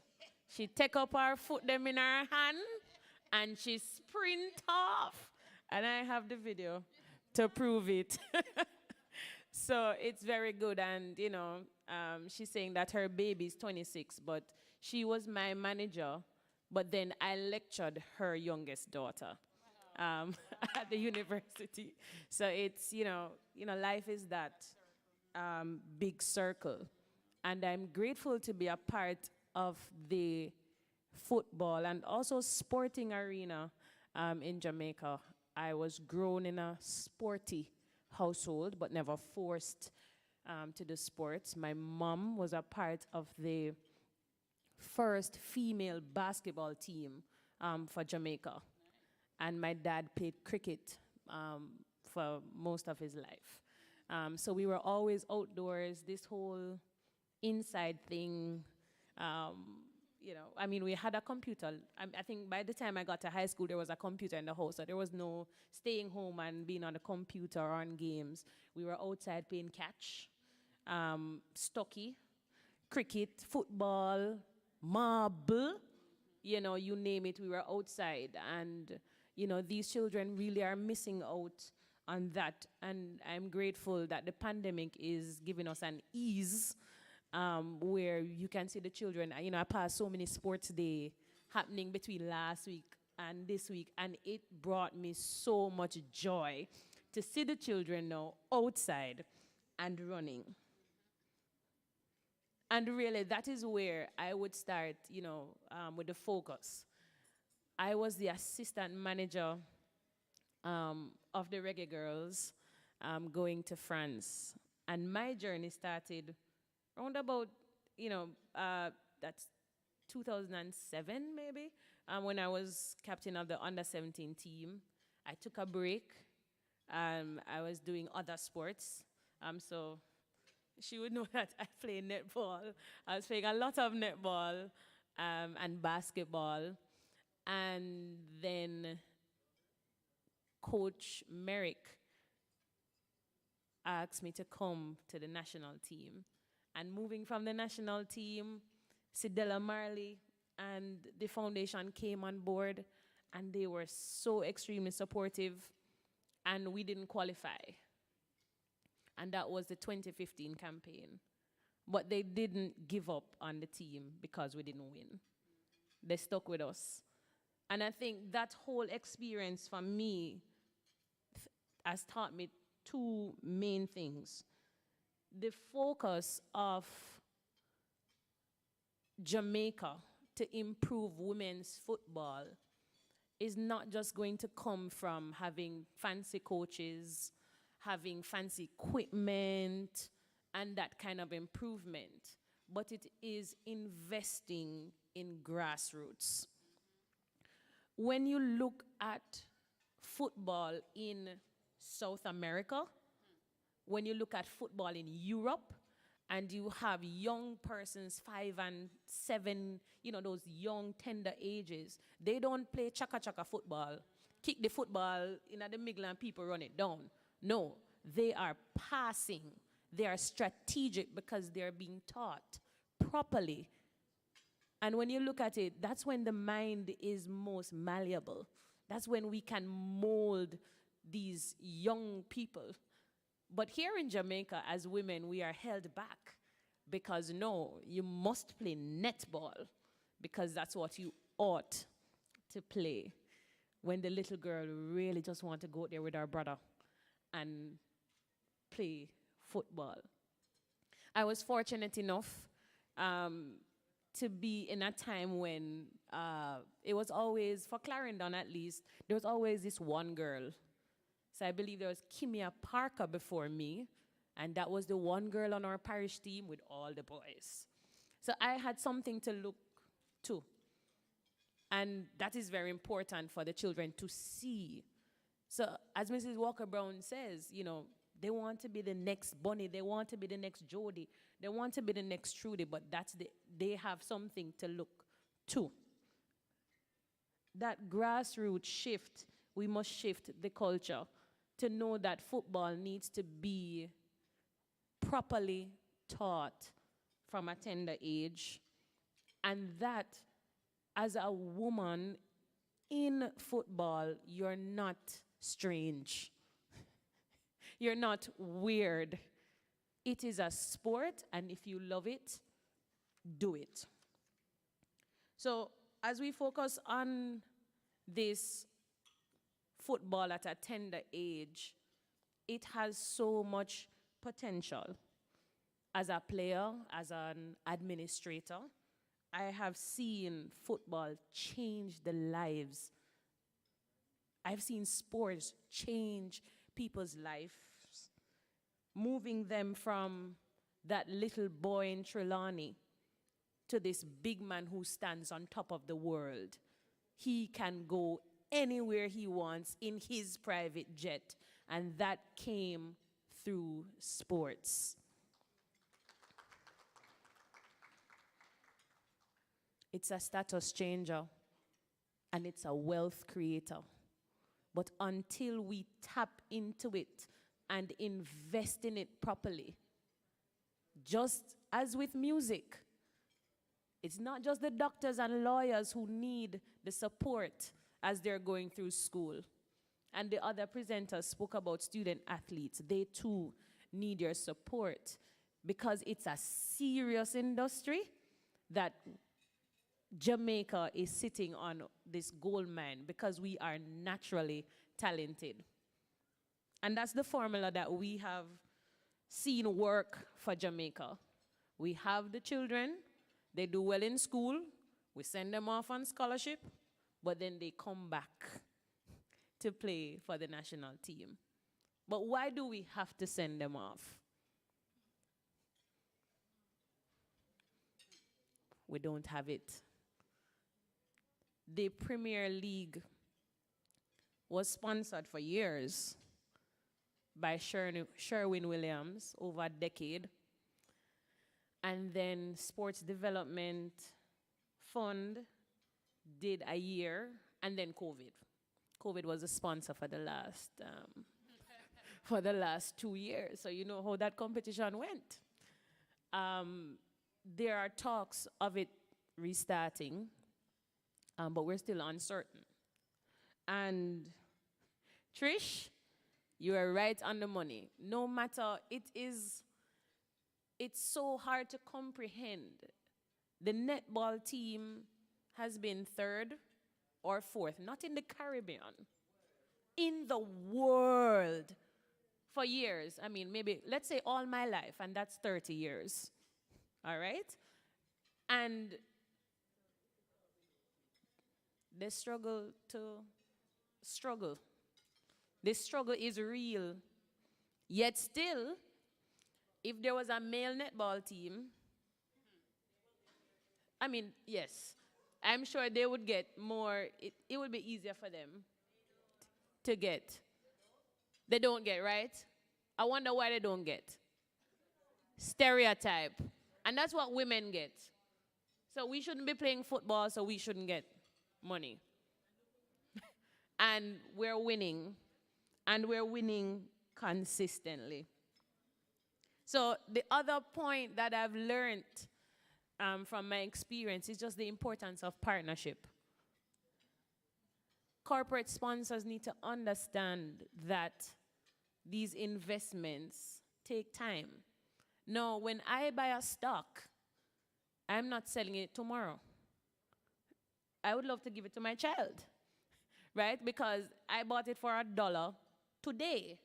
she take up her foot them in her hand and she sprint off. And I have the video to prove it. So it's very good. And, she's saying that her baby is 26, but she was my manager. But then I lectured her youngest daughter at the university. So it's, life is that big circle. And I'm grateful to be a part of the football and also sporting arena in Jamaica. I was grown in a sporty household, but never forced to do sports. My mom was a part of the first female basketball team for Jamaica. And my dad played cricket for most of his life. So we were always outdoors, this whole inside thing. We had a computer. I think by the time I got to high school, there was a computer in the house, so there was no staying home and being on the computer or on games. We were outside playing catch, stocky, cricket, football, marble, you name it, we were outside. And, these children really are missing out on that. And I'm grateful that the pandemic is giving us an ease where you can see the children. You know, I passed so many sports day happening between last week and this week, and it brought me so much joy to see the children now outside and running. And really, that is where I would start, you know, with the focus. I was the assistant manager of the Reggae Girls going to France. And my journey started around about, you know, that's 2007 maybe, when I was captain of the under-17 team. I took a break. I was doing other sports. So she would know that I play netball. I was playing a lot of netball and basketball. And then Coach Merrick asked me to come to the national team. And moving from the national team, Sidella Marley and the foundation came on board, and they were so extremely supportive, and we didn't qualify. And that was the 2015 campaign. But they didn't give up on the team because we didn't win. They stuck with us. And I think that whole experience for me has taught me two main things. The focus of Jamaica to improve women's football is not just going to come from having fancy coaches, having fancy equipment, and that kind of improvement, but it is investing in grassroots. When you look at football in South America, when you look at football in Europe, and you have young persons, 5 and 7, you know, those young, tender ages, they don't play chaka-chaka football, kick the football in the middle and people run it down. No, they are passing. They are strategic because they're being taught properly. And when you look at it, that's when the mind is most malleable. That's when we can mold these young people. But here in Jamaica, as women, we are held back because no, you must play netball because that's what you ought to play. When the little girl really just wants to go out there with her brother and play football. I was fortunate enough to be in a time when it was always, for Clarendon at least, there was always this one girl. So I believe there was Kimia Parker before me, and that was the one girl on our parish team with all the boys. So I had something to look to. And that is very important for the children to see. So as Mrs. Walker-Brown says, you know, they want to be the next Bonnie, they want to be the next Jodie, they want to be the next Trudy, but they have something to look to. That grassroots shift, we must shift the culture to know that football needs to be properly taught from a tender age, and that as a woman in football, you're not strange. You're not weird. It is a sport, and if you love it, do it. So as we focus on this football at a tender age, it has so much potential. As a player, as an administrator, I have seen football change the lives. I've seen sports change people's lives, moving them from that little boy in Trelawney to this big man who stands on top of the world. He can go anywhere he wants in his private jet, and that came through sports. It's a status changer, and it's a wealth creator. But until we tap into it and invest in it properly, just as with music, it's not just the doctors and lawyers who need the support as they're going through school. And the other presenters spoke about student athletes. They too need your support. because it's a serious industry that Jamaica is sitting on this gold mine because we are naturally talented. And that's the formula that we have seen work for Jamaica. We have the children, they do well in school, we send them off on scholarship, but then they come back to play for the national team. But why do we have to send them off? We don't have it. The Premier League was sponsored for years by Sherwin Williams over a decade. And then Sports Development Fund did a year, and then COVID. COVID was a sponsor for the last 2 years. So you know how that competition went. There are talks of it restarting, but we're still uncertain. And Trish, you are right on the money. No matter, it's so hard to comprehend. The netball team has been third or fourth, not in the Caribbean, in the world for years. I mean, maybe, let's say all my life, and that's 30 years. All right? And they struggle to struggle. This struggle is real. Yet still, if there was a male netball team, I mean, yes, I'm sure they would get more, it would be easier for them to get. They don't get, right? I wonder why they don't get. Stereotype. And that's what women get. So we shouldn't be playing football, so we shouldn't get money. And we're winning. And we're winning consistently. So the other point that I've learned from my experience is just the importance of partnership. Corporate sponsors need to understand that these investments take time. No, when I buy a stock, I'm not selling it tomorrow. I would love to give it to my child, right? Because I bought it for $1 today,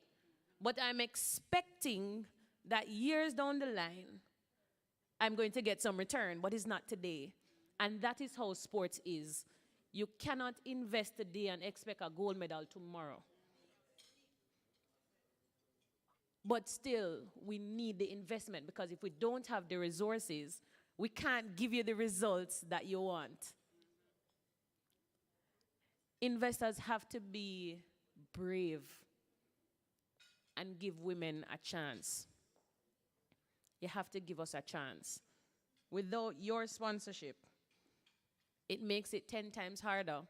but I'm expecting that years down the line, I'm going to get some return, but it's not today. And that is how sports is. You cannot invest today and expect a gold medal tomorrow. But still, we need the investment, because if we don't have the resources, we can't give you the results that you want. Investors have to be brave and give women a chance. You have to give us a chance. Without your sponsorship, it makes it 10 times harder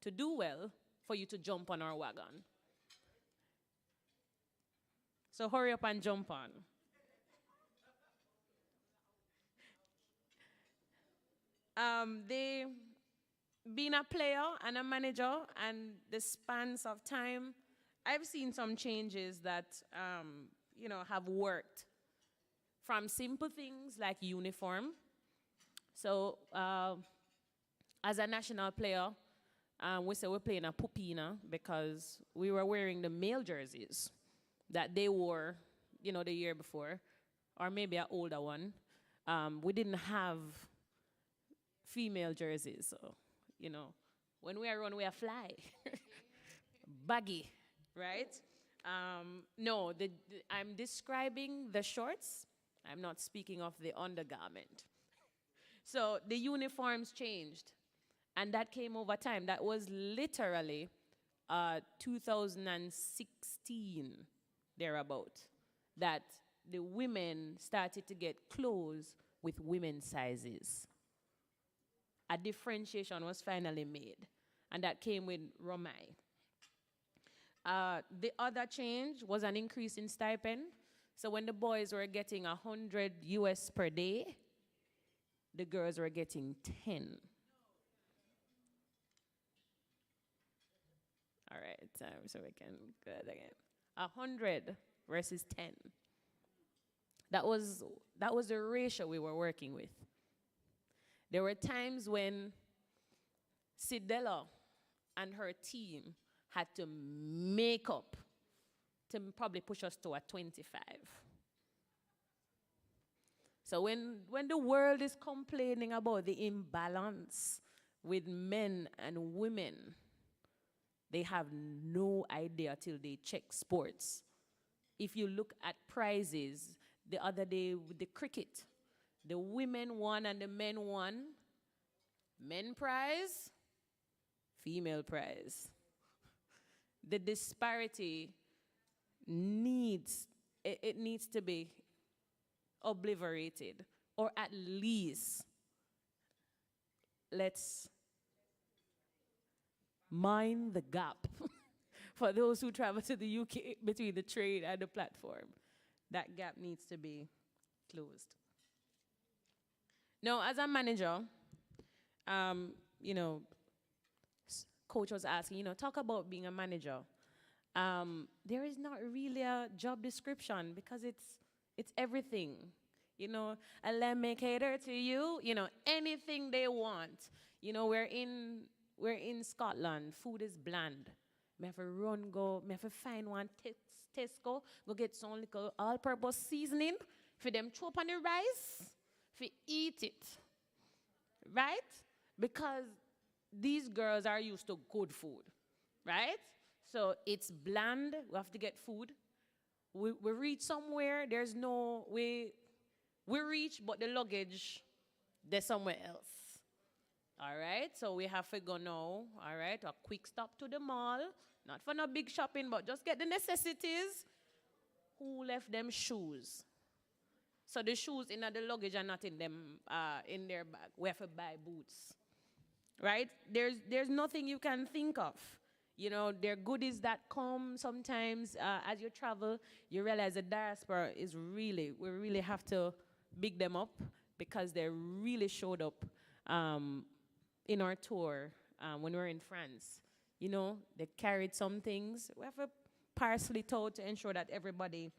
to do well for you to jump on our wagon. So hurry up and jump on. Being a player and a manager and the spans of time, I've seen some changes that have worked. From simple things like uniform. So as a national player, we say we're playing a pupina because we were wearing the male jerseys that they wore, the year before, or maybe an older one. We didn't have female jerseys, so, when we are run, we are fly. Baggy, right? No, I'm describing the shorts. I'm not speaking of the undergarment. So the uniforms changed, and that came over time. That was literally 2016, thereabout, that the women started to get clothes with women's sizes. A differentiation was finally made, and that came with Romai. The other change was an increase in stipend. So when the boys were getting 100 US per day, the girls were getting 10. All right, so we can go again. 100 versus 10. That was the ratio we were working with. There were times when Sidella and her team had to make up to probably push us to a 25. So when the world is complaining about the imbalance with men and women, they have no idea till they check sports. If you look at prizes, the other day with the cricket, the women won and the men won. Men prize, female prize. The disparity needs to be obliterated, or at least let's mind the gap for those who travel to the UK between the train and the platform. That gap needs to be closed. Now, as a manager, coach was asking, talk about being a manager. There is not really a job description because it's everything. Let me cater to you, anything they want. We're in Scotland, food is bland. Me have to find one Tesco, go get some little all-purpose seasoning for them chop on the rice, for eat it, right? Because these girls are used to good food, right? So it's bland, we have to get food. We reach somewhere, we reach, but the luggage, they're somewhere else. All right, so we have to go now, all right, a quick stop to the mall, not for no big shopping, but just get the necessities. Who left them shoes? So the shoes in the luggage are not in them, in their bag. We have to buy boots, right? There's nothing you can think of. There are goodies that come sometimes as you travel. You realize the diaspora we really have to big them up because they really showed up in our tour when we were in France. They carried some things. We have a parsley tote to ensure that everybody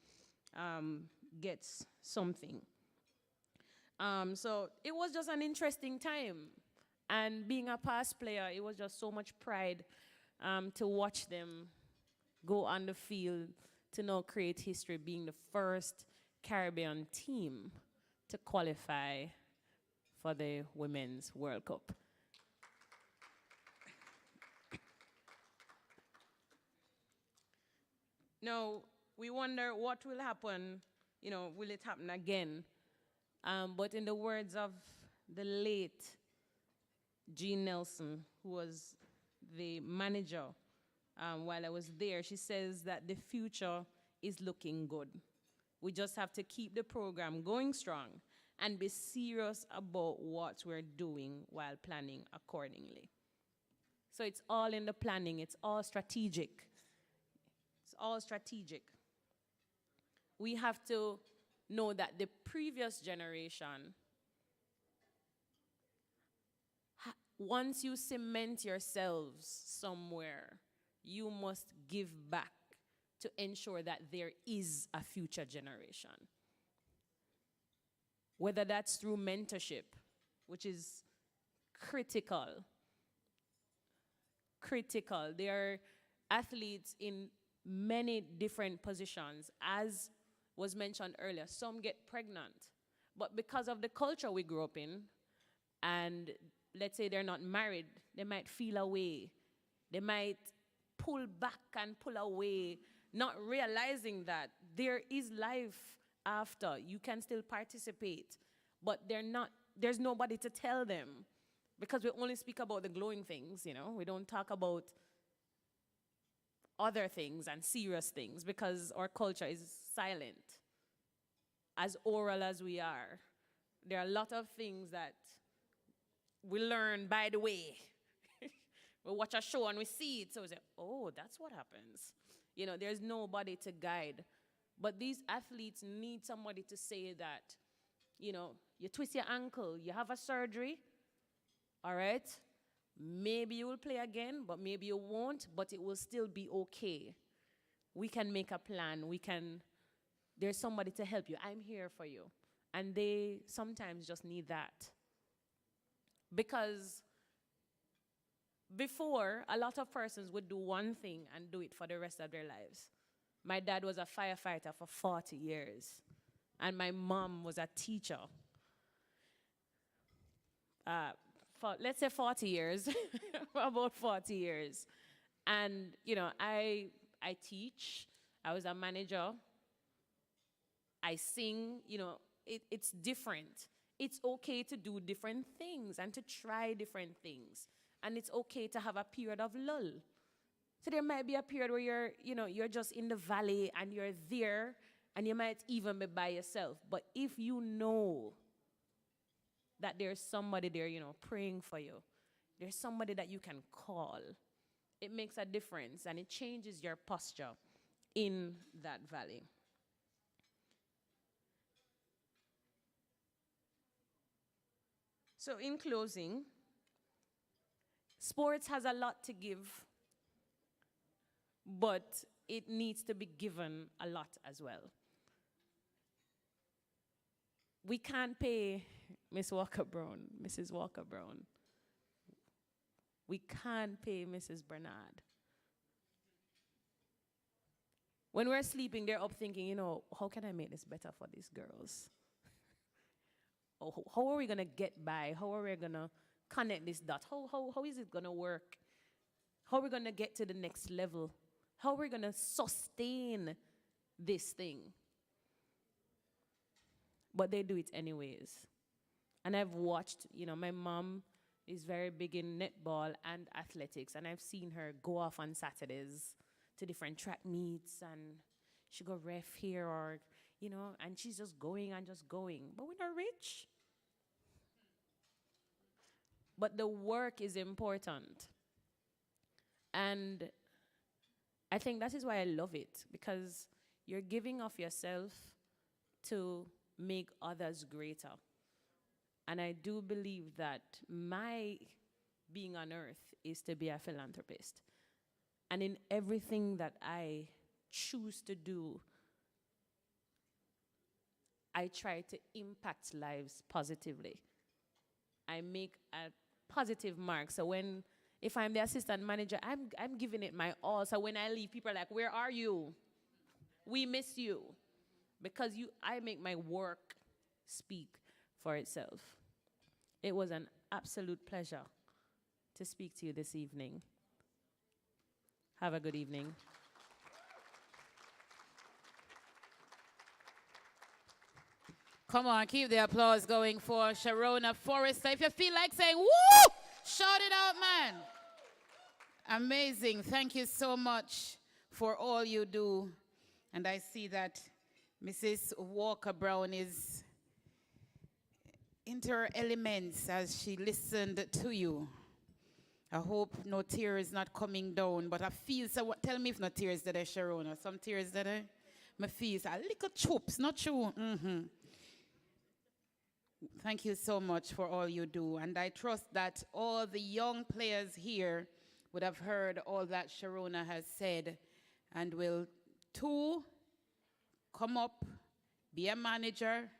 gets something. So it was just an interesting time. And being a past player, it was just so much pride to watch them go on the field to now create history, being the first Caribbean team to qualify for the Women's World Cup. Now, we wonder what will happen, will it happen again? But in the words of the late Jean Nelson, who was the manager while I was there, she says that the future is looking good. We just have to keep the program going strong and be serious about what we're doing while planning accordingly. So it's all in the planning, it's all strategic. It's all strategic. We have to know that the previous generation, once you cement yourselves somewhere, you must give back to ensure that there is a future generation. Whether that's through mentorship, which is critical. There are athletes in many different positions. As was mentioned earlier, some get pregnant. But because of the culture we grew up in, and let's say they're not married, they might feel away. They might pull back and pull away, not realizing that there is life after. You can still participate, but there's nobody to tell them, because we only speak about the glowing things, We don't talk about other things and serious things because our culture is silent. As oral as we are, there are a lot of things that we learn by the way. We watch a show and we see it, so we say, oh, that's what happens. There's nobody to guide. But these athletes need somebody to say that, you twist your ankle, you have a surgery, all right? Maybe you will play again, but maybe you won't, but it will still be okay. We can make a plan. We can there's somebody to help you. I'm here for you. And they sometimes just need that. Because before, a lot of persons would do one thing and do it for the rest of their lives. My dad was a firefighter for 40 years, and my mom was a teacher. For, let's say 40 years, for about 40 years. And, you know, I teach, I was a manager, I sing, you know, it's different. It's okay to do different things and to try different things. And it's okay to have a period of lull. So there might be a period where you're just in the valley and you're there and you might even be by yourself. But if you know that there's somebody there, praying for you, there's somebody that you can call, it makes a difference and it changes your posture in that valley. So in closing, sports has a lot to give, but it needs to be given a lot as well. We can't pay Miss Walker-Brown, Mrs. Walker-Brown. We can't pay Mrs. Bernard. When we're sleeping, they're up thinking, how can I make this better for these girls? How are we going to get by? How are we going to connect this dot? How is it going to work? How are we going to get to the next level? How are we going to sustain this thing? But they do it anyways. And I've watched, my mom is very big in netball and athletics, and I've seen her go off on Saturdays to different track meets, and she go ref here or, and she's just going and just going. But we're not rich. But the work is important. And I think that is why I love it, because you're giving of yourself to make others greater. And I do believe that my being on earth is to be a philanthropist. And in everything that I choose to do, I try to impact lives positively. I make a positive mark. So if I'm the assistant manager, I'm giving it my all. So when I leave, people are like, where are you? We miss you. Because I make my work speak for itself. It was an absolute pleasure to speak to you this evening. Have a good evening. Come on, keep the applause going for Sharona Forrester. If you feel like saying, woo, shout it out, man. Amazing. Thank you so much for all you do. And I see that Mrs. Walker-Brown is into her elements as she listened to you. I hope no tears not coming down, but I feel, so tell me if no tears that are Sharona. Some tears that are, my feels a little chops, not true. Thank you so much for all you do. And I trust that all the young players here would have heard all that Sharona has said and will too come up, be a manager,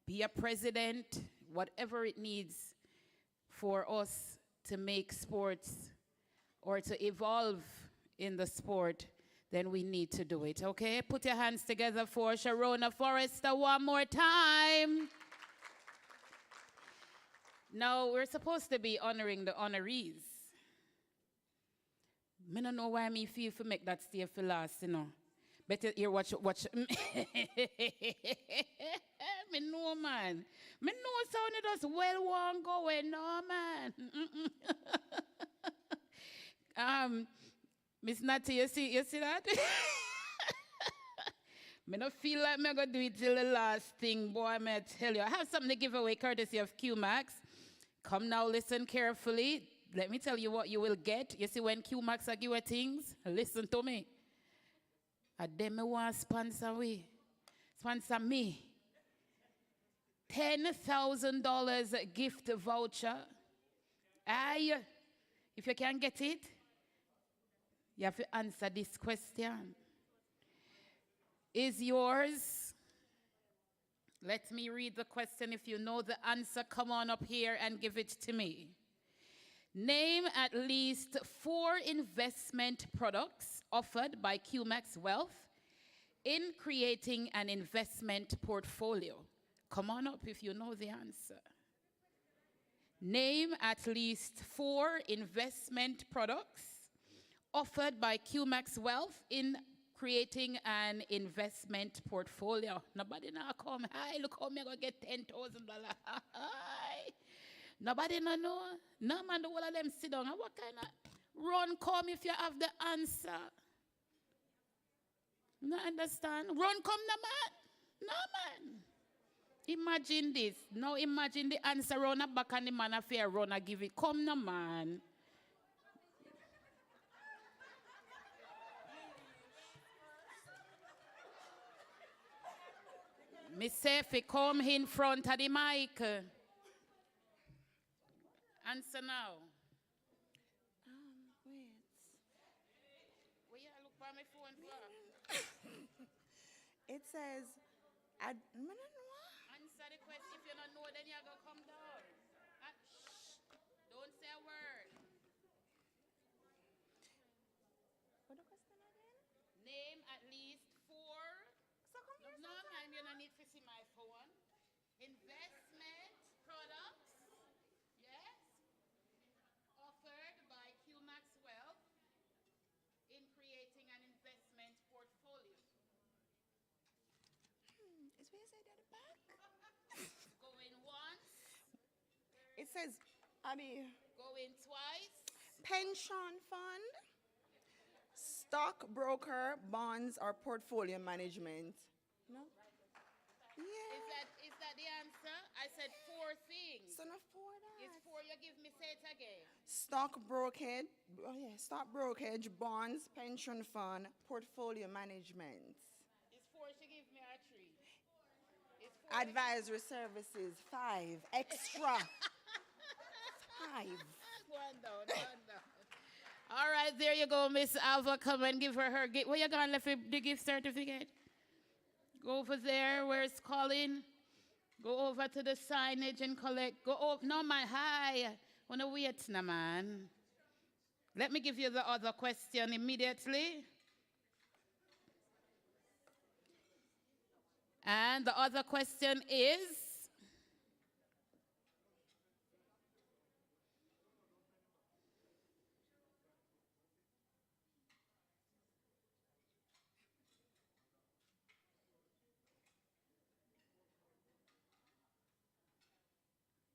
be a president, whatever it needs for us to make sports or to evolve in the sport, then we need to do it, okay? Put your hands together for Sharona Forrester one more time. Now, we're supposed to be honoring the honorees. I don't know why me feel to make that stay for last, Better here watch. Me know, man. Me know sound it does well one going, no, man. Miss Natty, you see that? Me don't feel like me gonna do it till the last thing, boy, me tell you. I have something to give away courtesy of QMax. Come now, listen carefully. Let me tell you what you will get. You see when QMax are give you things, listen to me. And then me want sponsor me. $10,000 gift voucher. Aye, if you can get it, you have to answer this question. is yours. Let me read the question. If you know the answer, come on up here and give it to me. Name at least 4 investment products offered by QMax Wealth in creating an investment portfolio. Come on up if you know the answer. Name at least 4 investment products offered by QMax Wealth in creating an investment portfolio. Nobody now come, hi, look how me gonna get $10,000. Hi. Nobody no know. No man, the whole of them sit down. And what kind of run come if you have the answer? No understand? Run come no man. No man. Imagine this. Now imagine the answer run a back and the man affair run and give it. Come no man. Me say if you come in front of the mic. Answer now. Wait. Will you look for my phone for? It says, Answer the question. If you don't know, then you're going to come down. Shh. Don't say a word. what the question again? Name at least 4. No, man, you don't need to see my phone. Investment products, yes, offered by QMax Wealth in creating an investment portfolio. Is where you said at the back? Going once. It says, Going twice. pension fund, stockbroker, bonds, or portfolio management. No? Yeah. Is that the answer? I said 4 things. Son of 4 that. It's 4 you give me, say it again. Stock brokerage, bonds, pension fund, portfolio management. It's 4 she give me or 3? It's 4. Advisory services, 5. Extra. 5. One down, one down. All right, there you go, Miss Alva. Come and give her gift. Where you going left the gift certificate? Go over there where it's calling. Go over to the signage and collect. Go over. No, man, hi. Wanna wait now, man. Let me give you the other question immediately. And the other question is,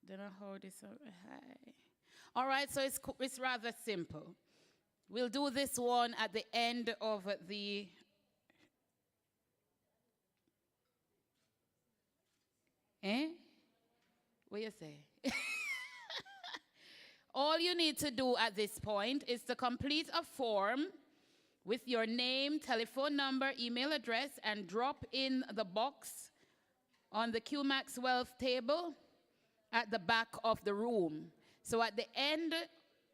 don't know how this. Hi. All right, so it's rather simple. We'll do this one at the end of the. What you say? All you need to do at this point is to complete a form with your name, telephone number, email address, and drop in the box on the QMax Wealth table at the back of the room. So at the end,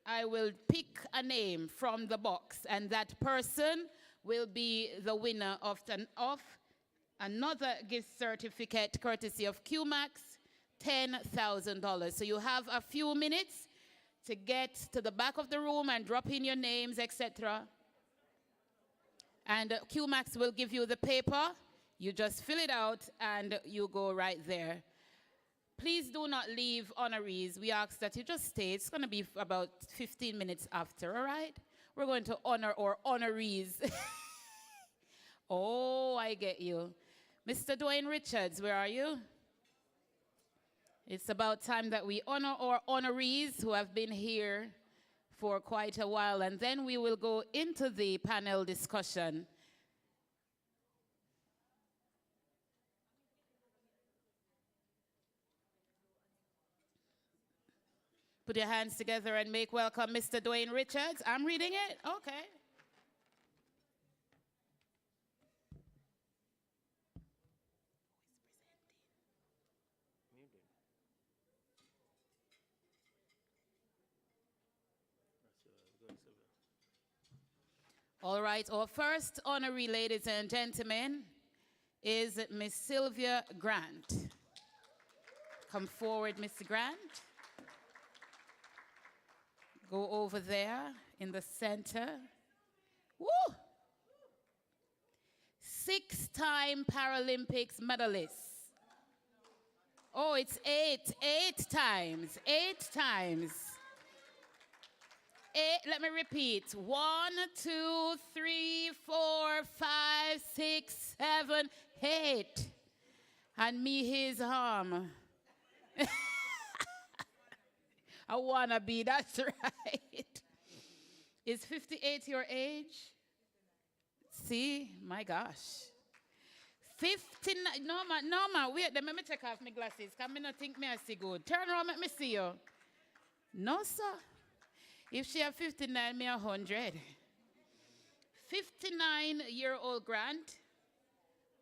I will pick a name from the box, and that person will be the winner of another gift certificate courtesy of QMax, $10,000. So you have a few minutes to get to the back of the room and drop in your names, etc. And QMax will give you the paper. You just fill it out and you go right there. Please do not leave honorees. We ask that you just stay. It's going to be about 15 minutes after, all right? We're going to honor our honorees. Oh, I get you. Mr. Dwayne Richards, where are you? It's about time that we honor our honorees who have been here for quite a while, and then we will go into the panel discussion. Put your hands together and make welcome Mr. Dwayne Richards. I'm reading it? Okay. All right, our first honoree, ladies and gentlemen, is Miss Sylvia Grant. Come forward, Miss Grant. Go over there in the center. Woo! 6-time Paralympics medalist. Oh, it's 8 times, 8 times. Let me repeat. 1, 2, 3, 4, 5, 6, 7, 8. And me his arm. I wanna be, that's right. Is 58 your age? See, my gosh. 59, no man, wait, let me take off my glasses, because I don't think I see good. Turn around, let me see you. No, sir. If she have 59, me 100. 59-year-old Grant,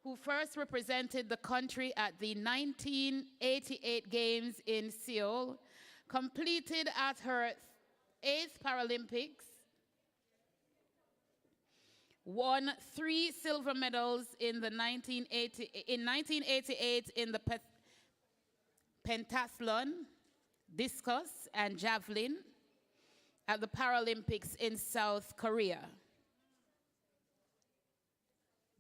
who first represented the country at the 1988 Games in Seoul, completed at her 8th Paralympics, won 3 silver medals in 1988 in the pentathlon, discus, and javelin at the Paralympics in South Korea.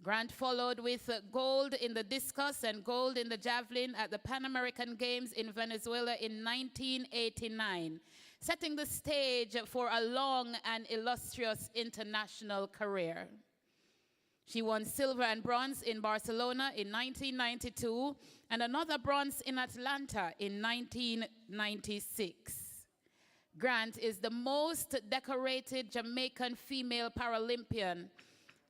Grant followed with gold in the discus and gold in the javelin at the Pan American Games in Venezuela in 1989, setting the stage for a long and illustrious international career. She won silver and bronze in Barcelona in 1992 and another bronze in Atlanta in 1996. Grant is the most decorated Jamaican female Paralympian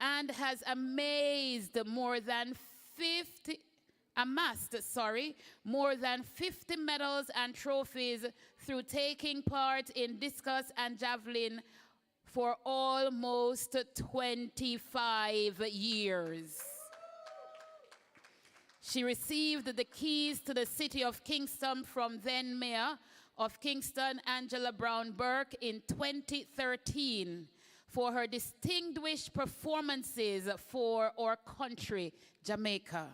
and has amassed more than 50 medals and trophies through taking part in discus and javelin for almost 25 years. She received the keys to the city of Kingston from then Mayor of Kingston, Angela Brown Burke, in 2013 for her distinguished performances for our country, Jamaica.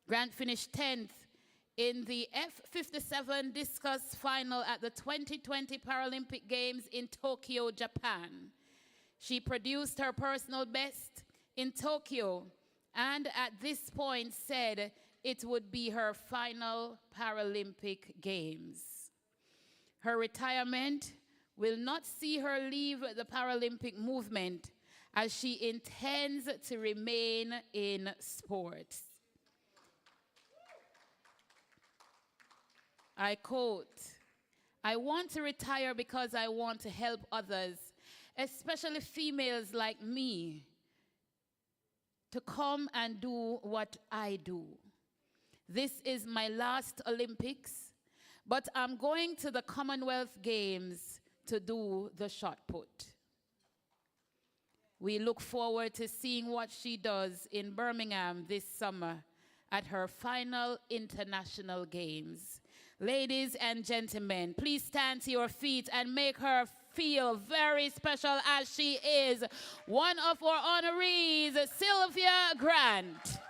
Grant finished 10th in the F57 discus final at the 2020 Paralympic Games in Tokyo, Japan. She produced her personal best in Tokyo and at this point said it would be her final Paralympic Games. Her retirement will not see her leave the Paralympic movement as she intends to remain in sports. I quote, "I want to retire because I want to help others, especially females like me, to come and do what I do. This is my last Olympics, but I'm going to the Commonwealth Games to do the shot put. We look forward to seeing what she does in Birmingham this summer at her final international games." Ladies and gentlemen, please stand to your feet and make her feel very special as she is one of our honorees, Sylvia Grant.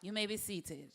You may be seated.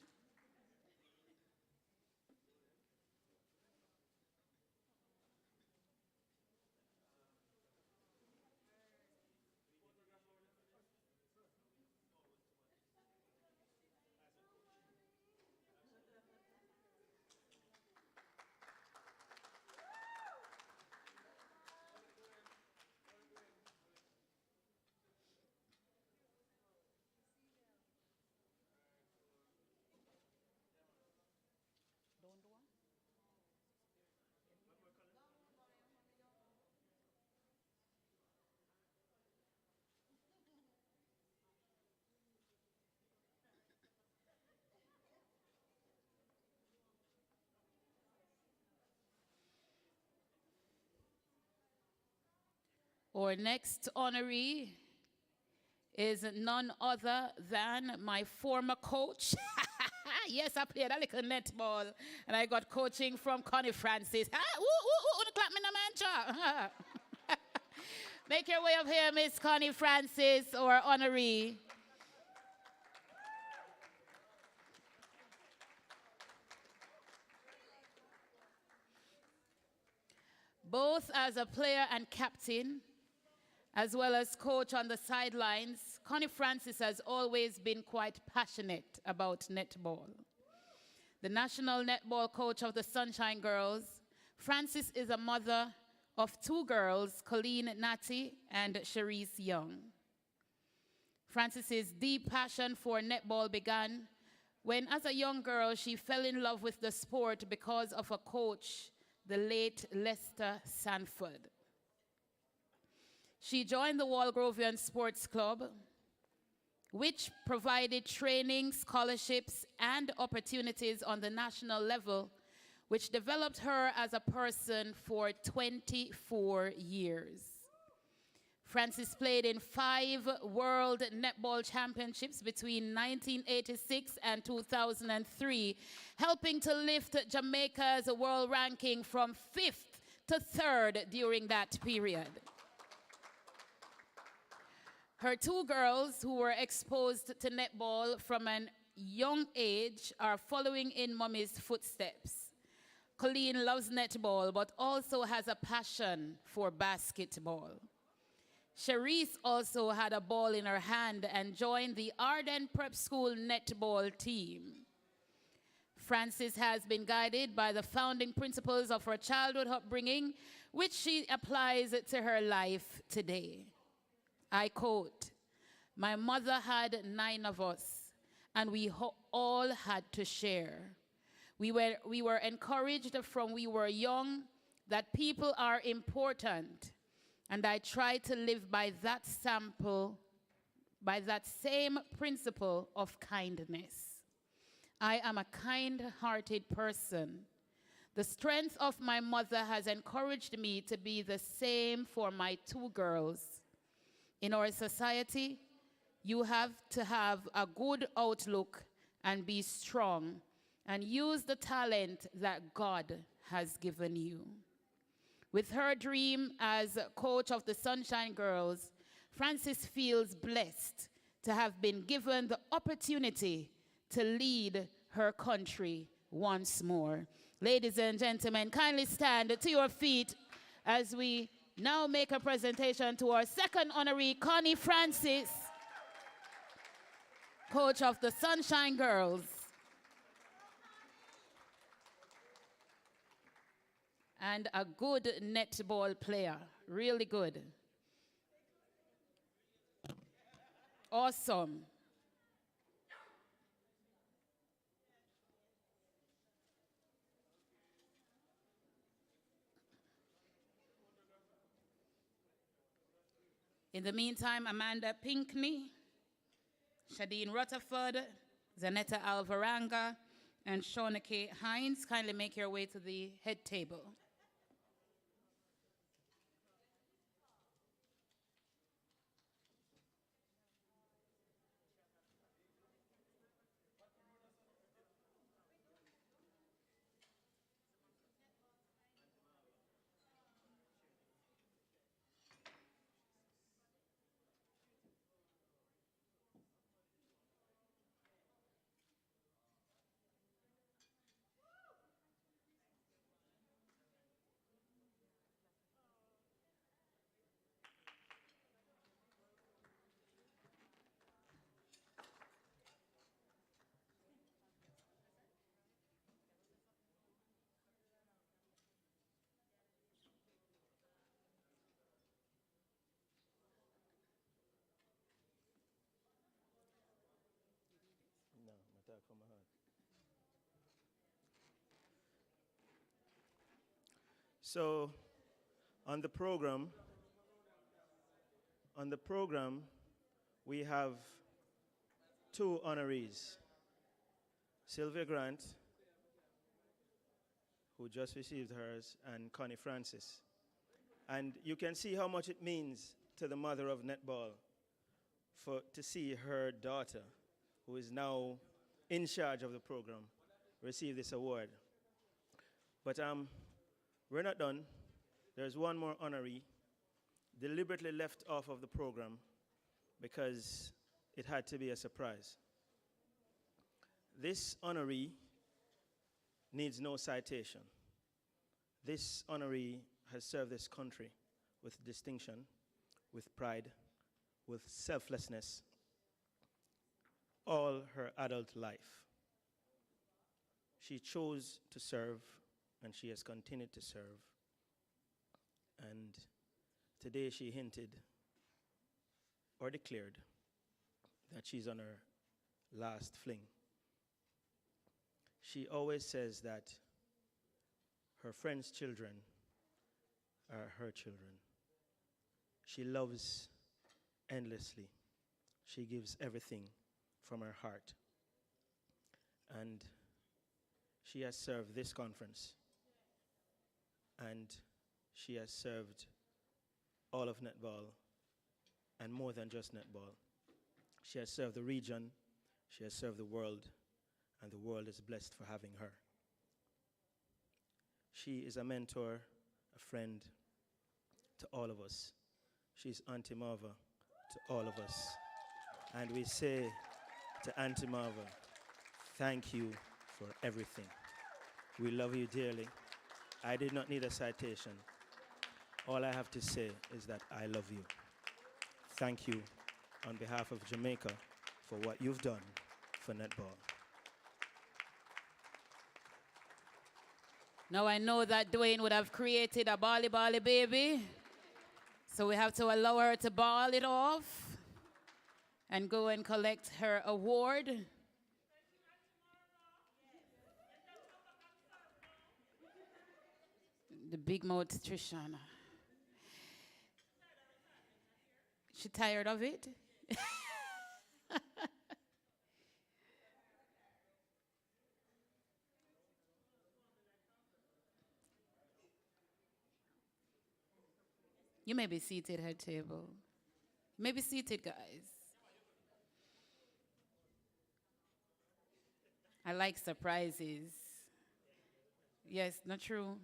Our next honoree is none other than my former coach. Yes, I played a little netball, and I got coaching from Connie Francis. Ah, woo, woo, woo, clap. chat, me no man chat. Make your way up here, Miss Connie Francis, or honoree. Both as a player and captain, as well as coach on the sidelines, Connie Francis has always been quite passionate about netball. The national netball coach of the Sunshine Girls, Francis is a mother of 2 girls, Colleen Natty and Cherise Young. Francis's deep passion for netball began when, as a young girl, she fell in love with the sport because of a coach, the late Lester Sanford. She joined the Walgrovian Sports Club, which provided training, scholarships, and opportunities on the national level, which developed her as a person for 24 years. Francis played in 5 World Netball Championships between 1986 and 2003, helping to lift Jamaica's world ranking from 5th to 3rd during that period. Her 2 girls, who were exposed to netball from a young age, are following in Mommy's footsteps. Colleen loves netball, but also has a passion for basketball. Cherise also had a ball in her hand and joined the Arden Prep School netball team. Francis has been guided by the founding principles of her childhood upbringing, which she applies to her life today. I quote, "My mother had 9 of us, and we all had to share. We were encouraged from we were young that people are important, and I try to live by that same principle of kindness. I am a kind-hearted person. The strength of my mother has encouraged me to be the same for my 2 girls. In our society, you have to have a good outlook and be strong and use the talent that God has given you." With her dream as coach of the Sunshine Girls, Francis feels blessed to have been given the opportunity to lead her country once more. Ladies and gentlemen, kindly stand to your feet as we now make a presentation to our 2nd honoree, Connie Francis, coach of the Sunshine Girls. And a good netball player, really good. Awesome. In the meantime, Amanda Pinkney, Shadeen Rutherford, Zanetta Alvaranga, and Shawnake Hines, kindly make your way to the head table. So, on the program, we have 2 honorees. Sylvia Grant, who just received hers, and Connie Francis. And you can see how much it means to the mother of netball to see her daughter, who is now in charge of the program, receive this award. But we're not done. there's one more honoree deliberately left off of the program because it had to be a surprise. This honoree needs no citation. This honoree has served this country with distinction, with pride, with selflessness, all her adult life. She chose to serve, and she has continued to serve. And today she hinted or declared that she's on her last fling. She always says that her friends' children are her children. She loves endlessly. She gives everything from her heart. And she has served this conference. And she has served all of netball, and more than just netball. She has served the region, she has served the world, and the world is blessed for having her. She is a mentor, a friend to all of us. She's Auntie Marva to all of us. And we say to Auntie Marva, thank you for everything. We love you dearly. I did not need a citation. All I have to say is that I love you. Thank you on behalf of Jamaica for what you've done for netball. Now I know that Dwayne would have created a bally baby. So we have to allow her to ball it off and go and collect her award. The big mouth Trishana. She tired of it? You may be seated, head table. You may be seated, guys. I like surprises. Yes, not true?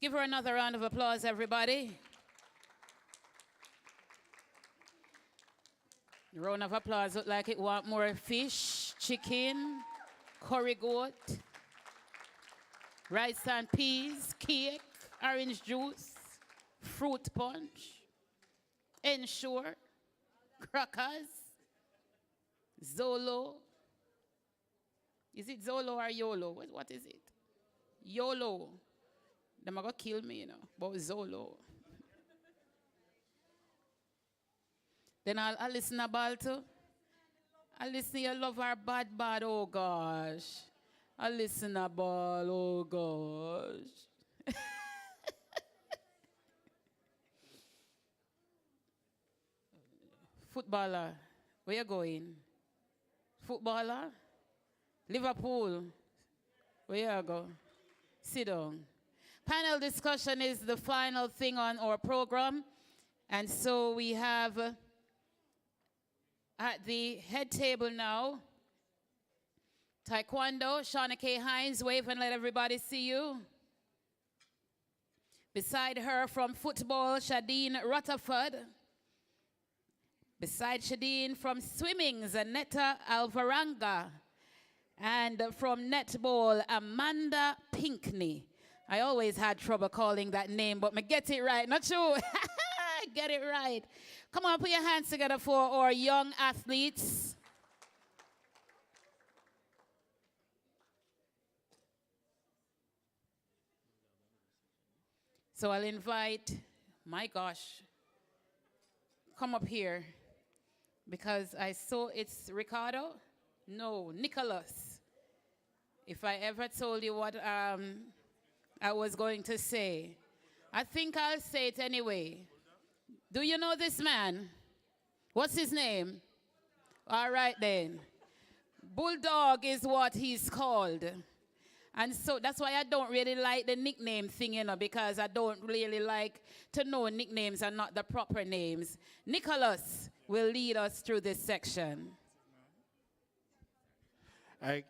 Give her another round of applause, everybody. The round of applause look like it want more fish, chicken, curry goat, rice and peas, cake, orange juice, fruit punch, ensure, crackers, Zolo. Is it Zolo or YOLO? What is it? YOLO. They're going to kill me, you know, but Zolo. Then I'll listen to ball too. I'll listen to you love her bad, oh gosh. I'll listen to ball, oh gosh. Footballer, where you going? Footballer? Liverpool, where you go? Sit down. Panel discussion is the final thing on our program. And so we have at the head table now, Taekwondo, Shauna K. Hines, wave and let everybody see you. Beside her from football, Shadeen Rutherford. Beside Shadeen from swimming, Zanetta Alvaranga. And from netball, Amanda Pinkney. I always had trouble calling that name, but I get it right. Not true. Get it right. Come on, put your hands together for our young athletes. So I'll invite, my gosh, come up here. Because I saw it's Ricardo. No, Nicholas. If I ever told you what I was going to say, I think I'll say it anyway. Do you know this man? What's his name? All right then. Bulldog is what he's called. And so that's why I don't really like the nickname thing, you know, because I don't really like to know nicknames are not the proper names. Nicholas will lead us through this section.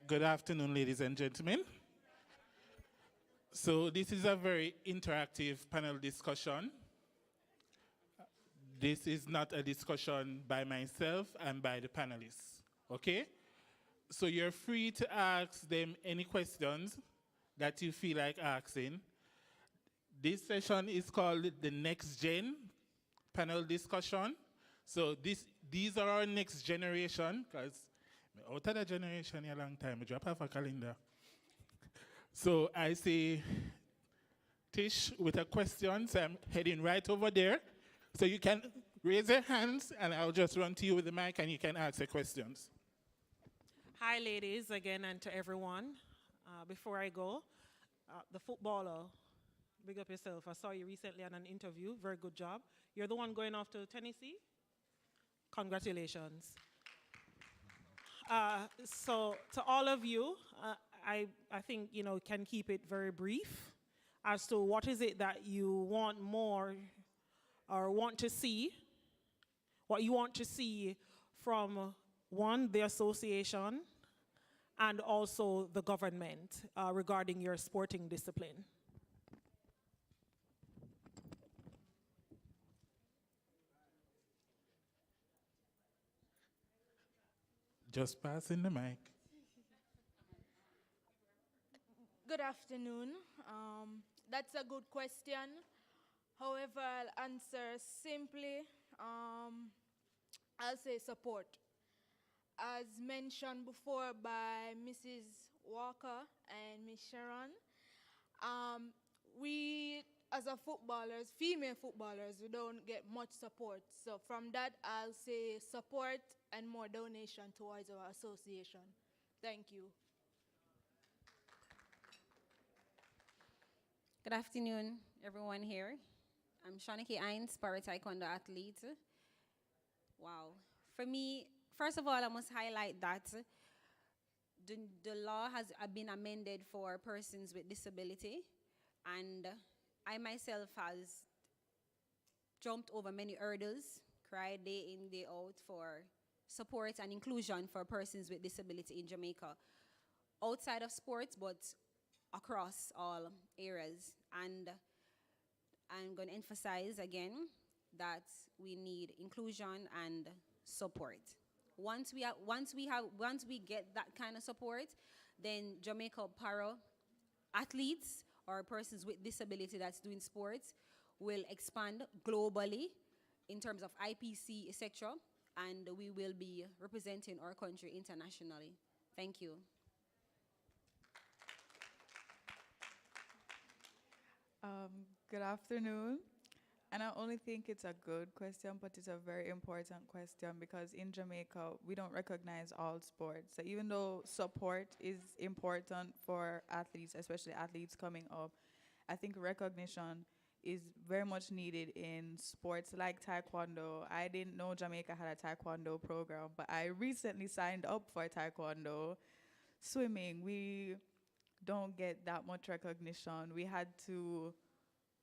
Good afternoon, ladies and gentlemen. So this is a very interactive panel discussion. This is not a discussion by myself and by the panelists, okay? So you're free to ask them any questions that you feel like asking. This session is called the Next Gen panel discussion. So these are our next generation, because out of the generation a long time, I drop off a calendar. So I say, Tish, with a question, so I'm heading right over there. So you can raise your hands, and I'll just run to you with the mic, and you can ask the questions. Hi, ladies, again, and to everyone. Before I go, the footballer, big up yourself. I saw you recently on an interview. Very good job. You're the one going off to Tennessee? Congratulations. So to all of you, I think, you know, can keep it very brief as to what is it that you want more or want to see, what you want to see from, one, the association, and also the government regarding your sporting discipline. Just passing the mic. Good afternoon. That's a good question. However, I'll answer simply. I'll say support. As mentioned before by Mrs. Walker and Miss Sharon, we as a footballers, female footballers, we don't get much support. So from that, I'll say support and more donation towards our association. Thank you. Good afternoon, everyone here. I'm Shawniki Ains, para taekwondo athlete. Wow. For me, first of all, I must highlight that the law has been amended for persons with disability, and I myself has jumped over many hurdles, cried day in, day out for support and inclusion for persons with disability in Jamaica, outside of sports, but across all areas. And I'm going to emphasize again that we need inclusion and support. Once we get that kind of support, then Jamaica para athletes or persons with disability that's doing sports will expand globally in terms of IPC, etc., and we will be representing our country internationally. Thank you. Good afternoon. And I only think it's a good question, but it's a very important question because in Jamaica, we don't recognize all sports. So even though support is important for athletes, especially athletes coming up, I think recognition is very much needed in sports like taekwondo. I didn't know Jamaica had a taekwondo program, but I recently signed up for taekwondo. Swimming, we don't get that much recognition. We had to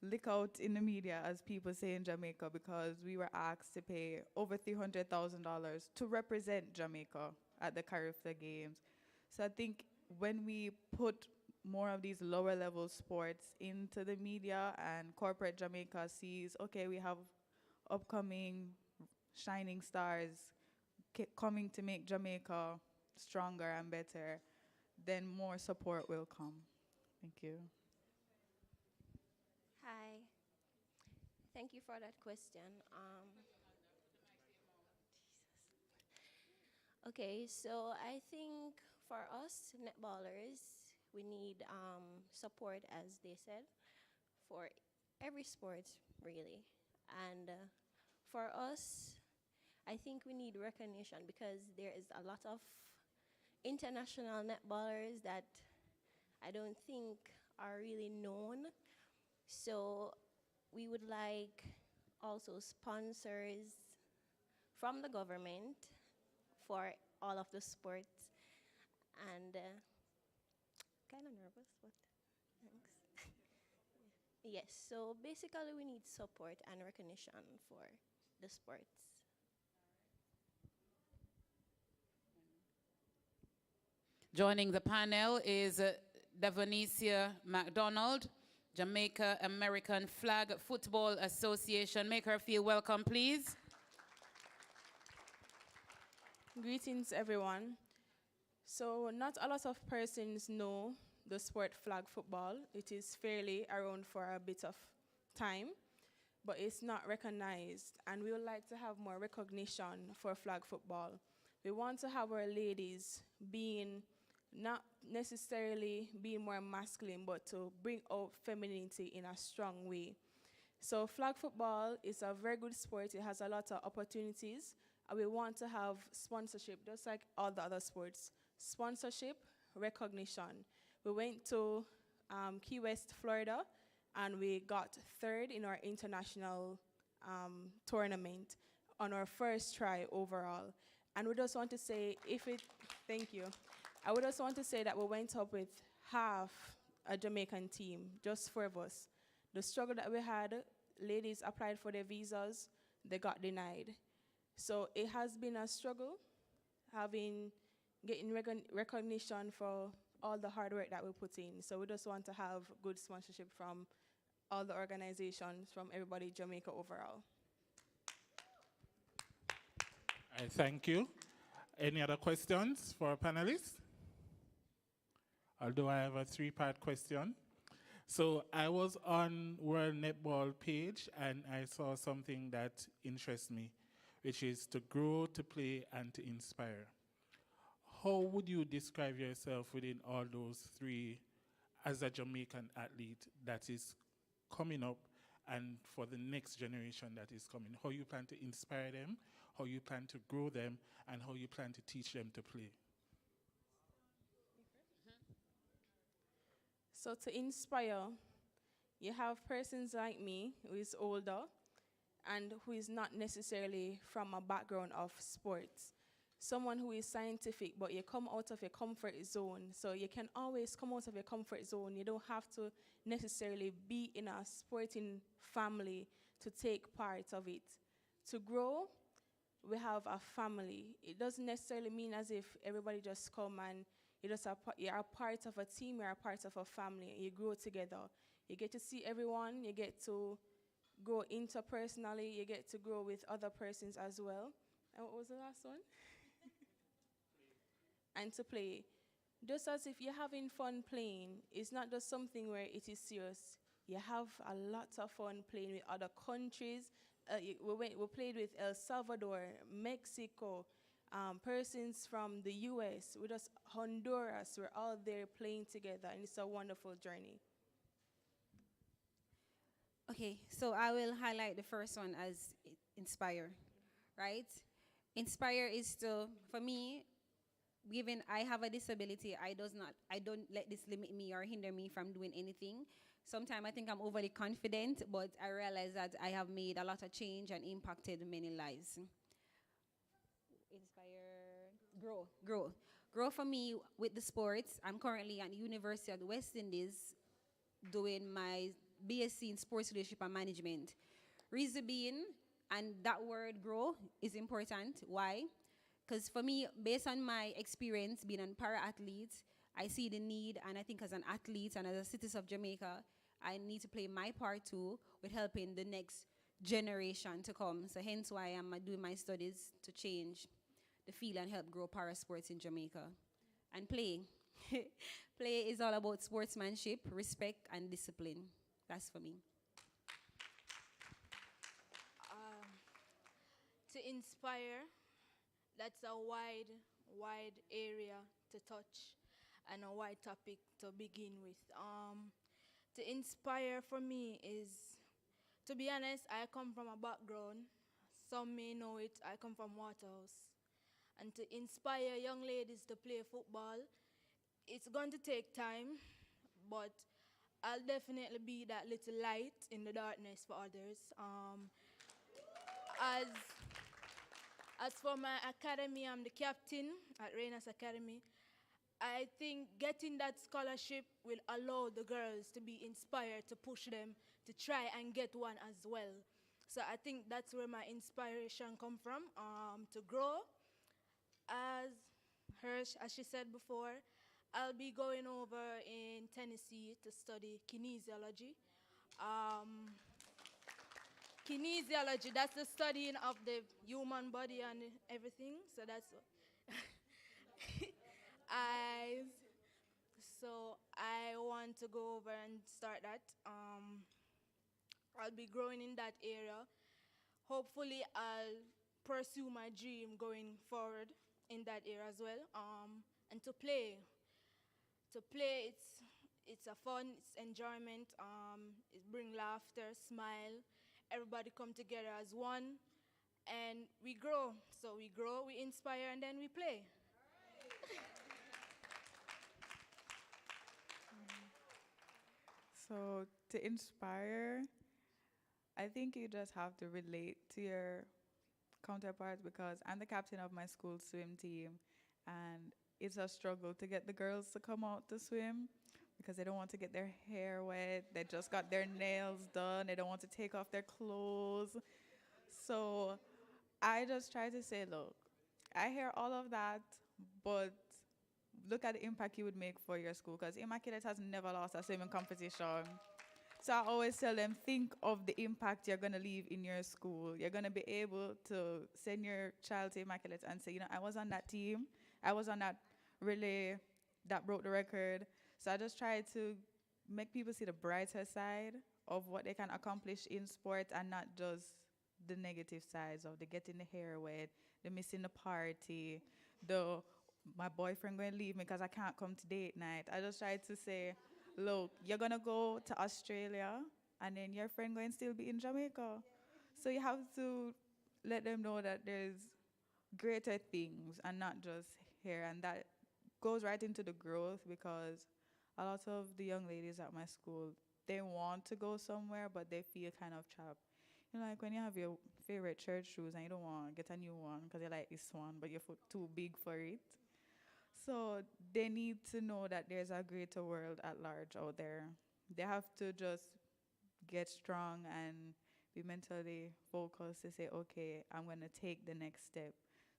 lick out in the media, as people say in Jamaica, because we were asked to pay over $300,000 to represent Jamaica at the Carifta Games. So I think when we put more of these lower level sports into the media and corporate Jamaica sees, okay, we have upcoming shining stars coming to make Jamaica stronger and better, then more support will come. Thank you. Hi. Thank you for that question. Okay, so I think for us netballers, we need support, as they said, for every sport, really. And for us, I think we need recognition because there is a lot of international netballers that I don't think are really known. So we would like also sponsors from the government for all of the sports. And kind of nervous, but thanks. Yes, so basically we need support and recognition for the sports. Joining the panel is Devonicia McDonald, Jamaica American Flag Football Association. Make her feel welcome, please. Greetings, everyone. So, not a lot of persons know the sport flag football. It is fairly around for a bit of time, but it's not recognized, and we would like to have more recognition for flag football. We want to have our ladies being not necessarily being more masculine, but to bring out femininity in a strong way. So flag football is a very good sport. It has a lot of opportunities. And we want to have sponsorship, just like all the other sports. Sponsorship, recognition. We went to Key West, Florida, and we got third in our international tournament on our first try overall. And we just want to say, thank you. I would also want to say that we went up with half a Jamaican team, just 4 of us. The struggle that we had, ladies applied for their visas, they got denied. So it has been a struggle, getting recognition for all the hard work that we put in. So we just want to have good sponsorship from all the organizations, from everybody in Jamaica overall. I thank you. Any other questions for our panelists? Although I have a 3-part question. So I was on World Netball page and I saw something that interests me, which is to grow, to play, and to inspire. How would you describe yourself within all those 3 as a Jamaican athlete that is coming up and for the next generation that is coming? How you plan to inspire them, how you plan to grow them, and how you plan to teach them to play? So to inspire, you have persons like me who is older and who is not necessarily from a background of sports. Someone who is scientific, but you come out of your comfort zone. So you can always come out of your comfort zone. You don't have to necessarily be in a sporting family to take part of it. To grow, we have a family. It doesn't necessarily mean as if everybody just come and you're a part of a team, you're a part of a family, and you grow together. You get to see everyone, you get to grow interpersonally, you get to grow with other persons as well. And what was the last one? And to play. Just as if you're having fun playing, it's not just something where it is serious. You have a lot of fun playing with other countries. We played with El Salvador, Mexico, persons from the US, with us, Honduras. We're all there playing together, and it's a wonderful journey. Okay, so I will highlight the first one as inspire, right? Inspire is to, for me, given I have a disability, I don't let this limit me or hinder me from doing anything. Sometimes I think I'm overly confident, but I realize that I have made a lot of change and impacted many lives. Inspire, grow for me with the sports. I'm currently at the University of the West Indies doing my BSc in Sports Leadership and Management. Reason being, and that word grow is important. Why? Because for me, based on my experience being a para-athlete, I see the need, and I think as an athlete and as a citizen of Jamaica, I need to play my part too with helping the next generation to come. So hence why I'm doing my studies to change the field and help grow para-sports in Jamaica. And play. Play is all about sportsmanship, respect, and discipline. That's for me. To inspire, that's a wide area to touch and a wide topic to begin with. To inspire for me is, to be honest, I come from a background, some may know it, I come from Waterhouse. And to inspire young ladies to play football, it's going to take time, but I'll definitely be that little light in the darkness for others. As for my academy, I'm the captain at Reina's Academy. I think getting that scholarship will allow the girls to be inspired to push them to try and get one as well. So I think that's where my inspiration come from, to grow. As as she said before, I'll be going over in Tennessee to study kinesiology. Um, Kinesiology, that's the studying of the human body and everything. So that's I I want to go over and start that. I'll be growing in that area. Hopefully, I'll pursue my dream going forward in that area as well. And to play. To play, it's a fun, it's enjoyment. It bring laughter, smile. Everybody come together as one, and we grow. So we grow, we inspire, and then we play. So to inspire, I think you just have to relate to your counterparts because I'm the captain of my school swim team, and it's a struggle to get the girls to come out to swim because they don't want to get their hair wet. They just got their nails done. They don't want to take off their clothes. So I just try to say, look, I hear all of that, but look at the impact you would make for your school because Immaculate has never lost a swimming competition. So I always tell them, think of the impact you're going to leave in your school. You're going to be able to send your child to Immaculate and say, you know, I was on that team. I was on that relay that broke the record. So I just try to make people see the brighter side of what they can accomplish in sport and not just the negative sides of the getting the hair wet, the missing the party, the my boyfriend going to leave me because I can't come to date night. I just try to say, look, you're going to go to Australia and then your friend going to still be in Jamaica. So you have to let them know that there's greater things and not just here. And that goes right into the growth because a lot of the young ladies at my school, they want to go somewhere, but they feel kind of trapped. You know, like when you have your favorite church shoes and you don't want to get a new one because you like this one, but you're too big for it. So they need to know that there's a greater world at large out there. They have to just get strong and be mentally focused to say, okay, I'm going to take the next step.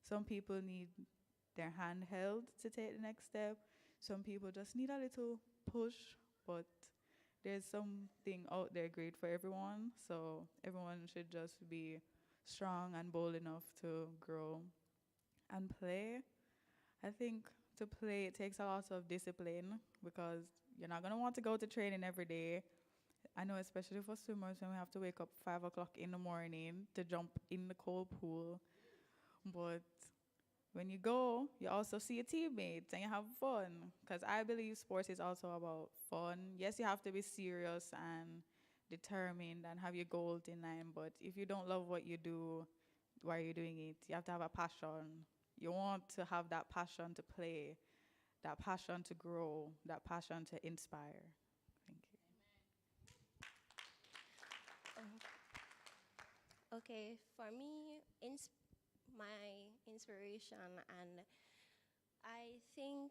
Some people need their hand held to take the next step. Some people just need a little push, but there's something out there great for everyone. So everyone should just be strong and bold enough to grow and play. I think to play, it takes a lot of discipline because you're not going to want to go to training every day. I know especially for swimmers when we have to wake up 5 o'clock in the morning to jump in the cold pool. But when you go, you also see your teammates and you have fun. Because I believe sports is also about fun. Yes, you have to be serious and determined and have your goals in line. But if you don't love what you do, why are you doing it? You have to have a passion. You want to have that passion to play, that passion to grow, that passion to inspire. Thank you. Okay, for me, my inspiration, and I think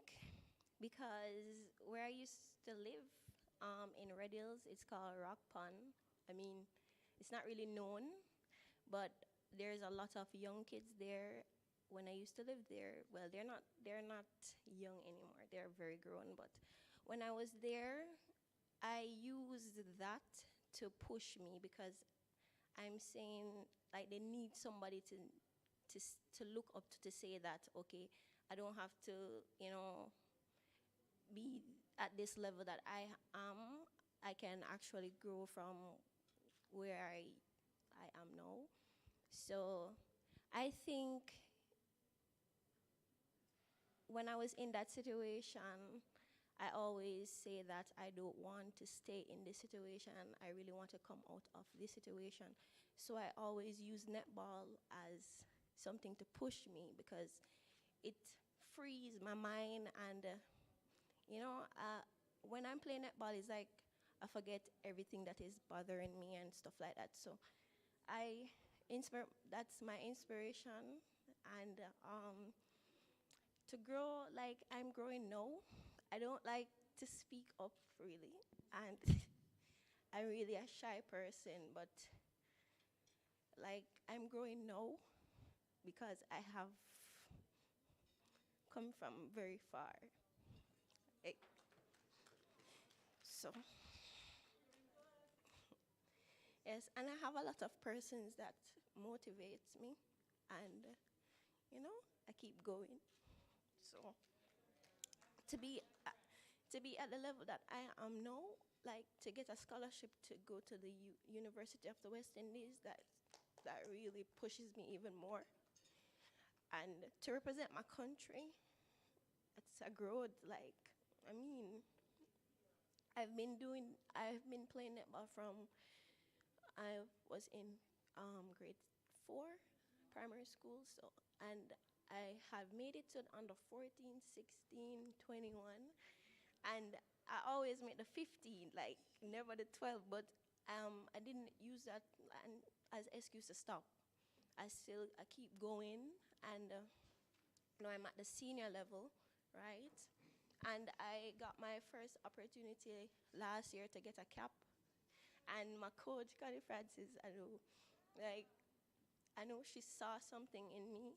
because where I used to live in Red Hills, it's called Rock Pond. I mean, it's not really known, but there's a lot of young kids there. When I used to live there, well, they're not young anymore. They're very grown. But when I was there, I used that to push me because I'm saying like they need somebody to look up to say that, okay, I don't have to, you know, be at this level that I am. I can actually grow from where I am now. So I think when I was in that situation, I always say that I don't want to stay in this situation. I really want to come out of this situation. So I always use netball as something to push me because it frees my mind. And, when I'm playing netball, it's like I forget everything that is bothering me and stuff like that. So that's my inspiration. And to to grow like I'm growing now. I don't like to speak up really, and I'm really a shy person, but like I'm growing now because I have come from very far. Eh, So, yes, and I have a lot of persons that motivates me, and I keep going. So, to be to be at the level that I am now, like to get a scholarship to go to the University of the West Indies, that really pushes me even more. And to represent my country, it's a growth. Like, I mean, I've been playing netball from I was in grade 4 primary school, so and I have made it to the under 14, 16, 21, and I always made the 15, like never the 12. But I didn't use that as excuse to stop. I keep going, and now I'm at the senior level, right? And I got my first opportunity last year to get a cap. And my coach, Connie Francis, I know she saw something in me,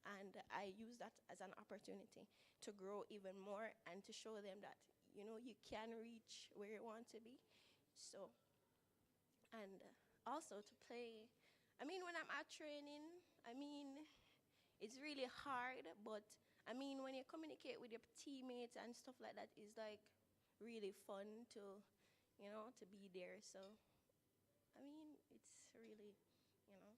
and I used that as an opportunity to grow even more and to show them that you can reach where you want to be. So, and also to play. I mean, when I'm at training, I mean, it's really hard, but I mean, when you communicate with your teammates and stuff like that, is like really fun to be there. So, I mean, it's really, you know.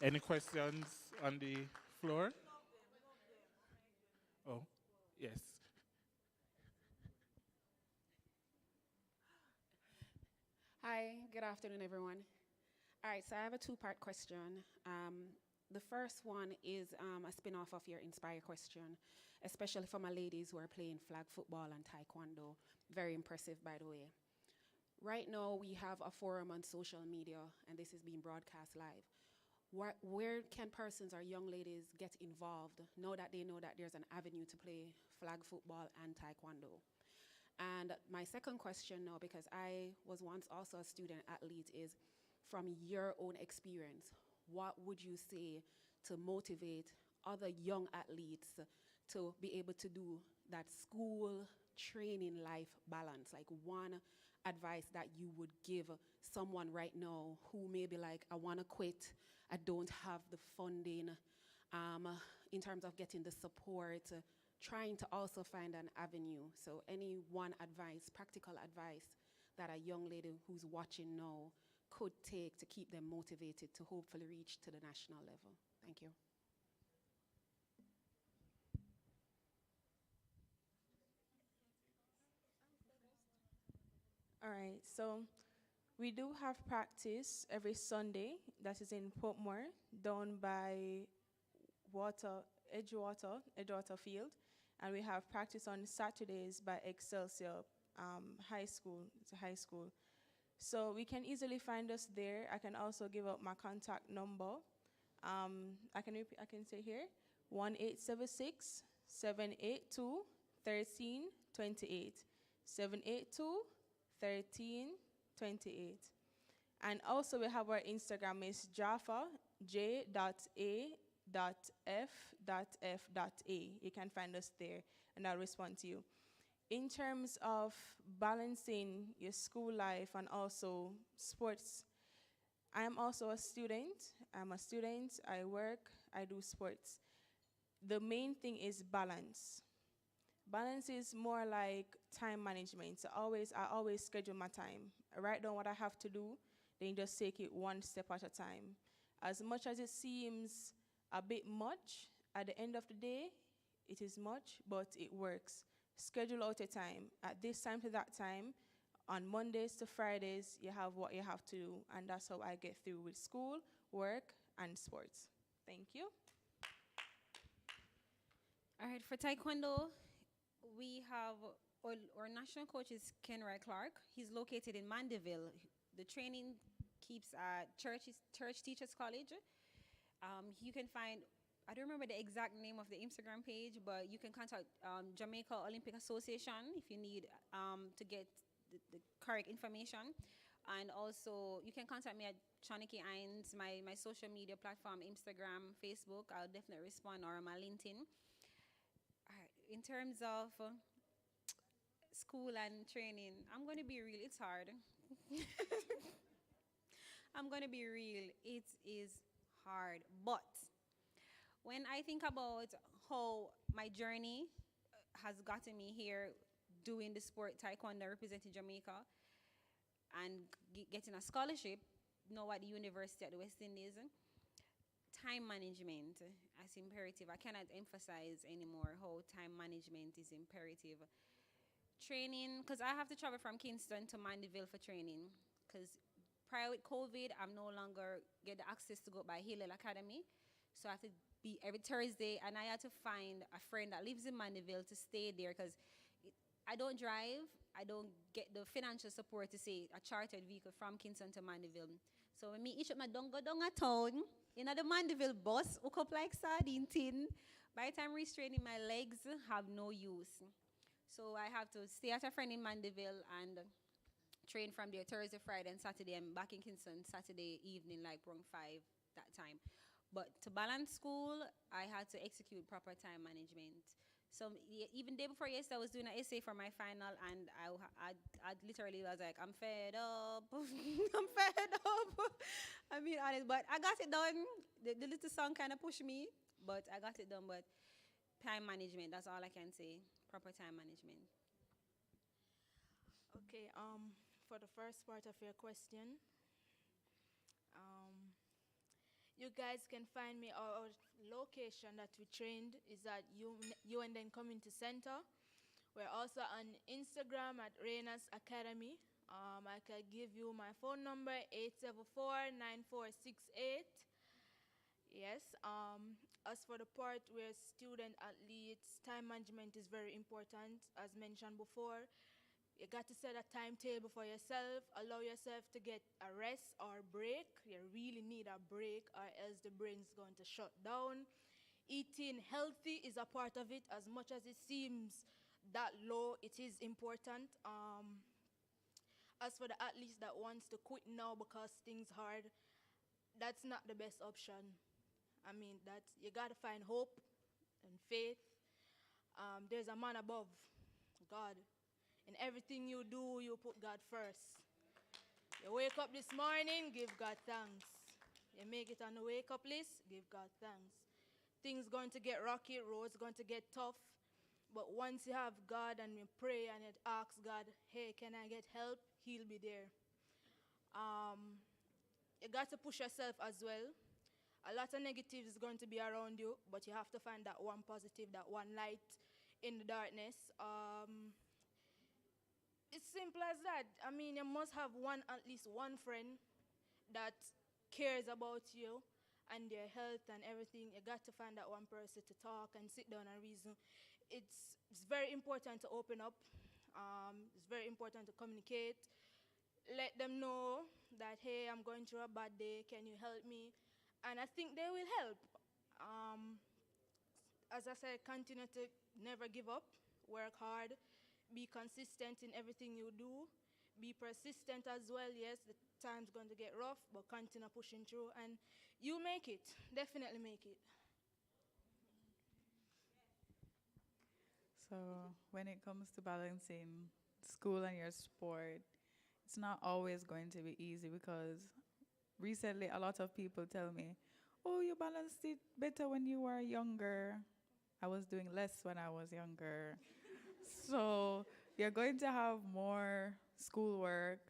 Any questions on the floor? Oh, yes. Hi, good afternoon, everyone. All right, so I have a two-part question. The first one is a spin-off of your Inspire question, especially for my ladies who are playing flag football and taekwondo. Very impressive, by the way. Right now, we have a forum on social media, and this is being broadcast live. Where can persons or young ladies get involved now that they know that there's an avenue to play flag football and taekwondo? And my second question now, because I was once also a student athlete, is from your own experience, what would you say to motivate other young athletes to be able to do that school training life balance? Like one advice that you would give someone right now who may be like, I want to quit, I don't have the funding, in terms of getting the support, trying to also find an avenue. So any one advice, practical advice that a young lady who's watching now could take to keep them motivated to hopefully reach to the national level. Thank you. All right, so we do have practice every Sunday. That is in Portmore, down by Edgewater Field. And we have practice on Saturdays by Excelsior High School. It's a high school. So we can easily find us there. I can also give out my contact number. I can say here, 1876 782 1328. 782 1328. And also we have our Instagram is Jaffa, J.A.F.F.A. You can find us there, and I'll respond to you. In terms of balancing your school life and also sports, I am also a student. I'm a student, I work, I do sports. The main thing is balance. Balance is more like time management. So I always schedule my time. I write down what I have to do, then just take it one step at a time. As much as it seems a bit much, at the end of the day, it is much, but it works. Schedule out a time. At this time to that time, on Mondays to Fridays, you have what you have to do, and that's how I get through with school, work, and sports. Thank you. All right, for Taekwondo, we have our national coach is Kenroy Clark. He's located in Mandeville. The training keeps at Church Teachers College. You can find, I don't remember the exact name of the Instagram page, but you can contact Jamaica Olympic Association if you need to get the correct information. And also, you can contact me at Shaniki Ines, my social media platform, Instagram, Facebook. I'll definitely respond, or my LinkedIn. All right. In terms of school and training, I'm going to be real. It's hard. I'm going to be real. It is hard. But when I think about how my journey has gotten me here doing the sport taekwondo representing Jamaica and getting a scholarship now at the university at the West Indies, time management is imperative. I cannot emphasize anymore how time management is imperative. Training, because I have to travel from Kingston to Mandeville for training, because prior with COVID, I'm no longer get the access to go by Hillel Academy. So I have to be every Thursday, and I had to find a friend that lives in Mandeville to stay there, because I don't drive. I don't get the financial support to say a chartered vehicle from Kingston to Mandeville. So when me each up my don't go down a town, in the Mandeville bus, hook up like sardine tin. By the time restraining, my legs have no use. So I have to stay at a friend in Mandeville and train from there Thursday, Friday, and Saturday. I'm back in Kingston Saturday evening, like around 5 that time. But to balance school, I had to execute proper time management. So even day before yesterday, I was doing an essay for my final, and I literally was like, I'm fed up. I'm fed up. I mean, honest, but I got it done. The little song kind of pushed me, but I got it done. But time management, that's all I can say. Proper time management. Okay, for the first part of your question, you guys can find me, our location that we trained is at UNN Community Center. We're also on Instagram at Reina's Academy. I can give you my phone number, 874-9468. Yes. As for the part where student athletes, time management is very important, as mentioned before. You got to set a timetable for yourself, allow yourself to get a rest or break. You really need a break, or else the brain's going to shut down. Eating healthy is a part of it. As much as it seems that low, it is important. As for the athletes that wants to quit now because things hard, that's not the best option. I mean, you got to find hope and faith. There's a man above, God. In everything you do, you put God first. You wake up this morning, give God thanks. You make it on the wake up list, give God thanks. Things going to get rocky, roads going to get tough. But once you have God and you pray and you ask God, hey, can I get help? He'll be there. You got to push yourself as well. A lot of negatives is going to be around you, but you have to find that one positive, that one light in the darkness. It's simple as that. I mean, you must have at least one friend that cares about you and their health and everything. You got to find that one person to talk and sit down and reason. It's very important to open up. It's very important to communicate. Let them know that, hey, I'm going through a bad day. Can you help me? And I think they will help. As I said, continue to never give up. Work hard. Be consistent in everything you do. Be persistent as well. Yes, the time's going to get rough, but continue pushing through, and you make it. Definitely make it. So when it comes to balancing school and your sport, it's not always going to be easy, because recently a lot of people tell me, oh, you balanced it better when you were younger. I was doing less when I was younger. So you're going to have more schoolwork.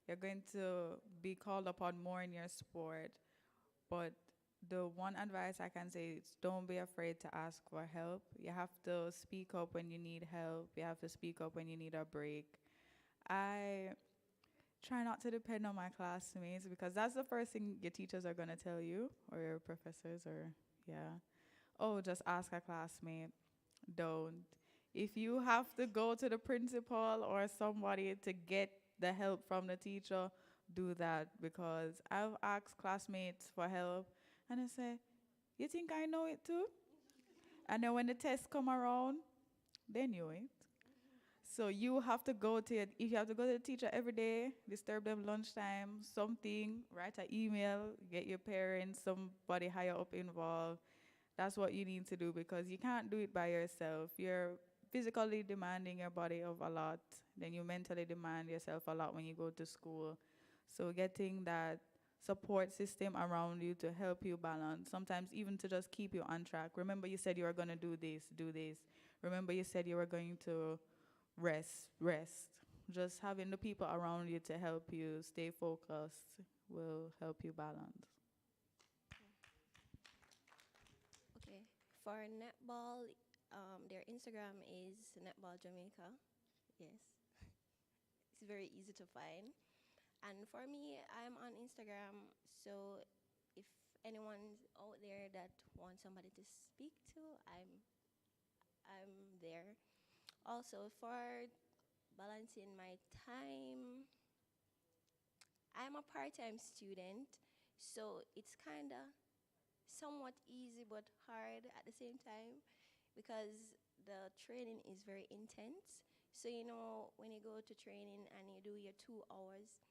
You're going to be called upon more in your sport. But the one advice I can say is don't be afraid to ask for help. You have to speak up when you need help. You have to speak up when you need a break. I try not to depend on my classmates, because that's the first thing your teachers are going to tell you, or your professors, or, yeah. Oh, just ask a classmate. Don't. If you have to go to the principal or somebody to get the help from the teacher, do that, because I've asked classmates for help and they say, You think I know it too? And then when the tests come around, they knew it. So you have to go to it. If you have to go to the teacher every day, disturb them lunchtime, something, write an email, get your parents, somebody higher up involved. That's what you need to do because you can't do it by yourself. You're physically demanding your body of a lot, then you mentally demand yourself a lot when you go to school. So getting that support system around you to help you balance, sometimes even to just keep you on track. Remember you said you were going to do this, do this. Remember you said you were going to rest. Just having the people around you to help you stay focused will help you balance. Okay. For netball, their Instagram is Netball Jamaica. Yes. It's very easy to find. And for me, I'm on Instagram, so if anyone's out there that wants somebody to speak to, I'm there. Also, for balancing my time, I'm a part-time student, so it's kind of somewhat easy but hard at the same time because the training is very intense. So, you know, when you go to training and you do your 2 hours,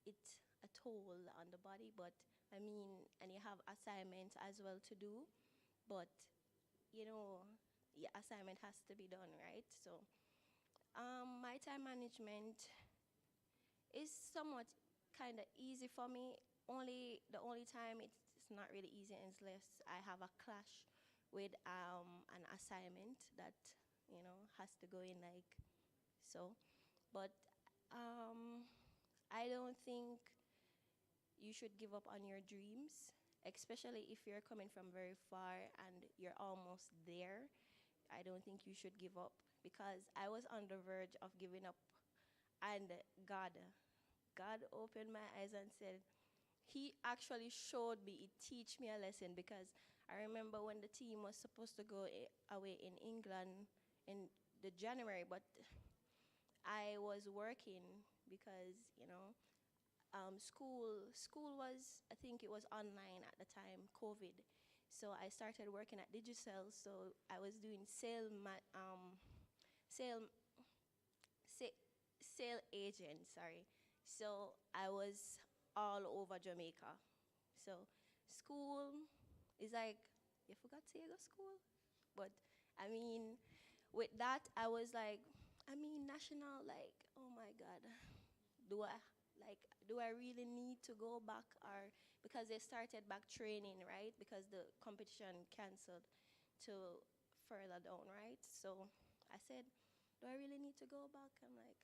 it's a toll on the body, but I mean, and you have assignments as well to do, but you know, your assignment has to be done, right? So, my time management is somewhat kind of easy for me. The only time it's not really easy unless I have a clash with an assignment that has to go in like so. But I don't think you should give up on your dreams, especially if you're coming from very far and you're almost there. I don't think you should give up because I was on the verge of giving up, and God opened my eyes and said, He actually showed me, He teach me a lesson because I remember when the team was supposed to go away in England in the January, but I was working because school was, I think it was online at the time, COVID. So I started working at Digicel. So I was doing sale sale agent, sorry. So I was all over Jamaica. So school is like, you forgot to go to school? But I mean, with that, I was like, national, like, oh my God, do I, do I really need to go back? Or, because they started back training, right? Because the competition canceled to further down, right? So I said, do I really need to go back? I'm like,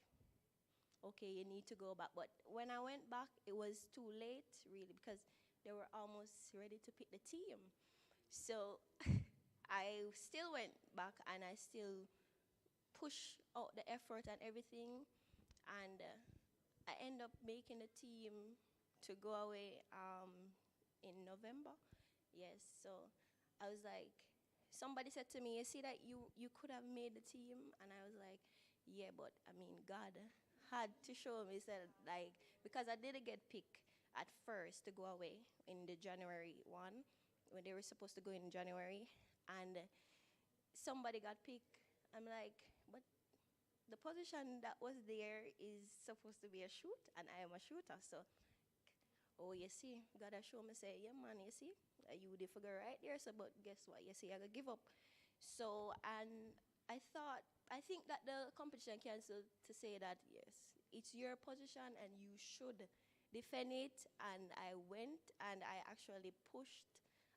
okay, you need to go back. But when I went back, it was too late, really, because they were almost ready to pick the team. So I still went back and I still pushed out the effort and everything. And I ended up making the team to go away in November. Yes, so I was like, somebody said to me, you see that you could have made the team? And I was like, yeah, but God had to show me, said, like, because I didn't get picked at first to go away in the January one, when they were supposed to go in January, and somebody got picked. I'm like, but the position that was there is supposed to be a shoot, and I am a shooter, so, oh, you see, God has shown me, say, yeah, man, you see, you the figure right there, so, but guess what, you see, I gotta give up. So, and I think that the competition canceled to say that, yes, it's your position and you should defend it, and I went, and I actually pushed,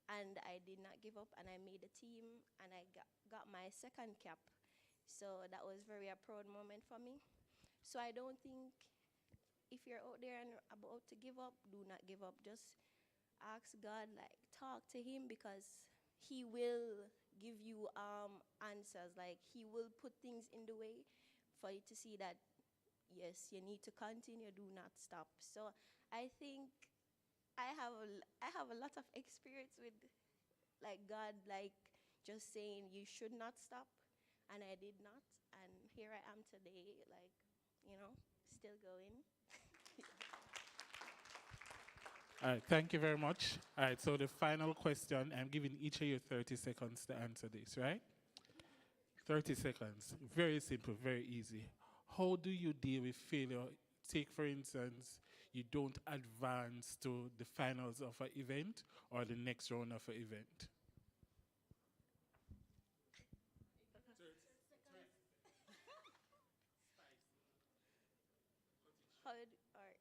and I did not give up, and I made the team, and I got my second cap. So that was very a proud moment for me. So I don't think if you're out there and about to give up, do not give up. Just ask God, like talk to Him, because He will give you answers. Like He will put things in the way for you to see that yes, you need to continue, do not stop. So I think I have a lot of experience with like God, like just saying you should not stop, and I did not, and here I am today, like still going. All right, thank you very much. All right, so the final question, I'm giving each of you 30 seconds to answer this, right? 30 seconds. Very simple, very easy. How do you deal with failure? Take, for instance, you don't advance to the finals of an event or the next round of an event. How d- or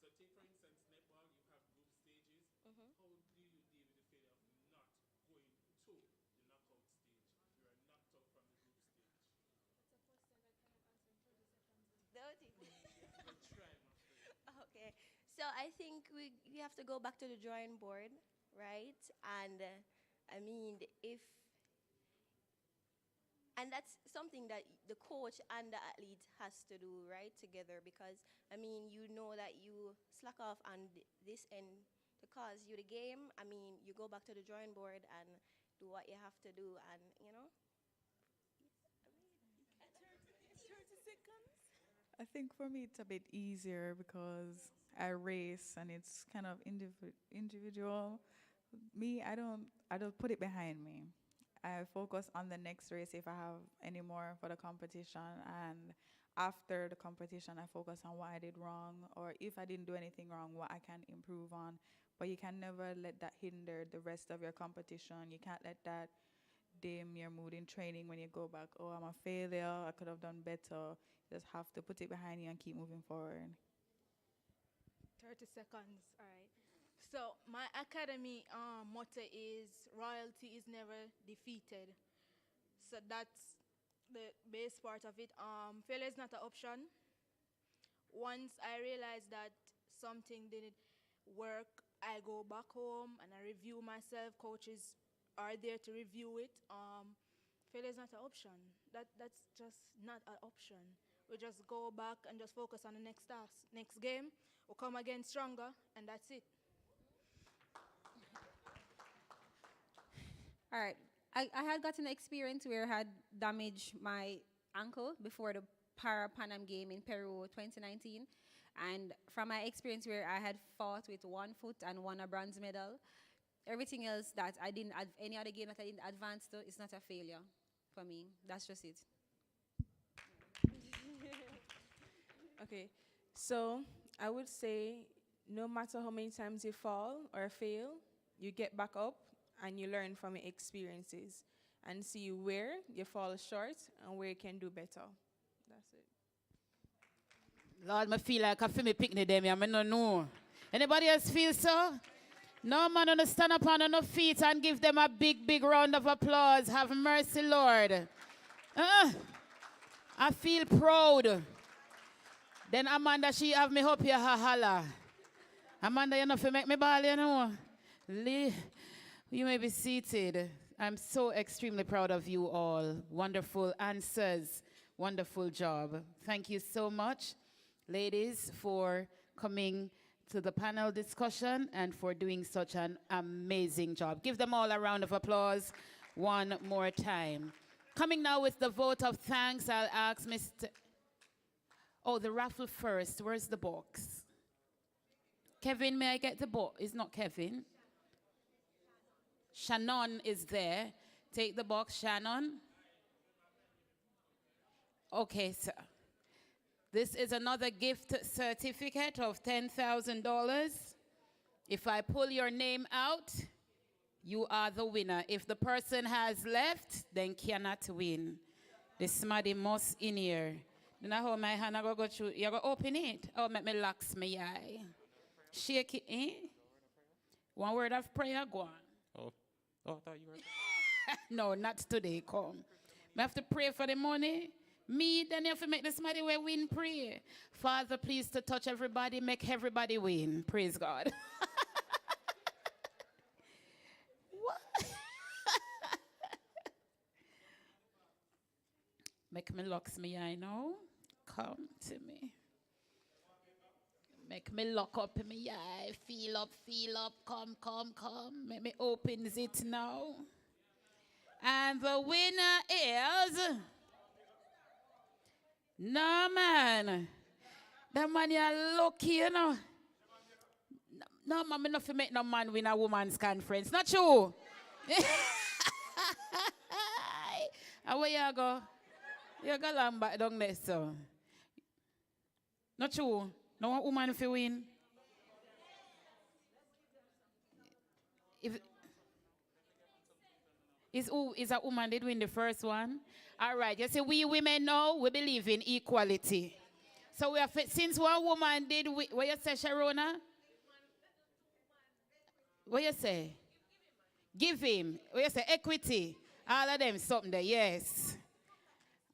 So how do you deal with that failure of not advancing? So take, for instance, netball, you have group stages. Mhm. How do you deal with the failure of not going to the knockout stage? You are knocked out from the group stage. Don't it? But try, my friend. Okay. So I think we have to go back to the drawing board, right? And I mean, if and that's something that the coach and the athlete has to do right together, because I mean, you know that you slack off on this end to cause you the game. I mean, you go back to the drawing board and do what you have to do, and you know. 30 seconds. I think for me it's a bit easier because I race and it's kind of individual. Me, I don't put it behind me. I focus on the next race if I have any more for the competition, and after the competition I focus on what I did wrong, or if I didn't do anything wrong, what I can improve on. But you can never let that hinder the rest of your competition. You can't let that dim your mood in training when you go back. Oh, I'm a failure. I could have done better. You just have to put it behind you and keep moving forward. 30 seconds, all right. So my academy motto is royalty is never defeated. So that's the base part of it. Failure is not an option. Once I realize that something didn't work, I go back home and I review myself. Coaches are there to review it. Failure is not an option. That's just not an option. We just go back and just focus on the next task. Next game, we'll come again stronger, and that's it. All right. I had gotten an experience where I had damaged my ankle before the Para Pan Am game in Peru 2019. And from my experience where I had fought with 1 foot and won a bronze medal, everything else that I didn't, any other game that I didn't advance to, is not a failure for me. That's just it. Okay, so I would say no matter how many times you fall or fail, you get back up and you learn from your experiences and see where you fall short and where you can do better. That's it. Lord, I feel like I feel me picnic them, I don't know. Anybody else feel so? No man on stand up on enough feet and give them a big, big round of applause. Have mercy, Lord. I feel proud. Then Amanda, she have me up here, holla. Amanda, you know, to make me ball, you know. You may be seated. I'm so extremely proud of you all. Wonderful answers. Wonderful job. Thank you so much, ladies, for coming to the panel discussion and for doing such an amazing job. Give them all a round of applause one more time. Coming now with the vote of thanks, I'll ask Mr. Oh, the raffle first. Where's the box? Kevin, may I get the box? It's not Kevin. Shannon is there. Take the box, Shannon. Okay, sir. This is another gift certificate of $10,000. If I pull your name out, you are the winner. If the person has left, then cannot win. The smarty must in here. You know how my hand I go through? You go open it. Oh, make me locks my eye. Shake it, eh? One word of prayer, go on. Oh, I thought you were. No, not today, come. I have to pray for the money. Me, then you have to make the somebody way win prayer. Father, please to touch everybody, make everybody win. Praise God. What? Make me locks me eye now. Come to me. Make me lock up me eye. Feel up, come, come, come. Make me opens it now. And the winner is Norman. That man, you're lucky, you know. No, man, me not fi make no man win a woman's conference. Not true. And where you go? You go long back down there, so. Not true. No one woman fi win. If is a woman did win the first one? All right. You see, we women now we believe in equality. So we have since one woman did. What you say, Sharona? What you say? Give him. What you say? Equity. All of them something there. Yes.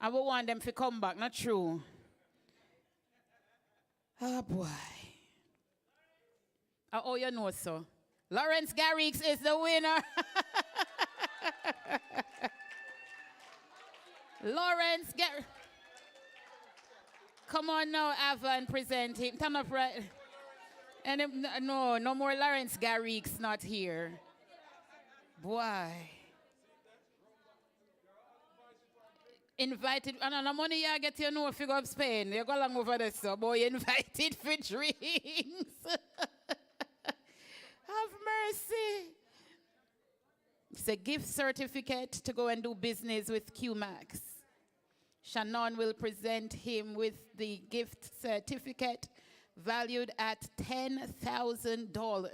I will want them to come back. Not true. Oh boy. Oh, you know so. Lawrence Garrix is the winner. Lawrence Garrix. Come on now, Ava, and present him. Turn up right. And no more Lawrence Garrix not here. Boy. Invited, and the money you get, you know, if you go up Spain, you go along over there, so boy, invited for drinks. Have mercy. It's a gift certificate to go and do business with QMax. Shannon will present him with the gift certificate valued at $10,000.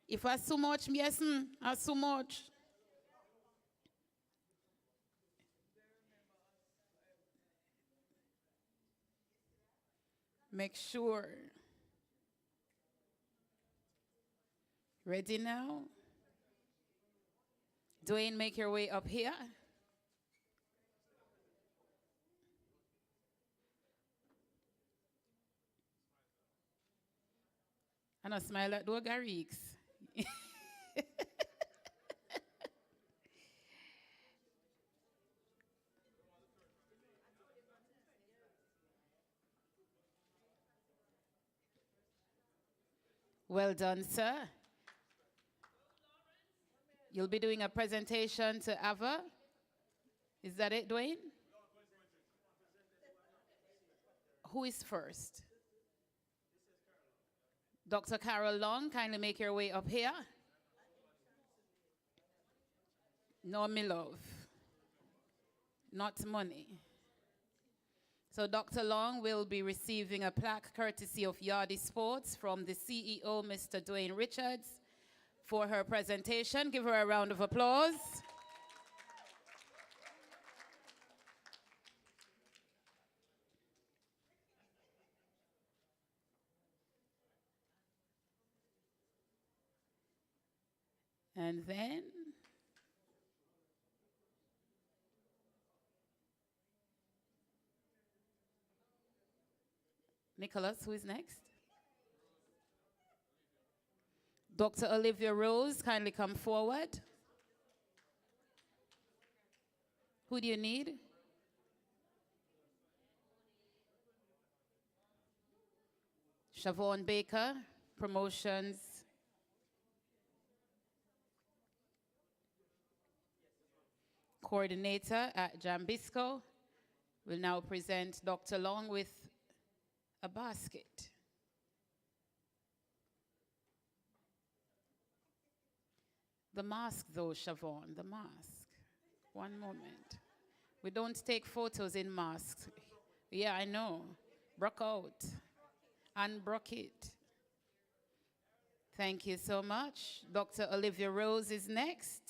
If I so much, yes, I so much. Make sure. Ready now? Dwayne, make your way up here. And I smile at Dwayne Garrix. Well done, sir. You'll be doing a presentation to Ava. Is that it, Dwayne? Who is first? Dr. Carol Long, kindly make your way up here. No, me love. Not money. So Dr. Long will be receiving a plaque courtesy of Yardie Sports from the CEO, Mr. Dwayne Richards, for her presentation. Give her a round of applause. And then Nicholas, who is next? Dr. Olivia Rose, kindly come forward. Who do you need? Siobhan Baker, promotions. Coordinator at Jambisco, will now present Dr. Long with a basket. The mask though, Siobhan, the mask. One moment. We don't take photos in masks. Yeah, I know. Broke out. Unbroke it. Thank you so much. Dr. Olivia Rose is next.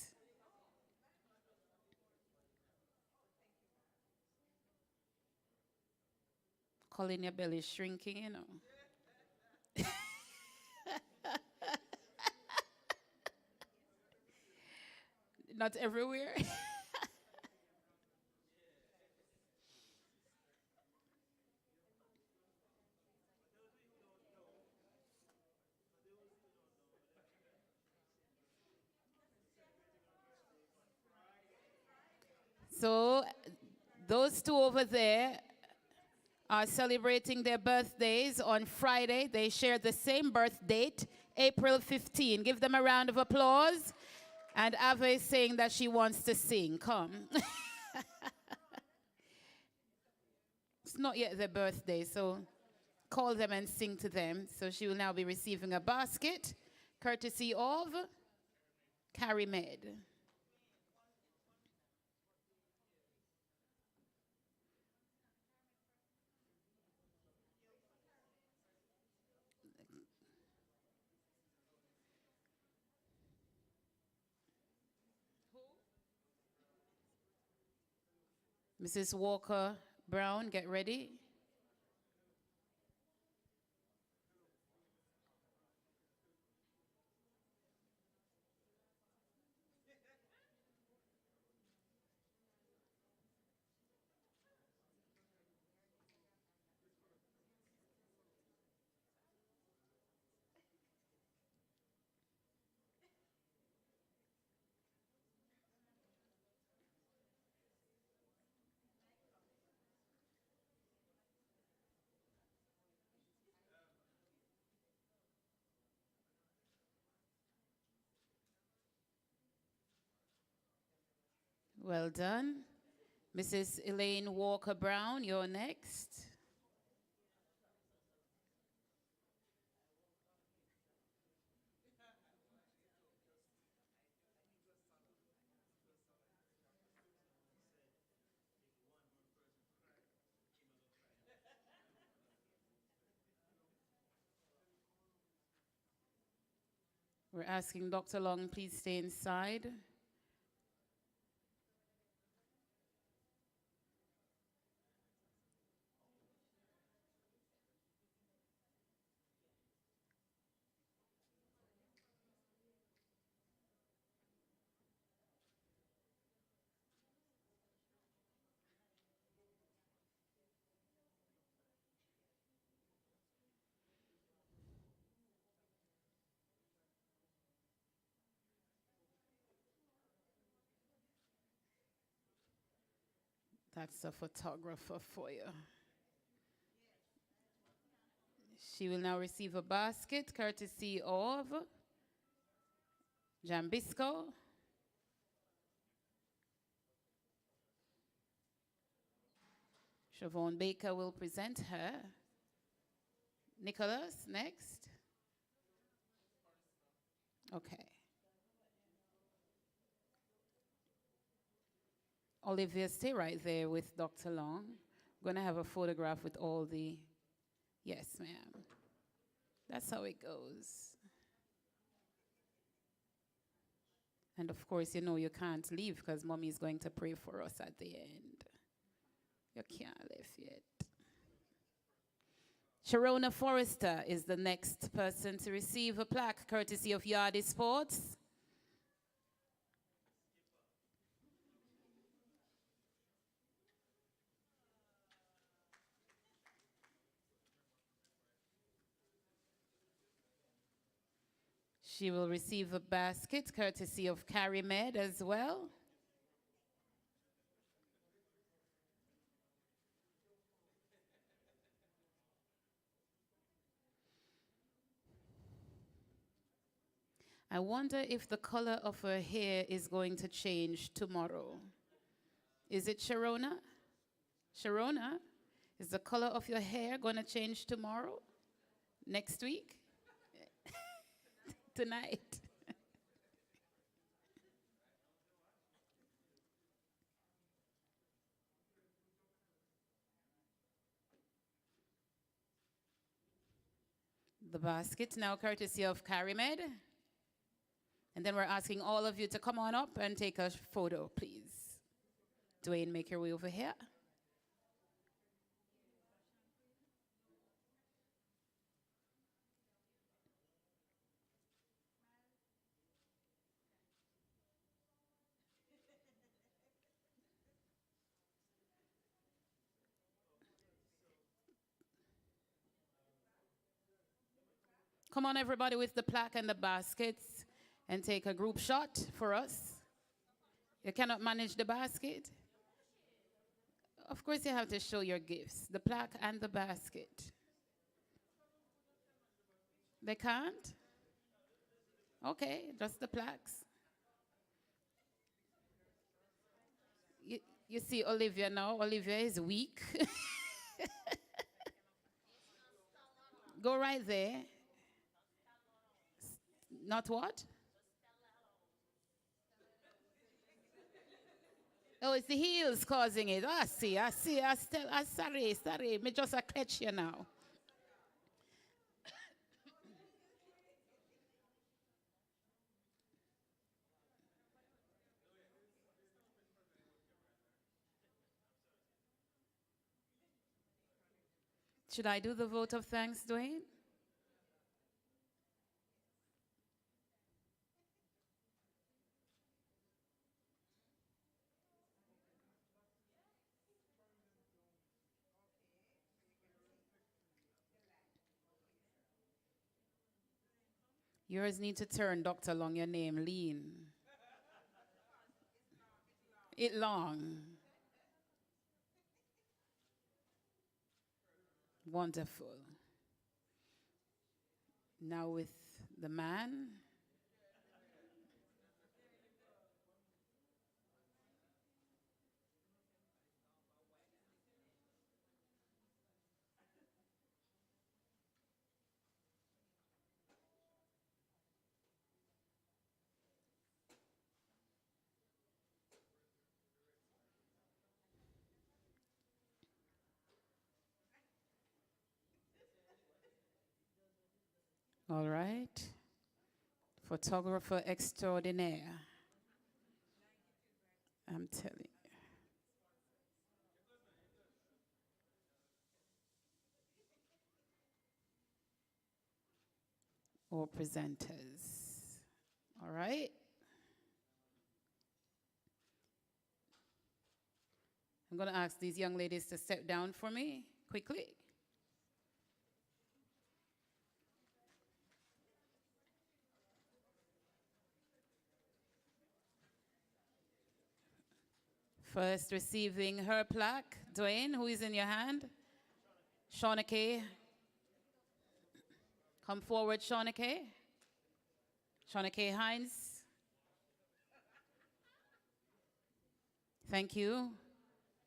Colin, your belly is shrinking, you know. Not everywhere. So, those two over there are celebrating their birthdays on Friday. They share the same birth date, April 15. Give them a round of applause. And Ava is saying that she wants to sing. Come. It's not yet their birthday, so call them and sing to them. So she will now be receiving a basket, courtesy of Carrie Med. Mrs. Walker Brown, get ready. Well done. Mrs. Elaine Walker Brown, you're next. We're asking Dr. Long, please stay inside. That's a photographer for you. She will now receive a basket courtesy of Jambisco. Siobhan Baker will present her. Nicholas, next. Okay. Olivia, stay right there with Dr. Long. I'm going to have a photograph with all the... Yes, ma'am. That's how it goes. And of course, you know you can't leave because Mommy is going to pray for us at the end. You can't leave yet. Sharona Forrester is the next person to receive a plaque courtesy of Yardie Sports. She will receive a basket courtesy of Carrie Med as well. I wonder if the color of her hair is going to change tomorrow. Is it Sharona? Sharona, is the color of your hair going to change tomorrow? Next week? Tonight? The basket now courtesy of Carimed. And then we're asking all of you to come on up and take a photo, please. Dwayne, make your way over here. Come on, everybody, with the plaque and the baskets, and take a group shot for us. You cannot manage the basket? Of course, you have to show your gifts, the plaque and the basket. They can't? Okay, just the plaques. You see Olivia now. Olivia is weak. Go right there. Not what? Oh, it's the heels causing it. I see. Sorry. Me just a catch you now. Should I do the vote of thanks, Dwayne? Yours need to turn, Dr. Long, your name, lean. It long. Wonderful. Now with the man. All right. Photographer extraordinaire. I'm telling you. Or presenters. All right. I'm going to ask these young ladies to step down for me quickly. First receiving her plaque, Dwayne, who is in your hand? Shauna Kay. Come forward, Shauna Kay. Shauna Kay Hines. Thank you.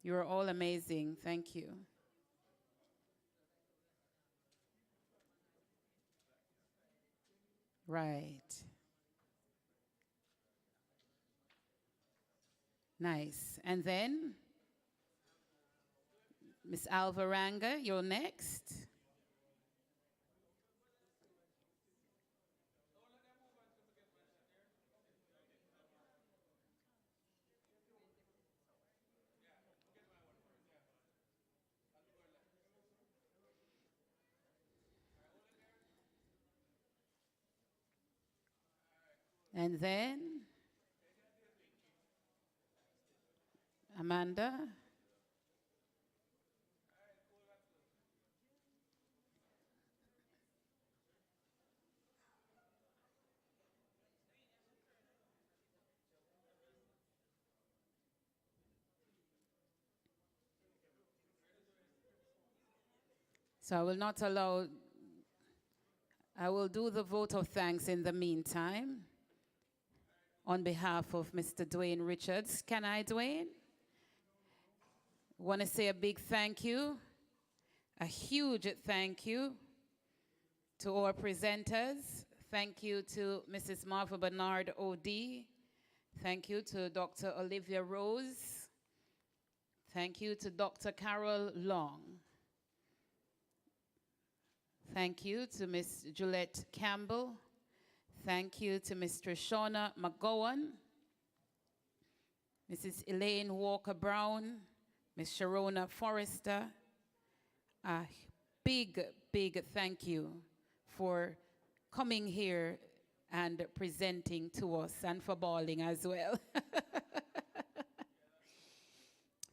You are all amazing. Thank you. Right. Nice. And then, Miss Alvaranga, you're next. And then, Amanda. So I will do the vote of thanks in the meantime on behalf of Mr. Dwayne Richards. Can I, Dwayne? Want to say a big thank you, a huge thank you to our presenters. Thank you to Mrs. Martha Bernard O.D. Thank you to Dr. Olivia Rose. Thank you to Dr. Carol Long. Thank you to Ms. Juliette Campbell. Thank you to Mr. Shauna McGowan, Mrs. Elaine Walker-Brown, Ms. Sharona Forrester. A big thank you for coming here and presenting to us and for balling as well.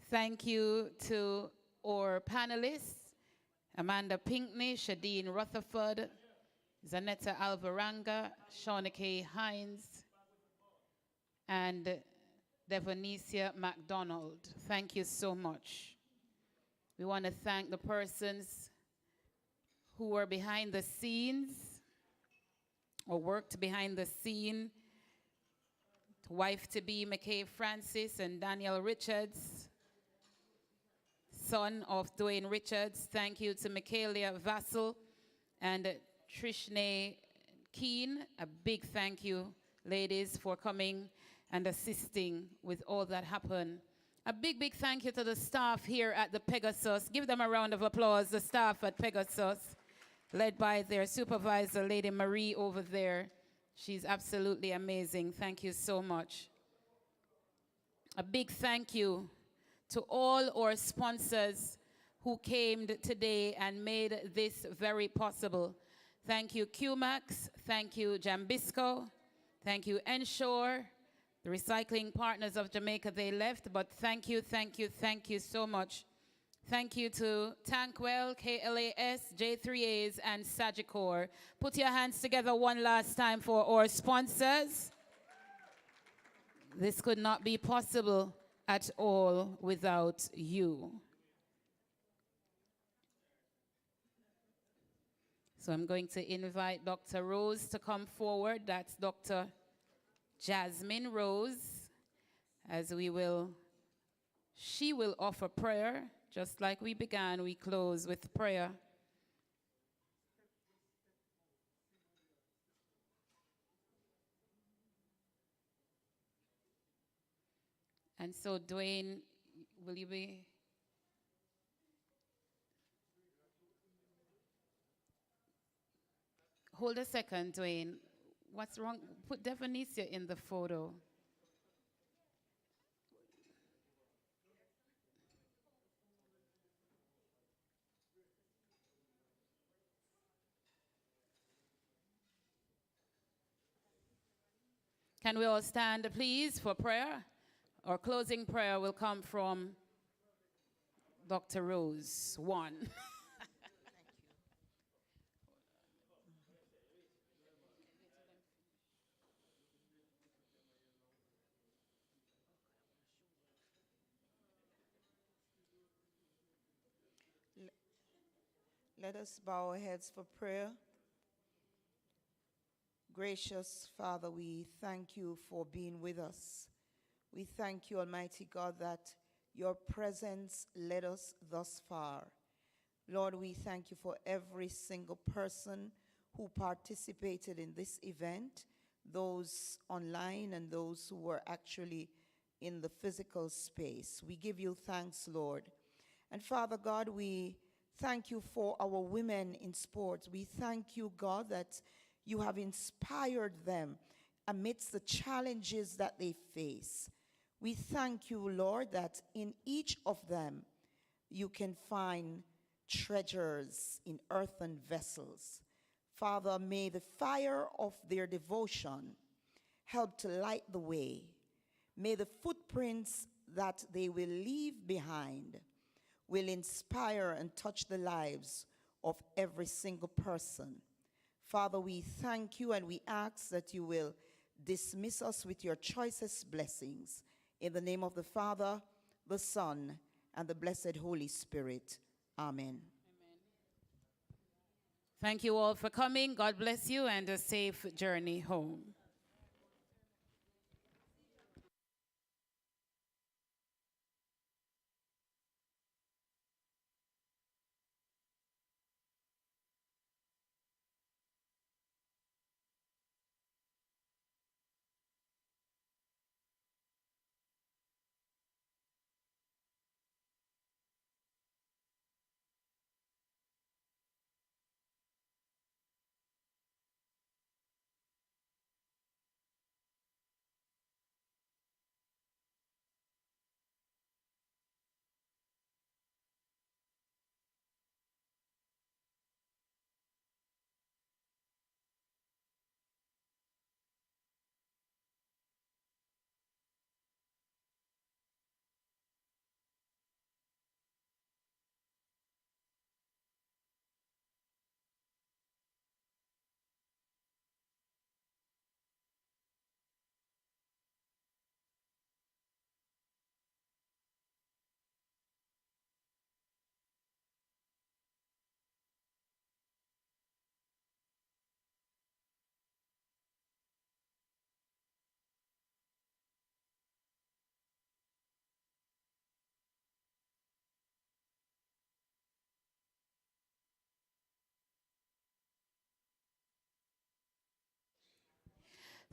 Thank you to our panelists, Amanda Pinkney, Shadeen Rutherford, Zanetta Alvaranga, Shauna K. Hines, and Devonicia MacDonald. Thank you so much. We want to thank the persons who were behind the scenes or worked behind the scene. Wife-to-be McKay Francis and Daniel Richards. son of Dwayne Richards. Thank you to Michaelia Vassell and Trishne Keen. A big thank you, ladies, for coming and assisting with all that happened. A big, big thank you to the staff here at the Pegasus. Give them a round of applause, the staff at Pegasus, led by their supervisor, Lady Marie, over there. She's absolutely amazing. Thank you so much. A big thank you to all our sponsors who came today and made this very possible. Thank you, QMAX. Thank you, Jambisco. Thank you, Ensure. The Recycling Partners of Jamaica, they left, but thank you, thank you, thank you so much. Thank you to Tankwell, KLAS, J3As, and Sagicor. Put your hands together one last time for our sponsors. This could not be possible at all without you. So I'm going to invite Dr. Rose to come forward. That's Dr. Jasmine Rose, as she will offer prayer. Just like we began, we close with prayer. And so, Dwayne, will you be? Hold a second, Dwayne. What's wrong? Put Devonicia in the photo. Can we all stand, please, for prayer? Our closing prayer will come from Dr. Rose. One. Let us bow our heads for prayer. Gracious Father, we thank you for being with us. We thank you, Almighty God, that your presence led us thus far. Lord, we thank you for every single person who participated in this event, those online and those who were actually in the physical space. We give you thanks, Lord. And Father God, we thank you for our women in sports. We thank you, God, that you have inspired them amidst the challenges that they face. We thank you, Lord, that in each of them you can find treasures in earthen vessels. Father, may the fire of their devotion help to light the way. May the footprints that they will leave behind will inspire and touch the lives of every single person. Father, we thank you and we ask that you will dismiss us with your choicest blessings. In the name of the Father, the Son, and the blessed Holy Spirit. Amen. Thank you all for coming. God bless you and a safe journey home.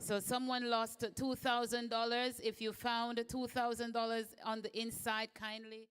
So someone lost $2,000. If you found $2,000 on the inside, kindly.